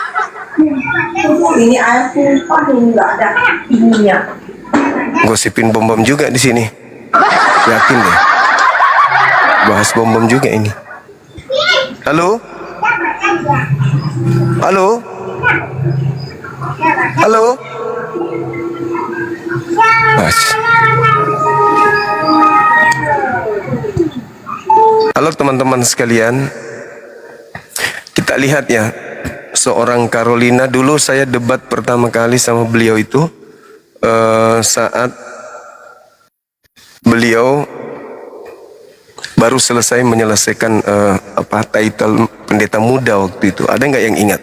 Ini air tumpah nggak ada ininya. Gosipin Bom juga di sini. Yakin deh. Bahas Bom juga ini. Halo? Halo? Halo? Halo teman-teman sekalian. Kita lihat ya. Seorang Carolina, dulu saya debat pertama kali sama beliau itu saat beliau baru selesai menyelesaikan title pendeta muda waktu itu. Ada nggak yang ingat?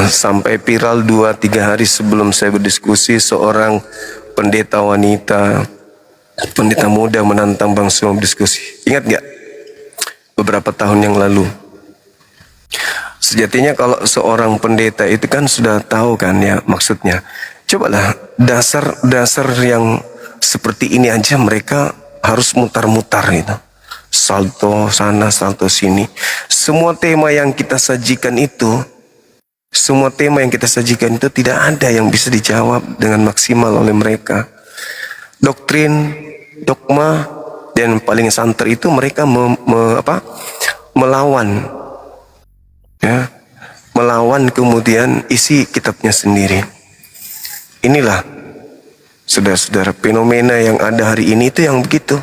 Sampai viral 2-3 hari sebelum saya berdiskusi, seorang pendeta wanita, pendeta muda menantang Bang Sum berdiskusi. Ingat nggak? Beberapa tahun yang lalu. Sejatinya kalau seorang pendeta itu kan sudah tahu kan ya maksudnya. Cobalah dasar yang seperti ini aja mereka harus mutar-mutar gitu. Salto sana, salto sini. Semua tema yang kita sajikan itu tidak ada yang bisa dijawab dengan maksimal oleh mereka. Doktrin, dogma, dan paling santer itu mereka melawan. Ya, melawan kemudian isi kitabnya sendiri. Inilah saudara-saudara fenomena yang ada hari ini itu yang begitu.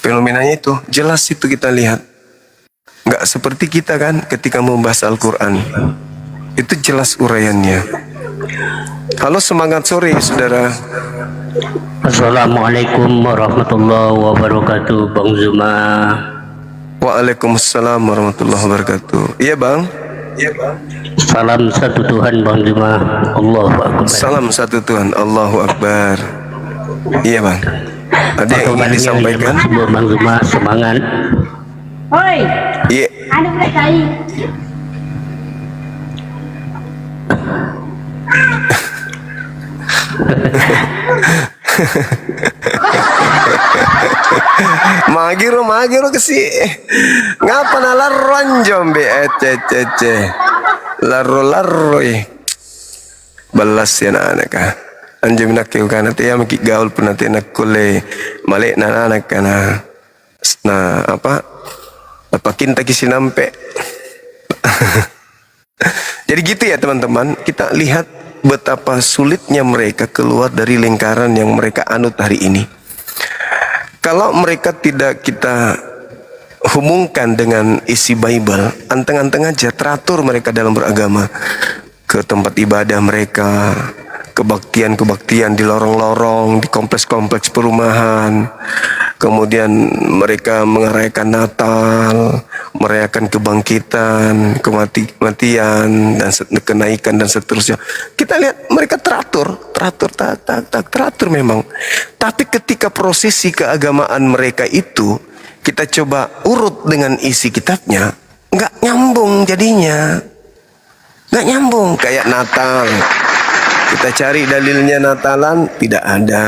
Fenomenanya itu jelas itu kita lihat. Nggak seperti kita kan ketika membahas Al-Quran. Itu jelas uraiannya. Halo, semangat sore saudara. Assalamualaikum warahmatullahi wabarakatuh, Bang Zuma. Waalaikumsalam warahmatullahi wabarakatuh. Iya bang. Salam satu Tuhan, Bang Zuma. Allahu Akbar. Salam satu Tuhan, Allahu Akbar. Iya bang. Ada yang ingin disampaikan? Bang Zuma, semangat. Hoi. Iya. Ada boleh cari. Magiro kesi. Ngapa na laron jombe ece. Laro balas ya anak ka. Anjum nak kau kana te ya maki gaul pun nanti nak kule malik na anak kana. Na apa kinta kisi nampe. Jadi gitu ya teman-teman, kita lihat betapa sulitnya mereka keluar dari lingkaran yang mereka anut hari ini. Kalau mereka tidak kita hubungkan dengan isi Bible, anteng-anteng aja teratur mereka dalam beragama, ke tempat ibadah mereka, kebaktian di lorong-lorong, di kompleks-kompleks perumahan, kemudian mereka merayakan Natal, merayakan kebangkitan, kematian, dan kenaikan dan seterusnya. Kita lihat mereka teratur memang. Tapi ketika prosesi keagamaan mereka itu kita coba urut dengan isi kitabnya, nggak nyambung jadinya, nggak nyambung. Kayak Natal, kita cari dalilnya Natalan, tidak ada.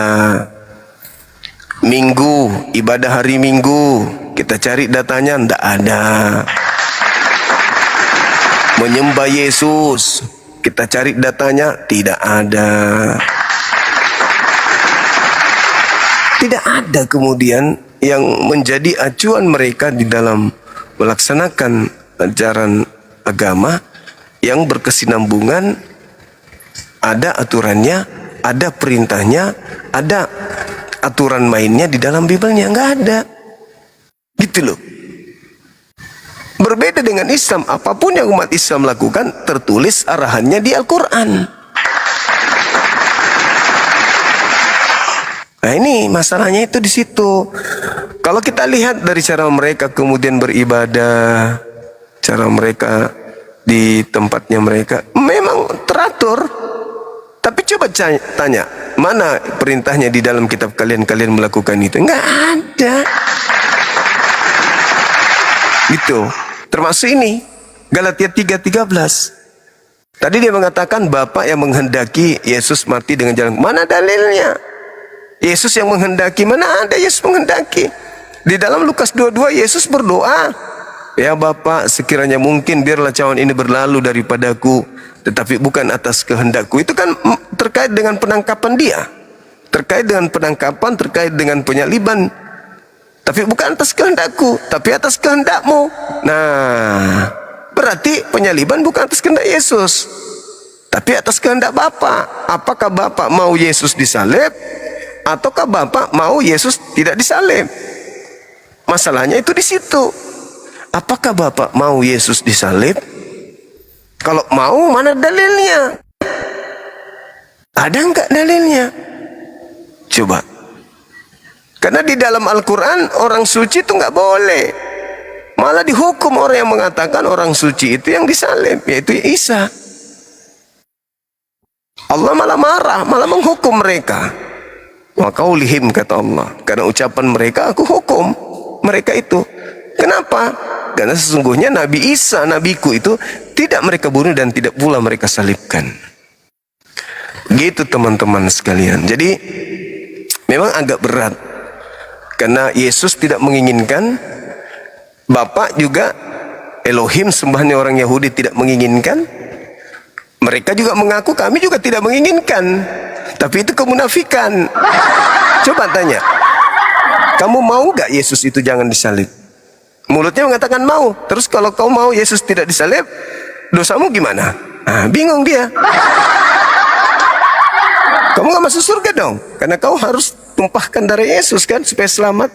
Minggu, ibadah hari Minggu, kita cari datanya, tidak ada. Menyembah Yesus, kita cari datanya, tidak ada. Tidak ada kemudian yang menjadi acuan mereka di dalam melaksanakan ajaran agama yang berkesinambungan, ada aturannya, ada perintahnya, ada aturan mainnya di dalam Bible-nya. Nggak ada. Gitu loh. Berbeda dengan Islam, apapun yang umat Islam lakukan tertulis arahannya di Al-Quran. Nah ini masalahnya itu di situ. Kalau kita lihat dari cara mereka kemudian beribadah, cara mereka di tempatnya mereka memang teratur. Tapi coba tanya, mana perintahnya di dalam kitab kalian melakukan itu? Nggak ada. Gitu. Termasuk ini, Galatia 3:13. Tadi dia mengatakan Bapa yang menghendaki Yesus mati dengan jalan. Mana dalilnya? Yesus yang menghendaki, mana ada Yesus menghendaki? Di dalam Lukas 22 Yesus berdoa, ya Bapa, sekiranya mungkin biarlah cawan ini berlalu daripadaku, tetapi bukan atas kehendakku. Itu kan terkait dengan penangkapan dia, terkait dengan penangkapan, terkait dengan penyaliban. Tapi bukan atas kehendakku, tapi atas kehendakmu. Nah, berarti penyaliban bukan atas kehendak Yesus, tapi atas kehendak Bapa. Apakah Bapa mau Yesus disalib, ataukah Bapa mau Yesus tidak disalib? Masalahnya itu di situ. Apakah Bapa mau Yesus disalib? Kalau mau, mana dalilnya? Ada enggak dalilnya? Coba. Karena di dalam Al-Quran orang suci itu enggak boleh. Malah dihukum orang yang mengatakan orang suci itu yang disalib, yaitu Isa. Allah malah marah, malah menghukum mereka. Wa qaulihim, kata Allah, karena ucapan mereka aku hukum mereka itu. Kenapa? Karena sesungguhnya Nabi Isa, nabiku itu tidak mereka bunuh dan tidak pula mereka salibkan. Gitu teman-teman sekalian. Jadi memang agak berat. Karena Yesus tidak menginginkan, Bapak juga Elohim sembahnya orang Yahudi tidak menginginkan. Mereka juga mengaku kami juga tidak menginginkan. Tapi itu kemunafikan. Coba tanya, kamu mau gak Yesus itu jangan disalib? Mulutnya mengatakan mau. Terus kalau kau mau Yesus tidak disalib, dosamu gimana? Nah, bingung dia. Kamu gak masuk surga dong, karena kau harus tumpahkan darah Yesus kan supaya selamat.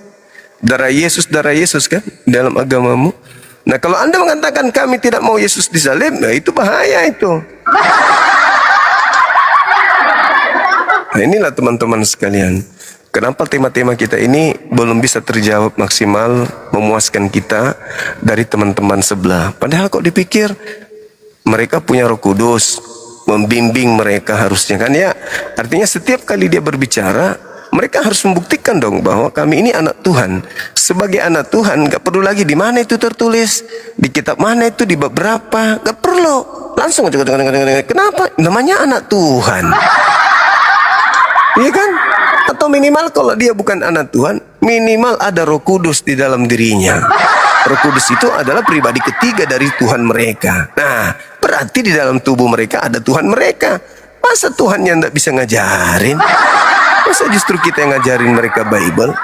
Darah Yesus kan dalam agamamu. Nah kalau Anda mengatakan kami tidak mau Yesus disalib, nah itu bahaya itu. Nah, inilah teman-teman sekalian. Kenapa tema-tema kita ini belum bisa terjawab maksimal, memuaskan kita dari teman-teman sebelah. Padahal kok dipikir mereka punya Roh Kudus, membimbing mereka harusnya kan ya. Artinya setiap kali dia berbicara, mereka harus membuktikan dong bahwa kami ini anak Tuhan. Sebagai anak Tuhan, gak perlu lagi di mana itu tertulis, di kitab mana itu, di bab berapa, gak perlu. Langsung aja. Kenapa? Namanya anak Tuhan. Iya kan? Atau minimal kalau dia bukan anak Tuhan, minimal ada Roh Kudus di dalam dirinya. Roh Kudus itu adalah pribadi ketiga dari Tuhan mereka. Nah, berarti di dalam tubuh mereka ada Tuhan mereka. Masa Tuhan yang tidak bisa ngajarin? Masa justru kita yang ngajarin mereka Bible?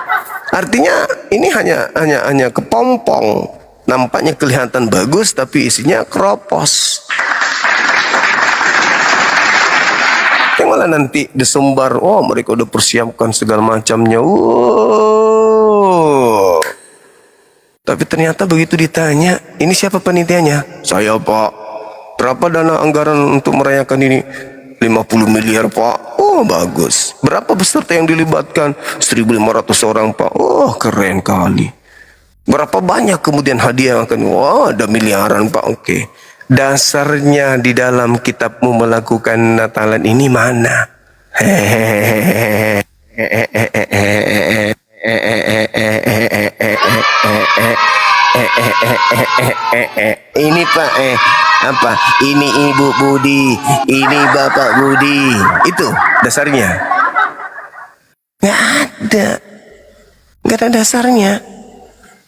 Artinya ini hanya kepompong. Nampaknya kelihatan bagus tapi isinya keropos. Yang malah nanti disumbar, oh mereka udah persiapkan segala macamnya. Tapi ternyata begitu ditanya, ini siapa panitianya? Saya Pak. Berapa dana anggaran untuk merayakan ini? 50 miliar Pak. Oh bagus. Berapa peserta yang dilibatkan? 1.500 orang Pak. Oh keren kali. Berapa banyak kemudian hadiah yang akan? Wah ada miliaran Pak. Oke. Dasarnya di dalam kitabmu melakukan Natalan ini mana? Ini Pak apa? Ini Ibu Budi, ini Bapak Budi. Itu dasarnya. Nggak ada dasarnya.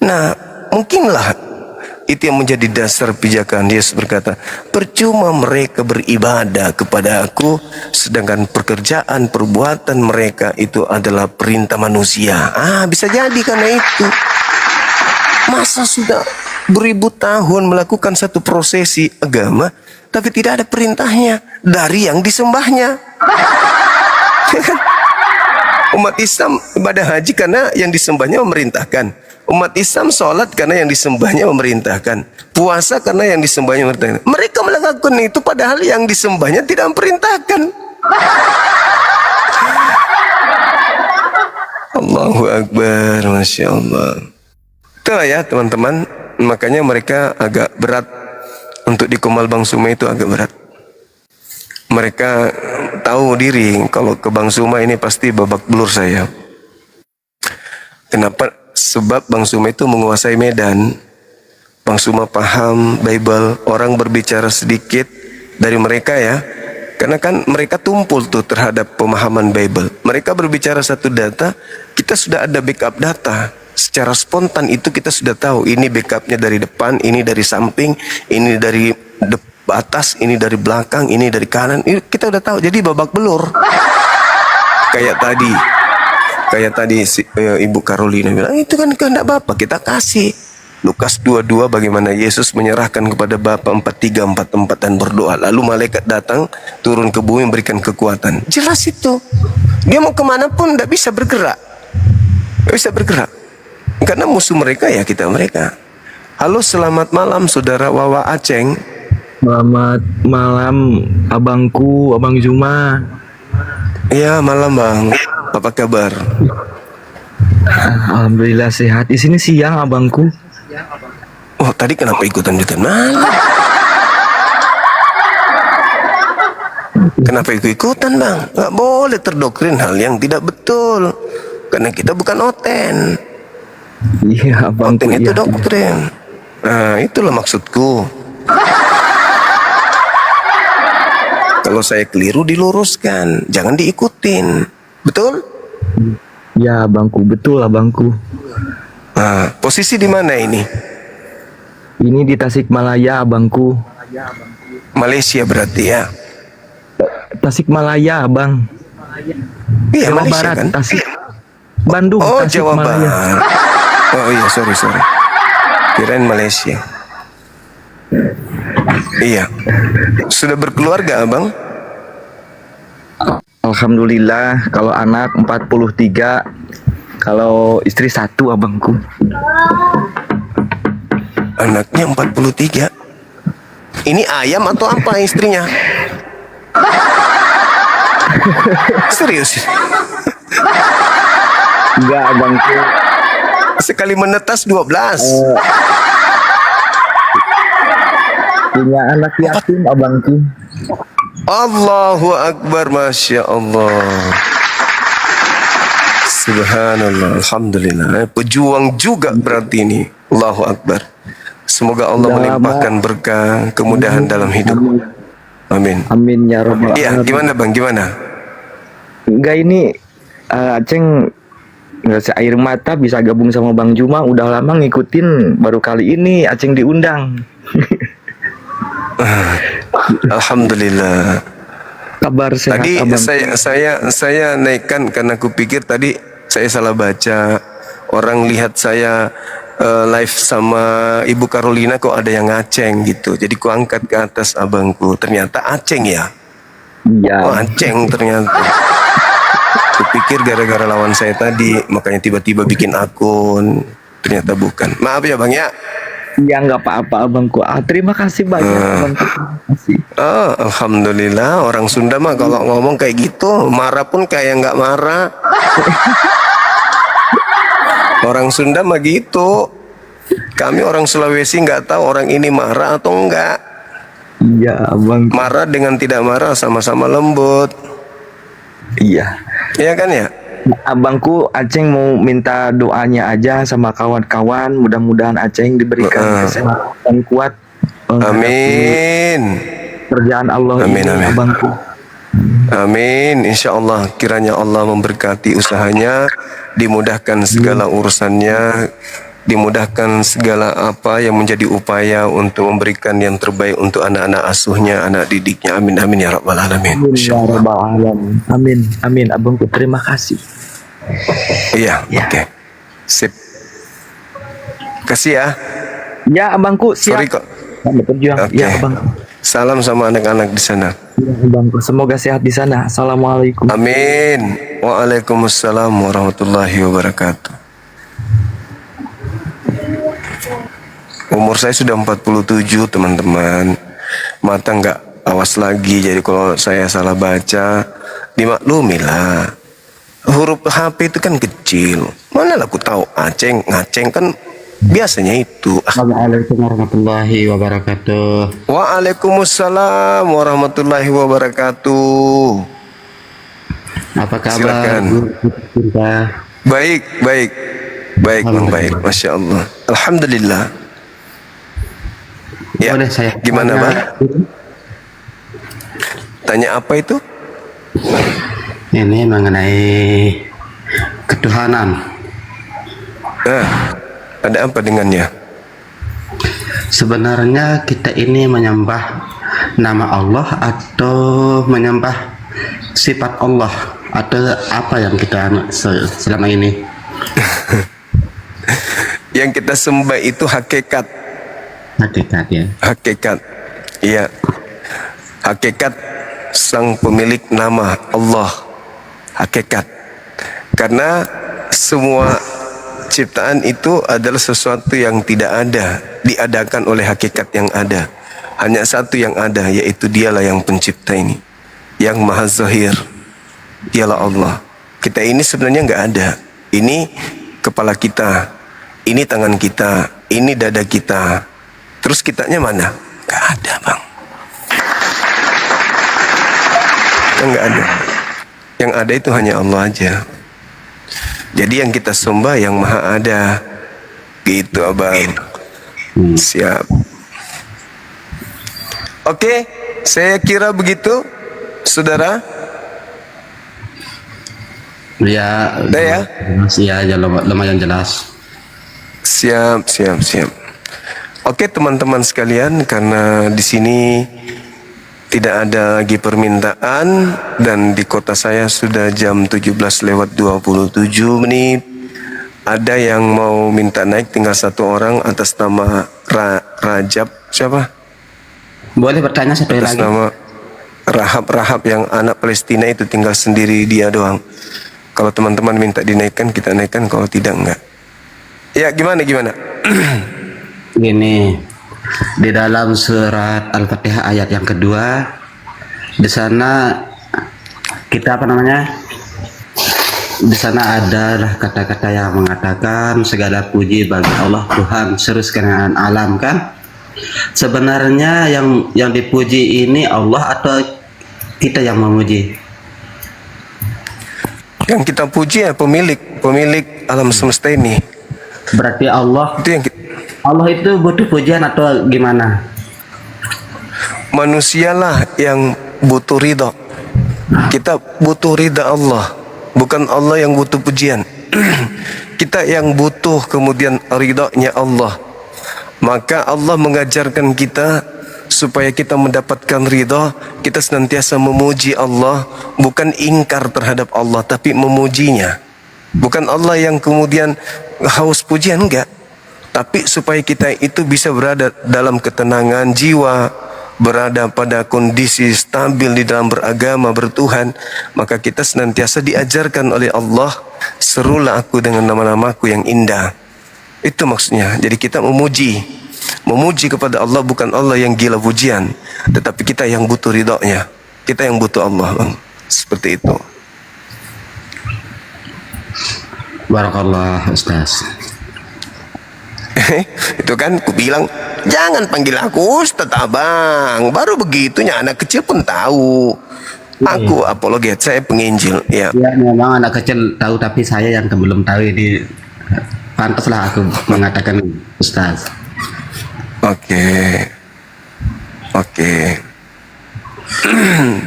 Nah, mungkinlah itu yang menjadi dasar pijakan. Yesus berkata, percuma mereka beribadah kepada aku, sedangkan pekerjaan perbuatan mereka itu adalah perintah manusia. Bisa jadi karena itu. Masa sudah beribu tahun melakukan satu prosesi agama, tapi tidak ada perintahnya dari yang disembahnya. Umat Islam ibadah haji karena yang disembahnya memerintahkan. Umat Islam sholat karena yang disembahnya memerintahkan. Puasa karena yang disembahnya memerintahkan. Mereka melakukan itu padahal yang disembahnya tidak memerintahkan. Allahu Akbar, Masya Allah. Itulah ya teman-teman. Makanya mereka agak berat. Untuk di Kumal Bang Suma itu agak berat. Mereka tahu diri kalau ke Bang Suma ini pasti babak belur saya. Kenapa? Sebab Bang Suma itu menguasai medan. Bang Suma paham Bible. Orang berbicara sedikit dari mereka ya. Karena kan mereka tumpul tuh terhadap pemahaman Bible. Mereka berbicara satu data, kita sudah ada backup data. Secara spontan itu kita sudah tahu. Ini backupnya dari depan, ini dari samping, ini dari atas, ini dari belakang, ini dari kanan. Ini kita udah tahu. Jadi babak belur. Kayak tadi Ibu Carolina bilang, itu kan kehendak Bapa, kita kasih. Lukas 22 bagaimana Yesus menyerahkan kepada Bapa 4344 dan berdoa. Lalu malaikat datang turun ke bumi memberikan kekuatan. Jelas itu. Dia mau kemana pun tidak bisa bergerak. Tidak bisa bergerak. Karena musuh mereka ya kita mereka. Halo selamat malam saudara Wawa Aceng. Selamat malam abangku, Abang Zuma. Iya malam bang. Apa kabar? Alhamdulillah sehat. Di sini siang abangku. Oh tadi kenapa ikutan malam? Kenapa ikut-ikutan bang? Gak boleh terdoktrin hal yang tidak betul. Karena kita bukan oten. Iya abangku. Oten itu doktrin. Nah itulah maksudku. Kalau saya keliru diluruskan, jangan diikutin. Betul? Ya abangku, betul abangku. Nah, posisi di mana ini? Ini di Tasikmalaya abangku. Malaysia berarti ya? Tasikmalaya abang. Iya Jawa Malaysia Barat, kan? Bandung, Oh Jawa Tasikmalaya. Barat. Oh iya sorry. Kirain Malaysia. Iya. Sudah berkeluarga abang? Alhamdulillah, kalau anak 43, kalau istri 1 abangku. Anaknya 43. Ini ayam atau apa istrinya? Serius? Enggak abangku. Sekali menetas 12. Punya anak yatim abangku. Allahu Akbar, Masya Allah. Subhanallah, Alhamdulillah. Pejuang juga berarti ini. Allahu Akbar. Semoga Allah melimpahkan berkah, kemudahan dalam hidup. Amin. Amin ya rabbal Iya, alamin. gimana Bang? Gimana? Enggak ini Aceng nggak seair mata bisa gabung sama Bang Juma. Udah lama ngikutin, baru kali ini Aceng diundang. Alhamdulillah. Kabar sehat Tadi abang. saya naikkan karena aku pikir tadi saya salah baca. Orang lihat saya live sama Ibu Carolina kok ada yang ngaceng gitu. Jadi ku angkat ke atas abangku. Ternyata Aceng ya. Iya. Oh, Aceng ternyata. Kupikir gara-gara lawan saya tadi, makanya tiba-tiba bikin akun. Ternyata bukan. Maaf ya Bang ya. Ya nggak apa-apa abangku. Terima kasih banyak abangku. Terima kasih. Alhamdulillah, orang Sunda mah kalau ngomong kayak gitu, marah pun kayak nggak marah. Orang Sunda mah gitu. Kami orang Sulawesi nggak tahu orang ini marah atau enggak. Iya abang. Marah dengan tidak marah sama-sama lembut. Iya. Iya kan ya? Abangku, Aceng mau minta doanya aja sama kawan-kawan. Mudah-mudahan Aceng diberikan kesehatan kuat. Amin. Kerjaan Allah Amin, ini, amin. abangku. Amin. Insya Allah kiranya Allah memberkati usahanya, dimudahkan segala urusannya, dimudahkan segala apa yang menjadi upaya untuk memberikan yang terbaik untuk anak-anak asuhnya, anak didiknya. Amin amin ya rabbal alamin. Amin ya rabbal alamin. Amin amin abangku, terima kasih. Iya, oke. Sip. Kasih ya. Ya abangku, siap. Sorry kok. Selamat berjuang. Oke. Ya abangku. Salam sama anak-anak di sana. Ya abangku, semoga sehat di sana. Assalamualaikum. Amin. Waalaikumsalam warahmatullahi wabarakatuh. Umur saya sudah 47 teman-teman. Mata nggak awas lagi. Jadi kalau saya salah baca, dimaklumilah. Huruf HP itu kan kecil. Mana lah aku tahu Aceng, ngaceng kan biasanya itu. Assalamualaikum warahmatullahi wabarakatuh. Waalaikumsalam warahmatullahi wabarakatuh. Apa kabar? Silakan. Baik, baik. Baik, Bang, baik. Masya Allah. Alhamdulillah. Ya, Boleh saya gimana, tanya? Bang? Tanya apa itu? Ini mengenai ketuhanan. Ada apa dengannya? Sebenarnya kita ini menyembah nama Allah atau menyembah sifat Allah, atau apa yang kita selama ini? Yang kita sembah itu hakikat. Hakikat ya. Hakikat. Iya. Hakikat sang pemilik nama Allah. Hakikat. Karena semua ciptaan itu adalah sesuatu yang tidak ada, diadakan oleh hakikat yang ada. Hanya satu yang ada, yaitu dialah yang pencipta ini, yang maha zahir. Dialah Allah. Kita ini sebenarnya nggak ada. Ini kepala kita, ini tangan kita, ini dada kita. Terus kitanya mana? Nggak ada, Bang. Kan nggak ada. Yang ada itu hanya Allah aja. Jadi yang kita sembah yang maha ada. Gitu, Abang. Siap. Oke, saya kira begitu, saudara. Ya, Udah ya? Ya, lumayan jelas. Siap, siap, siap. Oke, teman-teman sekalian, karena di sini tidak ada lagi permintaan dan di kota saya sudah jam 17:27 menit. Ada yang mau minta naik, tinggal satu orang atas nama Rajab. Siapa? Boleh bertanya satu Atas lagi? nama Rahab yang anak Palestina itu, tinggal sendiri dia doang. Kalau teman-teman minta dinaikkan, kita naikkan. Kalau tidak, enggak. Ya, gimana? Gini, di dalam surat Al-Fatihah ayat yang kedua, di sana kita apa namanya? Di sana ada kata-kata yang mengatakan segala puji bagi Allah Tuhan seluruh sekalian alam kan? Sebenarnya yang dipuji ini Allah atau kita yang memuji? Yang kita puji ya pemilik alam semesta ini. Berarti Allah itu yang Allah itu butuh pujian atau gimana? Manusialah yang butuh ridha. Kita butuh ridha Allah, bukan Allah yang butuh pujian. Kita yang butuh kemudian ridha-Nya Allah. Maka Allah mengajarkan kita supaya kita mendapatkan ridha, kita senantiasa memuji Allah, bukan ingkar terhadap Allah tapi memujinya. Bukan Allah yang kemudian haus pujian, enggak. Tapi supaya kita itu bisa berada dalam ketenangan jiwa, berada pada kondisi stabil di dalam beragama, bertuhan, maka kita senantiasa diajarkan oleh Allah, serulah aku dengan nama-namaku yang indah. Itu maksudnya. Jadi kita memuji kepada Allah, bukan Allah yang gila pujian, tetapi kita yang butuh ridhonya, kita yang butuh Allah, Bang. Seperti itu. Barakallah Ustaz. Itu kan ku bilang jangan panggil aku Ustaz Abang. Baru begitunya anak kecil pun tahu. Aku apologet, saya penginjil. Ya. Ya memang anak kecil tahu, tapi saya yang belum tahu ini. Pantaslah aku mengatakan Ustaz. Oke.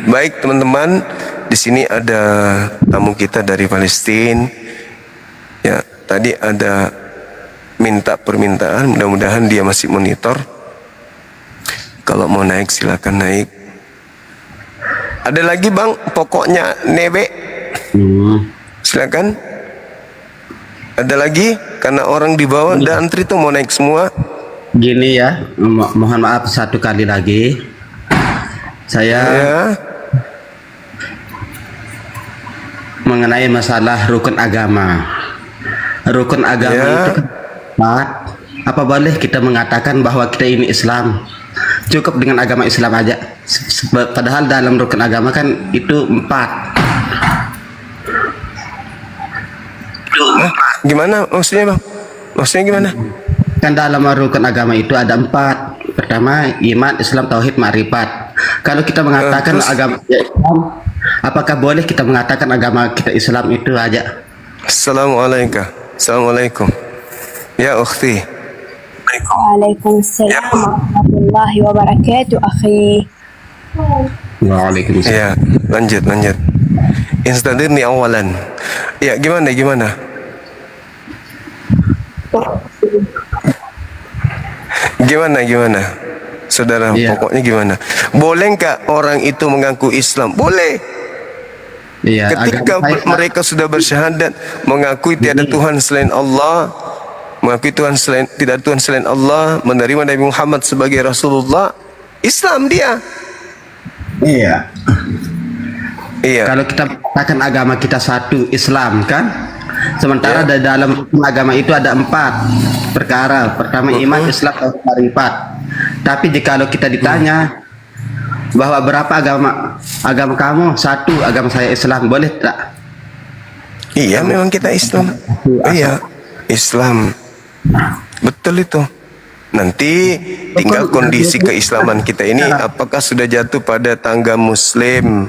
Baik teman-teman, di sini ada tamu kita dari Palestina. Ya, tadi ada minta permintaan, mudah-mudahan dia masih monitor. Kalau mau naik silakan naik. Ada lagi Bang, pokoknya Nebe. Silakan. Ada lagi? Karena orang di bawah dan antri tuh mau naik semua. Gini ya, mohon maaf satu kali lagi. Saya mengenai masalah rukun agama. Rukun agama itu kan, apa boleh kita mengatakan bahwa kita ini Islam? Cukup dengan agama Islam aja. Padahal dalam rukun agama kan itu 4. Gimana maksudnya Bang? Maksudnya gimana? Kan dalam rukun agama itu ada 4. Pertama, iman, Islam, tauhid, ma'rifat. Kalau kita mengatakan agama Islam, apakah boleh kita mengatakan agama kita Islam itu aja? Assalamualaikum. Ya ukhti. Waalaikumsalam warahmatullahi wabarakatuh, akhi. Waalaikumsalam. Ya, lanjut. Instadirni awalan. Ya, gimana? Gimana? Saudara, pokoknya gimana? Boleh enggak orang itu mengaku Islam? Boleh. Iya, ketika mereka sudah bersyahadat mengakui tiada Tuhan selain Allah, mengakui tidak Tuhan selain Allah, menerima Nabi Muhammad sebagai Rasulullah, Islam dia. Iya. Kalau kita katakan agama kita satu, Islam kan? Sementara di dalam agama itu ada 4 perkara. Pertama iman, Islam, tauhid, ma'rifat. Tapi jika kita ditanya bahwa berapa agama kamu? 1, agama saya Islam, boleh tak? Iya, memang kita Islam. Iya, Islam. Betul itu. Nanti tinggal kondisi keislaman kita ini, apakah sudah jatuh pada tangga Muslim,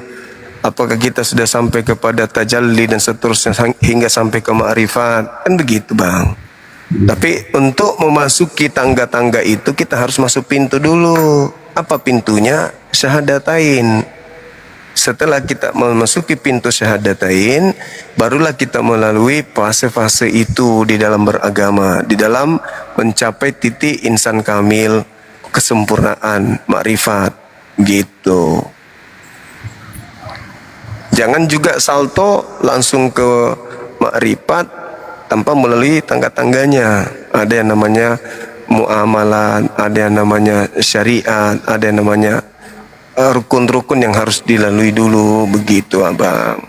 apakah kita sudah sampai kepada tajalli dan seterusnya hingga sampai ke ma'rifat, kan begitu Bang. Tapi untuk memasuki tangga-tangga itu kita harus masuk pintu dulu. Apa pintunya? Syahadatain. Setelah kita memasuki pintu syahadatain, barulah kita melalui fase-fase itu di dalam beragama, di dalam mencapai titik insan kamil, kesempurnaan, makrifat, gitu. Jangan juga salto langsung ke makrifat tanpa melalui tangga-tangganya. Ada yang namanya muamalat, ada yang namanya syariat, ada yang namanya rukun-rukun yang harus dilalui dulu, begitu Abang.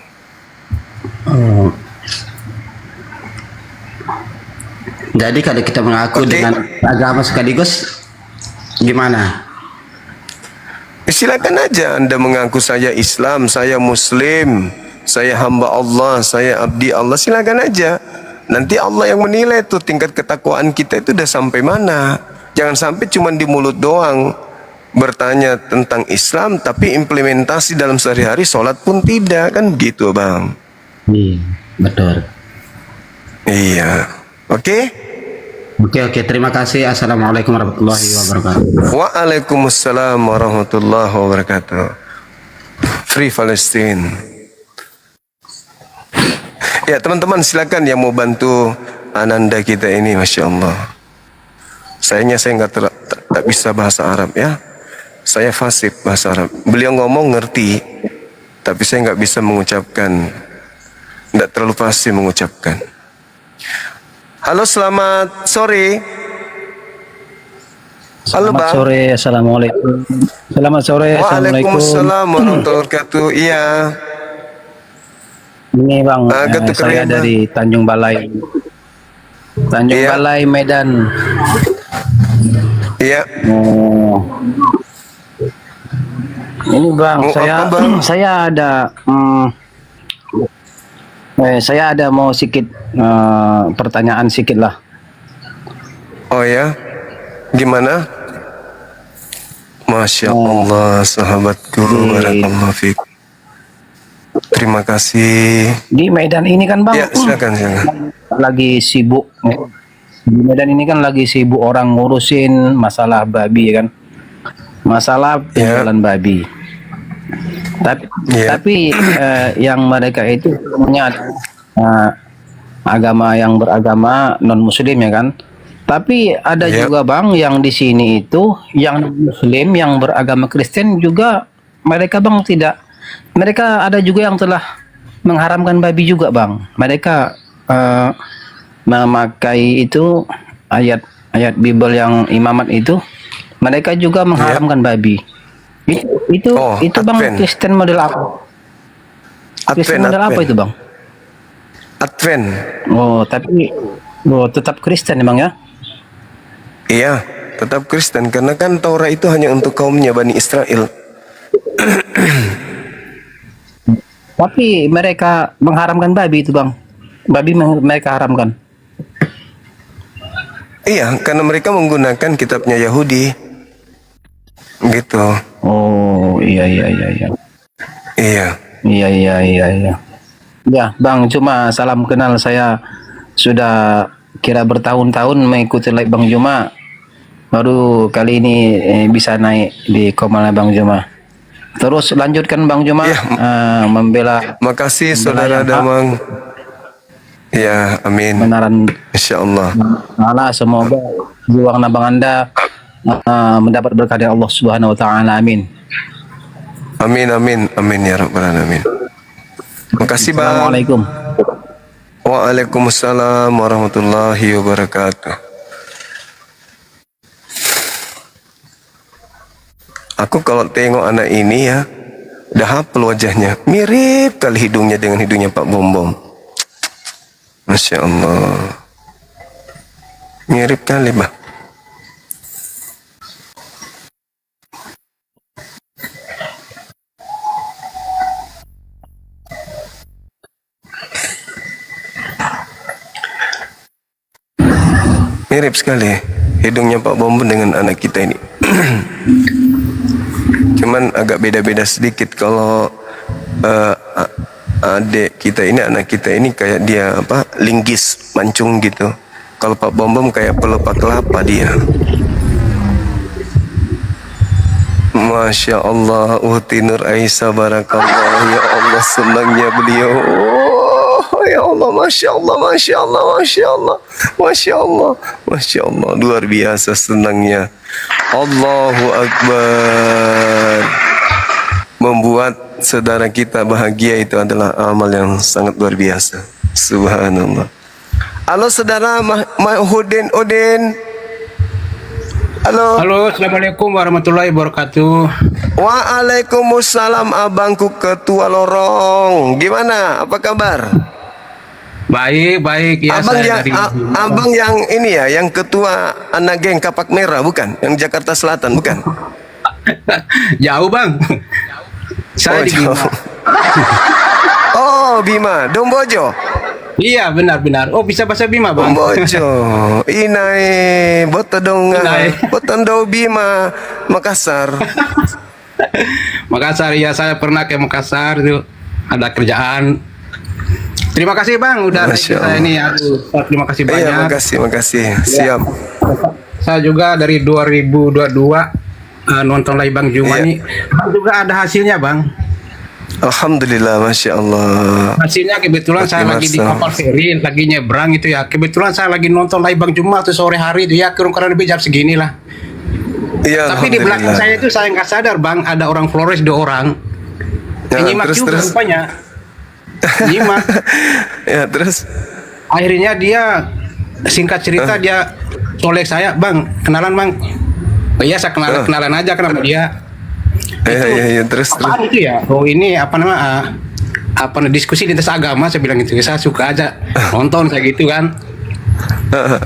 Jadi kalau kita mengaku dengan agama sekaligus gimana? Silakan aja Anda mengaku saya Islam, saya Muslim, saya hamba Allah, saya abdi Allah. Silakan aja. Nanti Allah yang menilai tuh tingkat ketakwaan kita itu udah sampai mana. Jangan sampai cuma di mulut doang bertanya tentang Islam, tapi implementasi dalam sehari-hari sholat pun tidak, kan begitu Bang? Iya, betul. Iya. Oke? Oke, terima kasih. Assalamualaikum warahmatullahi wabarakatuh. Waalaikumsalam warahmatullahi wabarakatuh. Free Palestine. Ya teman-teman, silakan yang mau bantu Ananda kita ini, Masya Allah. Sayangnya saya tak bisa bahasa Arab ya. Saya fasih bahasa Arab. Beliau ngomong ngerti, tapi saya nggak bisa mengucapkan. Nggak terlalu fasih mengucapkan. Halo, selamat sore. Halo Bang. Selamat sore, assalamualaikum. Selamat sore, assalamualaikum. Waalaikumsalam warahmatullahi wabarakatuh. Iya. Ini Bang, saya dari Tanjung Balai. Tanjung Balai, Medan. Iya. Ini Bang, saya ada saya ada mau sedikit pertanyaan sedikit lah. Oh ya, gimana? Masya Allah, sahabatku, barakallahu fiik. Terima kasih. Di Medan ini kan Bang, ya, silakan. Lagi sibuk. Di Medan ini kan lagi sibuk orang ngurusin masalah babi kan, masalah penjualan babi. Tapi yang mereka itu punya agama yang beragama non Muslim ya kan. Tapi ada juga Bang yang di sini itu yang Muslim yang beragama Kristen juga mereka Bang tidak. Mereka ada juga yang telah mengharamkan babi juga Bang. Mereka memakai itu ayat Bible yang imamat itu. Mereka juga mengharamkan babi. Itu Bang Kristen model apa? Kristen model apa itu Bang? Advent. Oh, tapi tetap Kristen Bang ya? Iya, tetap Kristen karena kan Taurat itu hanya untuk kaumnya Bani Israel. Tapi mereka mengharamkan babi itu Bang. Babi mereka haramkan. Iya, karena mereka menggunakan kitabnya Yahudi. Gitu. Oh, iya. Iya. Ya, Bang, cuma salam kenal. Saya sudah kira bertahun-tahun mengikuti live Bang Juma. Baru kali ini bisa naik di Komala Bang Juma. Terus lanjutkan Bang Juma membela. Makasih Saudara Damang. Ya, amin. Benaran. Insyaallah. Allah semoga juang nabang Anda mendapat berkah dari Allah Subhanahu wa taala. Amin. Amin ya rabbal alamin. Makasih Bang. Assalamualaikum. Waalaikumsalam warahmatullahi wabarakatuh. Aku kalau tengok anak ini ya, udah hafal wajahnya. Mirip kali hidungnya dengan hidungnya Pak Bombom. Masya Allah. Mirip kali Bang. Mirip sekali hidungnya Pak Bombom dengan anak kita ini. Cuman agak beda-beda sedikit. Kalau adik kita ini, anak kita ini kayak dia linggis mancung gitu. Kalau Pak Bombom kayak pelepah kelapa dia. Masya Allah, Uhti Nur Aisyah, barakallah. Ya Allah, senangnya beliau. Oh, ya Allah, Masya Allah, Masya Allah, Masya Allah, Masya Allah, Masya Allah. Luar biasa senangnya. Allahu Akbar. Membuat saudara kita bahagia itu adalah amal yang sangat luar biasa. Subhanallah. Halo saudara Mahudin Udin. Halo. Halo, assalamualaikum warahmatullahi wabarakatuh. Waalaikumsalam abangku ketua lorong. Gimana? Apa kabar? Baik ya. Abang yang ini ya, yang ketua anak geng Kapak Merah bukan? Yang Jakarta Selatan bukan? Jauh bang. Saya di Bima. Oh, Bima, Dombojo. Iya benar-benar. Oh bisa bahasa Bima bang. Dombojo. Inai, botodong, botondo Bima, Makassar. Makassar ya, saya pernah ke Makassar itu ada kerjaan. Terima kasih bang, udah kita ini. Aduh, terima kasih banyak. Iya, makasih. Siap. Saya juga dari 2022 nonton live Bang Juma nih. Bang juga ada hasilnya bang. Alhamdulillah, masya Allah. Hasilnya kebetulan saya lagi di kapal feri, lagi nyebrang itu ya. Kebetulan saya lagi nonton live Bang Juma tuh sore hari itu ya, kurang lebih jam segini lah. Iya, tapi di belakang saya itu saya nggak sadar bang, ada orang Flores 2 orang. Nyimak juga rupanya. Nyimak. Ya terus. Akhirnya dia singkat cerita dia colek saya, bang kenalan bang. Oh iya saya kenalan aja kenapa dia. Iya terus. Apaan itu ya? Oh ini apa nama? Diskusi lintas agama saya bilang gitu. Saya suka aja nonton kayak gitu kan.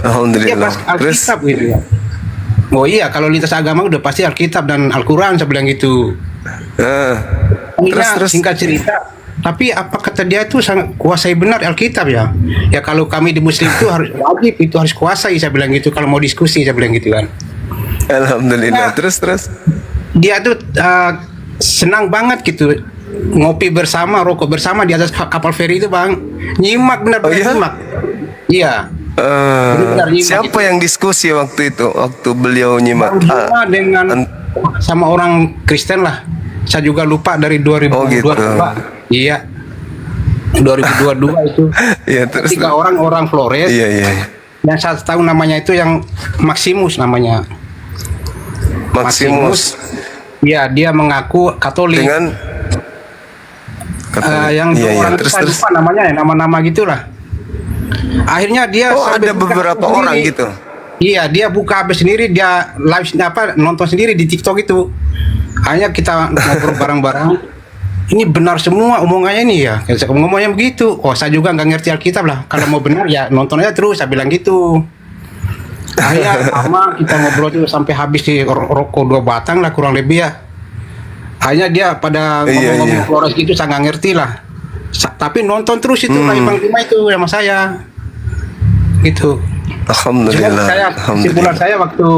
Alhamdulillah. Terus Alkitab gitu ya. Oh iya kalau lintas agama udah pasti Alkitab dan Al-Quran saya bilang gitu. Terus singkat cerita. Tapi apa kata dia itu sangat kuasai benar Alkitab ya. Ya kalau kami di Muslim itu harus wajib itu harus kuasai saya bilang gitu kalau mau diskusi saya bilang gitu kan. Alhamdulillah. Terus. Dia tuh senang banget gitu ngopi bersama, rokok bersama di atas kapal feri itu bang. Nyimak benar-benar nyimak. Iya. Siapa yang diskusi waktu itu? Waktu beliau nyimak? Dengan sama orang Kristen lah. Saya juga lupa dari 2022. gitu. Iya. 2022 itu. Iya, terus. 3 orang Flores. Iya. Yang saya tahu namanya itu yang Maximus namanya. Maximus. Iya, dia mengaku Katolik. Dengan yang orang terus lupa namanya ya, nama-nama gitulah. Akhirnya dia ada beberapa orang gitu. Iya, dia buka HP sendiri, dia live nonton sendiri di TikTok itu. Hanya kita ngobrol bareng-bareng. Ini benar semua omongannya ini ya. Saya ngomongnya begitu. Oh, saya juga nggak ngerti Alkitab lah. Kalau mau benar ya nonton aja terus. Saya bilang gitu. Akhirnya lama kita ngobrol itu sampai habis di rokok 2 batang lah kurang lebih ya. Hanya dia pada ngomong-ngomong Flores gitu saya nggak ngerti lah. Tapi nonton terus itu live Bang Juma itu sama saya. Gitu. Alhamdulillah. Kesimpulan saya waktu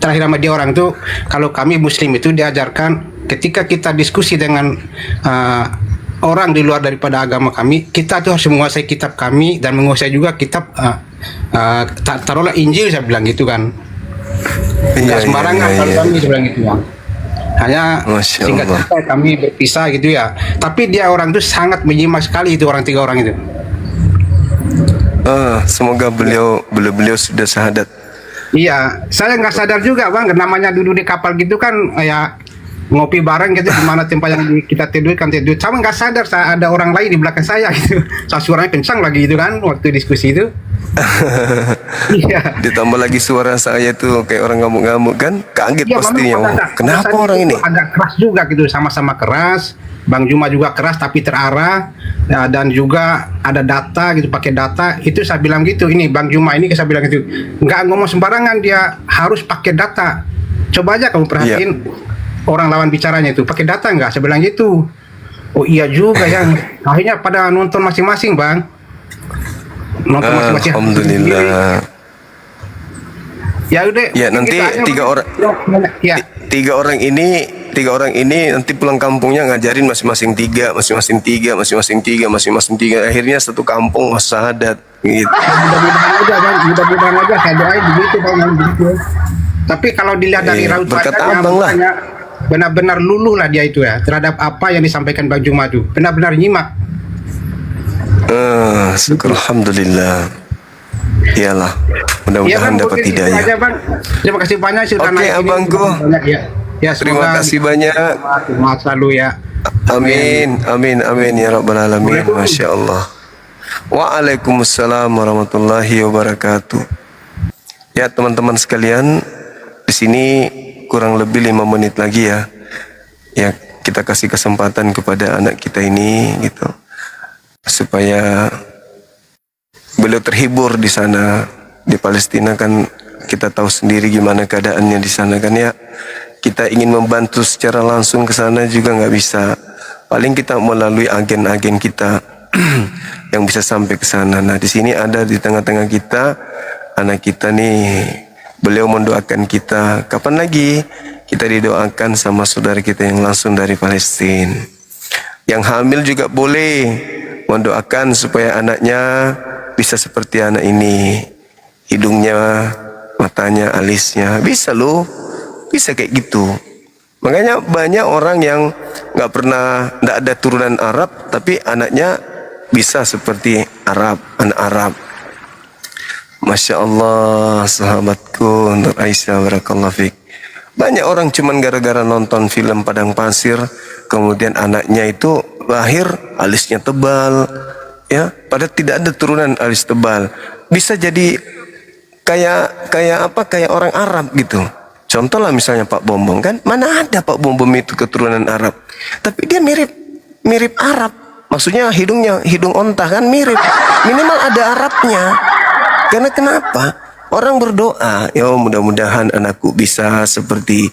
terakhir sama dia orang tuh, kalau kami Muslim itu diajarkan ketika kita diskusi dengan orang di luar daripada agama kami, kita tuh harus menguasai kitab kami dan menguasai juga kitab taruhlah Injil saya bilang gitu kan. Nggak sembarangan kalau kami saya bilang gitu ya. Hanya singkat cerita kami berpisah gitu ya. Tapi dia orang tuh sangat menyimak sekali itu 3 orang itu. Semoga beliau sudah syahadat. Iya, saya nggak sadar juga bang, namanya duduk di kapal gitu kan, ya ngopi bareng gitu, di mana tempat yang kita tidur kan tidur. Sama nggak sadar saya ada orang lain di belakang saya gitu. Saya suaranya kencang lagi gitu kan waktu diskusi itu. Iya. Ditambah lagi suara saya tuh kayak orang ngamuk-ngamuk kan, kaget pastinya. Kenapa orang ini? Agak keras juga gitu, sama-sama keras. Bang Juma juga keras tapi terarah ya, dan juga ada data gitu, pakai data itu saya bilang gitu. Ini Bang Juma ini saya bilang gitu, nggak ngomong sembarangan, dia harus pakai data. Coba aja kamu perhatiin orang lawan bicaranya itu pakai data nggak, saya bilang gitu. Oh iya juga yang akhirnya pada nonton masing-masing bang, nonton masing-masing. Alhamdulillah. Ya udah. Ya nanti 3 orang. Ya. 3 orang ini nanti pulang kampungnya ngajarin masing-masing 3, akhirnya satu kampung syahadat gitu. Mudah-mudahan aja saya doain begitu bang, begitu. Tapi kalau dilihat dari raut wajahnya benar-benar luluh lah dia itu ya terhadap apa yang disampaikan Bang Juma itu, benar-benar nyimak. Syukur alhamdulillah. Iyalah, mudah-mudahan dapat hidayah. Terima kasih banyak sudah naik. Abangku. Ya, terima kasih banyak. Semangat selalu ya. Amin ya rabbal alamin. Masya Allah. Waalaikumsalam warahmatullahi wabarakatuh. Ya teman-teman sekalian, di sini kurang lebih 5 menit lagi ya. Ya kita kasih kesempatan kepada anak kita ini gitu, supaya beliau terhibur di sana di Palestina kan. Kita tahu sendiri gimana keadaannya di sana kan ya. kita ingin membantu secara langsung ke sana juga nggak bisa. Paling kita melalui agen-agen kita yang bisa sampai ke sana. Nah, di sini ada di tengah-tengah kita anak kita nih, beliau mendoakan kita. Kapan lagi kita didoakan sama saudara kita yang langsung dari Palestina. Yang hamil juga boleh mendoakan supaya anaknya bisa seperti anak ini, hidungnya, matanya, alisnya, bisa loh, bisa kayak gitu. Makanya banyak orang yang nggak ada turunan Arab, tapi anaknya bisa seperti Arab, anak Arab. Masya Allah, sahabatku, untuk Aisyah, barakallahu fiik. Banyak orang cuman gara-gara nonton film Padang Pasir, kemudian anaknya itu lahir alisnya tebal, ya, padahal tidak ada turunan alis tebal. Bisa jadi kayak orang Arab gitu. Contoh lah misalnya Pak Bombong kan, mana ada Pak Bombong itu keturunan Arab, tapi dia mirip Arab. Maksudnya hidung onta kan mirip, minimal ada Arabnya. Karena kenapa? Orang berdoa, ya mudah-mudahan anakku bisa seperti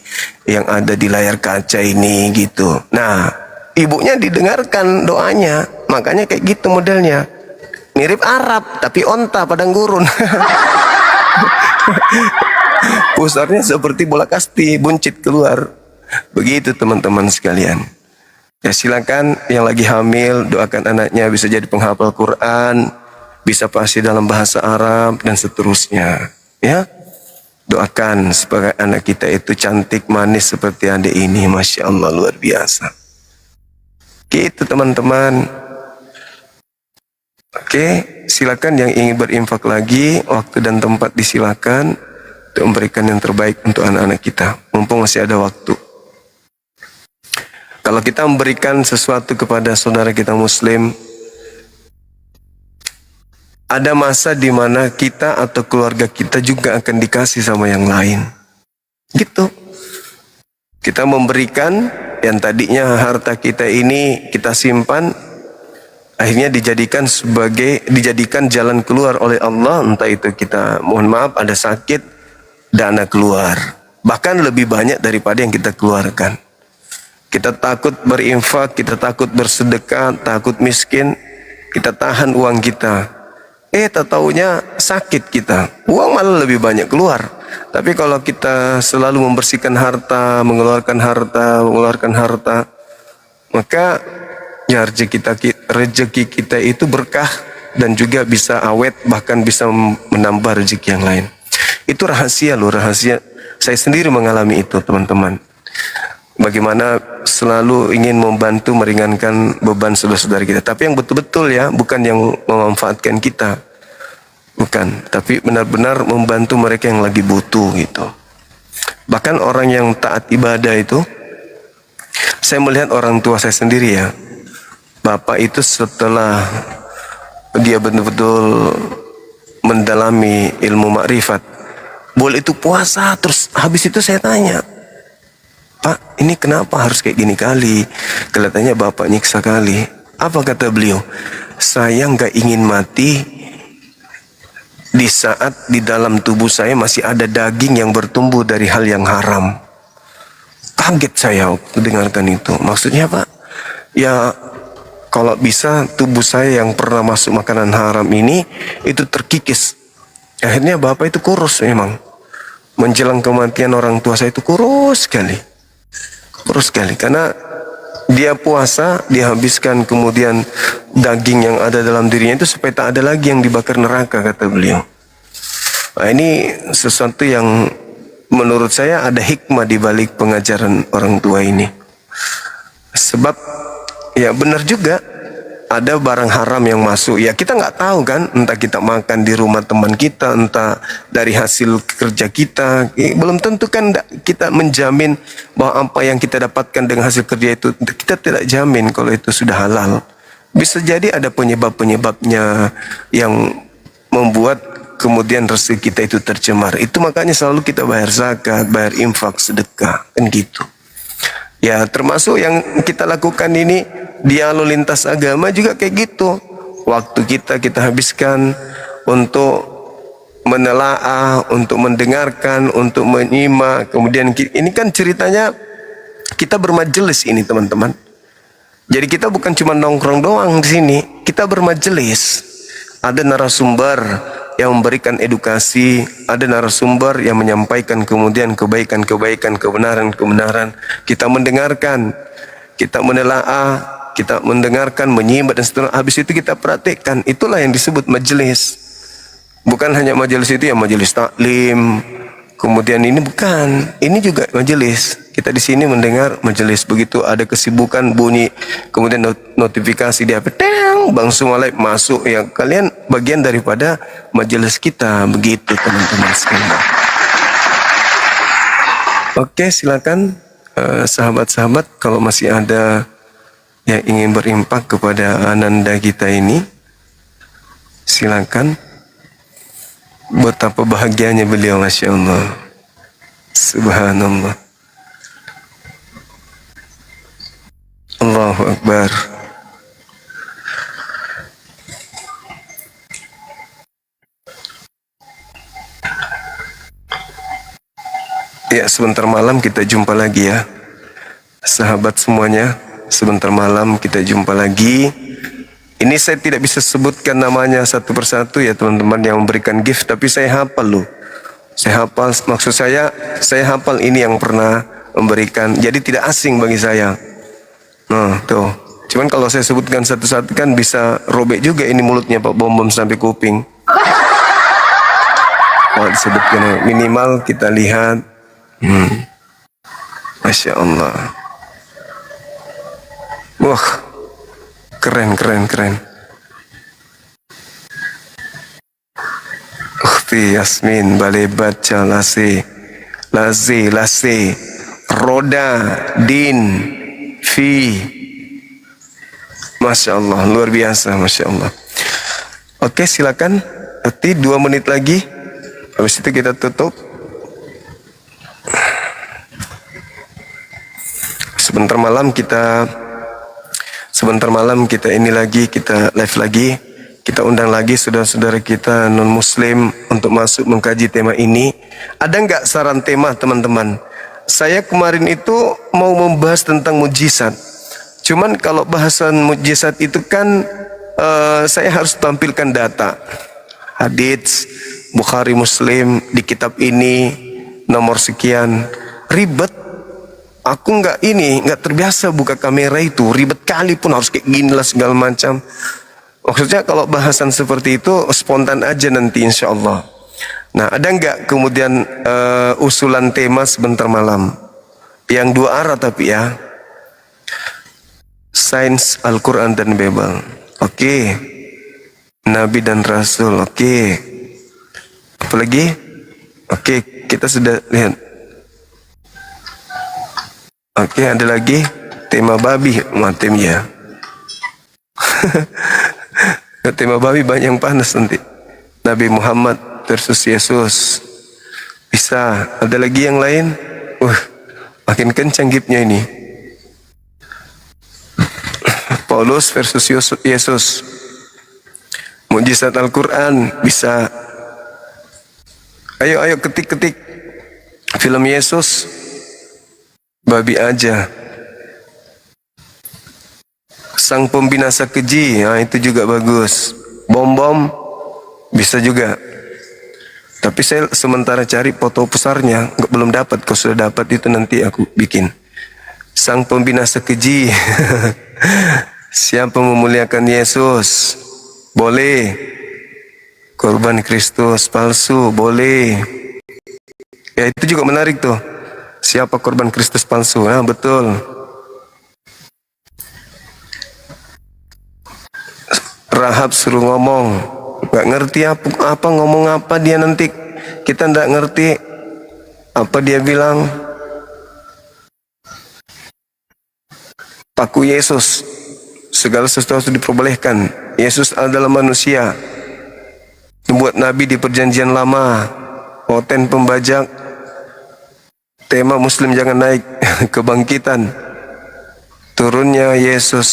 yang ada di layar kaca ini gitu. Nah, ibunya didengarkan doanya, makanya kayak gitu modelnya. Mirip Arab, tapi onta padang gurun. Pusarnya seperti bola kasti, buncit keluar. Begitu teman-teman sekalian. Ya silakan yang lagi hamil, doakan anaknya bisa jadi penghafal Quran, bisa fasih dalam bahasa Arab dan seterusnya. Ya, doakan supaya anak kita itu cantik manis seperti adik ini. Masya Allah, luar biasa. Gitu teman-teman. Oke, silakan yang ingin berinfak lagi, waktu dan tempat disilakan untuk memberikan yang terbaik untuk anak-anak kita, mumpung masih ada waktu. Kalau kita memberikan sesuatu kepada saudara kita muslim, ada masa di mana kita atau keluarga kita juga akan dikasih sama yang lain. Gitu. Kita memberikan yang tadinya harta kita ini kita simpan, akhirnya dijadikan jalan keluar oleh Allah. Entah itu kita, mohon maaf, ada sakit, dana keluar. Bahkan lebih banyak daripada yang kita keluarkan. Kita takut berinfak, kita takut bersedekah, takut miskin, kita tahan uang kita. Tak taunya sakit kita, uang malah lebih banyak keluar. Tapi kalau kita selalu membersihkan harta, mengeluarkan harta, maka ya rezeki kita itu berkah dan juga bisa awet, bahkan bisa menambah rezeki yang lain. Itu rahasia loh, rahasia. Saya sendiri mengalami itu teman-teman. Bagaimana selalu ingin membantu meringankan beban saudara-saudara kita. Tapi yang betul-betul ya, bukan yang memanfaatkan kita. Bukan, tapi benar-benar membantu mereka yang lagi butuh gitu. Bahkan orang yang taat ibadah itu, saya melihat orang tua saya sendiri ya. Bapak itu setelah dia betul-betul mendalami ilmu makrifat, boleh itu puasa terus. Habis itu saya tanya, Pak, ini kenapa harus kayak gini kali? Kelihatannya Bapak nyiksa kali. Apa kata beliau? Saya nggak ingin mati di saat di dalam tubuh saya masih ada daging yang bertumbuh dari hal yang haram. Kaget saya waktu dengarkan itu. Maksudnya Pak, ya kalau bisa tubuh saya yang pernah masuk makanan haram ini itu terkikis. Akhirnya Bapak itu kurus memang. Menjelang kematian orang tua saya itu kurus sekali. Kurus sekali karena dia puasa, dia habiskan kemudian daging yang ada dalam dirinya itu supaya tak ada lagi yang dibakar neraka, kata beliau. Nah, ini sesuatu yang menurut saya ada hikmah di balik pengajaran orang tua ini. Sebab ya benar juga ada barang haram yang masuk. Ya kita nggak tahu kan, entah kita makan di rumah teman kita, entah dari hasil kerja kita. Belum tentu kan kita menjamin bahwa apa yang kita dapatkan dengan hasil kerja itu, kita tidak jamin kalau itu sudah halal. Bisa jadi ada penyebab-penyebabnya yang membuat kemudian rezeki kita itu tercemar. Itu makanya selalu kita bayar zakat, bayar infak, sedekah, kan gitu. Ya termasuk yang kita lakukan ini, dialog lintas agama juga kayak gitu. Waktu kita habiskan untuk menelaah, untuk mendengarkan, untuk menyimak. Kemudian ini kan ceritanya kita bermajelis ini teman-teman. Jadi kita bukan cuma nongkrong doang di sini, kita bermajelis. Ada narasumber yang memberikan edukasi, ada narasumber yang menyampaikan kemudian kebaikan-kebaikan, kebenaran-kebenaran. Kita mendengarkan, kita menelaah, kita mendengarkan, menyimak dan seterusnya. Habis itu kita praktekkan. Itulah yang disebut majelis. Bukan hanya majelis itu ya majelis taklim. Kemudian ini bukan, ini juga majelis. Kita di sini mendengar majelis, begitu ada kesibukan bunyi, kemudian notifikasi di HP, teng, Bang Sumalai masuk, ya kalian bagian daripada majelis kita, begitu teman-teman sekalian. Oke, silakan sahabat-sahabat kalau masih ada yang ingin berimpak kepada ananda kita ini, silakan. Betapa bahagianya beliau, Masya Allah, Subhanallah, Allahu Akbar. Ya, sebentar malam kita jumpa lagi ya, sahabat semuanya. Sebentar malam kita jumpa lagi. Ini saya tidak bisa sebutkan namanya satu persatu ya teman-teman yang memberikan gift, tapi saya hafal loh. Saya hafal, maksud saya hafal ini yang pernah memberikan. Jadi tidak asing bagi saya. Nah, tuh. Cuman kalau saya sebutkan satu-satu kan bisa robek juga ini mulutnya Pak Bom sampai kuping. Kalau disebutkan minimal kita lihat. Masya Allah. Wah. Keren. Ukhti Yasmin, balai baca lase, roda, din, fi. Masya Allah, luar biasa, Masya Allah. Oke, silakan. Nanti 2 menit lagi. Habis itu kita tutup. Sebentar malam kita ini lagi, kita live lagi, kita undang lagi saudara-saudara kita non-muslim untuk masuk mengkaji tema ini. Ada nggak saran tema teman-teman? Saya kemarin itu mau membahas tentang mujizat. Cuman kalau bahasan mujizat itu kan saya harus tampilkan data. Hadits, Bukhari Muslim, di kitab ini, nomor sekian. Ribet. Aku nggak terbiasa buka kamera itu, ribet kali pun harus kayak gini lah segala macam. Maksudnya kalau bahasan seperti itu spontan aja nanti insya Allah. Nah, ada nggak kemudian usulan tema sebentar malam yang 2 arah tapi ya, sains Al-Quran dan Bible. Oke. Nabi dan Rasul. Oke. Apalagi? Oke, kita sudah lihat. Oke, ada lagi tema babi, matem ya. Tema babi banyak yang panas nanti. Nabi Muhammad versus Yesus. Bisa. Ada lagi yang lain? Makin kencang gipnya ini. Paulus versus Yesus. Mujizat Al-Quran bisa. Ayo ketik film Yesus. Babi aja. Sang pembinasa keji, itu juga bagus. Bom bisa juga. Tapi saya sementara cari foto besarnya, belum dapat. Kalau sudah dapat itu nanti aku bikin. Sang pembinasa keji. Siapa memuliakan Yesus? Boleh. Korban Kristus palsu, boleh. Ya itu juga menarik tuh. Siapa korban Kristus palsu? Nah, betul. Rahab suruh ngomong, nggak ngerti apa ngomong apa dia nanti, kita nggak ngerti apa dia bilang. Paku Yesus, segala sesuatu diperbolehkan. Yesus adalah manusia, membuat nabi di perjanjian lama, Oten pembajak. Tema Muslim jangan naik. Kebangkitan. Turunnya Yesus.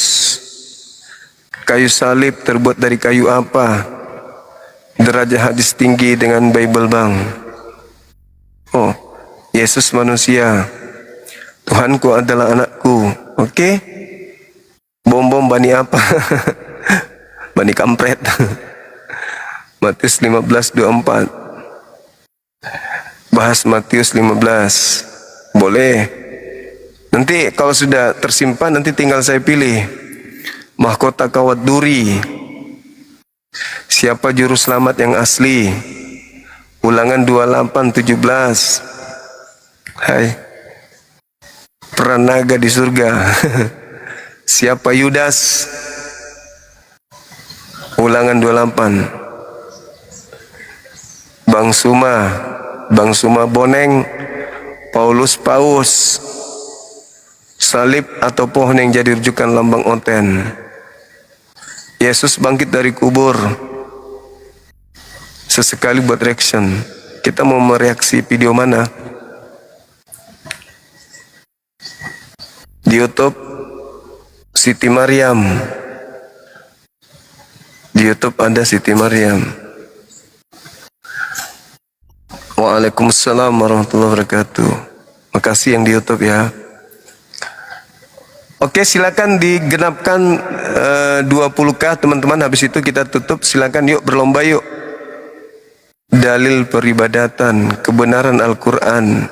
Kayu salib terbuat dari kayu apa? derajat hadis tinggi dengan Bible bang. Oh, Yesus manusia, Tuhanku adalah anakku. Oke, bom bani apa? Bani kampret. Matius 15:24. Bahas Matius 15. Boleh. Nanti kalau sudah tersimpan, nanti tinggal saya pilih. Mahkota kawat duri. Siapa juru selamat yang asli? Ulangan 28:17. Hai. Peran naga di surga. Siapa Yudas? Ulangan 28. Bang Suma Boneng, Paulus Paus, salib atau pohon yang jadi rujukan lambang onten. Yesus bangkit dari kubur. Sesekali buat reaction. Kita mau mereaksi video mana? Di YouTube Siti Maryam. Di YouTube ada Siti Maryam. Waalaikumsalam warahmatullahi wabarakatuh. Makasih yang di YouTube ya. Oke, silakan digenapkan 20k teman-teman. Habis itu kita tutup. Silakan yuk berlomba yuk. Dalil peribadatan, kebenaran Al-Quran,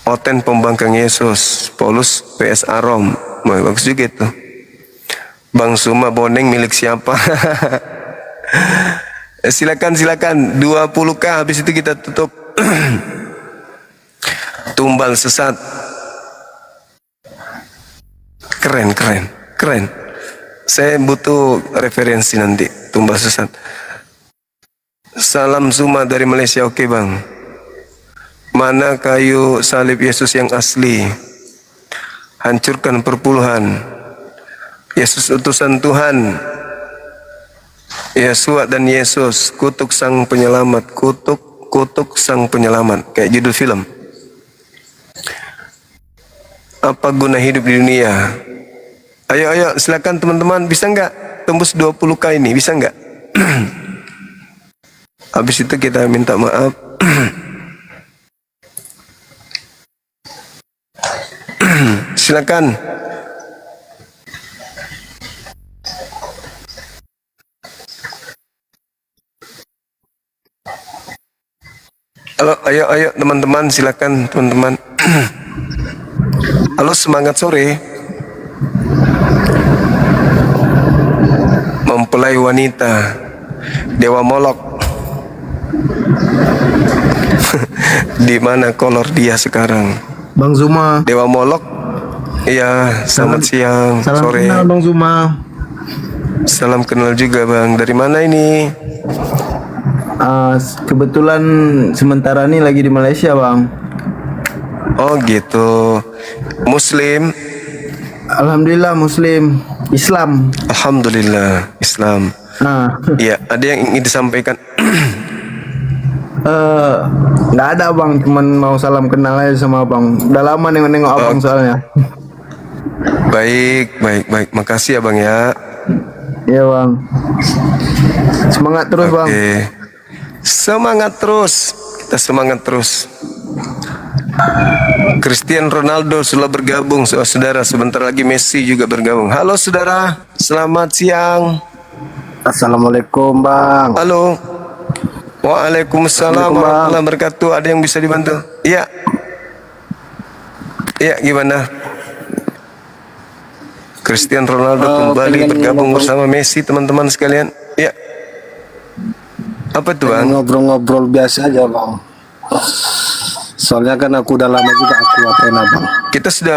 oten pembangkang Yesus, Paulus PS Arom. Bagus juga itu. Bang Suma Boneng milik siapa? Silakan 20k. Habis itu kita tutup. Tumbal sesat. Keren. Saya butuh referensi nanti. Tumbal sesat. Salam Suma dari Malaysia. Oke bang. Mana kayu salib Yesus yang asli? Hancurkan perpuluhan. Yesus utusan Tuhan. Yesua dan Yesus, kutuk sang penyelamat. Kutuk sang penyelamat. Kayak judul film. Apa guna hidup di dunia? Ayo silakan teman-teman. Bisa nggak tembus 20k ini? Bisa nggak? Habis itu kita minta maaf. Silakan. Halo, ayo teman-teman, silakan teman-teman. Halo, semangat sore. Mempelai wanita, dewa Molok. Di mana kolor dia sekarang? Bang Zuma. Dewa Molok. Iya, selamat siang, Salam sore. kenal Bang Zuma. Salam kenal juga bang. Dari mana ini? Kebetulan sementara ini lagi di Malaysia bang. Oh gitu. Muslim? Alhamdulillah Muslim. Islam. Alhamdulillah Islam. Iya, ada yang ingin disampaikan? Nggak ada bang, cuman mau salam kenal aja sama abang. Udah lama nengok abang soalnya. Baik. Makasih ya bang ya. Iya bang. Semangat terus bang. Semangat terus. Kita semangat terus. Cristiano Ronaldo sudah bergabung, saudara. Sebentar lagi Messi juga bergabung. Halo saudara, selamat siang. Assalamualaikum bang. Halo. Waalaikumsalam warahmatullahi wabarakatuh. Ada yang bisa dibantu? Iya. Iya, gimana? Cristiano Ronaldo kembali bergabung bersama Messi, teman-teman sekalian. Iya. Apa tuh bang? Ngobrol-ngobrol biasa aja bang. Soalnya kan aku udah lama juga aku apena bang. Kita sudah.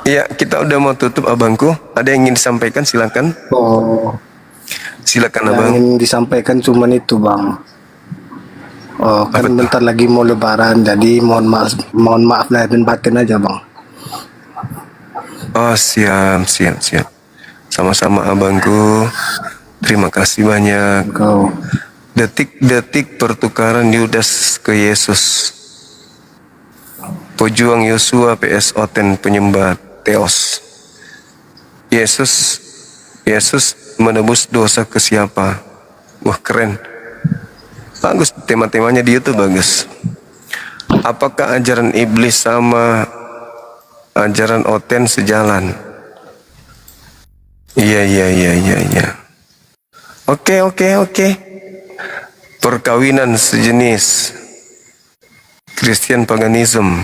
Iya, kita udah mau tutup abangku. Ada yang ingin disampaikan? Silakan. Oh. Silakan Yang abang. ingin disampaikan cuman itu bang. Oh kan bentar lagi mau lebaran, jadi mohon maaf lahir dan batin aja bang. Oh siap. Sama-sama abangku. Terima kasih banyak. Detik-detik pertukaran Yudas ke Yesus. Pejuang Yosua PS Oten penyembah Theos. Yesus menebus dosa ke siapa? Wah, keren. Bagus, tema-temanya dia tuh bagus. Apakah ajaran iblis sama ajaran Oten sejalan? Iya. Oke. Perkawinan sejenis. Christian paganism.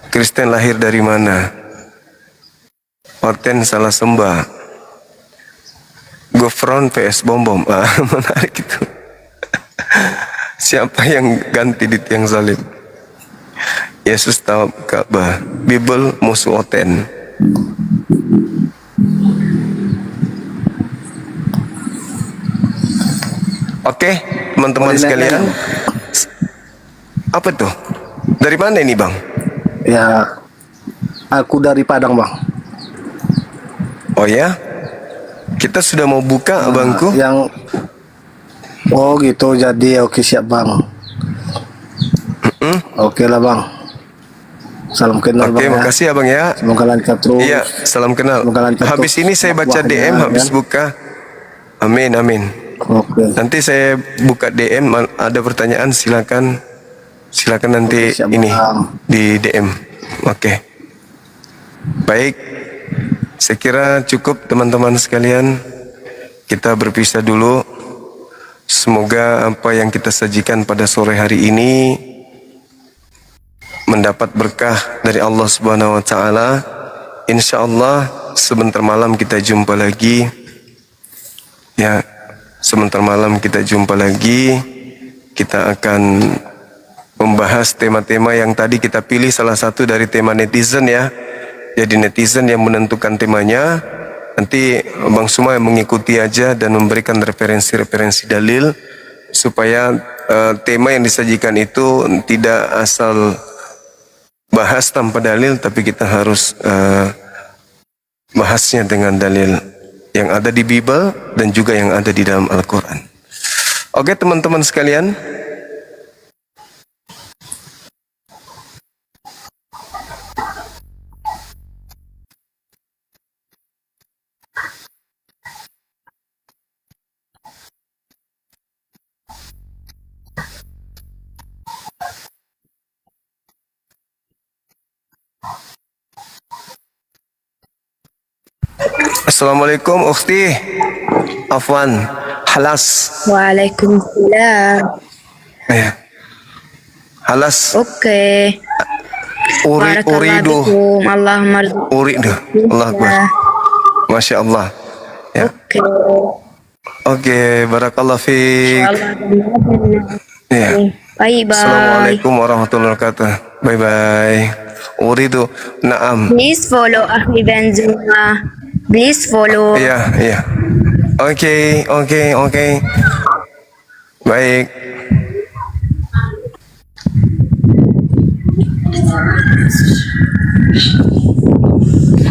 Kristen lahir dari mana? Oten salah sembah. Gofron PS bom. Menarik itu. Siapa yang ganti di tiang salib? Yesus tahu Ka'bah. Bible musuh Oten. Oke, teman-teman sekalian. Apa tuh? Dari mana ini, Bang? Ya, aku dari Padang, Bang. Oh ya? Kita sudah mau buka, Abangku? Yang oh gitu, jadi oke, siap, Bang. Oke lah, Bang. Salam kenal, Oke, Bang. makasih Abang ya. Semoga lancar terus. Iya, salam kenal. Semoga lancar Habis terus ini saya baca dakwahnya, DM, habis ya. buka. Amin. Oke. Nanti saya buka DM, ada pertanyaan silakan nanti Oke, siap, ini Bang. di DM. Oke. Baik. Saya kira cukup teman-teman sekalian. Kita berpisah dulu. Semoga apa yang kita sajikan pada sore hari ini mendapat berkah dari Allah Subhanahu wa taala. Insyaallah sebentar malam kita jumpa lagi. Ya, sebentar malam kita jumpa lagi. Kita akan membahas tema-tema yang tadi kita pilih, salah satu dari tema netizen ya. Jadi netizen yang menentukan temanya. Nanti Bang Suma yang mengikuti aja dan memberikan referensi-referensi dalil supaya tema yang disajikan itu tidak asal bahas tanpa dalil, tapi kita harus bahasnya dengan dalil yang ada di Bible dan juga yang ada di dalam Al-Quran. Oke teman-teman sekalian. Assalamualaikum ukhti. Afwan. Halas. Waalaikumsalam. Ya. Halas. Oke. Uridu. Allahumma Uridu. Allah Akbar. Masya Allah. Ya. Oke. Oke, barakallah fiik. Ya. Bye bye. Assalamualaikum warahmatullahi wabarakatuh. Bye bye. Uridu. Naam. Please follow Akhi Benzuma. Please follow. Iya. Oke. Baik.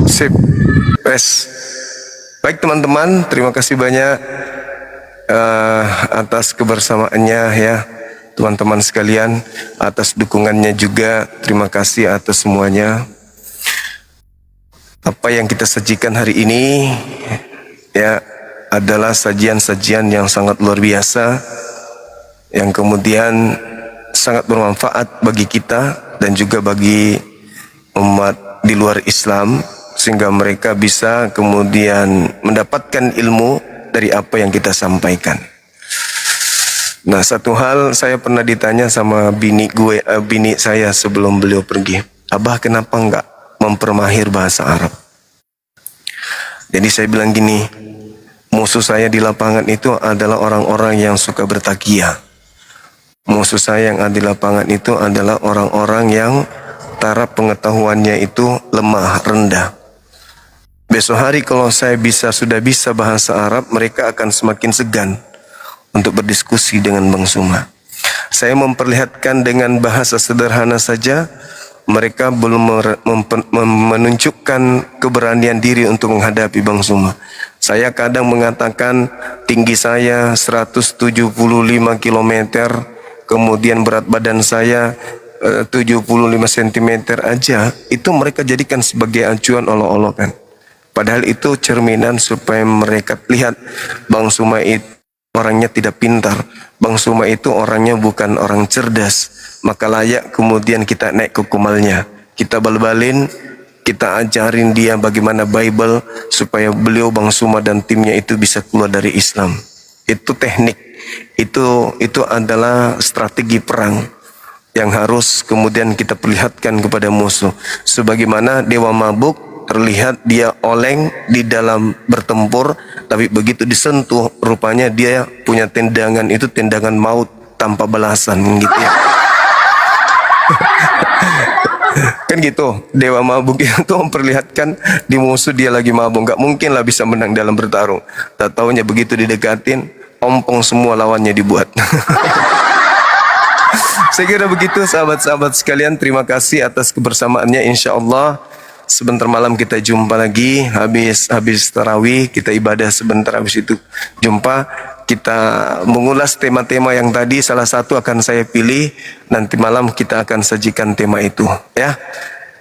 Sip. Baik teman-teman, terima kasih banyak atas kebersamaannya ya. Teman-teman sekalian, atas dukungannya juga, terima kasih atas semuanya. Apa yang kita sajikan hari ini ya adalah sajian-sajian yang sangat luar biasa, yang kemudian sangat bermanfaat bagi kita dan juga bagi umat di luar Islam, sehingga mereka bisa kemudian mendapatkan ilmu dari apa yang kita sampaikan. Nah, satu hal saya pernah ditanya sama bini saya sebelum beliau pergi, Abah kenapa enggak mempermahir bahasa Arab? Jadi saya bilang gini, musuh saya di lapangan itu adalah orang-orang yang suka bertakiyah. Musuh saya yang ada di lapangan itu adalah orang-orang yang taraf pengetahuannya itu lemah, rendah. Besok hari kalau saya sudah bisa bahasa Arab, mereka akan semakin segan untuk berdiskusi dengan Bang Suma. Saya memperlihatkan dengan bahasa sederhana saja, mereka belum menunjukkan keberanian diri untuk menghadapi Bang Suma. Saya kadang mengatakan tinggi saya 175 km, kemudian berat badan saya 75 cm aja, itu mereka jadikan sebagai acuan olok-olokan. Padahal itu cerminan supaya mereka lihat Bang Suma itu orangnya tidak pintar. Bang Suma itu orangnya bukan orang cerdas. Maka layak kemudian kita naik ke kumalnya. Kita bal-balin, kita ajarin dia bagaimana Bible supaya beliau Bang Suma dan timnya itu bisa keluar dari Islam. Itu teknik. Itu adalah strategi perang yang harus kemudian kita perlihatkan kepada musuh. Sebagaimana Dewa Mabuk terlihat dia oleng di dalam bertempur, tapi begitu disentuh rupanya dia punya tendangan, itu tendangan maut tanpa balasan gitu ya. Kan gitu, Dewa Mabuk itu memperlihatkan di musuh dia lagi mabuk, nggak mungkin lah bisa menang dalam bertarung. Tak taunya begitu didekatin, ompong semua lawannya dibuat. Saya kira begitu sahabat-sahabat sekalian, terima kasih atas kebersamaannya. Insya Allah sebentar malam kita jumpa lagi, habis tarawih kita ibadah sebentar, habis itu jumpa, kita mengulas tema-tema yang tadi. Salah satu akan saya pilih, nanti malam kita akan sajikan tema itu ya.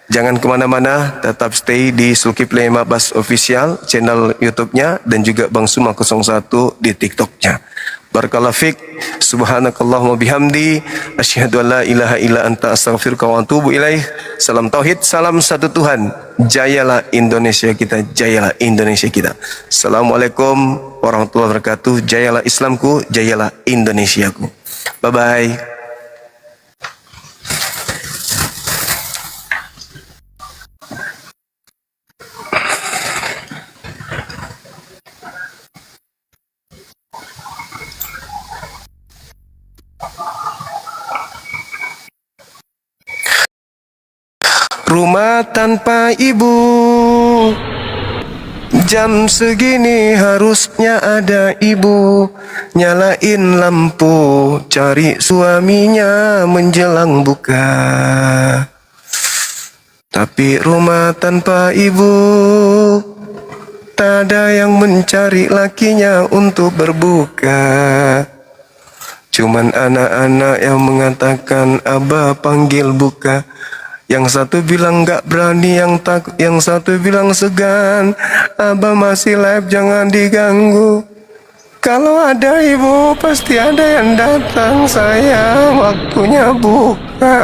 Jangan kemana-mana, tetap stay di Zulkifli Mabas Official channel YouTube-nya dan juga Bang Suma 01 di TikTok-nya. Barakallahu fiik. Subhanakallahumma bihamdi asyhadu an la ilaha illa anta astaghfiruka wa atubu ilaih. Salam tauhid, salam satu Tuhan. Jayalah Indonesia kita, jayalah Indonesia kita. Assalamualaikum warahmatullahi wabarakatuh. Jayalah Islamku, jayalah Indonesiaku. Bye bye. Rumah tanpa ibu, jam segini harusnya ada ibu. Nyalain lampu, cari suaminya menjelang buka. Tapi rumah tanpa ibu, tak ada yang mencari lakinya untuk berbuka. Cuman anak-anak yang mengatakan Abah panggil buka. Yang satu bilang gak berani, yang satu bilang segan. Abah masih live, jangan diganggu. Kalau ada ibu pasti ada yang datang. Saya waktunya buka.